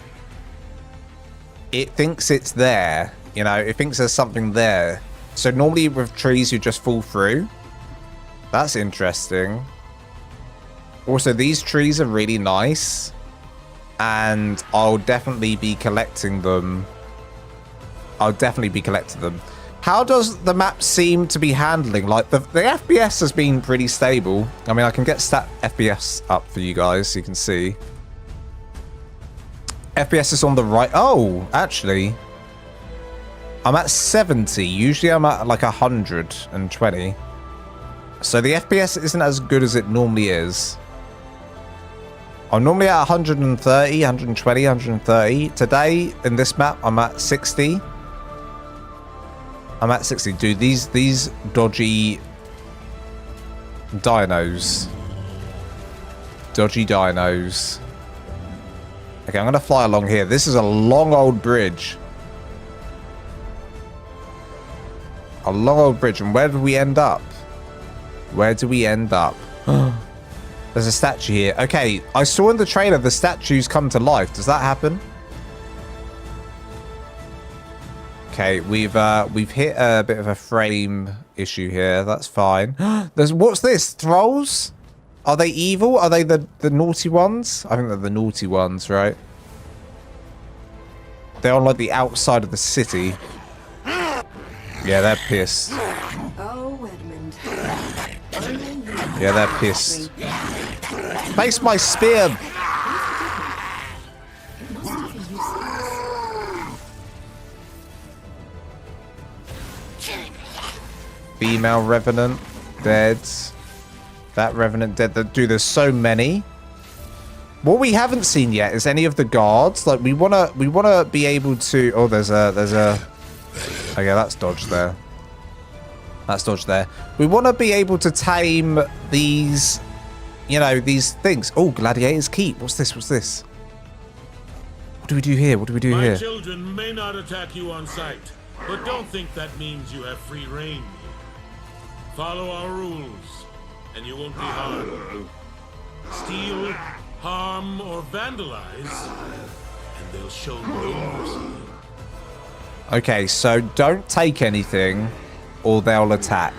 Speaker 1: it thinks it's there. You know, it thinks there's something there. So normally with trees, you just fall through. That's interesting. Also, these trees are really nice, and I'll definitely be collecting them. How does the map seem to be handling? Like, the FPS has been pretty stable. I mean, I can get stat FPS up for you guys so you can see. FPS is on the right. Oh, actually, I'm at 70. Usually I'm at like 120. So the FPS isn't as good as it normally is. I'm normally at 130, 120, 130. Today, in this map, I'm at 60. I'm at 60. Dude, these dodgy dinos. Dodgy dinos. Okay, I'm going to fly along here. This is a long old bridge. A long old bridge. And where do we end up? Where do we end up? There's a statue here. Okay, I saw in the trailer the statues come to life. Does that happen? Okay, we've hit a bit of a frame issue here. That's fine. What's this? Thralls? Are they evil? Are they the naughty ones? I think they're the naughty ones, right? They're on like the outside of the city. Yeah, they're pissed.
Speaker 9: Oh, Edmund.
Speaker 1: Yeah, they're pissed. Face my spear! Female Revenant dead. That Revenant dead. Dude, there's so many. What we haven't seen yet is any of the guards. Like, we wanna be able to. Oh, there's a. Okay, that's dodged there. That's dodged there. We want to be able to tame these, you know, these things. Oh, Gladiator's Keep. What's this? What's this? What do we do here? What do we do here?
Speaker 3: My children may not attack you on sight, but don't think that means you have free reign. Follow our rules, and you won't be harmed. Steal, harm, or vandalize, and they'll show no mercy.
Speaker 1: Okay, so don't take anything, or they'll attack.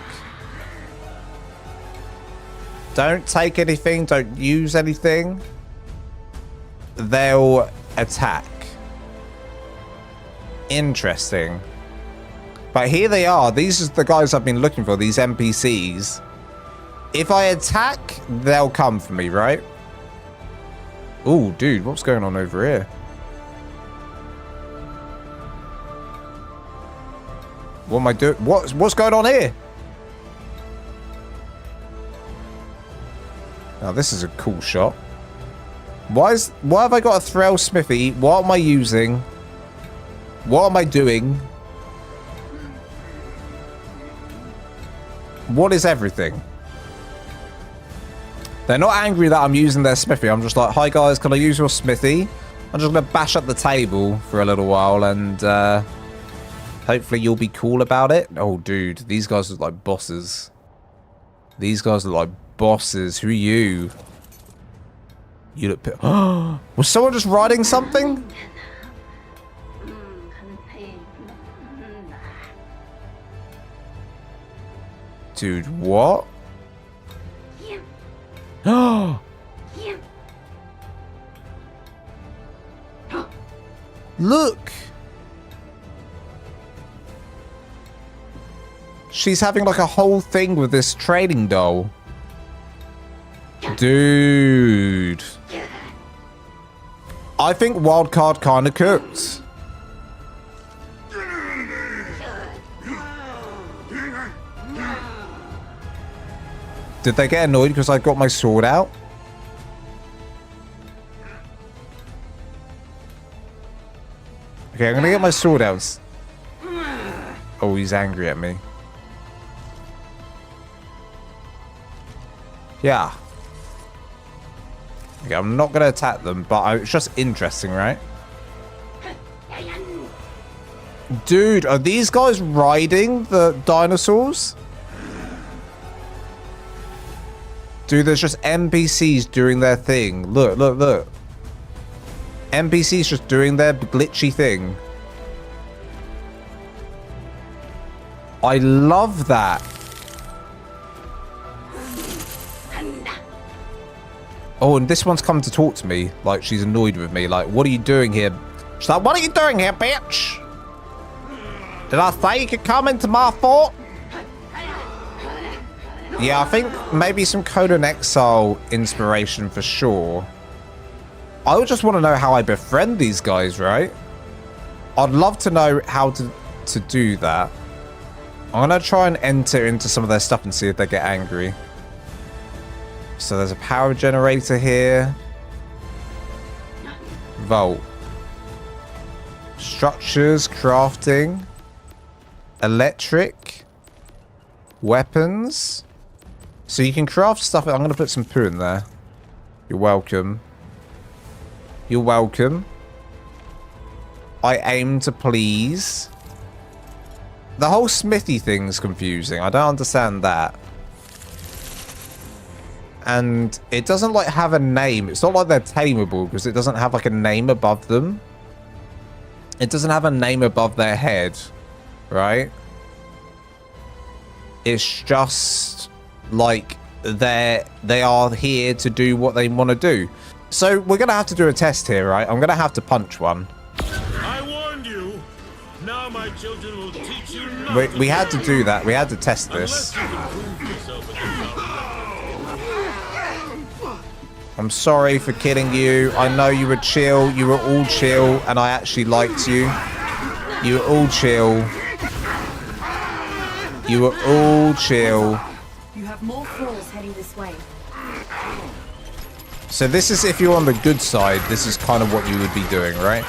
Speaker 1: Don't take anything, don't use anything. They'll attack. Interesting. But here they are. These are the guys I've been looking for, these NPCs. If I attack, they'll come for me, right? Oh, dude, what's going on over here? What am I doing? What's going on here? Now, this is a cool shot. Why have I got a Thrall Smithy? What am I using? What am I doing? What is everything? They're not angry that I'm using their smithy. I'm just like, hi guys, can I use your smithy? I'm just going to bash up the table for a little while and hopefully you'll be cool about it. Oh, dude, these guys look like bosses. These guys look like bosses. Who are you? You look... Was someone just riding something? Dude, what? Look! She's having like a whole thing with this trading doll. Dude. I think Wildcard kind of cooked. Did they get annoyed because I got my sword out? Okay, I'm gonna get my sword out. Oh, he's angry at me. Yeah. Okay, I'm not gonna attack them, but it's just interesting, right? Dude, are these guys riding the dinosaurs? Dude, there's just NPCs doing their thing. Look, look, look. NPCs just doing their glitchy thing. I love that. Oh, and this one's come to talk to me. Like, she's annoyed with me. Like, what are you doing here? She's like, what are you doing here, bitch? Did I say you could come into my fort? Yeah, I think maybe some Conan Exile inspiration for sure. I would just want to know how I befriend these guys, right? I'd love to know how to do that. I'm going to try and enter into some of their stuff and see if they get angry. So there's a power generator here. Vault. Structures, crafting. Electric. Weapons. So you can craft stuff. I'm going to put some poo in there. You're welcome. You're welcome. I aim to please. The whole smithy thing's confusing. I don't understand that. And it doesn't like have a name. It's not like they're tameable because it doesn't have like a name above them. It doesn't have a name above their head, right? It's just like they are here to do what they want to do. So we're gonna have to do a test here, right? I'm gonna have to punch one.
Speaker 3: I warned you. Now my children will teach you not
Speaker 1: We had to do that. We had to test
Speaker 3: unless
Speaker 1: this.
Speaker 3: you can prove yourself against our
Speaker 1: I'm sorry for killing you. I know you were chill. You were all chill, and I actually liked you. You were all chill. You were all chill.
Speaker 9: You have more thralls heading this way.
Speaker 1: So this is if you're on the good side. This is kind of what you would be doing, right?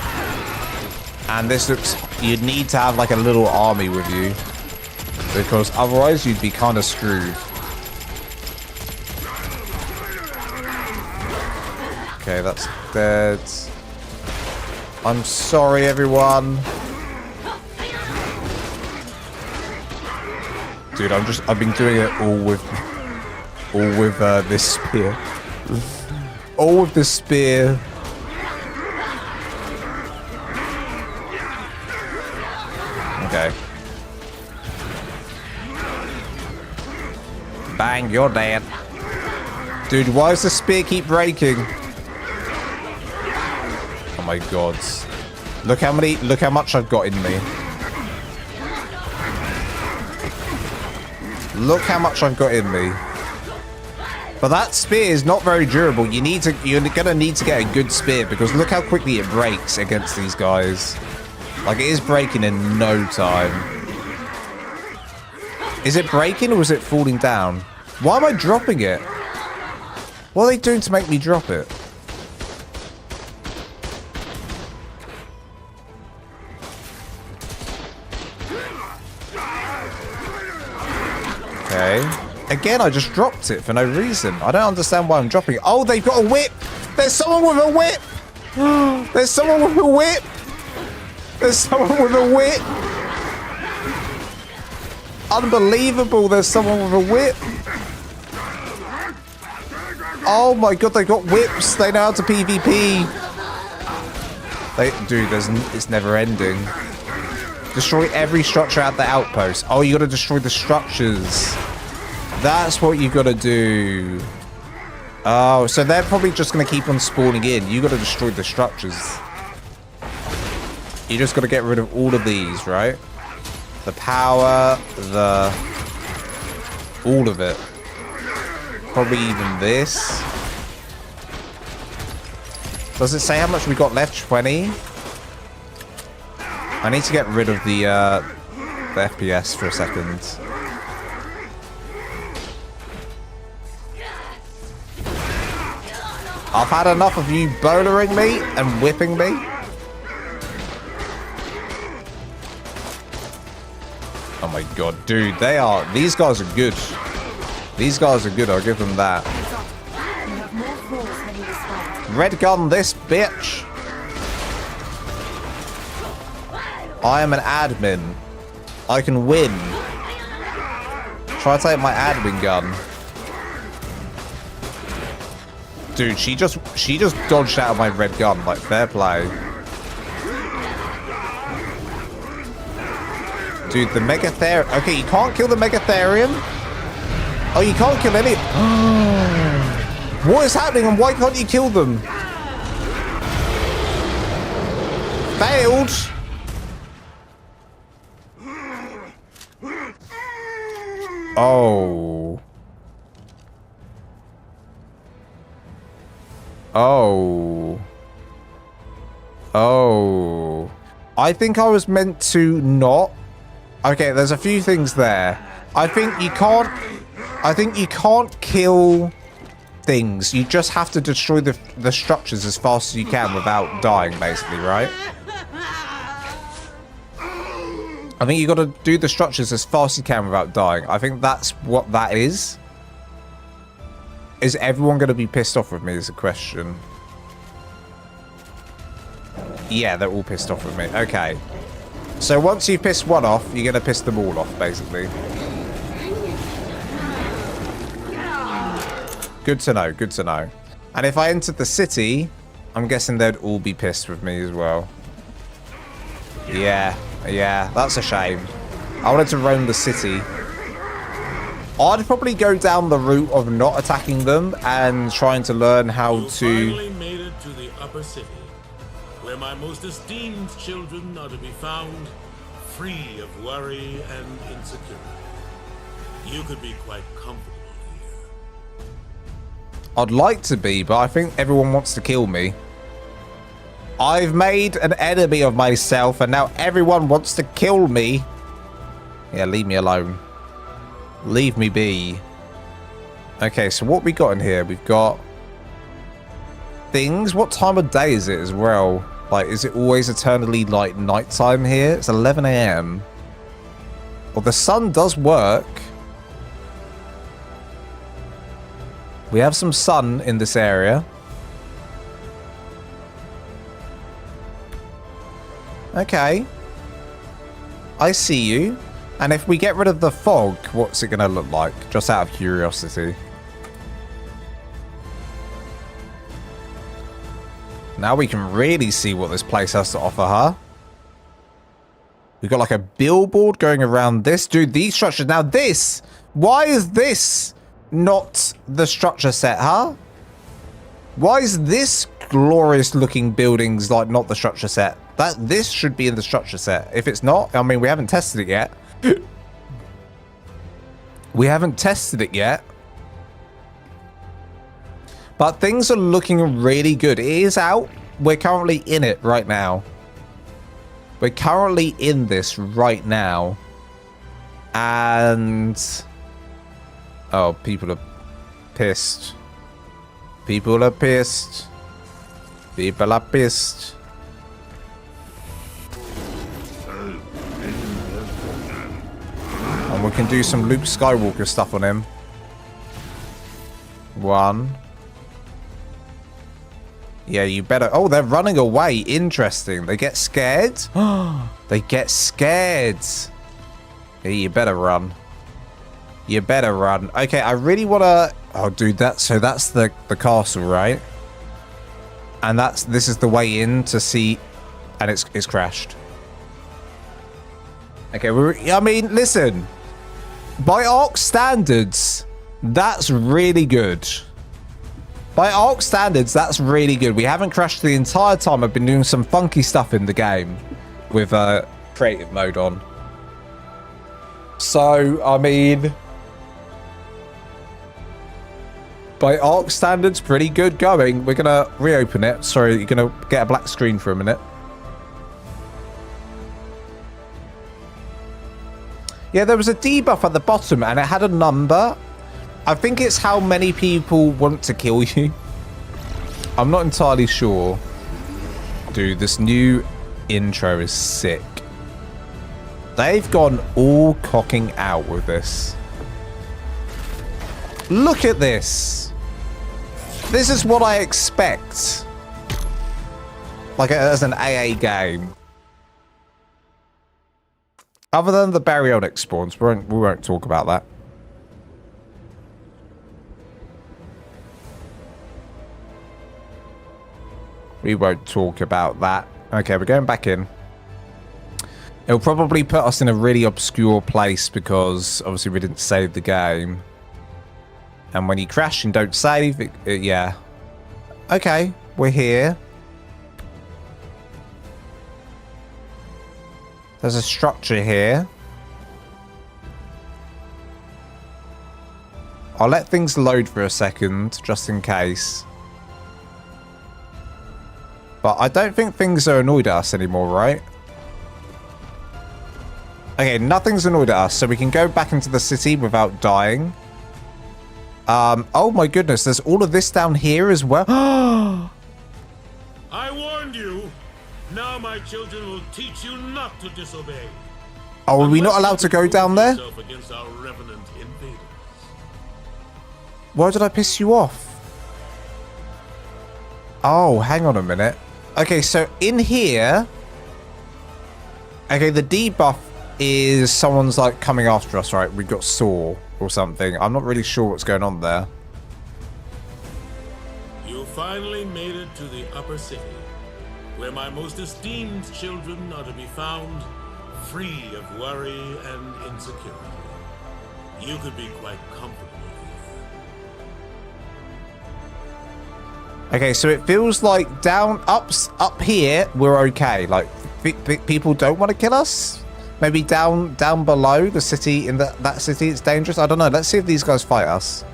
Speaker 1: And this looks... You'd need to have like a little army with you, because otherwise you'd be kind of screwed. Okay, that's dead. I'm sorry, everyone. Dude, I've been doing it all with this spear. All with this spear. Okay. Bang, you're dead. Dude, why does the spear keep breaking? Oh my god. Look how much I've got in me. Look how much I've got in me. But that spear is not very durable. You're gonna need to get a good spear, because look how quickly it breaks against these guys. Like, it is breaking in no time. Is it breaking or is it falling down? Why am I dropping it? What are they doing to make me drop it? Okay. Again, I just dropped it for no reason. I don't understand why I'm dropping it. Oh, they've got a whip! There's someone with a whip! There's someone with a whip! There's someone with a whip! Unbelievable, there's someone with a whip! Oh my god, they got whips! They know how to PvP! Dude, it's never ending. Destroy every structure at the outpost. Oh, you gotta destroy the structures. That's what you gotta do. Oh, so they're probably just gonna keep on spawning in. You gotta destroy the structures. You just gotta get rid of all of these, right? The power, all of it. Probably even this. Does it say how much we got left? 20? I need to get rid of the FPS for a second. I've had enough of you bowlering me and whipping me. Oh my god, dude, these guys are good. These guys are good, I'll give them that. Red gun this bitch. I am an admin. I can win. Try to take my admin gun. Dude, she just dodged out of my red gun, like fair play. Dude, the Megatherium. Okay, you can't kill the Megatherium. Oh, you can't kill any. What is happening and why can't you kill them? Failed. Oh. Oh. Oh. I think I was meant to not. Okay, there's a few things there. I think you can't kill things. You just have to destroy the structures as fast as you can without dying, basically, right? I think you got to do the structures as fast as you can without dying. I think that's what that is. Is everyone going to be pissed off with me is a question. Yeah, they're all pissed off with me. Okay. So once you've pissed one off, you're going to piss them all off, basically. Good to know, good to know. And if I entered the city, I'm guessing they'd all be pissed with me as well. Yeah, that's a shame. I wanted to roam the city. I'd probably go down the route of not attacking them and trying to learn how
Speaker 3: You
Speaker 1: to...
Speaker 3: finally made it to the upper city, where my most esteemed children are to be found, free of worry and insecurity. You could be quite comfortable here.
Speaker 1: I'd like to be, but I think everyone wants to kill me. I've made an enemy of myself, and now everyone wants to kill me. Yeah, leave me alone. Leave me be. Okay, so what we got in here? We've got things. What time of day is it as well? Like, is it always eternally, like, nighttime here? It's 11 a.m. Well, the sun does work. We have some sun in this area. Okay. I see you. And if we get rid of the fog, what's it going to look like? Just out of curiosity. Now we can really see what this place has to offer, huh? We've got like a billboard going around this. Dude, these structures. Now this. Why is this not the structure set, huh? Why is this glorious looking buildings like not the structure set? This should be in the structure set. If it's not, I mean, we haven't tested it yet. We haven't tested it yet. But things are looking really good. It is out. We're currently in it right now. We're currently in this right now. And... oh, people are pissed. People are pissed. People are pissed. And we can do some Luke Skywalker stuff on him. One. Yeah, you better... oh, they're running away. Interesting. They get scared? They get scared. Yeah, you better run. You better run. Okay, I really want to... oh, dude, so that's the castle, right? And this is the way in to see... and it's crashed. Okay, I mean, listen. By ARK standards, that's really good. By ARK standards, that's really good. We haven't crashed the entire time. I've been doing some funky stuff in the game with creative mode on. So, I mean... by ARK standards, pretty good going. We're going to reopen it. Sorry, you're going to get a black screen for a minute. Yeah, there was a debuff at the bottom and it had a number. I think it's how many people want to kill you. I'm not entirely sure. Dude, this new intro is sick. They've gone all cocking out with this. Look at this. This is what I expect. Like as an AA game. Other than the baryonic spawns, we won't talk about that. We won't talk about that. Okay, we're going back in. It'll probably put us in a really obscure place because obviously we didn't save the game. And when you crash and don't save, yeah. Okay, we're here. There's a structure here. I'll let things load for a second, just in case. But I don't think things are annoyed at us anymore, right? Okay, nothing's annoyed at us, so we can go back into the city without dying. Oh my goodness, there's all of this down here as well.
Speaker 3: I warned you. Now my children will teach you not to disobey.
Speaker 1: Oh, are we not allowed to go down there?
Speaker 3: Against our revenant invaders.
Speaker 1: Why did I piss you off? Oh, hang on a minute. Okay, so in here... Okay, the debuff is someone's like coming after us, right? We've got Saw or something. I'm not really sure what's going on there.
Speaker 3: You finally made it to the upper city, where my most esteemed children are to be found, free of worry and insecurity. You could be quite comfortable here.
Speaker 1: Okay, so it feels like up here, we're okay. Like, people don't want to kill us? Maybe down below the city, in that city, it's dangerous? I don't know. Let's see if these guys fight us.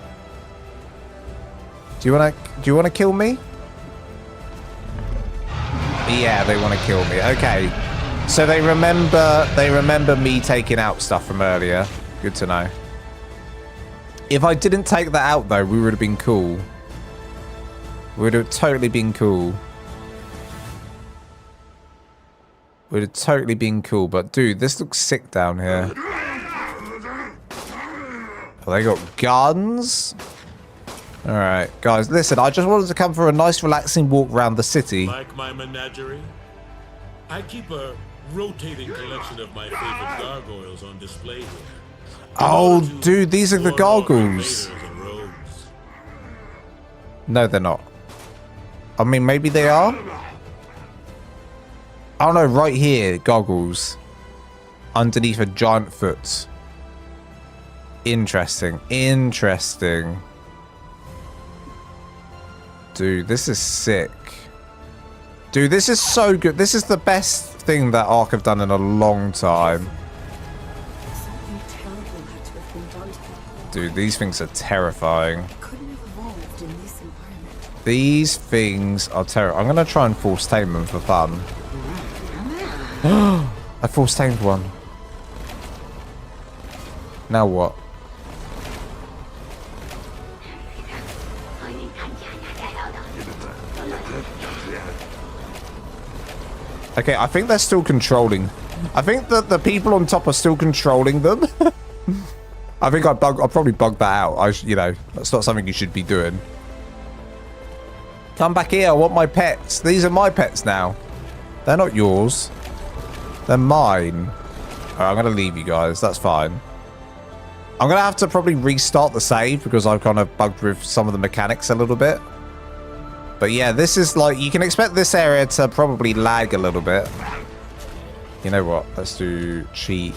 Speaker 1: Do you want to kill me? Yeah, they want to kill me. Okay. So they remember me taking out stuff from earlier. Good to know. If I didn't take that out though, we would have been cool. We would have totally been cool. Would have totally been cool, but dude, this looks sick down here. Oh, they got guns? Alright, guys, listen, I just wanted to come for a nice relaxing walk around the city.
Speaker 3: Like my menagerie, I keep a rotating collection of my favorite gargoyles on display here.
Speaker 1: Oh, dude, these are the gargoyles. No, they're not. I mean, maybe they are? Oh no, right here, goggles. Underneath a giant foot. Interesting, interesting. Dude, this is sick. Dude, this is so good. This is the best thing that ARK have done in a long time. Dude, these things are terrifying. These things are terrifying. I'm going to try and force tame them for fun. I force tamed one. Now what? Okay, I think they're still controlling. I think that the people on top are still controlling them. I think I'll probably bug that out. You know, that's not something you should be doing. Come back here. I want my pets. These are my pets now. They're not yours. They're mine. Alright, I'm going to leave you guys. That's fine. I'm going to have to probably restart the save because I've kind of bugged with some of the mechanics a little bit. But yeah, this is like, you can expect this area to probably lag a little bit. You know what? Let's do cheat.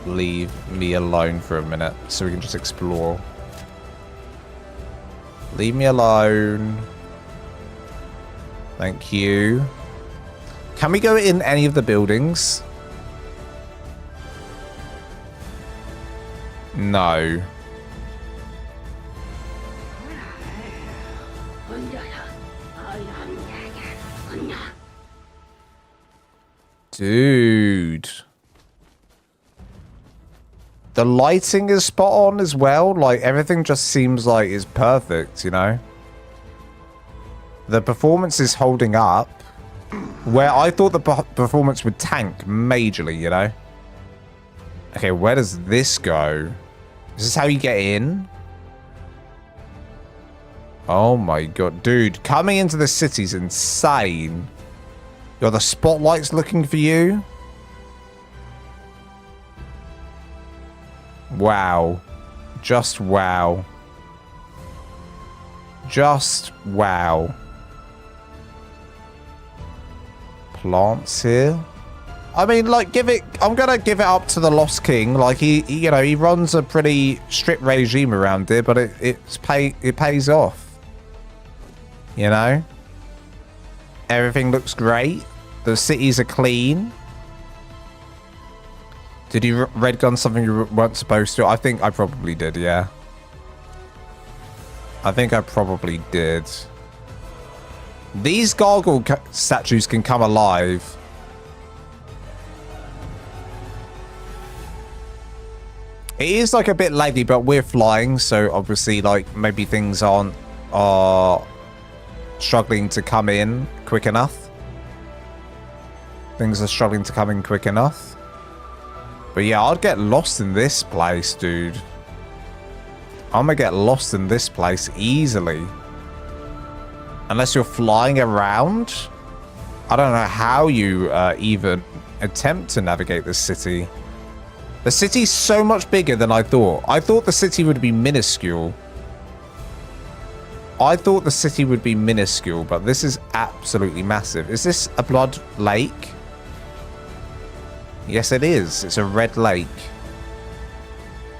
Speaker 1: Leave me alone for a minute so we can just explore. Leave me alone. Thank you. Can we go in any of the buildings? No. Dude. The lighting is spot on as well. Like, everything just seems like it's perfect, you know? The performance is holding up. Where I thought the performance would tank majorly, you know? Okay, where does this go? Is this how you get in? Oh my god. Dude, coming into the city's insane. Yo, the spotlight's looking for you. Wow. Just wow. Just wow. Plants here. I mean, like, I'm gonna give it up to the Lost King. Like, you know, he runs a pretty strict regime around here, but it pays off. You know? Everything looks great. The cities are clean. Did you red gun something you weren't supposed to? I think I probably did, yeah. I think I probably did. These gargoyle statues can come alive. It is like a bit laggy, but we're flying, so obviously, like, maybe things are struggling to come in quick enough. Things are struggling to come in quick enough. But yeah, I'd get lost in this place, dude. I'm gonna get lost in this place easily. Unless you're flying around. I don't know how you even attempt to navigate this city. The city's so much bigger than I thought. I thought the city would be minuscule. I thought the city would be minuscule, but this is absolutely massive. Is this a blood lake? Yes, it is. It's a red lake.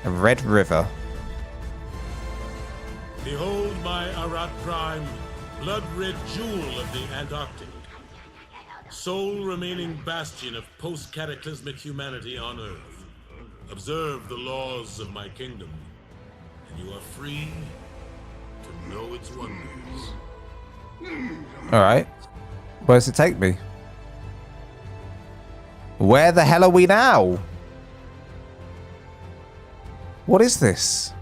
Speaker 1: A red river.
Speaker 3: Behold my Arat Prime, blood-red jewel of the Antarctic. Sole remaining bastion of post-cataclysmic humanity on Earth. Observe the laws of my kingdom, and you are free to know its wonders.
Speaker 1: Alright. Where does it take me? Where the hell are we now? What is this?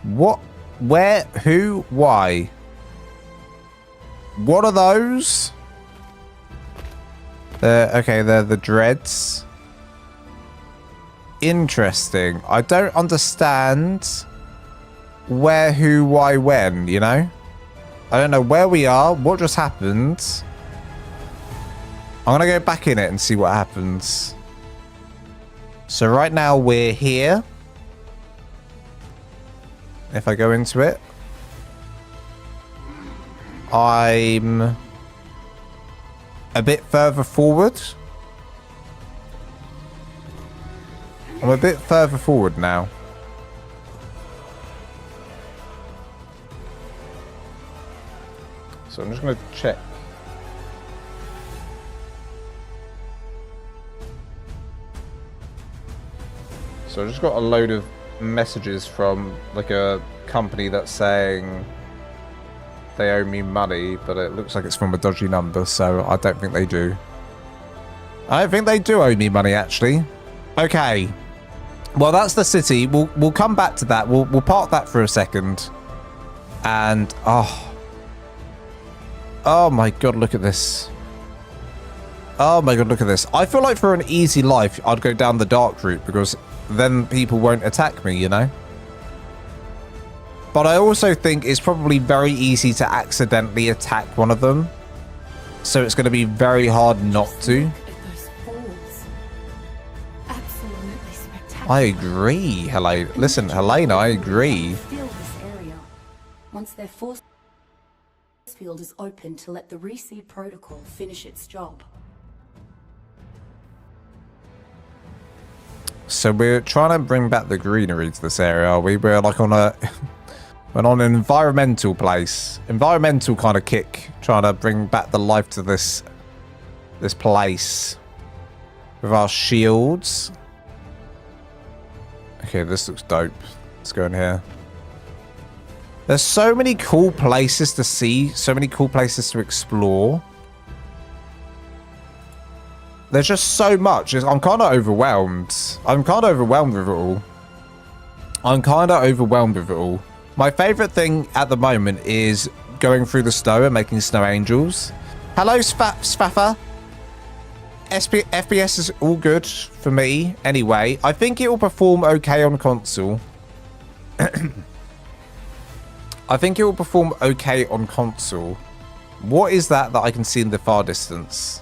Speaker 1: What? Where? Who? Why? What are those? Okay, they're the dreads. Interesting. I don't understand where, who, why, when, you know? I don't know where we are, what just happened. I'm gonna go back in it and see what happens. So right now we're here. If I go into it, I'm a bit further forward. I'm a bit further forward now. So I'm just going to check. So I just got a load of messages from like a company that's saying they owe me money, but it looks like it's from a dodgy number, so I don't think they do. I don't think they do owe me money, actually. Okay. Well, that's the city. We'll come back to that. We'll park that for a second. And oh my god, look at this. Oh my god, look at this. I feel like for an easy life, I'd go down the dark route because then people won't attack me, you know? But I also think it's probably very easy to accidentally attack one of them. So it's going to be very hard not to. I agree, Helena. Listen, Helena, I agree.
Speaker 4: Fill this area. Once their force field is open to let the reseed protocol finish its job.
Speaker 1: So we're trying to bring back the greenery to this area, are we? We're like on a... we're on an environmental place. Environmental kind of kick. Trying to bring back the life to this place. With our shields. Okay, this looks dope. Let's go in here. There's so many cool places to see. So many cool places to explore. There's just so much. I'm kind of overwhelmed. I'm kind of overwhelmed with it all. My favorite thing at the moment is going through the snow and making snow angels. Hello, Spaffer. FPS is all good for me anyway. I think it will perform okay on console. I think it will perform okay on console. What is that I can see in the far distance?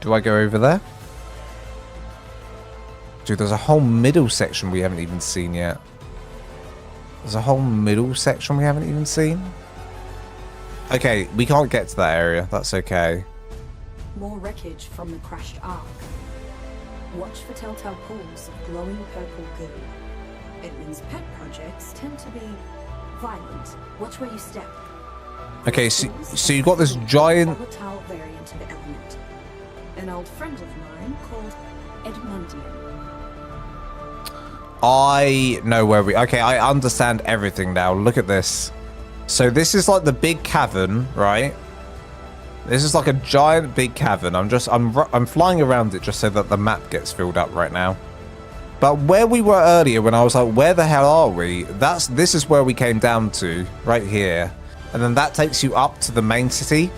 Speaker 1: Do I go over there? Dude, there's a whole middle section we haven't even seen yet. There's a whole middle section we haven't even seen. Okay, we can't get to that area. That's okay.
Speaker 9: More wreckage from the crashed ARK. Watch for telltale pools of glowing purple goo. Edmund's pet projects tend to be violent. Watch where you step.
Speaker 1: Okay, so you got this giant...
Speaker 9: volatile variant of the element. An old friend of mine called Edmundian.
Speaker 1: I know where we... Okay, I understand everything now. Look at this. So this is like the big cavern, right? This is like a giant big cavern. I'm flying around it just so that the map gets filled up right now. But where we were earlier, when I was like, where the hell are we? This is where we came down to, right here. And then that takes you up to the main city.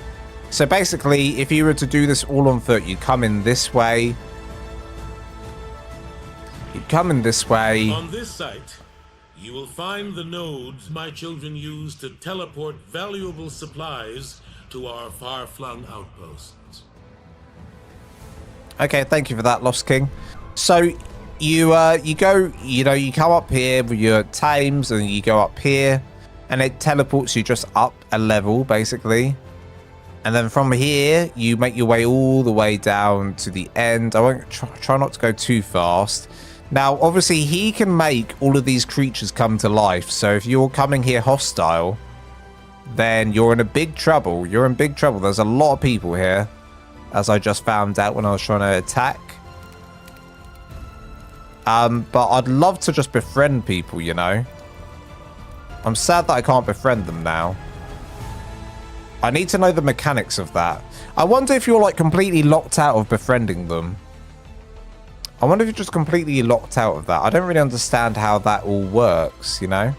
Speaker 1: So basically, if you were to do this all on foot, you'd come in this way. You'd come in this way.
Speaker 3: On this site, you will find the nodes my children use to teleport valuable supplies to our far-flung outposts.
Speaker 1: Okay, thank you for that, Lost King. So you go, you come up here with your tames, and you go up here, and it teleports you just up a level, basically. And then from here, you make your way all the way down to the end. I won't try not to go too fast. Now, obviously, he can make all of these creatures come to life. So if you're coming here hostile, then you're in a big trouble. You're in big trouble. There's a lot of people here, as I just found out when I was trying to attack. But I'd love to just befriend people, you know. I'm sad that I can't befriend them now. I need to know the mechanics of that. I wonder if you're like completely locked out of befriending them. I wonder if you're just completely locked out of that. I don't really understand how that all works, you know.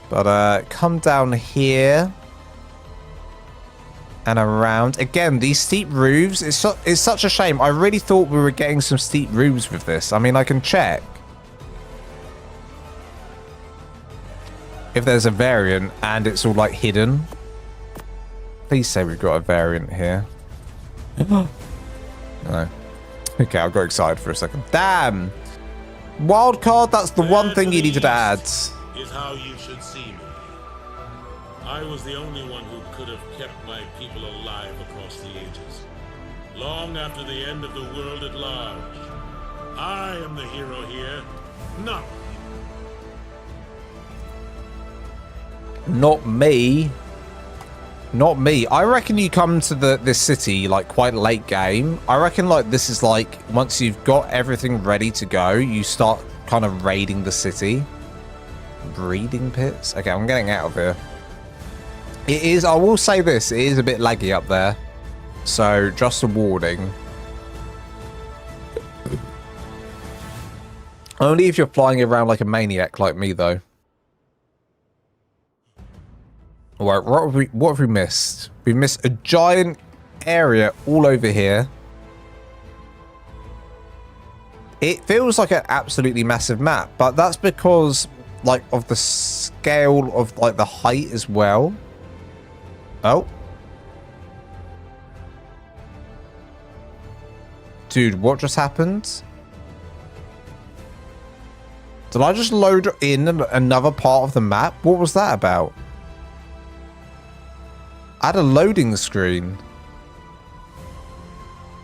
Speaker 1: But come down here and around. Again, these steep roofs, it's such a shame. I really thought we were getting some steep roofs with this. I mean, I can check if there's a variant and it's all like hidden. Please say we've got a variant here. No. Okay, I got excited for a second. Damn! Wildcard, that's the one thing you needed to add.
Speaker 3: Is how you should see me. I was the only one who could have kept my people alive across the ages. Long after the end of the world at large. I am the hero here, not you.
Speaker 1: Not me. Not me. I reckon you come to this city like quite late game. I reckon like this is like once you've got everything ready to go, you start kind of raiding the city. Breeding pits? Okay, I'm getting out of here. It is, I will say this, it is a bit laggy up there. So just a warning. Only if you're flying around like a maniac like me though. Alright, what have we missed? We missed a giant area all over here. It feels like an absolutely massive map, but that's because like of the scale of like the height as well. Oh. Dude, what just happened? Did I just load in another part of the map? What was that about? I had a loading screen.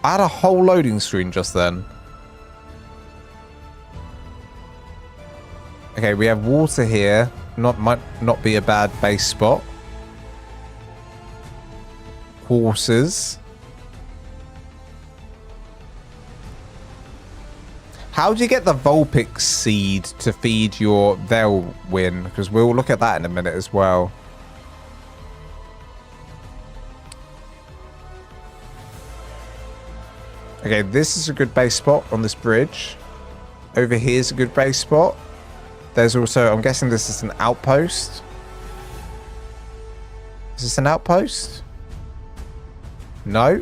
Speaker 1: I had a whole loading screen just then. Okay, we have water here. Might not be a bad base spot. Horses. How do you get the Vulpix seed to feed your Veilwyn? Because we'll look at that in a minute as well. Okay, this is a good base spot on this bridge. Over here's a good base spot. There's also, I'm guessing this is an outpost. Is this an outpost? No.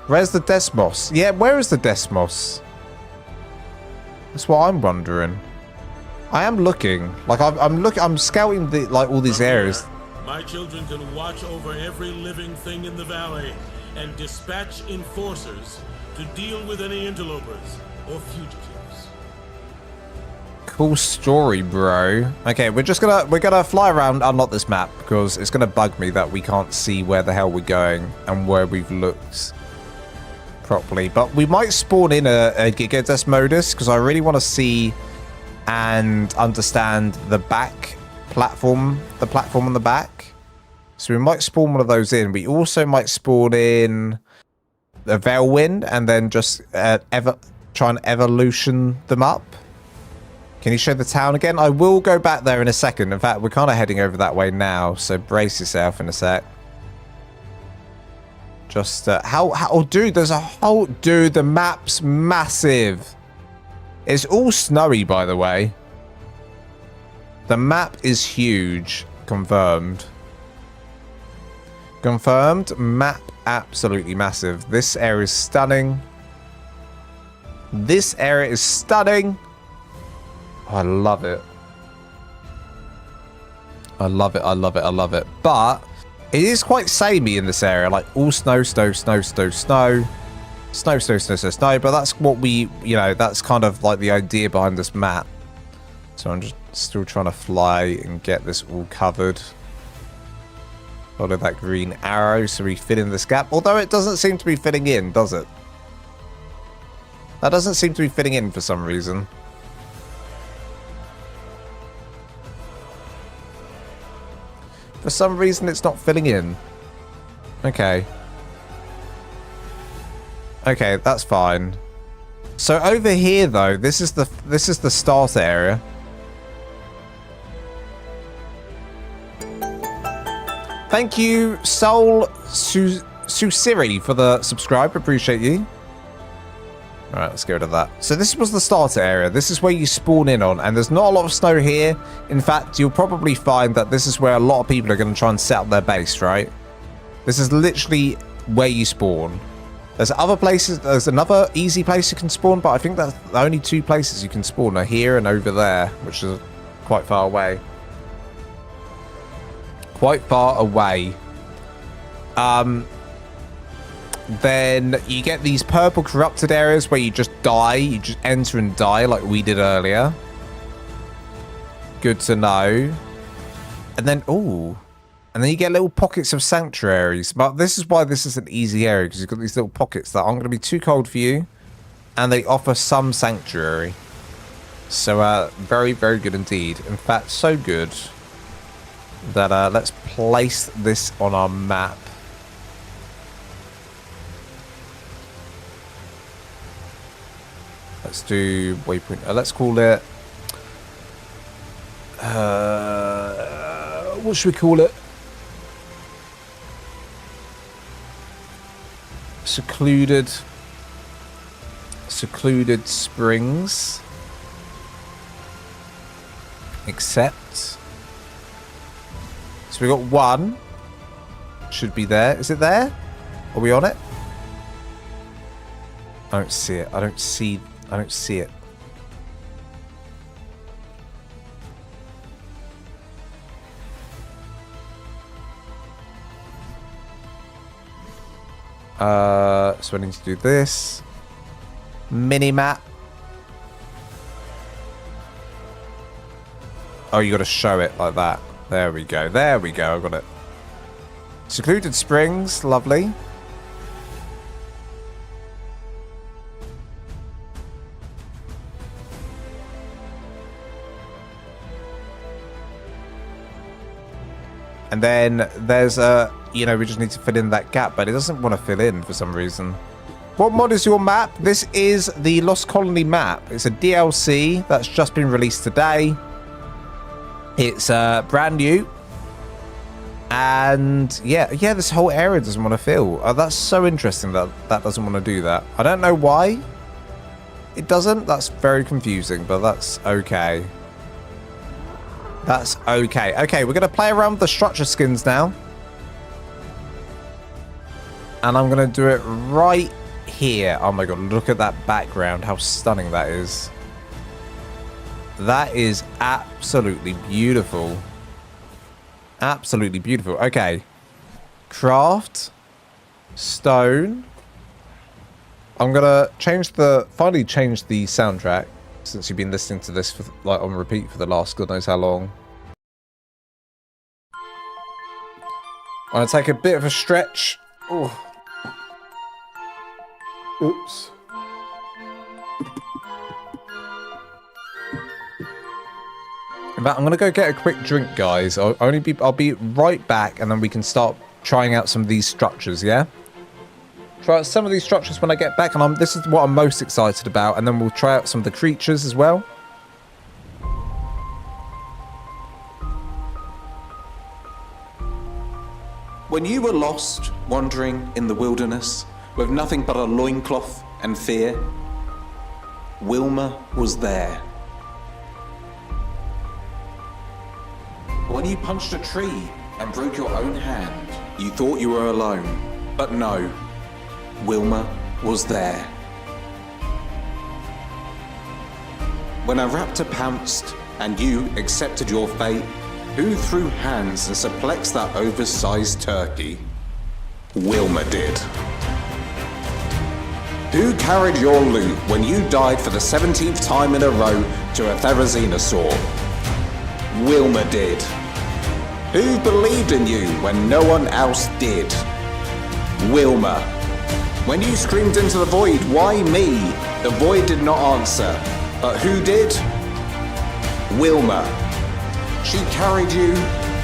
Speaker 1: Where's the Desmos? Yeah, where is the Desmos? That's what I'm wondering. I am looking. Like I'm looking. I'm scouting the all these areas.
Speaker 3: My children can watch over every living thing in the valley and dispatch enforcers to deal with any interlopers or fugitives.
Speaker 1: Cool story, bro. Okay, we're gonna fly around, unlock this map because it's gonna bug me that we can't see where the hell we're going and where we've looked properly. But we might spawn in a Gigadesk modus because I really want to see and understand the back platform, the platform on the back. So we might spawn one of those in. We also might spawn in a Veilwind and then just try and evolution them up. Can you show the town again? I will go back there in a second. In fact, we're kind of heading over that way now, so brace yourself in a sec. Just oh dude, there's a whole dude, the map's massive. It's all snowy, by the way. The map is huge. Confirmed. Confirmed. Map absolutely massive. This area is stunning. This area is stunning. Oh, I love it. I love it. I love it. I love it. But it is quite samey in this area. Like all snow, snow, snow, snow, snow. Snow, snow, snow, snow, snow. But that's what we, that's kind of like the idea behind this map. So I'm just still trying to fly and get this all covered. Follow that green arrow so we fit in this gap. Although it doesn't seem to be fitting in, does it? That doesn't seem to be fitting in for some reason. For some reason it's not filling in. Okay. Okay, that's fine. So over here though, this is the starter area. Thank you, Soul Susiri, for the subscribe. Appreciate you. Alright, let's go to that. So this was the starter area. This is where you spawn in on, and there's not a lot of snow here. In fact, you'll probably find that this is where a lot of people are going to try and set up their base, right? This is literally where you spawn. There's other places, there's another easy place you can spawn, but I think that's the only two places you can spawn are here and over there, which is quite far away. Quite far away. Then you get these purple corrupted areas where you just die. You just enter and die like we did earlier. Good to know. And then, ooh. And then you get little pockets of sanctuaries. But this is why this is an easy area, because you've got these little pockets that aren't going to be too cold for you. And they offer some sanctuary. So, very, very good indeed. In fact, so good that let's place this on our map. Let's do waypoint. Let's call it. What should we call it? Secluded Springs. Accept. So we got one. Should be there. Is it there? Are we on it? I don't see it. I don't see it. So I need to do this. Mini-map. Oh, you got to show it like that. There we go. There we go. I got it. Secluded Springs. Lovely. And then there's a, we just need to fill in that gap, but it doesn't want to fill in for some reason. What mod is your map? This is the Lost Colony map. It's a DLC that's just been released today. It's brand new. And yeah, this whole area doesn't want to fill. That's so interesting that that doesn't want to do that. I don't know why it doesn't. That's very confusing, but that's okay. That's okay. Okay, we're going to play around with the structure skins now. And I'm going to do it right here. Oh my god, look at that background. How stunning that is. That is absolutely beautiful. Absolutely beautiful. Okay. Craft. Stone. I'm gonna finally change the soundtrack, since you've been listening to this for, like, on repeat for the last god knows how long. I'm gonna take a bit of a stretch. Oh. Oops. In fact, I'm gonna go get a quick drink, guys. I'll be right back, and then we can start trying out some of these structures. Yeah. Try out some of these structures when I get back, and this is what I'm most excited about. And then we'll try out some of the creatures as well.
Speaker 2: When you were lost, wandering in the wilderness, with nothing but a loincloth and fear, Wilma was there. When you punched a tree and broke your own hand, you thought you were alone. But no, Wilma was there. When a raptor pounced and you accepted your fate, who threw hands and suplexed that oversized turkey? Wilma did. Who carried your loot when you died for the 17th time in a row to a Therizinosaur? Wilma did. Who believed in you when no one else did? Wilma. When you screamed into the void, why me? The void did not answer. But who did? Wilma. She carried you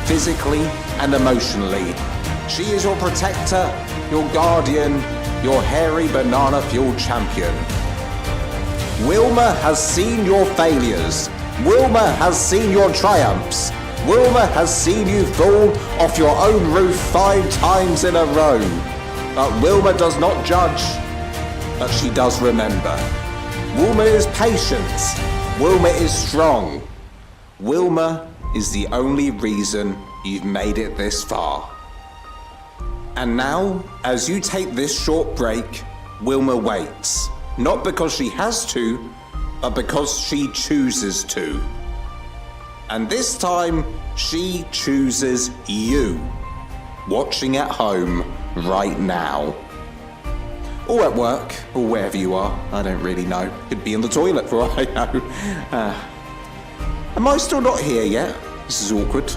Speaker 2: physically and emotionally. She is your protector, your guardian, your hairy banana-fueled champion. Wilma has seen your failures. Wilma has seen your triumphs. Wilma has seen you fall off your own roof 5 times in a row. But Wilma does not judge, but she does remember. Wilma is patient. Wilma is strong. Wilma is the only reason you've made it this far. And now, as you take this short break, Wilma waits. Not because she has to, but because she chooses to. And this time, she chooses you. Watching at home right now. Or at work, or wherever you are. I don't really know. Could be in the toilet for all I know. Am I still not here yet? This is awkward.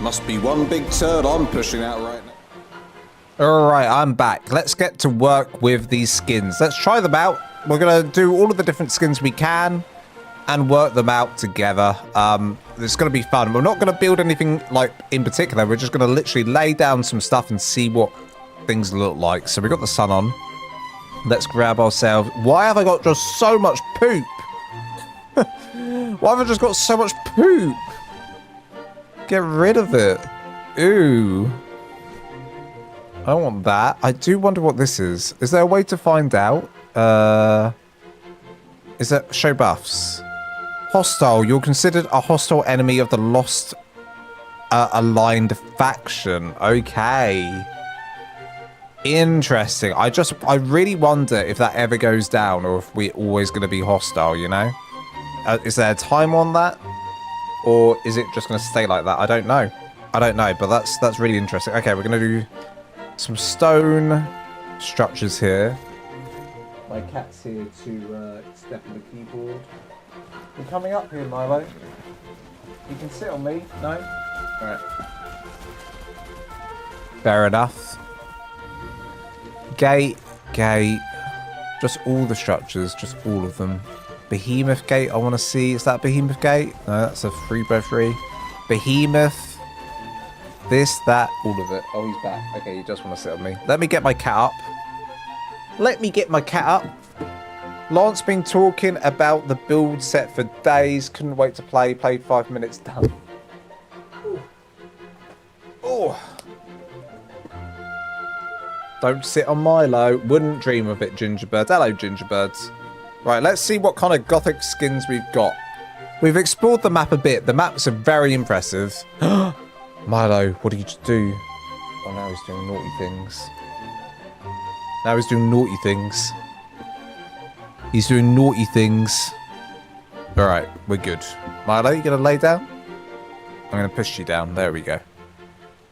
Speaker 2: Must be one big turd I'm pushing out right now.
Speaker 1: Alright, I'm back. Let's get to work with these skins. Let's try them out. We're going to do all of the different skins we can and work them out together. It's going to be fun. We're not going to build anything like in particular. We're just going to literally lay down some stuff and see what things look like. So we got the sun on. Let's grab ourselves. Why have I got just so much poop? Why have I just got so much poop? Get rid of it. Ooh. I don't want that. I do wonder what this is. Is there a way to find out? Is it show buffs? Hostile. You're considered a hostile enemy of the lost aligned faction. Okay. Interesting. I really wonder if that ever goes down or if we're always going to be hostile, you know? Is there a time on that? Or is it just going to stay like that? I don't know. I don't know, but that's really interesting. Okay, we're going to do some stone structures here. My cat's here to step on the keyboard. You're coming up here, Milo. You can sit on me. No? Alright. Fair enough. Gate. Just all the structures, just all of them. Behemoth gate, I want to see. Is that Behemoth gate? No, that's a 3x3. Behemoth. This, that, all of it. Oh, he's back. Okay, you just want to sit on me. Let me get my cat up. Let me get my cat up. Lance been talking about the build set for days. Couldn't wait to play. Played 5 minutes. Done. Oh. Don't sit on Milo. Wouldn't dream of it, Gingerbird. Hello, Gingerbirds. Right, let's see what kind of gothic skins we've got. We've explored the map a bit. The maps are very impressive. Milo, what did you do? Oh, now he's doing naughty things. Now he's doing naughty things. He's doing naughty things. All right, we're good. Milo, you gonna lay down? I'm gonna push you down. There we go.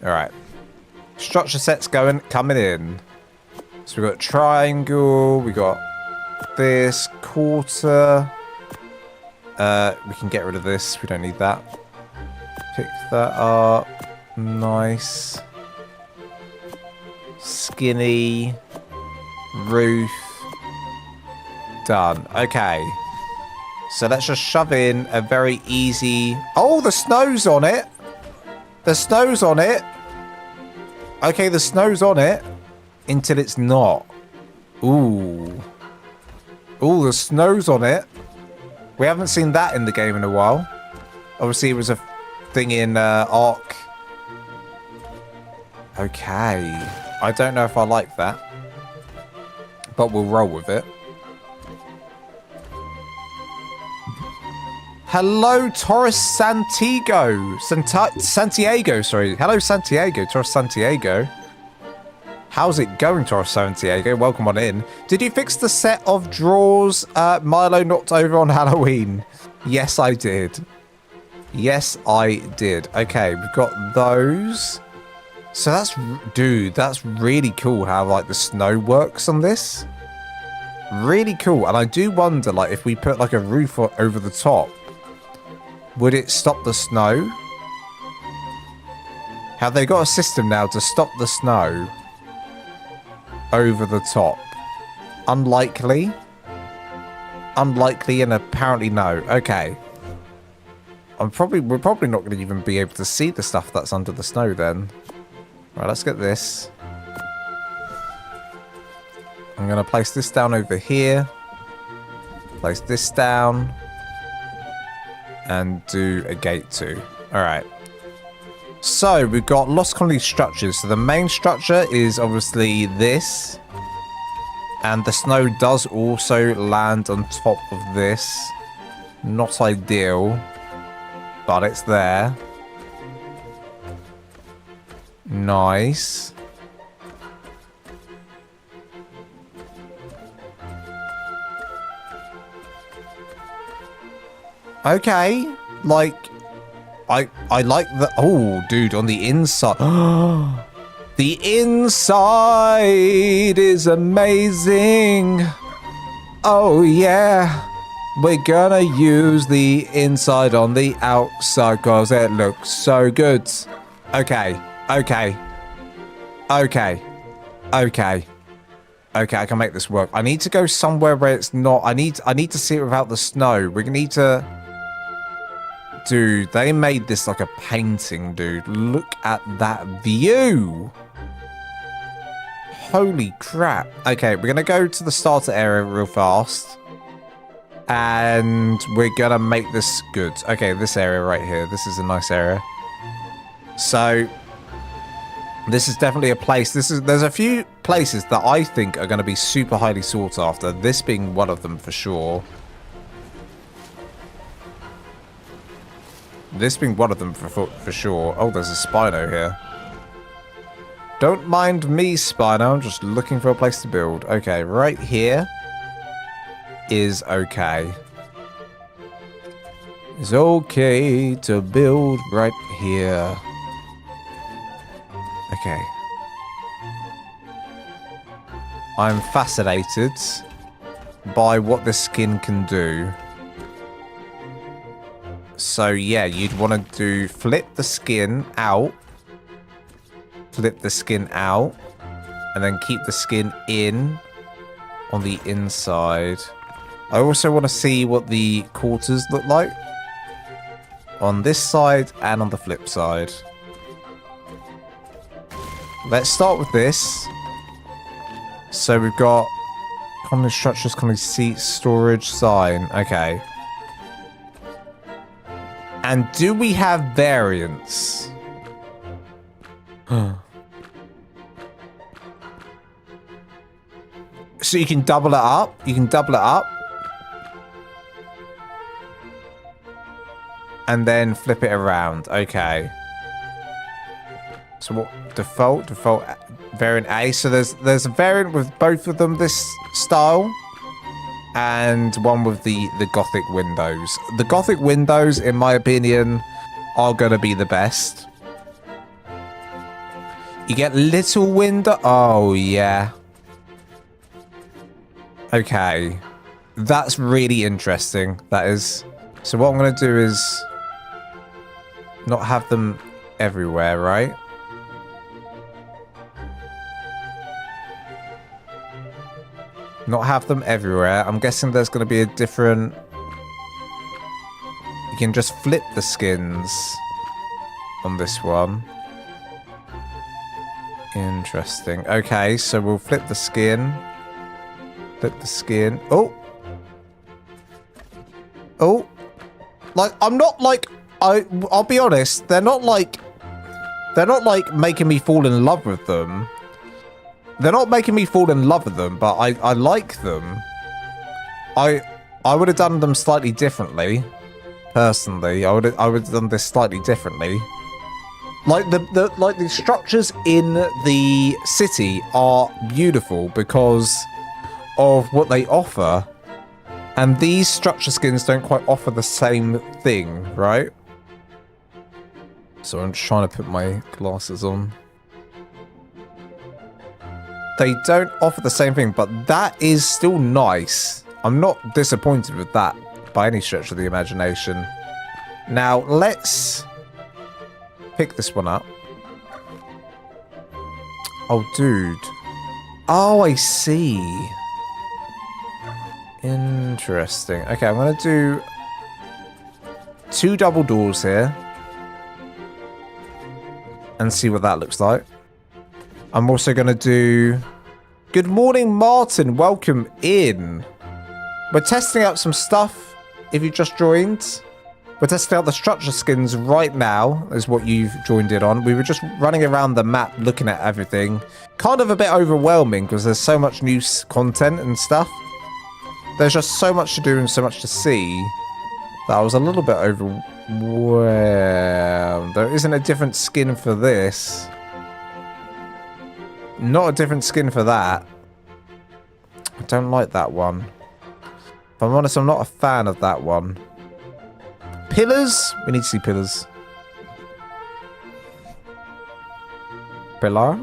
Speaker 1: All right. Structure sets coming in. So we got triangle. We got this quarter. We can get rid of this. We don't need that. Pick that up. Nice. Skinny. Roof. Done. Okay. So let's just shove in a very easy... Oh, the snow's on it. The snow's on it. Okay, the snow's on it. Until it's not. Ooh. Ooh, the snow's on it. We haven't seen that in the game in a while. Obviously, it was a thing in ARK. Okay. I don't know if I like that. But we'll roll with it. Hello, Torres Santiago. Santiago, sorry. Hello, Santiago. Torres Santiago. How's it going, Torres Santiago? Welcome on in. Did you fix the set of drawers Milo knocked over on Halloween? Yes, I did. Yes, I did. Okay, we've got those. So that's... Dude, that's really cool how, like, the snow works on this. Really cool. And I do wonder, like, if we put, like, a roof over the top, would it stop the snow? Have they got a system now to stop the snow over the top? Unlikely. Unlikely and apparently no. Okay. We're probably not going to even be able to see the stuff that's under the snow then. Right, let's get this. I'm going to place this down over here. Place this down. And do a gate too. Alright. So, we've got Lost Colony structures. So, the main structure is obviously this. And the snow does also land on top of this. Not ideal. But it's there. Nice. Okay, like, I like the... Oh, dude, on the inside... The inside is amazing. Oh, yeah. We're gonna use the inside on the outside because it looks so good. Okay, okay. Okay. Okay. Okay, I can make this work. I need to go somewhere where it's not... I need to see it without the snow. We need to... Dude, they made this like a painting, dude. Look at that view. Holy crap. Okay, we're going to go to the starter area real fast. And we're going to make this good. Okay, this area right here. This is a nice area. So, this is definitely a place. There's a few places that I think are going to be super highly sought after. This being one of them for sure. This being one of them for sure. Oh, there's a Spino here. Don't mind me, Spino. I'm just looking for a place to build. Okay, right here is okay. It's okay to build right here. Okay. I'm fascinated by what this skin can do. So yeah, you'd want to do flip the skin out, flip the skin out, and then keep the skin in on the inside. I also want to see what the quarters look like on this side and on the flip side. Let's start with this. So we've got common structures, common seats, storage, sign. Okay. And do we have variants? So you can double it up. You can double it up. And then flip it around. Okay. So what? Default variant A. So there's a variant with both of them this style. And one with the Gothic windows. The Gothic windows, in my opinion, are going to be the best. You get little window. Oh, yeah. Okay. That's really interesting. That is. So what I'm going to do is not have them everywhere, right? Not have them everywhere. I'm guessing there's going to be a different... You can just flip the skins on this one. Interesting. Okay, so we'll flip the skin. Flip the skin. Oh! Oh! Like, I'm not like... I'll be honest, they're not like making me fall in love with them. They're not making me fall in love with them, but I like them. I would have done them slightly differently. Personally, I would have done this slightly differently. Like the structures in the city are beautiful because of what they offer. And these structure skins don't quite offer the same thing, right? So I'm just trying to put my glasses on. They don't offer the same thing, but that is still nice. I'm not disappointed with that by any stretch of the imagination. Now, let's pick this one up. Oh, dude. Oh, I see. Interesting. Okay, I'm going to do 2 double doors here. And see what that looks like. I'm also going to do... Good morning, Martin. Welcome in. We're testing out some stuff, if you just joined. We're testing out the structure skins right now, is what you've joined in on. We were just running around the map, looking at everything. Kind of a bit overwhelming, because there's so much new content and stuff. There's just so much to do and so much to see that I was a little bit overwhelmed. There isn't a different skin for this. Not a different skin for that. I don't like that one. If I'm honest, I'm not a fan of that one. Pillars? We need to see pillars. Pillar?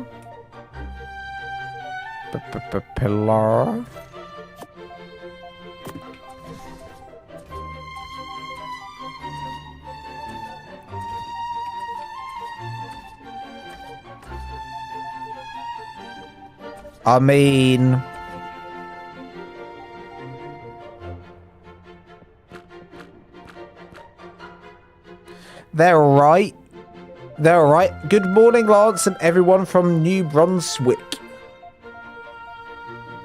Speaker 1: Pillar? I mean... They're alright. They're alright. Good morning, Lance, and everyone from New Brunswick.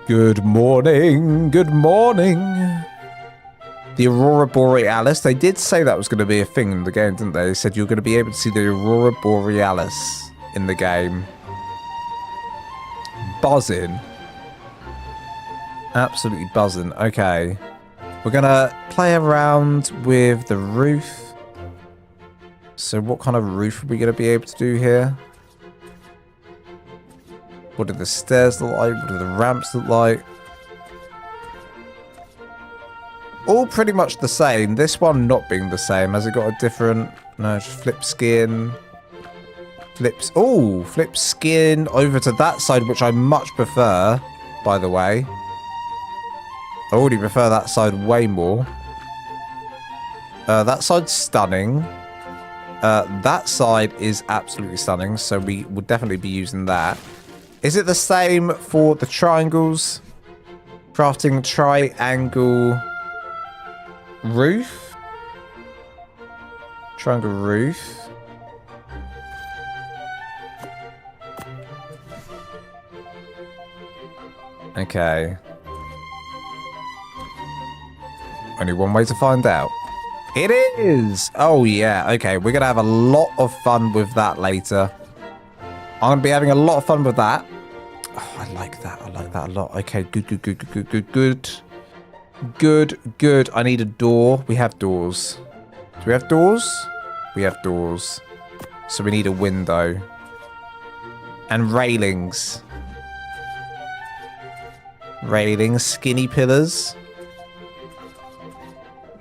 Speaker 1: Good morning. Good morning. The Aurora Borealis. They did say that was going to be a thing in the game, didn't they? They said you're going to be able to see the Aurora Borealis in the game. Buzzing. Absolutely buzzing. Okay. We're going to play around with the roof. So what kind of roof are we going to be able to do here? What do the stairs look like? What do the ramps look like? All pretty much the same. This one not being the same. Has it got a different... No, just flip skin. Flips... Oh, flip skin over to that side, which I much prefer, by the way. I already prefer that side way more. That side's stunning. That side is absolutely stunning, so we would definitely be using that. Is it the same for the triangles? Crafting triangle roof? Triangle roof. Okay. Only one way to find out. It is! Oh, yeah. Okay, we're going to have a lot of fun with that later. I'm going to be having a lot of fun with that. Oh, I like that. I like that a lot. Okay, good. I need a door. We have doors. Do we have doors? We have doors. So we need a window. And railings. Railings, skinny pillars.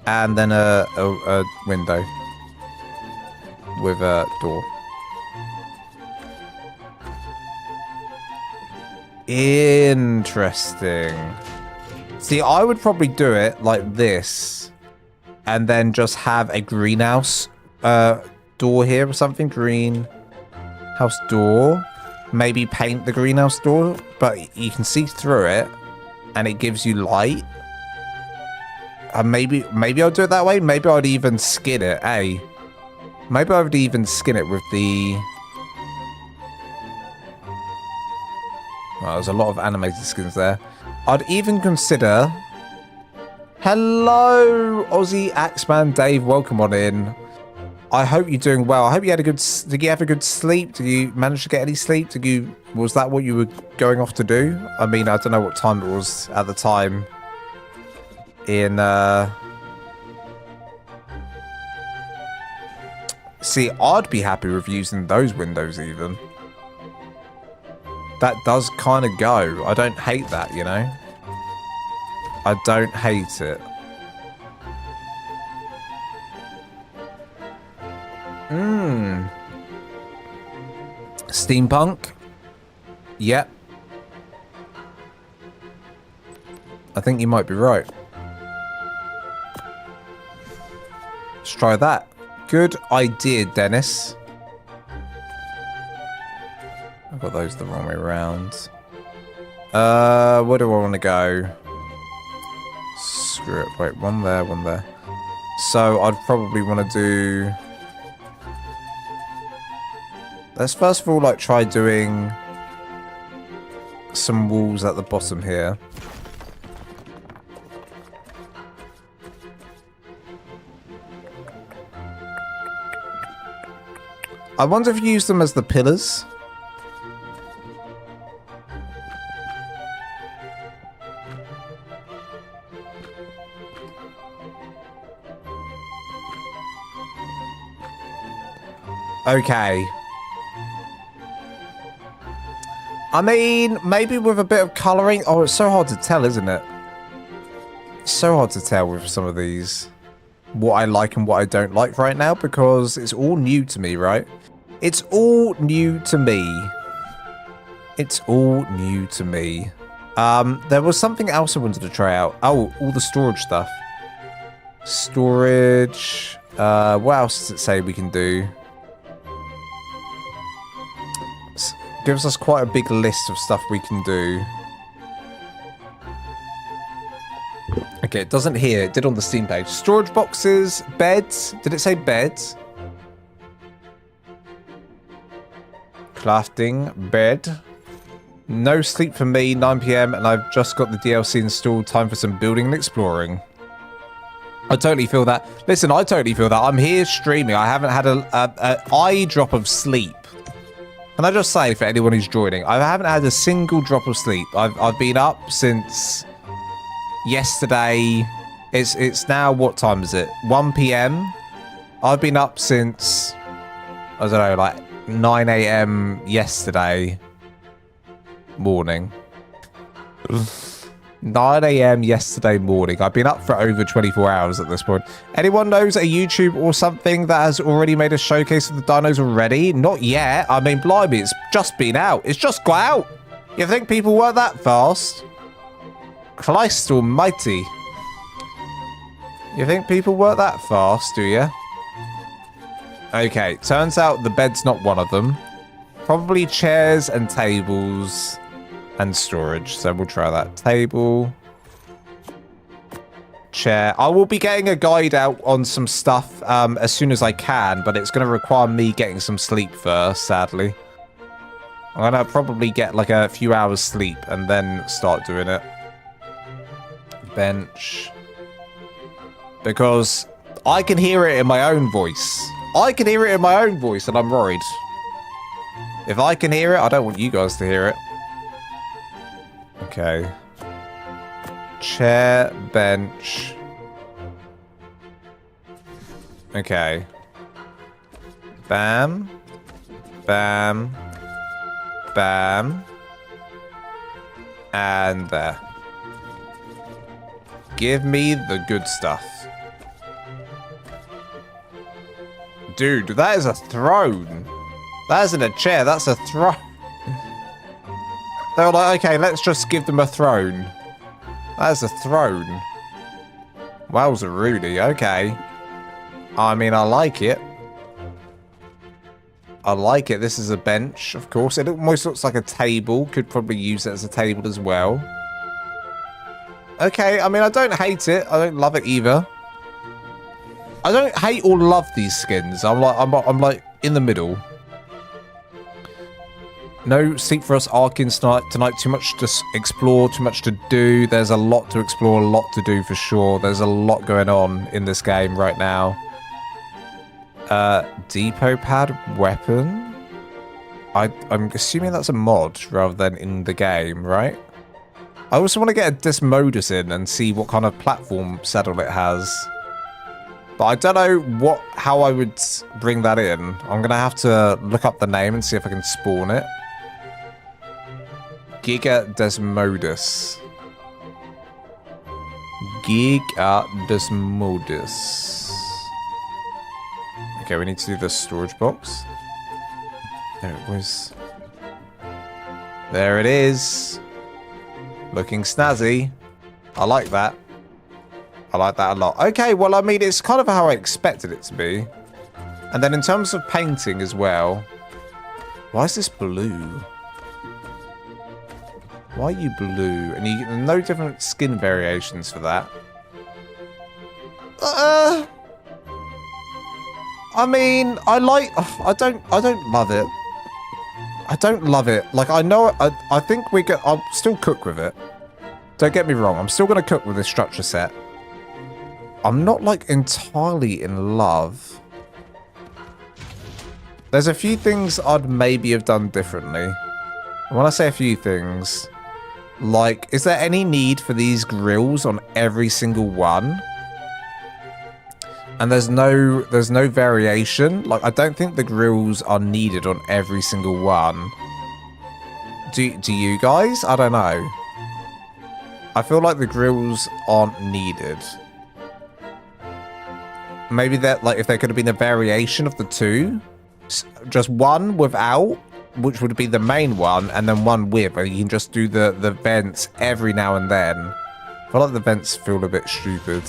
Speaker 1: And then a window. With a door. Interesting. See, I would probably do it like this. And then just have a greenhouse door here or something. Greenhouse door. Maybe paint the greenhouse door. But you can see through it. And it gives you light. Maybe I'll do it that way. Maybe I'd even skin it, eh? Maybe I would even skin it with the... Well, there's a lot of animated skins there. I'd even consider... Hello, Aussie Axeman Dave. Welcome on in. I hope you're doing well. I hope you had a good... Did you have a good sleep? Did you manage to get any sleep? Was that what you were going off to do? I mean, I don't know what time it was at the time. In... See, I'd be happy with using those windows even. That does kind of go. I don't hate that, you know? I don't hate it. Steampunk? Yep. I think you might be right. Let's try that. Good idea, Dennis. I've got those the wrong way around. Where do I want to go? Screw it. Wait, one there, one there. So I'd probably want to do... Let's first of all, like, try doing some walls at the bottom here. I wonder if you use them as the pillars. Okay. I mean, maybe with a bit of colouring. Oh, it's so hard to tell, isn't it? It's so hard to tell with some of these. What I like and what I don't like right now, because it's all new to me, right? It's all new to me. It's all new to me. There was something else I wanted to try out. Oh, all the storage stuff. Storage. What else does it say we can do? Gives us quite a big list of stuff we can do. Okay, it doesn't here. It did on the Steam page. Storage boxes, beds. Did it say beds? Crafting, bed. No sleep for me, 9 PM, and I've just got the DLC installed. Time for some building and exploring. I totally feel that. Listen, I totally feel that. I'm here streaming. I haven't had an eye drop of sleep. Can I just say, for anyone who's joining, I haven't had a single drop of sleep. I've been up since yesterday. It's now, what time is it? 1 PM. I've been up since, I don't know, like 9 AM yesterday morning. 9 AM yesterday morning. I've been up for over 24 hours at this point. Anyone knows a YouTube or something that has already made a showcase of the dinos already? Not yet. I mean, blimey, it's just been out. It's just got out. You think people were that fast? Christ almighty. You think people work that fast, do you? Okay, turns out the bed's not one of them. Probably chairs and tables and storage. So we'll try that. Table. Chair. I will be getting a guide out on some stuff as soon as I can, but it's going to require me getting some sleep first, sadly. I'm going to probably get like a few hours sleep and then start doing it. Bench. Because I can hear it in my own voice. I can hear it in my own voice and I'm worried. If I can hear it, I don't want you guys to hear it. Okay. Chair, bench. Okay. Bam. Bam. Bam. And there. Give me the good stuff. Dude, that is a throne. That isn't a chair, that's a throne. They were like, okay, let's just give them a throne. That is a throne. Wowza Rudy, okay. I mean, I like it. I like it. This is a bench, of course. It almost looks like a table. Could probably use it as a table as well. Okay, I mean, I don't hate it. I don't love it either. I don't hate or love these skins. I'm like in the middle. No sleep for us Arkins tonight. Too much to explore, too much to do. There's a lot to explore, a lot to do for sure. There's a lot going on in this game right now. Depot pad weapon. I'm assuming that's a mod rather than in the game, right? I also want to get a Dismodus in and see what kind of platform saddle it has. But I don't know how I would bring that in. I'm going to have to look up the name and see if I can spawn it. Giga Desmodus. Giga Desmodus. Okay, we need to do the storage box. There it was. There it is. Looking snazzy. I like that. I like that a lot. Okay, well, I mean, it's kind of how I expected it to be. And then in terms of painting as well. Why is this blue? Why are you blue? And you get no different skin variations for that. I mean, I don't love it. I don't love it. Like, I know, I think I'll still cook with it. Don't get me wrong. I'm still going to cook with this structure set. I'm not, like, entirely in love. There's a few things I'd maybe have done differently. When I say a few things, like, is there any need for these grills on every single one? And there's no variation. Like, I don't think the grills are needed on every single one. Do you guys? I don't know. I feel like the grills aren't needed. Maybe that, like, if there could have been a variation of the two, just one without, which would be the main one, and then one with, and you can just do the vents every now and then. I feel like the vents feel a bit stupid.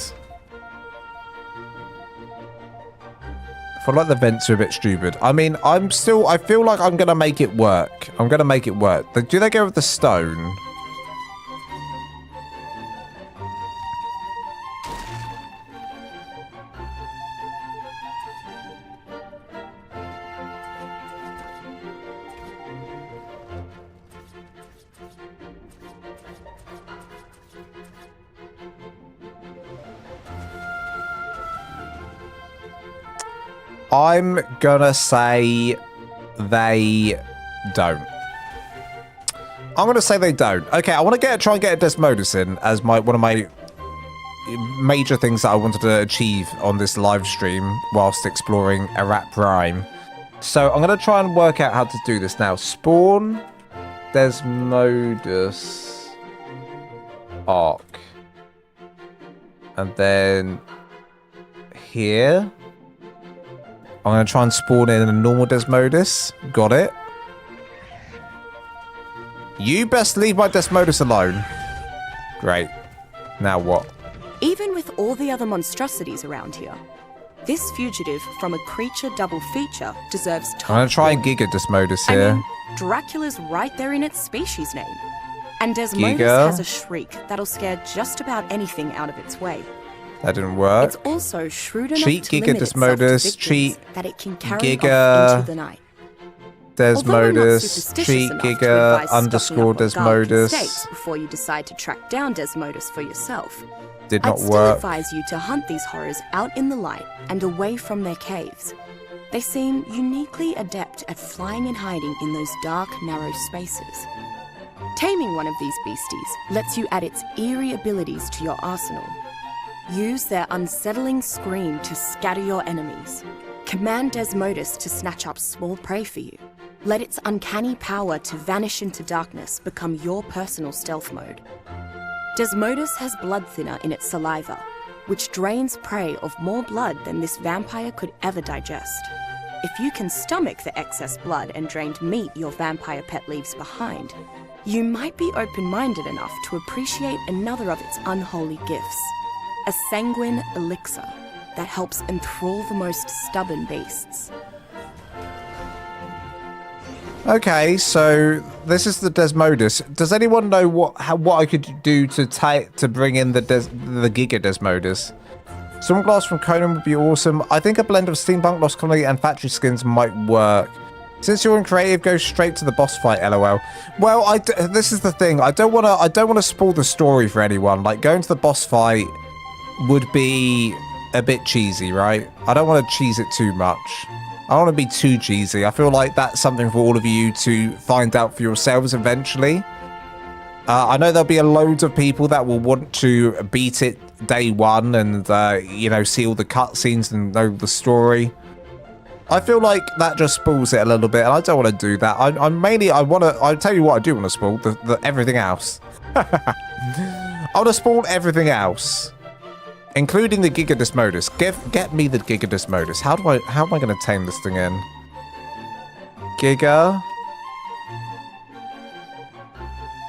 Speaker 1: I feel like the vents are a bit stupid. I mean, I feel like I'm going to make it work. I'm going to make it work. Do they go with the stone? I'm gonna say they don't. I'm gonna say they don't. Okay, I want to try and get a Desmodus in as one of my major things that I wanted to achieve on this live stream whilst exploring Arat Prime. So I'm gonna try and work out how to do this now. Spawn Desmodus ARK, and then here. I'm going to try and spawn in a normal Desmodus. Got it. You best leave my Desmodus alone. Great. Now what?
Speaker 10: Even with all the other monstrosities around here, this fugitive from a creature double feature deserves top.
Speaker 1: I'm going to try and Giga Desmodus here.
Speaker 10: I mean, Dracula's right there in its species name. And Desmodus
Speaker 1: Giga
Speaker 10: has a shriek that'll scare just about anything out of its way.
Speaker 1: That didn't work.
Speaker 10: It's also shrewd enough
Speaker 1: cheat
Speaker 10: to
Speaker 1: Giga
Speaker 10: limit
Speaker 1: Desmodus, cheat
Speaker 10: that it can carry
Speaker 1: Giga
Speaker 10: off into the night.
Speaker 1: Desmodus, cheat Giga underscore Desmodus.
Speaker 10: Before you decide to track down Desmodus for yourself.
Speaker 1: Did not
Speaker 10: I'd still
Speaker 1: work.
Speaker 10: advise you to hunt these horrors out in the light and away from their caves. They seem uniquely adept at flying and hiding in those dark, narrow spaces. Taming one of these beasties lets you add its eerie abilities to your arsenal. Use their unsettling scream to scatter your enemies. Command Desmodus to snatch up small prey for you. Let its uncanny power to vanish into darkness become your personal stealth mode. Desmodus has blood thinner in its saliva, which drains prey of more blood than this vampire could ever digest. If you can stomach the excess blood and drained meat your vampire pet leaves behind, you might be open-minded enough to appreciate another of its unholy gifts, a sanguine elixir that helps enthrall the most stubborn beasts.
Speaker 1: Okay, so this is the Desmodus. Does anyone know what I could do to bring in the Giga Desmodus? Some glass from Conan would be awesome. I think a blend of steampunk, Lost Colony, and factory skins might work. Since you're in creative, go straight to the boss fight. LOL. Well, this is the thing. I don't want to spoil the story for anyone. Like, going to the boss fight would be a bit cheesy, right? I don't want to cheese it too much. I don't want to be too cheesy. I feel like that's something for all of you to find out for yourselves eventually. I know there'll be loads of people that will want to beat it day one and, you know, see all the cutscenes and know the story. I feel like that just spoils it a little bit, and I don't want to do that. I'll tell you what I do want to spoil, everything else. I want to spoil everything else, including the Giga Desmodus. Get me the Giga Desmodus. How am I going to tame this thing in? Giga...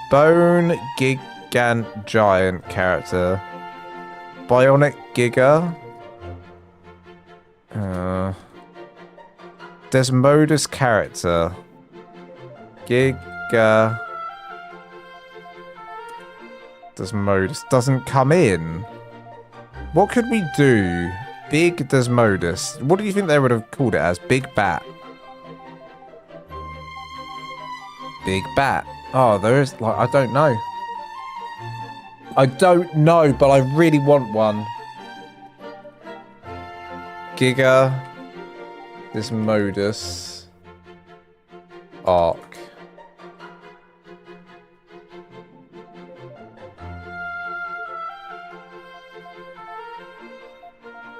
Speaker 1: Bone Gigant Giant character. Bionic Giga. Desmodus character. Giga. Desmodus doesn't come in. What could we do? Big Desmodus. What do you think they would have called it as? Big Bat. Big Bat. Oh, there is, like, I don't know. I don't know, but I really want one. Giga Desmodus ARK.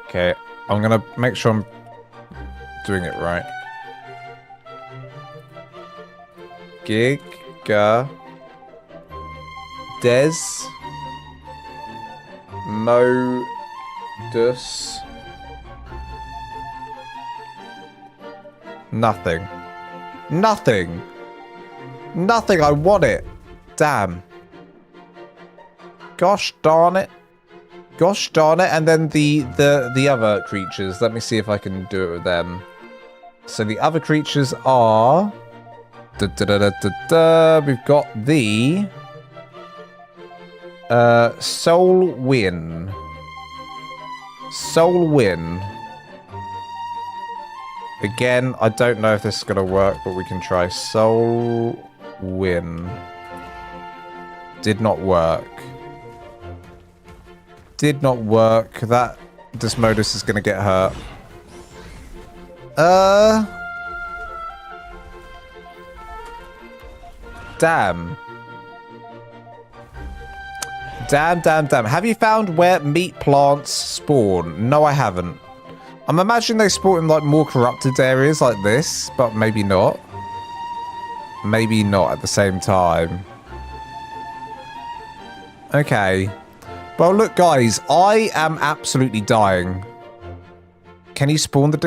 Speaker 1: Okay, I'm gonna make sure I'm doing it right. Giga Desmodus. Nothing. Nothing. Nothing. I want it. Damn. Gosh darn it. Gosh darn it. And then the other creatures. Let me see if I can do it with them. So the other creatures are... We've got the... Soul Win. Soul Win. Again, I don't know if this is going to work, but we can try. Soul Win. Did not work. Did not work. That Desmodus is going to get hurt. Damn. Damn. Have you found where meat plants spawn? No, I haven't. I'm imagining they spawn in, like, more corrupted areas like this, but maybe not. Maybe not at the same time. Okay. Well, look, guys, I am absolutely dying. Can you spawn the...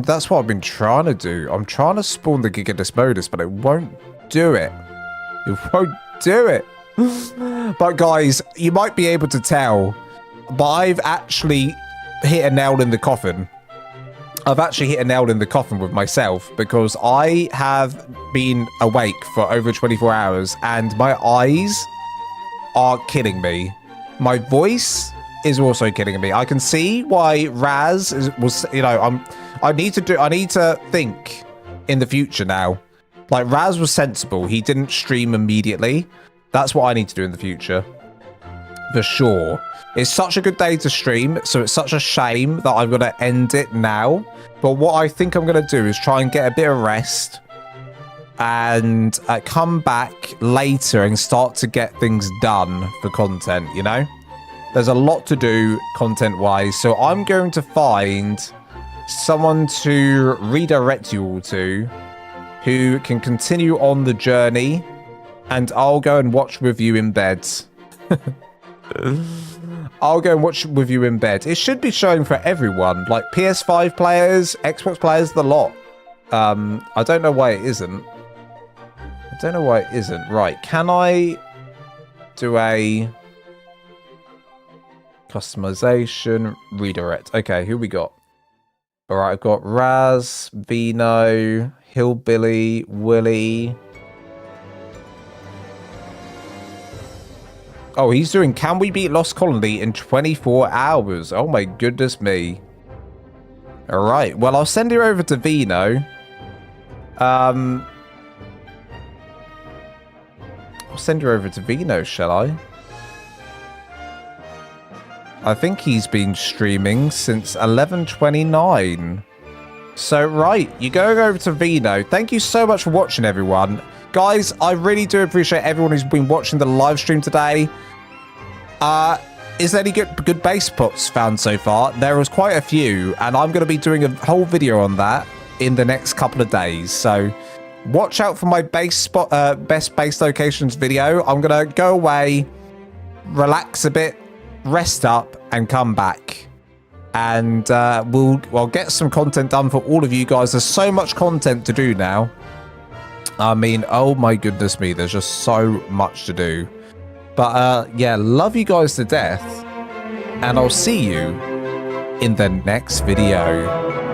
Speaker 1: that's what I've been trying to do. I'm trying to spawn the Giga Desmodus, but it won't do it. It won't do it. But, guys, you might be able to tell, but I've actually hit a nail in the coffin. I've actually hit a nail in the coffin with myself, because I have been awake for over 24 hours and my eyes are killing me. My voice is also killing me. I can see why Raz was, you know, I need to think in the future now. Like, Raz was sensible. He didn't stream immediately. That's what I need to do in the future. For sure. It's such a good day to stream, so it's such a shame that I'm going to end it now. But what I think I'm going to do is try and get a bit of rest. and come back later and start to get things done for content, you know? There's a lot to do content-wise, so I'm going to find someone to redirect you all to who can continue on the journey, and I'll go and watch with you in bed. I'll go and watch with you in bed. It should be showing for everyone, like PS5 players, Xbox players, the lot. I don't know why it isn't. I don't know why it isn't. Right, can I do a customization redirect? Okay, who we got? All right, I've got Raz, Vino, Hillbilly, Willy. Oh, he's doing Can We Beat Lost Colony in 24 hours? Oh my goodness me. All right, well, I'll send you over to Vino. I'll send you over to Vino, shall I? I think he's been streaming since 11:29. So, right, you're going over to Vino. Thank you so much for watching, everyone. Guys, I really do appreciate everyone who's been watching the live stream today. Is there any good base spots found so far? There was quite a few, and I'm going to be doing a whole video on that in the next couple of days. So, watch out for my best base locations video. I'm going to go away, relax a bit, rest up, and come back. And we'll get some content done for all of you guys. There's so much content to do now. I mean, oh my goodness me, there's just so much to do. But yeah, love you guys to death. And I'll see you in the next video.